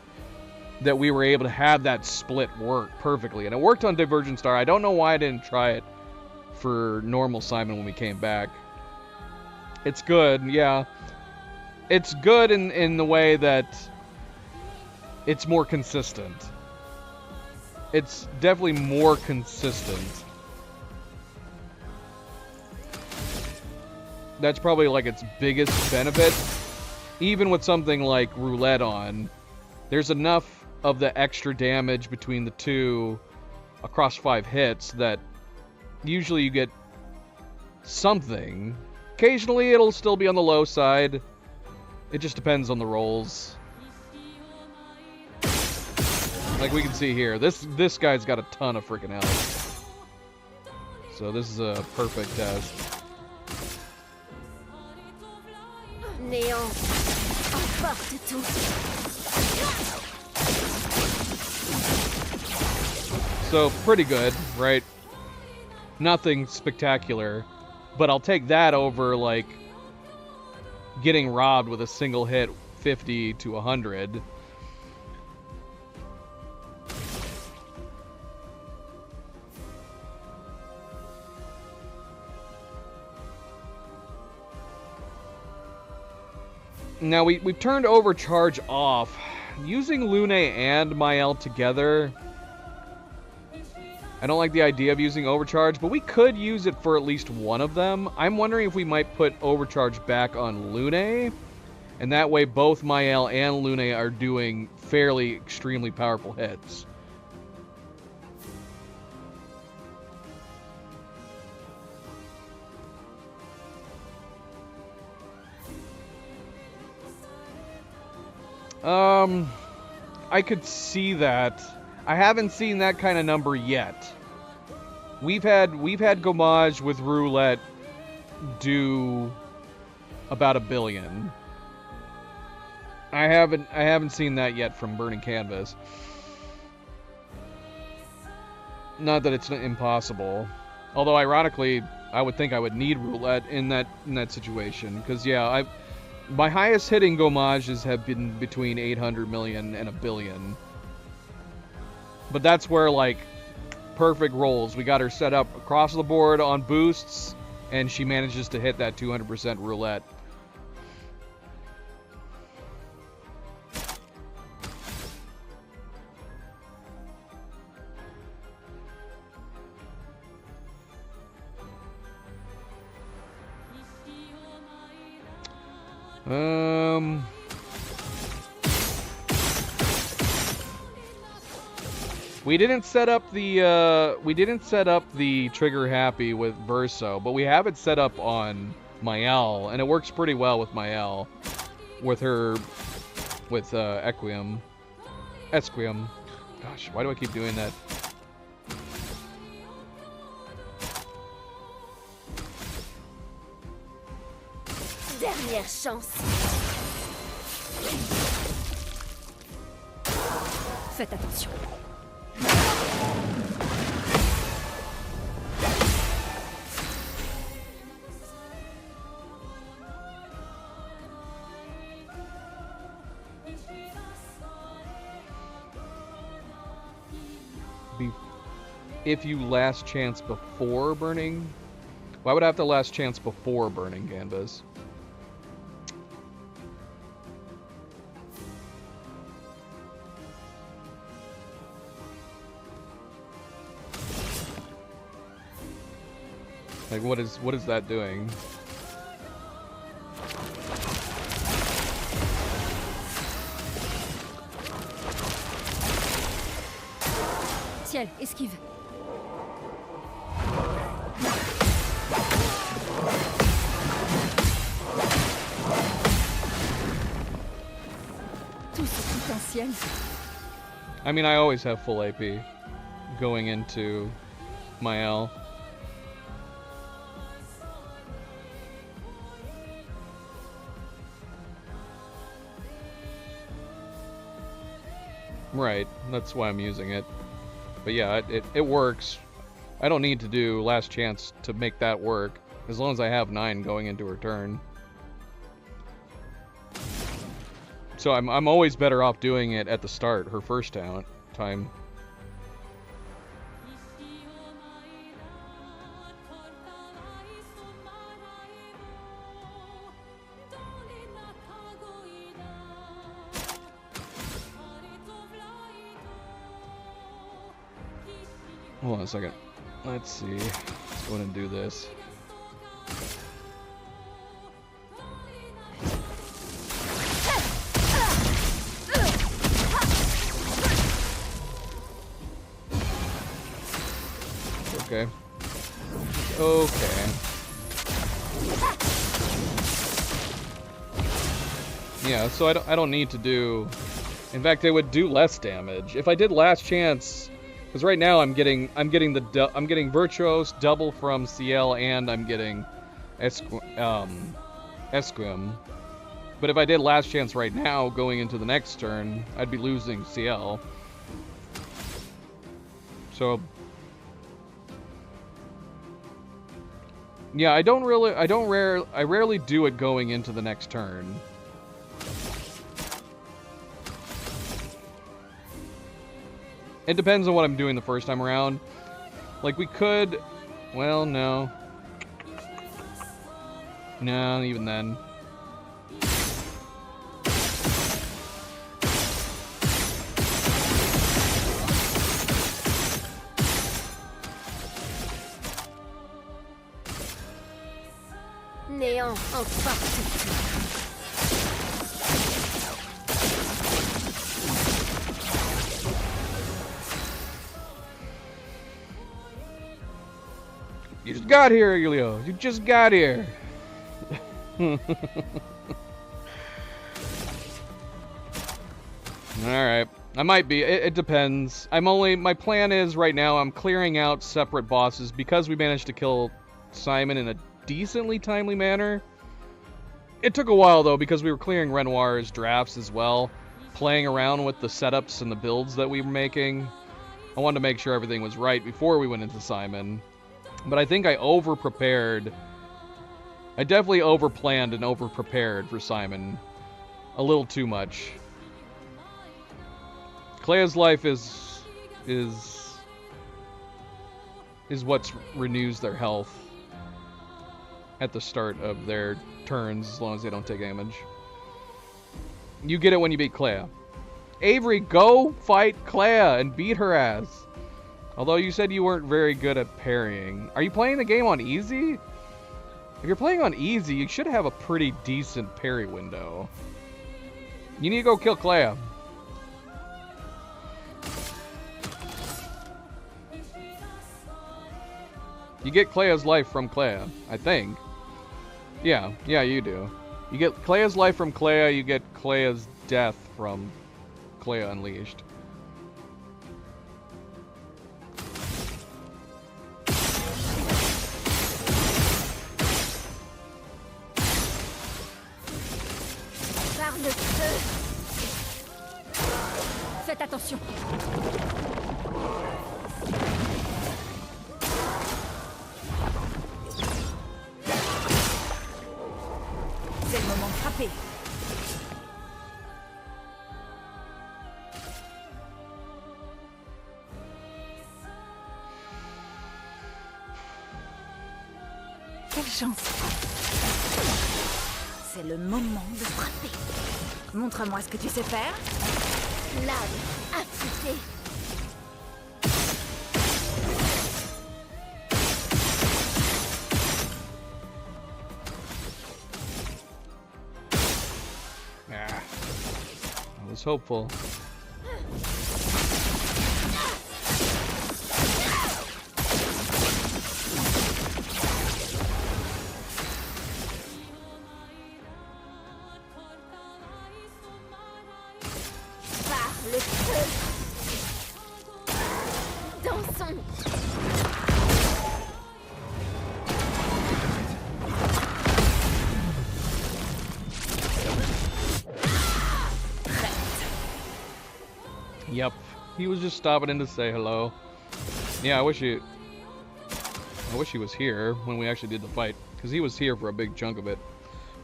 Speaker 1: that we were able to have that split work perfectly. And it worked on Divergent Star. I don't know why I didn't try it for normal Simon when we came back. It's good, yeah. It's good in the way that it's more consistent. It's definitely more consistent. That's probably like its biggest benefit. Even with something like Roulette on, there's enough of the extra damage between the two across 5 hits that usually you get something. Occasionally it'll still be on the low side. It just depends on the rolls. Like we can see here, this guy's got a ton of freaking health. So this is a perfect test.
Speaker 13: Néant, emporte tout.
Speaker 1: So pretty good, right? Nothing spectacular, but I'll take that over like getting robbed with a single hit 50 to 100. Now we've turned Overcharge off. Using Lune and Mael together, I don't like the idea of using Overcharge, but we could use it for at least one of them. I'm wondering if we might put Overcharge back on Lune, and that way both Mael and Lune are doing fairly extremely powerful hits. I could see that. I haven't seen that kind of number yet. We've had Gomage with Roulette do about 1 billion. I haven't seen that yet from Burning Canvas. Not that it's impossible. Although ironically, I would think I would need Roulette in that situation, because yeah, my highest hitting Gomages have been between 800 million and 1 billion. But that's where, like, perfect rolls. We got her set up across the board on boosts, and she manages to hit that 200% Roulette. We didn't set up the trigger happy with Verso, but we have it set up on Mael, and it works pretty well with Mael, with Esquium. Gosh, why do I keep doing that?
Speaker 13: dernière chance. Faites attention.
Speaker 1: If you last chance before burning, why would I have to last chance before burning canvas? Like, what is that doing?
Speaker 13: Ciel, esquive. Tout ce potentiel.
Speaker 1: I mean, I always have full AP going into my L. Right, that's why I'm using it. But yeah, it works. I don't need to do last chance to make that work, as long as I have 9 going into her turn. So I'm always better off doing it at the start, her first time. Hold on a second. Let's see. Let's go ahead and do this. Okay. Okay. Yeah, so I don't need to do... In fact, it would do less damage. If I did last chance... Because right now I'm getting Virtuos double from CL and I'm getting Esquim. But if I did last chance right now going into the next turn, I'd be losing CL. So yeah, I rarely do it going into the next turn. It depends on what I'm doing the first time around. Like, we could... Well, no. No, even then.
Speaker 13: Néant en partout.
Speaker 1: You just got here, Elio. You just got here. Alright. I might be. It depends. My plan is right now I'm clearing out separate bosses because we managed to kill Simon in a decently timely manner. It took a while though because we were clearing Renoir's drafts as well. Playing around with the setups and the builds that we were making. I wanted to make sure everything was right before we went into Simon. But I think I over-prepared. I definitely over-planned and over-prepared for Simon. A little too much. Clea's life is what renews their health at the start of their turns, as long as they don't take damage. You get it when you beat Clea. Avery, go fight Clea and beat her ass. Although you said you weren't very good at parrying. Are you playing the game on easy? If you're playing on easy, you should have a pretty decent parry window. You need to go kill Clea. You get Clea's life from Clea, I think. Yeah, you do. You get Clea's life from Clea, you get Clea's death from Clea Unleashed.
Speaker 13: Faites attention.
Speaker 8: C'est le moment de frapper. Quelle chance. C'est le moment de frapper. Montre-moi ce que tu sais faire.
Speaker 11: Lame affûtée.
Speaker 1: Ah, I was hopeful.
Speaker 11: Par le feu. Dansons.
Speaker 1: Yep, he was just stopping in to say hello. Yeah, I wish he was here when we actually did the fight, because he was here for a big chunk of it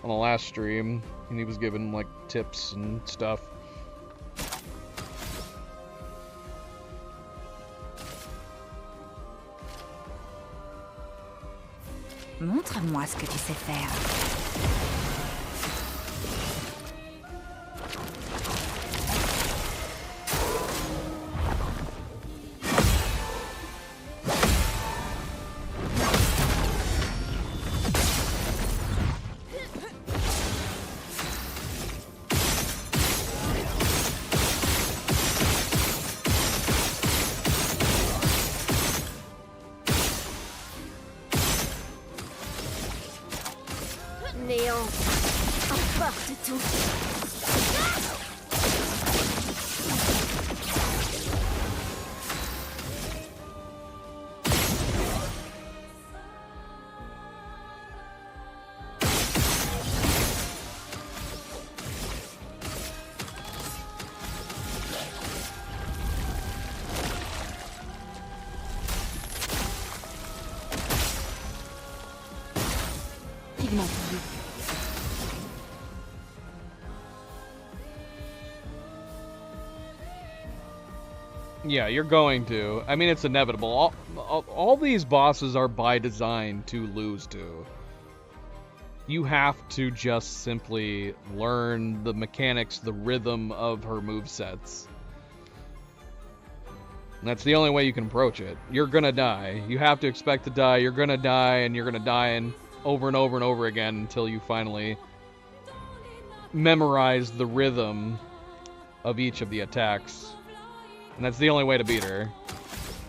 Speaker 1: on the last stream, and he was giving like tips and stuff.
Speaker 8: Montre-moi ce que tu sais faire.
Speaker 11: Néant. Emporte tout.
Speaker 8: Pigment bleu.
Speaker 1: Yeah, you're going to. I mean, it's inevitable. All these bosses are by design to lose to. You have to just simply learn the mechanics, the rhythm of her movesets. That's the only way you can approach it. You're gonna die. You have to expect to die. You're gonna die, and you're gonna die and over and over and over again until you finally memorize the rhythm of each of the attacks. And that's the only way to beat her,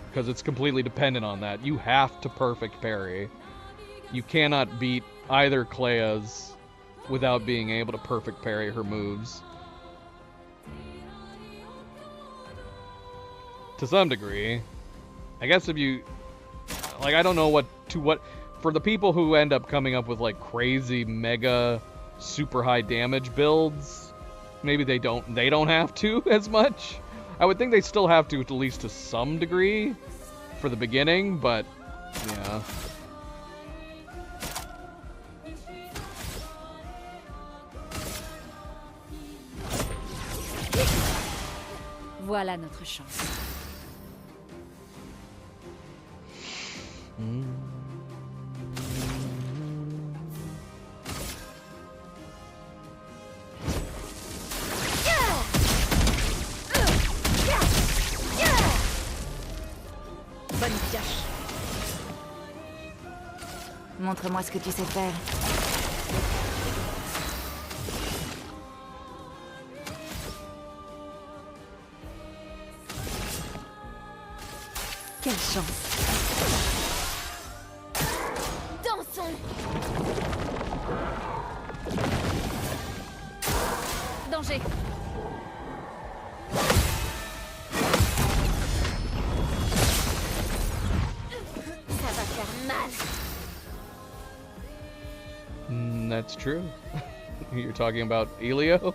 Speaker 1: because it's completely dependent on that. You have to perfect parry. You cannot beat either Clea's without being able to perfect parry her moves. To some degree. I guess if you... Like, I don't know what... For the people who end up coming up with, like, crazy, mega, super high damage builds, maybe they don't have to as much. I would think they still have to, at least to some degree, for the beginning, but, yeah.
Speaker 13: Voilà notre chance.
Speaker 8: Bonne pioche. Montre-moi ce que tu sais faire. Quelle chance.
Speaker 11: Dansons.
Speaker 13: Danger.
Speaker 11: Ça va faire mal.
Speaker 1: That's true. You're talking about Elio?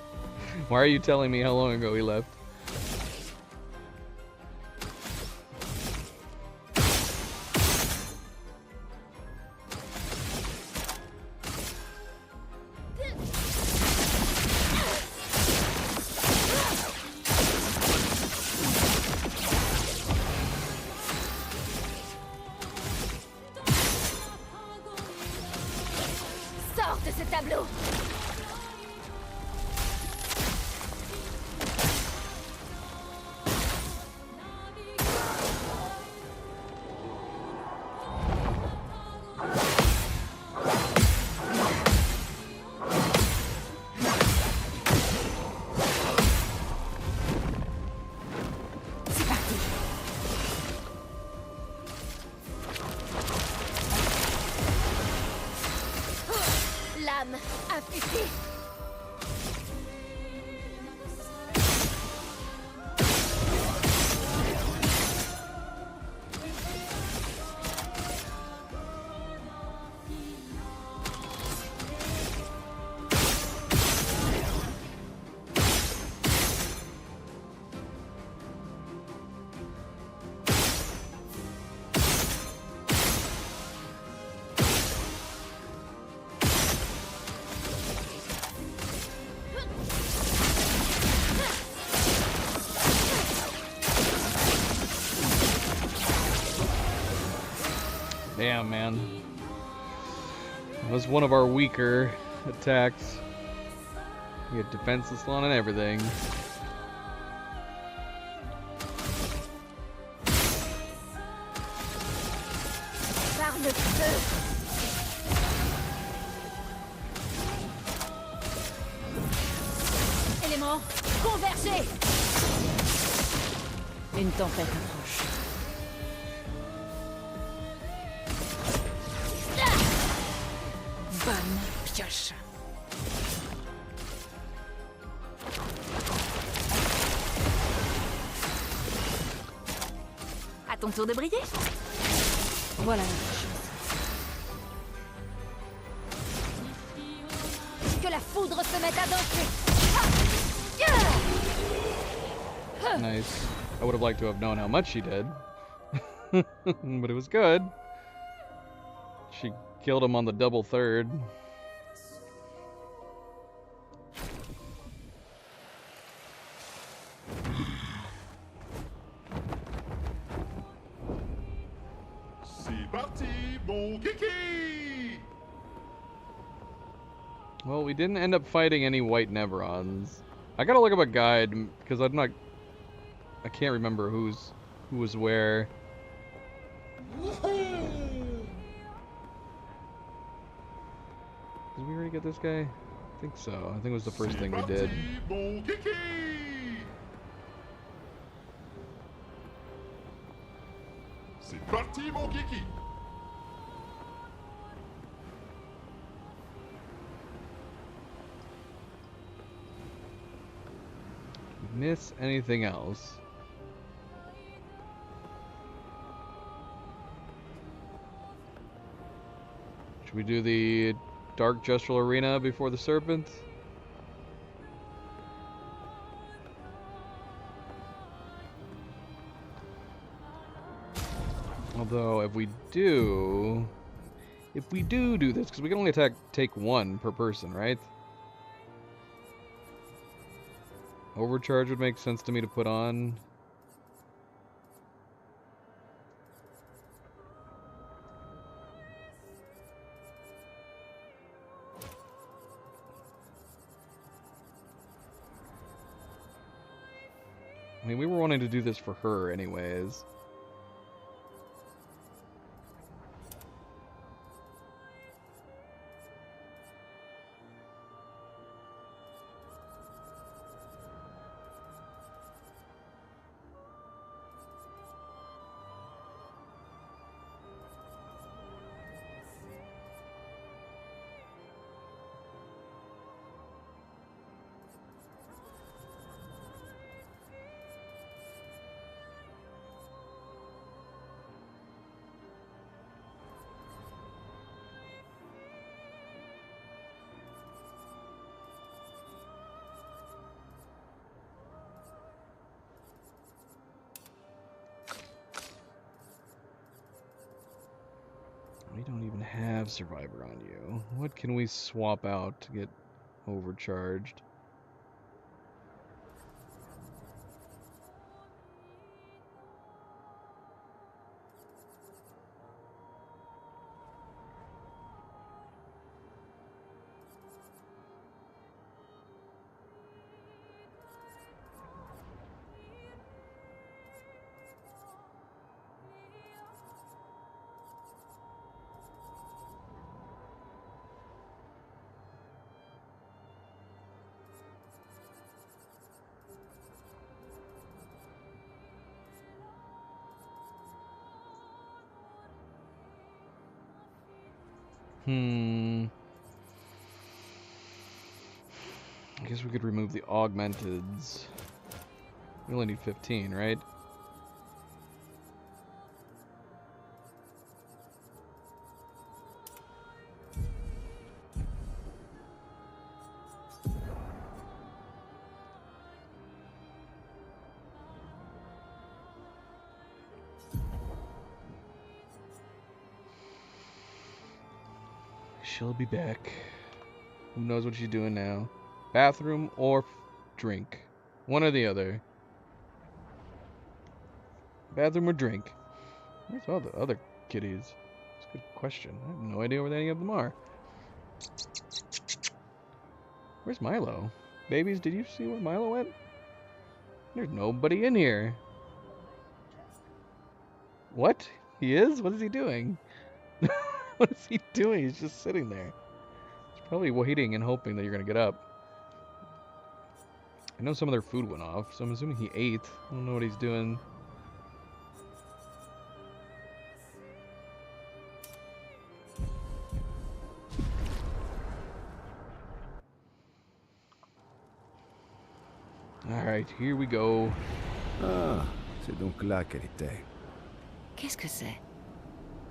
Speaker 1: Why are you telling me how long ago he left?
Speaker 11: de ce tableau. L'âme affûtée.
Speaker 1: Damn, man. That was one of our weaker attacks. We had defenseless on and everything.
Speaker 11: Par le feu.
Speaker 13: Éléments, convergez. Une tempête approche. Bonne pioche.
Speaker 8: À ton tour de briller.
Speaker 13: Voilà notre chance. Que la foudre se mette à danser.
Speaker 1: Nice. I would have liked to have known how much she did. But it was good. She killed him on the double third.
Speaker 10: C'est parti, mon kiki!
Speaker 1: Well, we didn't end up fighting any white Neverons. I gotta look up a guide because I can't remember who was where. Did we already get this guy? I think so. I think it was the first thing we did.
Speaker 10: Mon kiki! C'est parti, mon kiki!
Speaker 1: Miss anything else? Should we do the Dark Gestural Arena before the Serpent? Although, if we do this, because we can only take one per person, right? Overcharge would make sense to me to put on. I mean, we were wanting to do this for her anyways. We don't even have Survivor on you. What can we swap out to get overcharged? I guess we could remove the augmenteds. We only need 15, right? She'll be back. Who knows what she's doing now? Bathroom or drink? One or the other. Bathroom or drink? Where's all the other kitties? That's a good question. I have no idea where any of them are. Where's Milo? Babies, did you see where Milo went? There's nobody in here. What? He is? What is he doing? What is he doing? He's just sitting there. He's probably waiting and hoping that you're going to get up. I know some of their food went off, so I'm assuming he ate. I don't know what he's doing. Alright, here we go.
Speaker 3: Ah, c'est donc là qu'elle était.
Speaker 4: Qu'est-ce que c'est?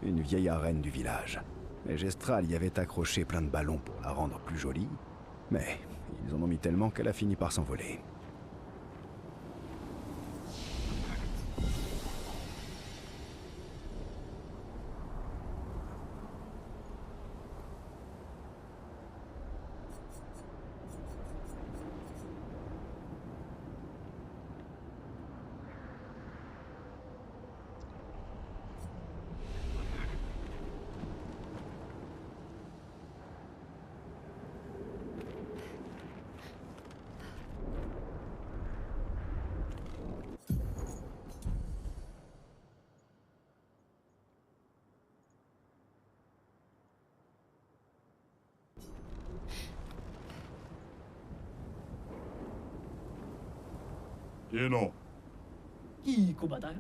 Speaker 3: Une vieille arène du village. Les Gestrales y avaient accroché plein de ballons pour la rendre plus jolie, mais ils en ont mis tellement qu'elle a fini par s'envoler.
Speaker 10: Et non.
Speaker 14: Qui combattant?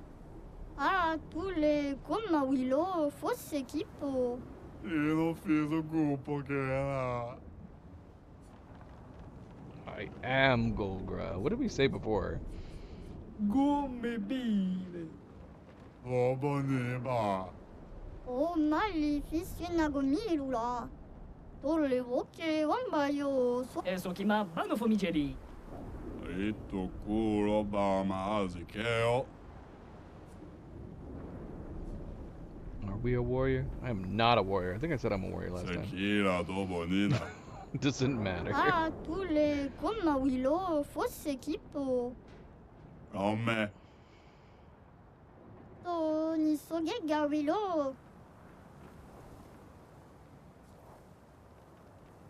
Speaker 5: Ah, tous les comme Willow, fausse équipe.
Speaker 10: Io non fiso gruppo che era.
Speaker 1: I am Golgra. What did we say before?
Speaker 14: Gommebile.
Speaker 10: Roboneba.
Speaker 5: Oh, malefici Lula. Tolle voce wambayo.
Speaker 14: Eso che ma vanno fomiceri.
Speaker 10: Ritto culo bama asikeo.
Speaker 1: Are we a warrior? I am not a warrior. I think I said I'm a warrior last time.
Speaker 10: Sekira do bonina.
Speaker 1: Doesn't matter.
Speaker 5: Ah, tous les comme Willow, fausse équipe.
Speaker 10: Come?
Speaker 5: To nisogega Willow.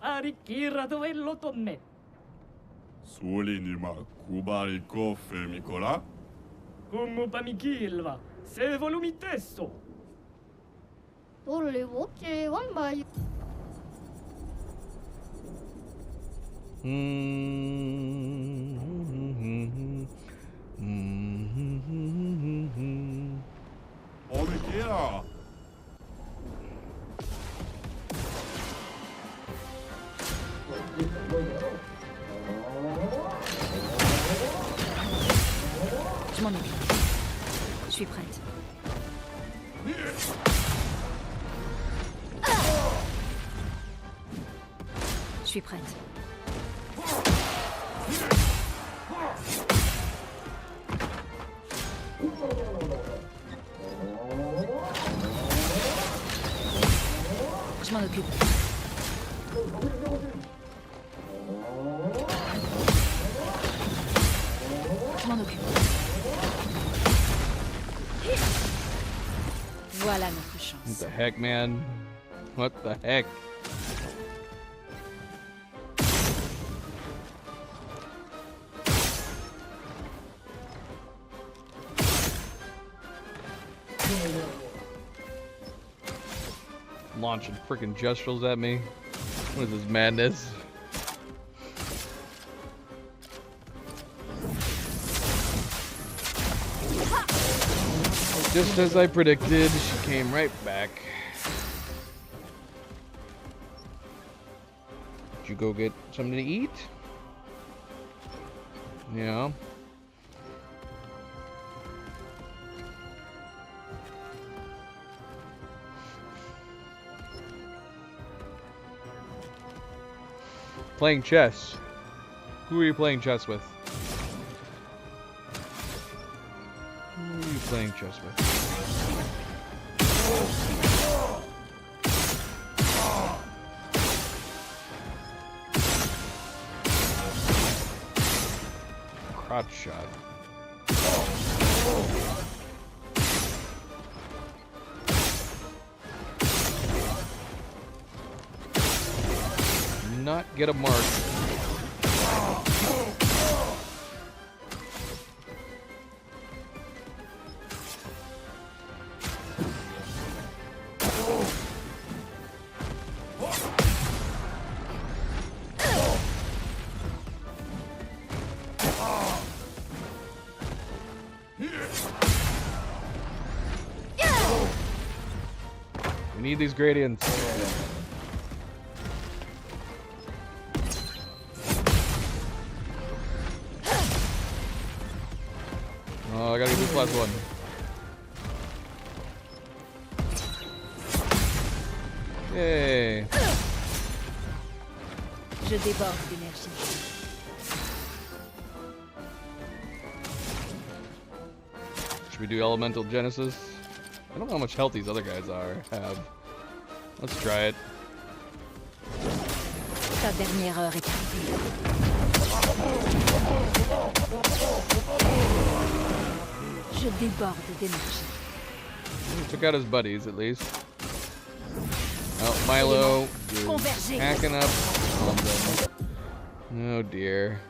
Speaker 14: Arricchira dove lo tomme.
Speaker 10: Sulinima kubari koffe Mikola.
Speaker 14: Come pamichilva. Se volumi testo.
Speaker 5: Tolle voce wambayo.
Speaker 10: Omikia.
Speaker 4: Je m'en occupe. Je suis prête. Je suis prête. Je m'en occupe. Je m'en occupe. Voilà notre chance.
Speaker 1: What the heck, man? What the heck? Launching freaking gestrels at me. What is this madness? Just as I predicted, she came right back. Did you go get something to eat? Yeah. Playing chess. Who are you playing chess with? Who are you playing chess with? Crotch shot. Not get a mark. We need these gradients. Oh, I gotta get this last one. Yay.
Speaker 13: Je déborde d'énergie.
Speaker 1: Should we do Elemental Genesis? I don't know how much health these other guys have. Let's try it.
Speaker 13: Ta dernière heure est arrivée. Je déborde d'énergie.
Speaker 1: Took out his buddies at least. Oh, Milo is hacking up on them. Oh dear.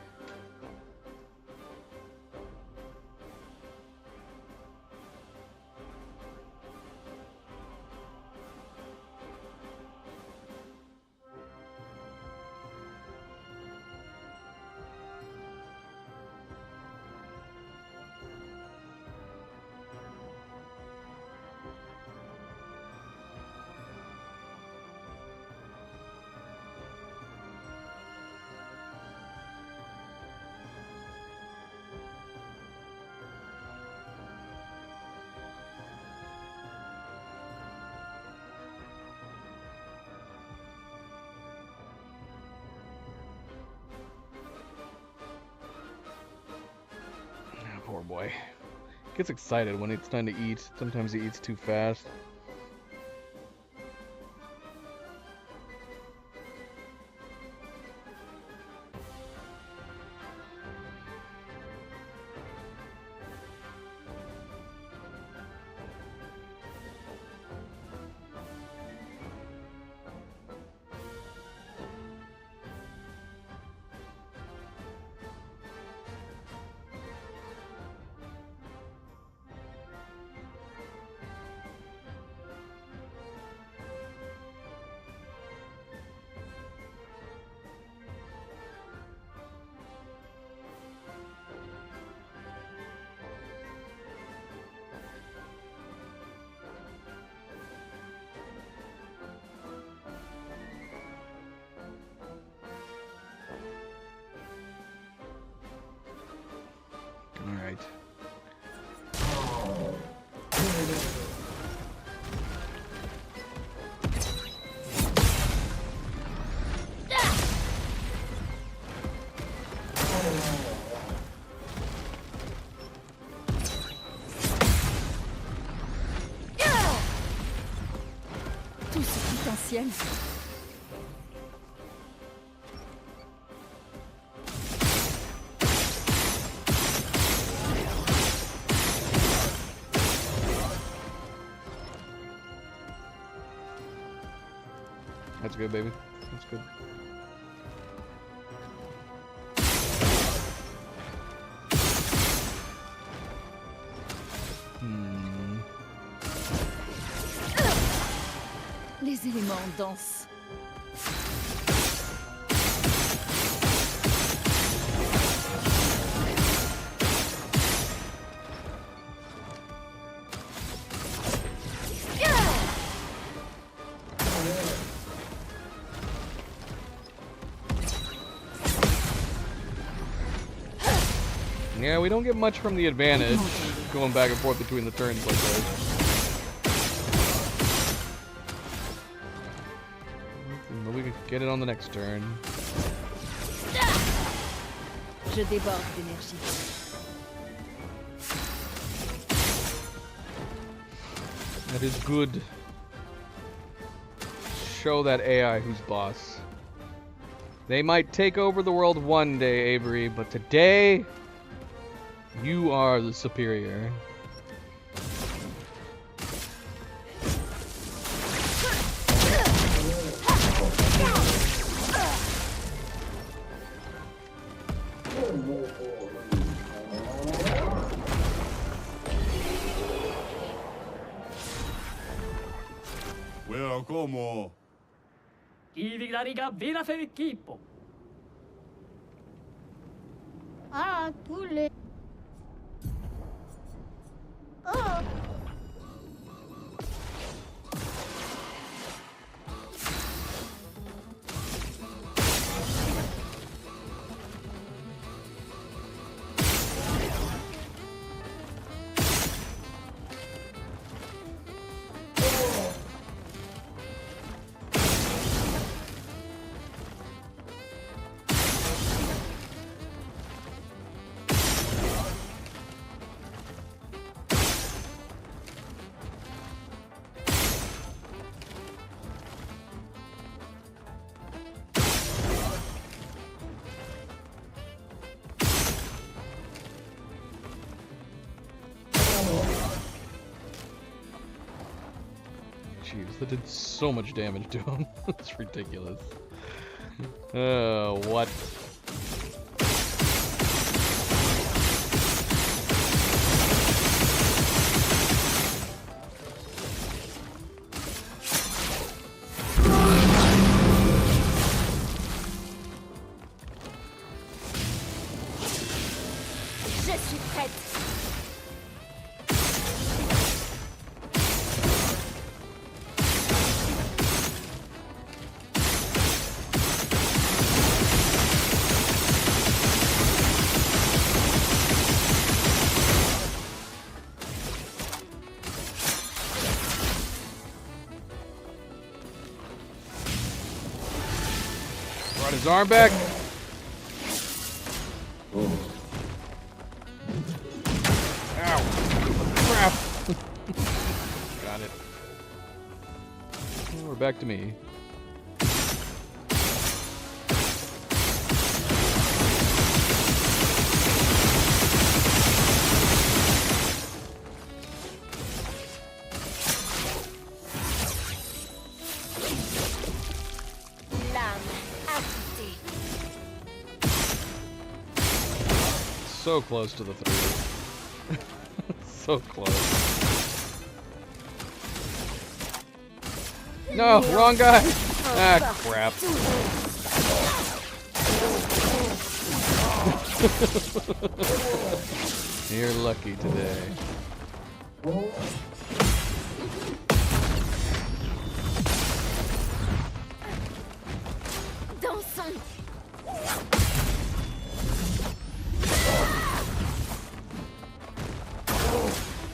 Speaker 1: Poor boy. Gets excited when it's time to eat. Sometimes he eats too fast. Alright.
Speaker 13: Tout ce potentiel.
Speaker 1: That's good, baby. That's good.
Speaker 13: Les éléments dansent.
Speaker 1: Yeah, we don't get much from the advantage going back and forth between the turns like this. But we can get it on the next turn.
Speaker 13: Je déborde d'énergie.
Speaker 1: That is good. Show that AI who's boss. They might take over the world one day, Avery, but today, you are the superior.
Speaker 10: Well, como?
Speaker 14: Kivikariga vira fer equipo.
Speaker 5: Ah, tous les... Oh.
Speaker 1: Jeez, that did so much damage to him. It's ridiculous. What?
Speaker 11: Je suis prête.
Speaker 1: Brought his arm back. Ow. Crap. Got it. We're back to me. So close to the 3. So close. No, wrong guy. Ah, crap. You're lucky today.
Speaker 11: Dansons.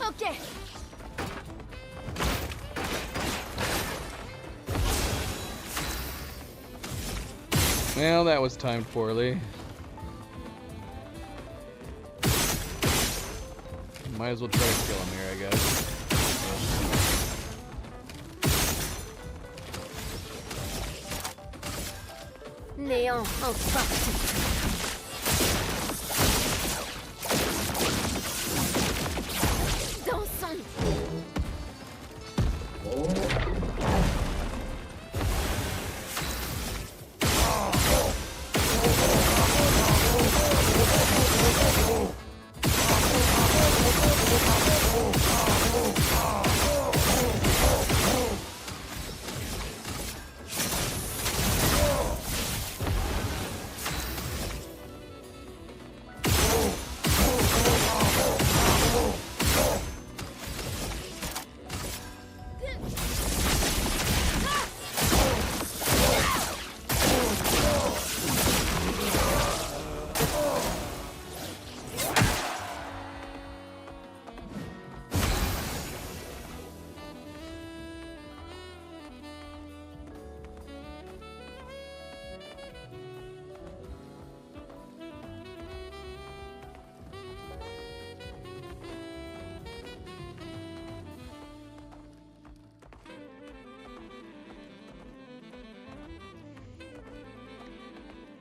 Speaker 11: Ok.
Speaker 1: Well, that was timed poorly. Might as well try to kill him here, I guess.
Speaker 11: Néant en partie. Dansons.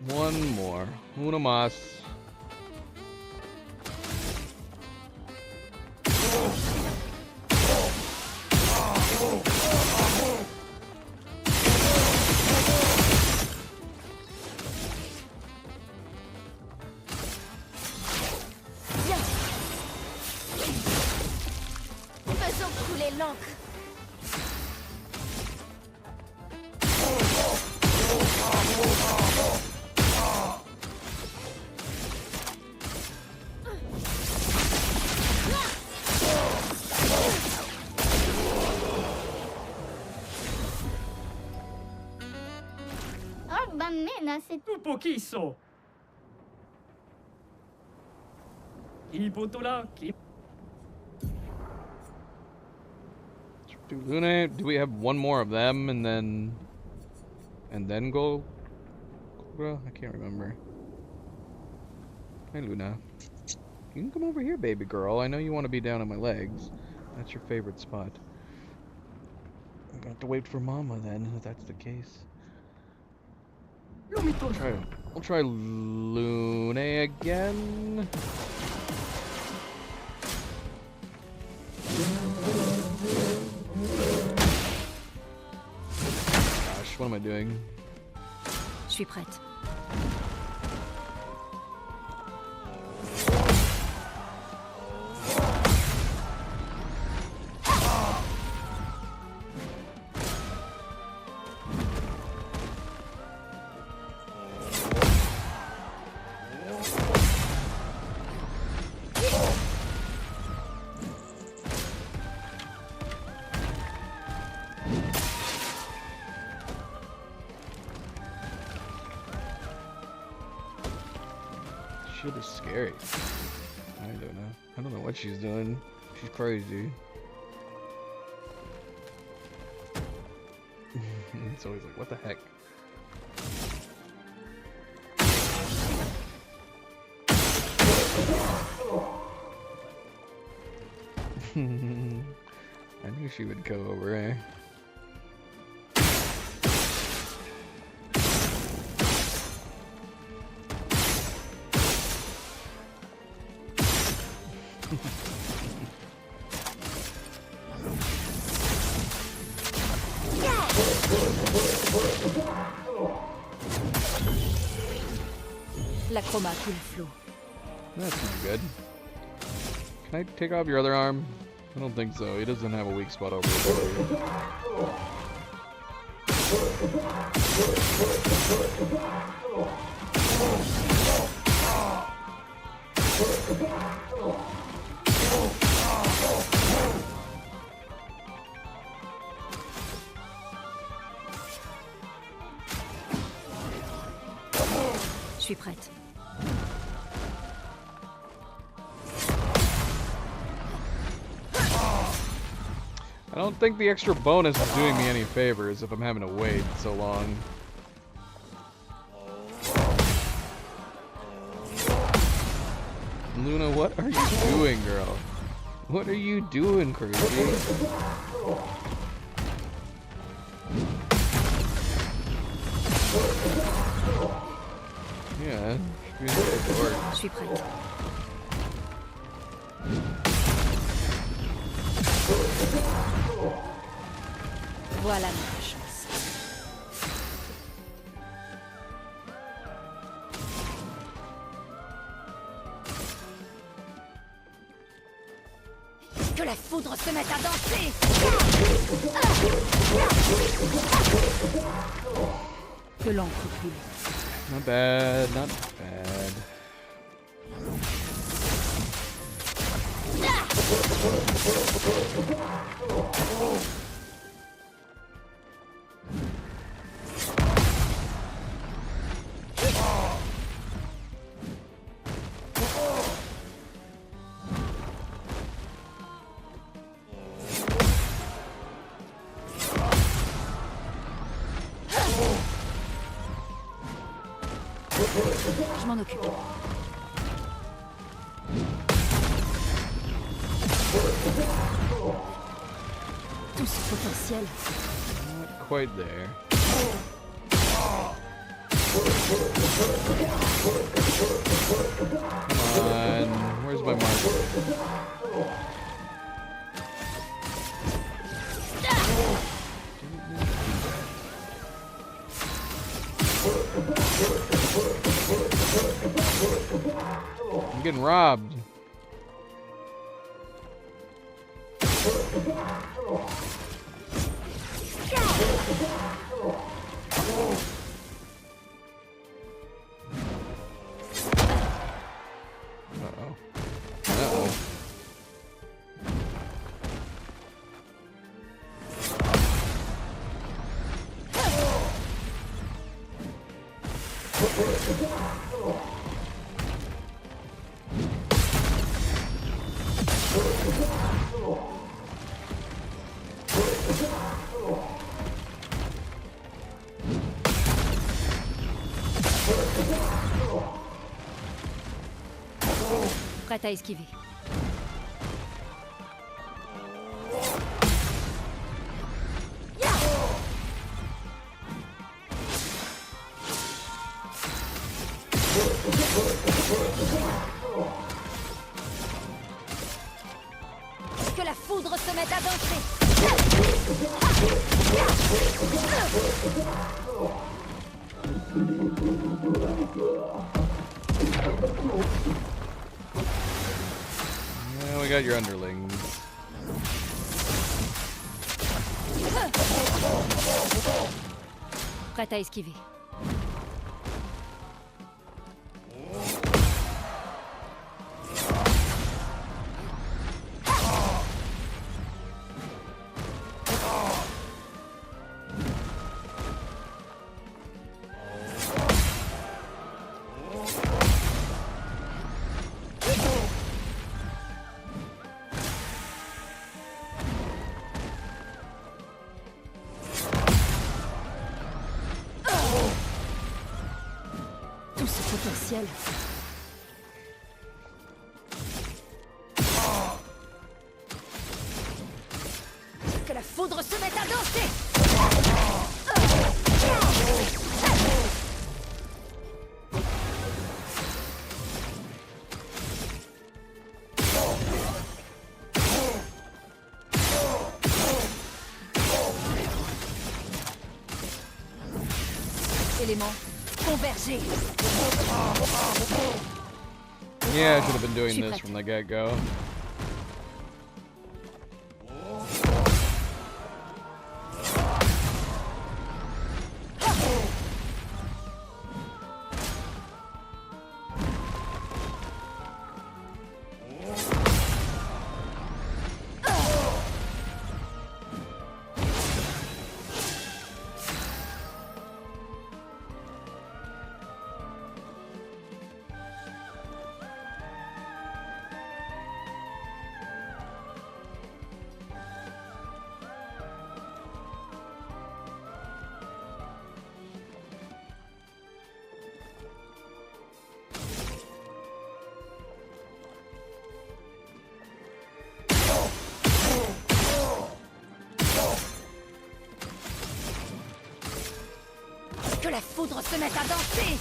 Speaker 1: One more. Una más.
Speaker 11: Faisons couler l'encre.
Speaker 5: Oh, bambina, c'est
Speaker 14: Un pochisso. Il potola qui...
Speaker 1: Do Luna, do we have one more of them and then go? Well, I can't remember. Hey Luna. You can come over here, baby girl. I know you want to be down on my legs. That's your favorite spot. I'm gonna have to wait for Mama then, if that's the case. We'll try Luna again. Gosh, what am I doing?
Speaker 4: Je suis prête.
Speaker 1: Shit is scary. I don't know. I don't know what she's doing. She's crazy. It's always like, what the heck? I knew she would go over, eh?
Speaker 4: La chroma coule flot.
Speaker 1: That's not good. Can I take off your other arm? I don't think so. He doesn't have a weak spot over there.
Speaker 4: Je suis prête.
Speaker 1: I don't think the extra bonus is doing me any favors if I'm having to wait so long. Luna, what are you doing, girl? What are you doing, crazy? Yeah, she's good to work.
Speaker 4: Je suis prête. Voilà ma chance.
Speaker 11: Que la foudre se mette à danser.
Speaker 4: Que l'encre coule.
Speaker 1: Not bad, not bad.
Speaker 4: Je m'en occupe. Tout ce potentiel.
Speaker 1: Not quite there. Come on, where's my marker? I'm getting robbed. Uh-oh. Uh-oh.
Speaker 13: Prête à esquiver.
Speaker 11: Que la foudre se mette à danser.
Speaker 1: Yeah, we got your underlings.
Speaker 13: Prête à esquiver. Tout ce potentiel.
Speaker 11: Que la foudre se mette à danser.
Speaker 13: Éléments convergés.
Speaker 1: Yeah, I should have been doing this from the get-go.
Speaker 11: Que la foudre se mette à danser.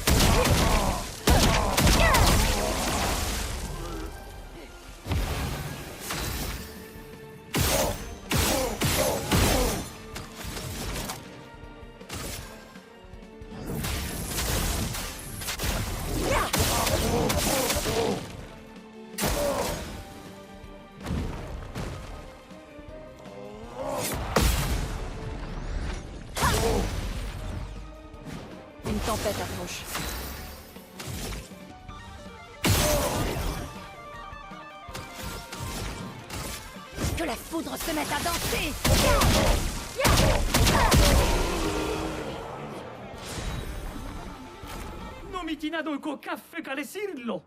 Speaker 13: Une tempête approche.
Speaker 11: Que la foudre se mette à danser.
Speaker 14: Non mi ti dato il caffè calesirlo.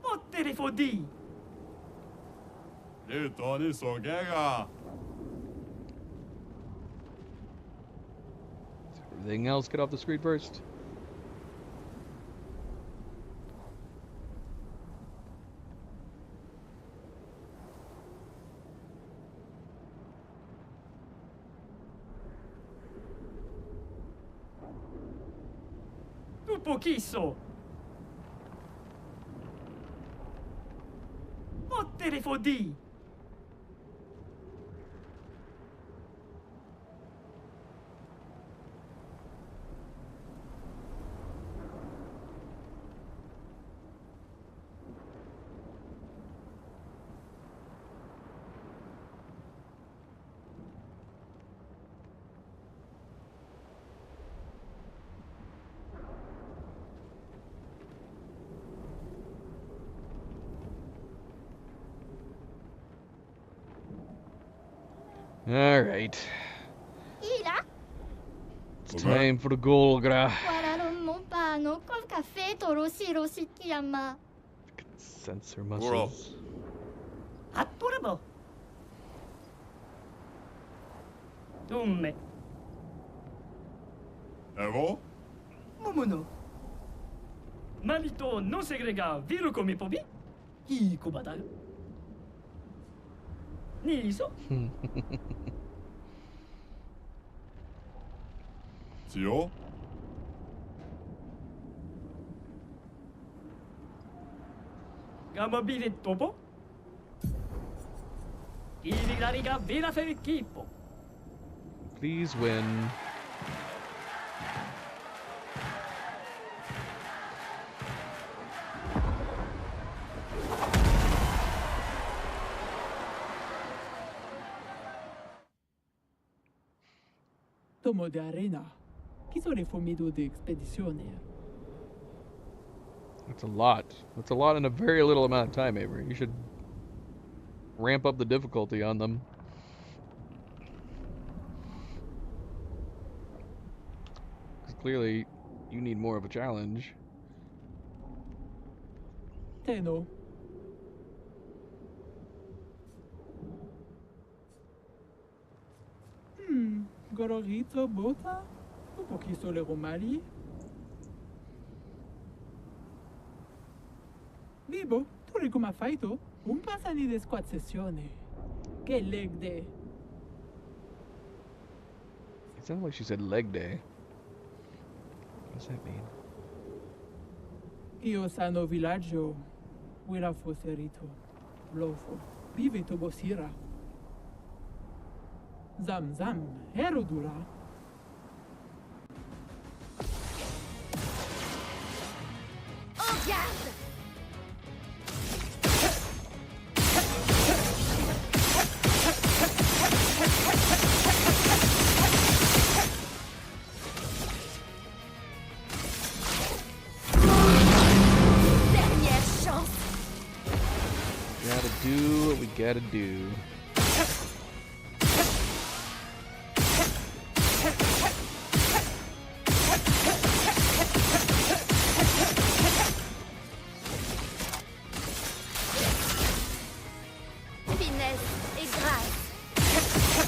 Speaker 14: Botte le fodi.
Speaker 10: Le Tony Sogera.
Speaker 1: Everything else get off the screen first.
Speaker 14: pochisso. Pottere fodì.
Speaker 1: All right.
Speaker 5: Ila,
Speaker 1: It's time for the Golgra.
Speaker 5: guarda mon pano col caffè toroshi roshi chiama.
Speaker 1: Sense her muscles.
Speaker 14: Adorable. Dumme.
Speaker 10: Ero?
Speaker 14: Momono. Malito non segrega viro come pobi. I kubadayo. Niso.
Speaker 10: Zio?
Speaker 14: Gamabile topo. Irilariga vera fer equipo.
Speaker 1: Please win.
Speaker 15: Tomo de arena. Chissà le formido de expedizione.
Speaker 1: That's a lot. That's a lot in a very little amount of time, Avery. You should ramp up the difficulty on them. 'Cause clearly, you need more of a challenge.
Speaker 15: Teno. Gororito bota? Un pochino le romali? Vivo, tu le come faito? Un passani de squad sessione. Che leg day.
Speaker 1: It sounded like she said leg day. What does that mean?
Speaker 15: Io sano villaggio. Wira foserito. Lofo. Vive to bosira. Zam zam. Ero dura.
Speaker 5: En garde!
Speaker 11: Dernière chance.
Speaker 1: Gotta do what we gotta do.
Speaker 11: Finesse et grâce.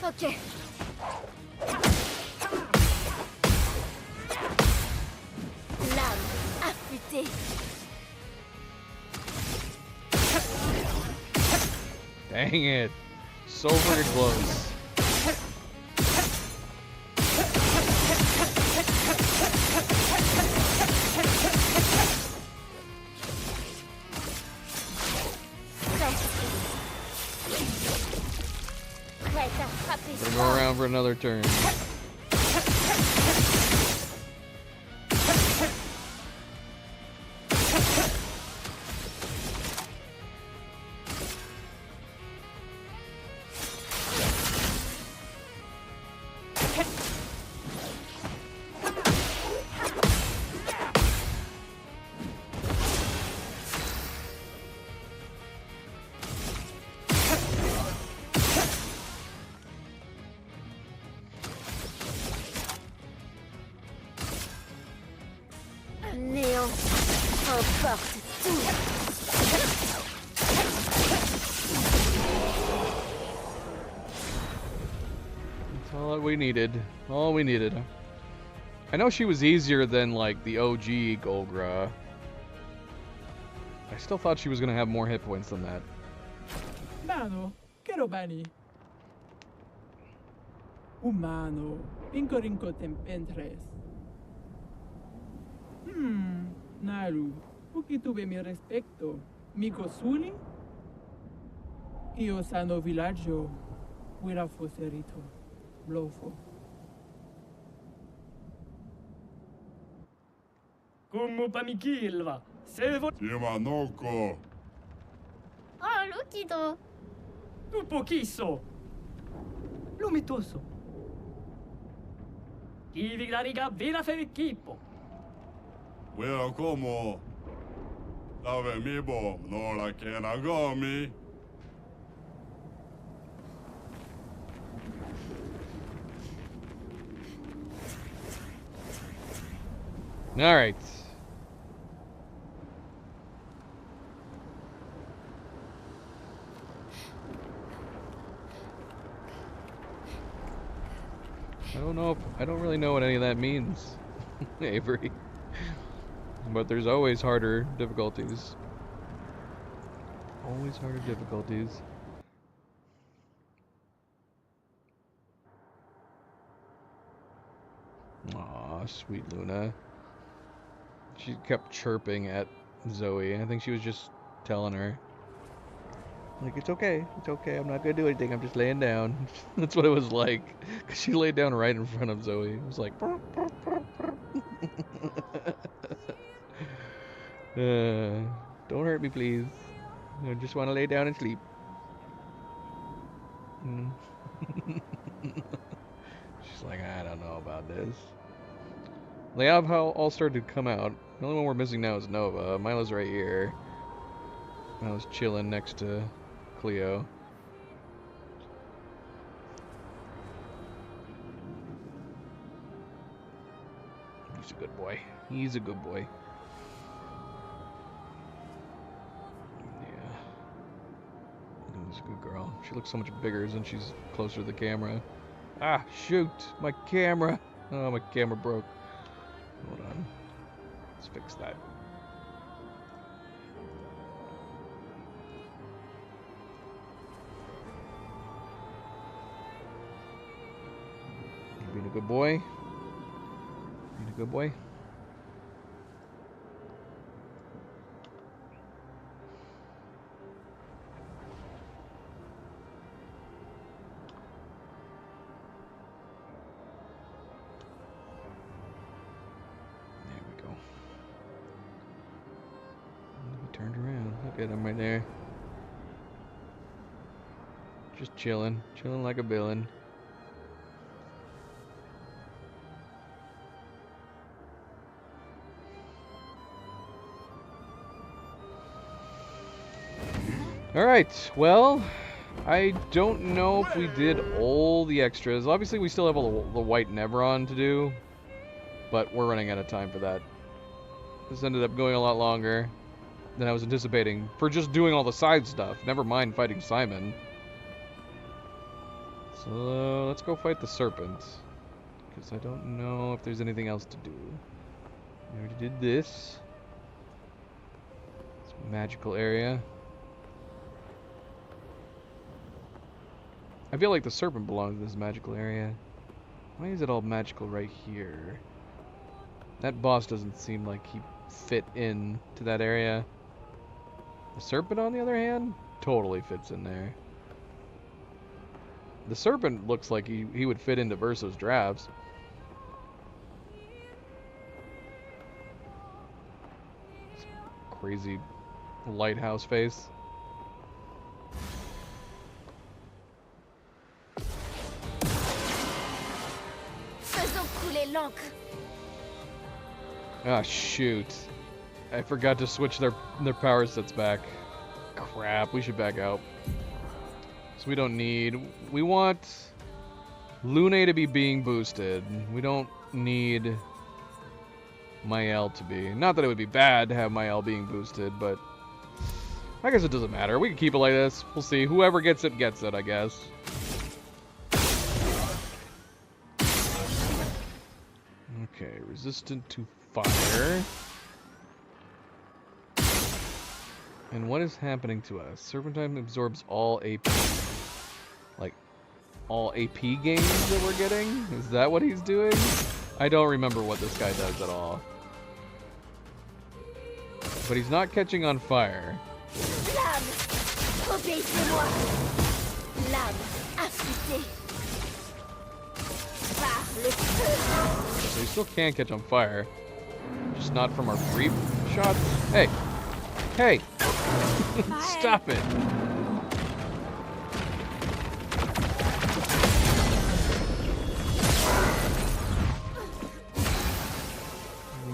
Speaker 11: Ok. Lame affûtée.
Speaker 1: Dang it. So freaking close.
Speaker 11: Prête à frapper
Speaker 1: Gonna go around for another turn.
Speaker 11: un néant. Emporte tout.
Speaker 1: That's all we needed. All we needed. I know she was easier than like the OG Golgra. I still thought she was gonna have more hit points than that.
Speaker 15: Mano, che robani? Umano, pincorinco tempentres. Naru, pochi tuve mi rispetto. Mico suli? Io sano villaggio, quella fosse rito, blofo.
Speaker 14: Come pamichilva, se vo...
Speaker 10: Timanoko.
Speaker 5: Oh, Lukido.
Speaker 14: Tu pochisso. Lumitoso. Kivi la riga vira fericchipo.
Speaker 10: Well, como? Dave mi bo, no la kenagomi.
Speaker 1: All right. I don't really know what any of that means, Avery. But there's always harder difficulties. Always harder difficulties. Aw, sweet Luna. She kept chirping at Zoe. I think she was just telling her, like, it's okay, I'm not gonna do anything, I'm just laying down. That's what it was like. Cause she laid down right in front of Zoe. It was like, don't hurt me, please. I just want to lay down and sleep. She's like, I don't know about this. They have all started to come out. The only one we're missing now is Nova. Milo's right here. Milo's chilling next to Cleo. He's a good boy. He's a good boy. Yeah. He's a good girl. She looks so much bigger since she's closer to the camera. Ah, shoot! My camera! Oh, my camera broke. Hold on. Let's fix that. You being a good boy? Being a good boy? Turned around. Look at him right there. Just chilling. Chilling like a villain. Alright, well, I don't know if we did all the extras. Obviously, we still have all the White Nevron to do, but we're running out of time for that. This ended up going a lot longer than I was anticipating for just doing all the side stuff. Never mind fighting Simon. So let's go fight the serpent, because I don't know if there's anything else to do. We already did this. It's a magical area. I feel like the serpent belongs in this magical area. Why is it all magical right here? That boss doesn't seem like he fit in to that area. The serpent, on the other hand, totally fits in there. The serpent looks like he would fit into Verso's drafts. Crazy lighthouse face.
Speaker 11: Faisons couler l'encre.
Speaker 1: Ah, shoot. I forgot to switch their power sets back. Crap, we should back out. So we don't need... We want Lune to be being boosted. We don't need Mael to be. Not that it would be bad to have Mael being boosted, but I guess it doesn't matter. We can keep it like this. We'll see. Whoever gets it, I guess. Okay, resistant to fire. And what is happening to us? Serpentine absorbs all AP. Like, all AP gains that we're getting? Is that what he's doing? I don't remember what this guy does at all. But he's not catching on fire.
Speaker 11: L'âme, obéissez-moi. L'âme affûtée par le feu.
Speaker 1: So he still can catch on fire. Just not from our brief shots. Hey! Hey! Stop it!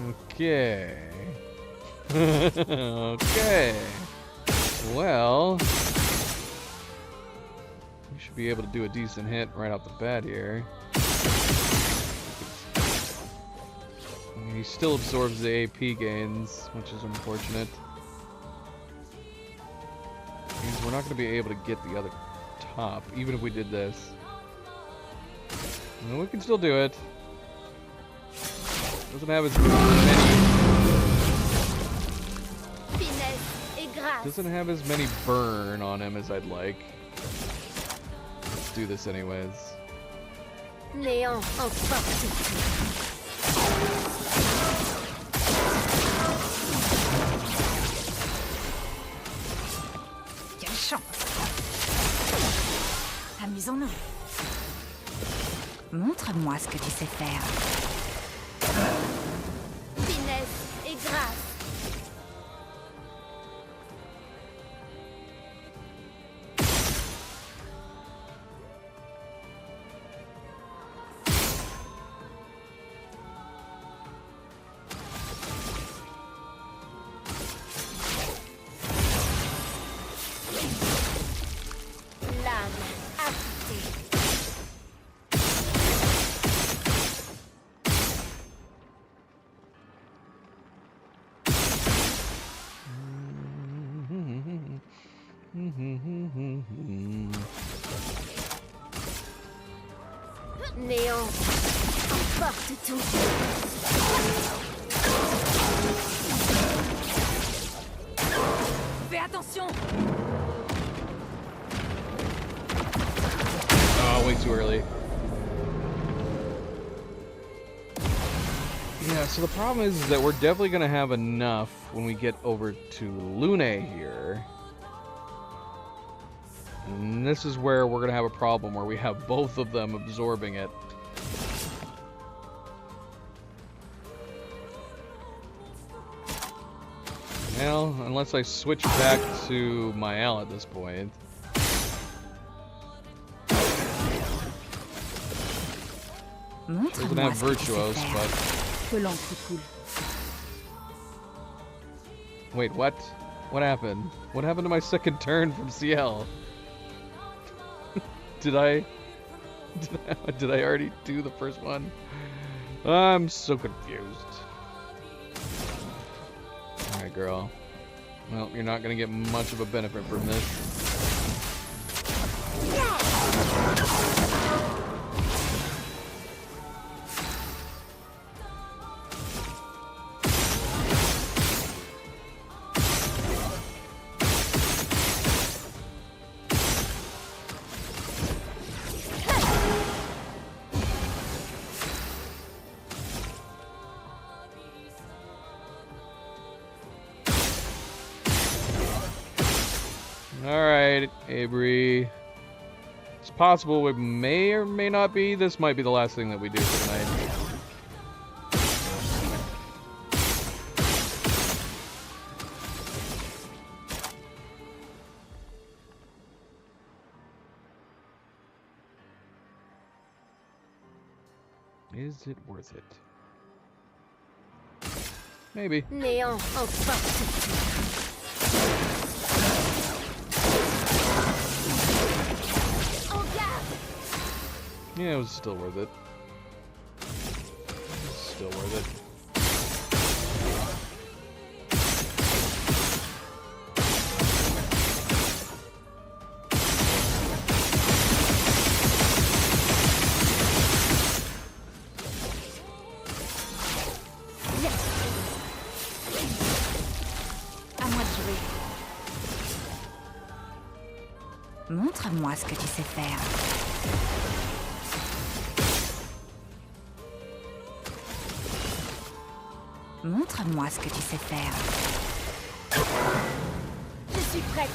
Speaker 1: Okay. Okay. Well, we should be able to do a decent hit right off the bat here. He still absorbs the AP gains, which is unfortunate. Means we're not going to be able to get the other top, even if we did this. No, we can still do it. Doesn't have as many burn on him as I'd like. Let's do this anyways.
Speaker 11: Néant en force.
Speaker 8: Quelle chance. Amusons-nous. Montre-moi ce que tu sais faire.
Speaker 11: Finesse et grâce. Néant emporte tout.
Speaker 13: Fais attention.
Speaker 1: Oh, way too early. Yeah, so the problem is that we're definitely going to have enough when we get over to Lune here. And this is where we're going to have a problem, where we have both of them absorbing it. Well, unless I switch back to Mael at this point. Doesn't have Virtuos, but... Wait, what? What happened? What happened to my second turn from CL? Did I already do the first one? I'm so confused. Alright, girl. Well, you're not gonna get much of a benefit from this. Alright, Avery. It's possible it may or may not be. This might be the last thing that we do for tonight. Is it worth it? Maybe.
Speaker 11: Néant en force.
Speaker 1: Yeah, it was still worth it. Still worth it.
Speaker 8: À moi de jouer. Montre-moi ce que tu sais faire. Montre-moi ce que tu sais faire.
Speaker 11: Je suis prête.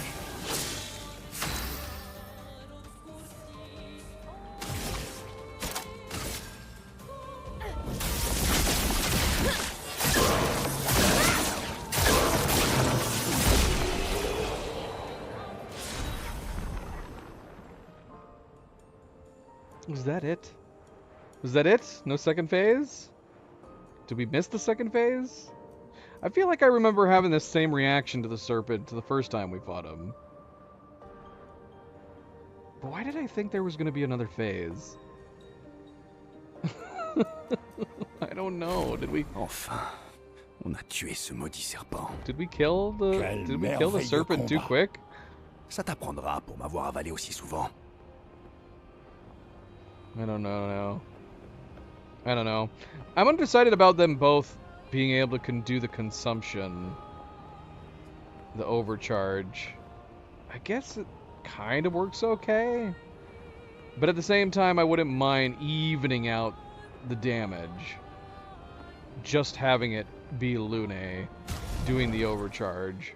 Speaker 1: Was that it? Was that it? No second phase? Did we miss the second phase? I feel like I remember having the same reaction to the serpent the first time we fought him. But why did I think there was going to be another phase? I don't know. Did we...
Speaker 3: Enfin, on a tué ce maudit serpent.
Speaker 1: Did we kill the serpent too quick?
Speaker 3: Ça t'apprendra pour m'avoir avalé aussi souvent.
Speaker 1: I don't know. I don't know. I'm undecided about them both being able to do the consumption. The overcharge. I guess it kind of works okay. But at the same time, I wouldn't mind evening out the damage. Just having it be Lune doing the overcharge.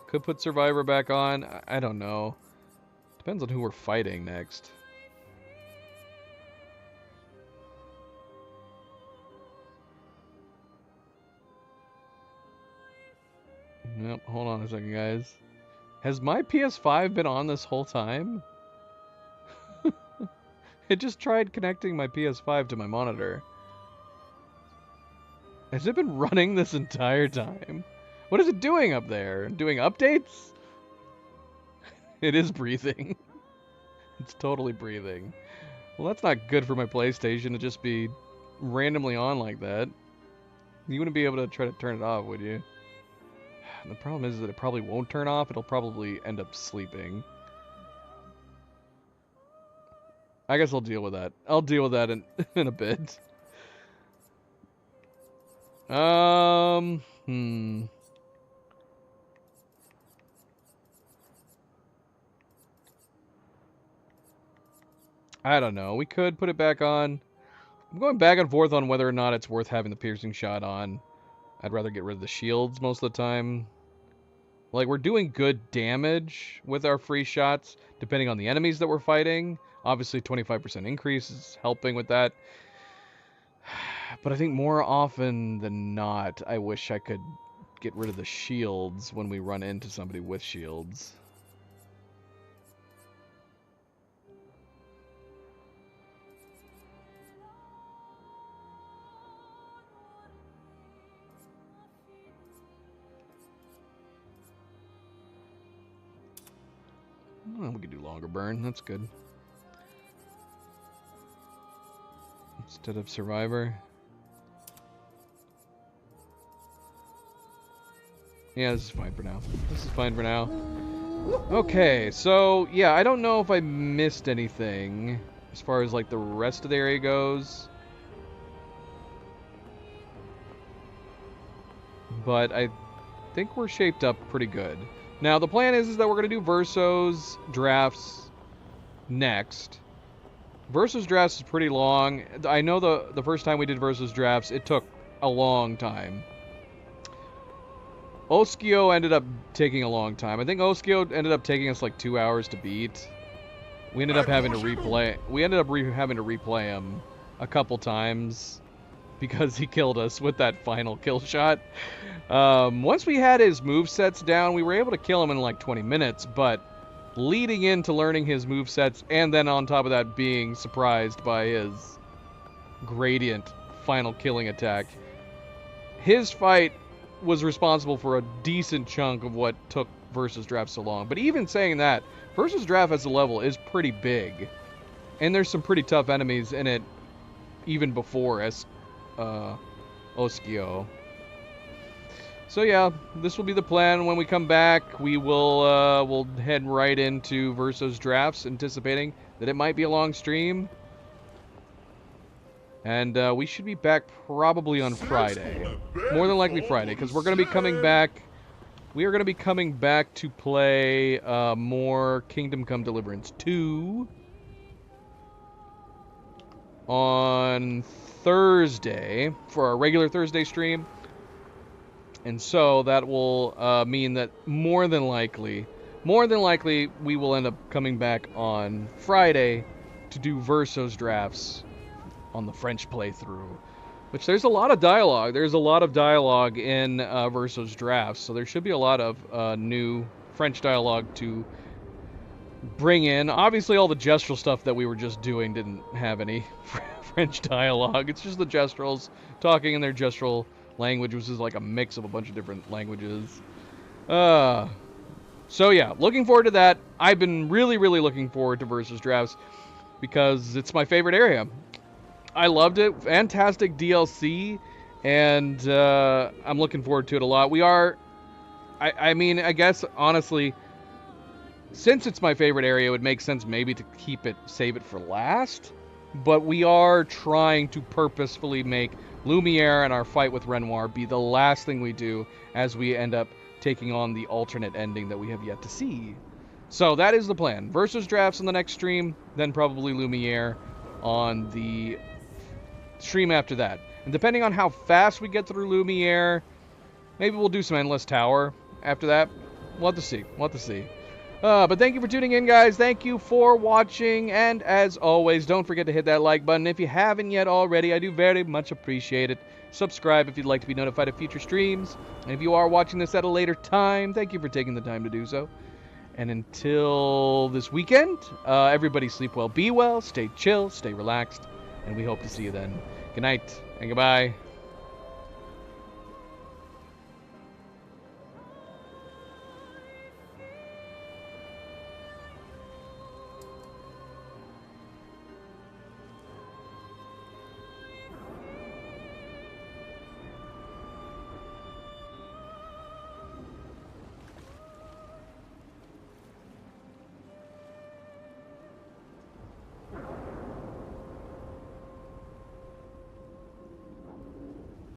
Speaker 1: Could put Survivor back on. I don't know. Depends on who we're fighting next. Nope, hold on a second, guys. Has my PS5 been on this whole time? It just tried connecting my PS5 to my monitor. Has it been running this entire time? What is it doing up there? Doing updates? It is breathing. It's totally breathing. Well, that's not good for my PlayStation to just be randomly on like that. You wouldn't be able to try to turn it off, would you? The problem is that it probably won't turn off. It'll probably end up sleeping. I guess I'll deal with that. I'll deal with that in a bit. I don't know. We could put it back on. I'm going back and forth on whether or not it's worth having the piercing shot on. I'd rather get rid of the shields most of the time. Like, we're doing good damage with our free shots, depending on the enemies that we're fighting. Obviously, 25% increase is helping with that. But I think more often than not, I wish I could get rid of the shields when we run into somebody with shields. Well, we could do longer burn. That's good. Instead of Survivor. Yeah, this is fine for now. This is fine for now. Okay, so, yeah, I don't know if I missed anything as far as, like, the rest of the area goes. But I think we're shaped up pretty good. Now, the plan is that we're going to do Versos drafts next. Versus drafts is pretty long. I know the first time we did Versus drafts, it took a long time. Oskio ended up taking a long time. I think Oskio ended up taking us like 2 hours to beat. We ended up having to replay. We ended up having to replay him a couple times because he killed us with that final kill shot. Once we had his movesets down, we were able to kill him in like 20 minutes, but leading into learning his movesets and then on top of that being surprised by his gradient final killing attack, his fight was responsible for a decent chunk of what took Versus Draft so long. But even saying that, Versus Draft as a level is pretty big. And there's some pretty tough enemies in it even before Oskio. So yeah, this will be the plan. When we come back, we will we'll head right into Verso's drafts, anticipating that it might be a long stream. And we should be back probably on Friday. More than likely Friday, because we're going to be coming back. We are going to be coming back to play more Kingdom Come Deliverance 2 on Thursday for our regular Thursday stream. And so that will mean that more than likely, we will end up coming back on Friday to do Verso's drafts on the French playthrough. Which there's a lot of dialogue. There's a lot of dialogue in Verso's drafts, so there should be a lot of new French dialogue to bring in. Obviously, all the gestural stuff that we were just doing didn't have any French dialogue. It's just the gestrals talking in their gestural language, which is like a mix of a bunch of different languages. So yeah, looking forward to that. I've been really looking forward to Verso's drafts because it's my favorite area. I loved it. Fantastic DLC, and I'm looking forward to it a lot. We are, I mean, I guess, honestly, since it's my favorite area, it would make sense maybe to save it for last, but we are trying to purposefully make Lumiere and our fight with Renoir be the last thing we do as we end up taking on the alternate ending that we have yet to see. So that is the plan. Versus drafts on the next stream, then probably Lumiere on the stream after that. And depending on how fast we get through Lumiere, maybe we'll do some Endless Tower after that. We'll have to see. But thank you for tuning in, guys. Thank you for watching. And as always, don't forget to hit that like button if you haven't yet already. I do very much appreciate it. Subscribe if you'd like to be notified of future streams. And if you are watching this at a later time, thank you for taking the time to do so. And until this weekend, everybody sleep well, be well, stay chill, stay relaxed. And we hope to see you then. Good night and goodbye.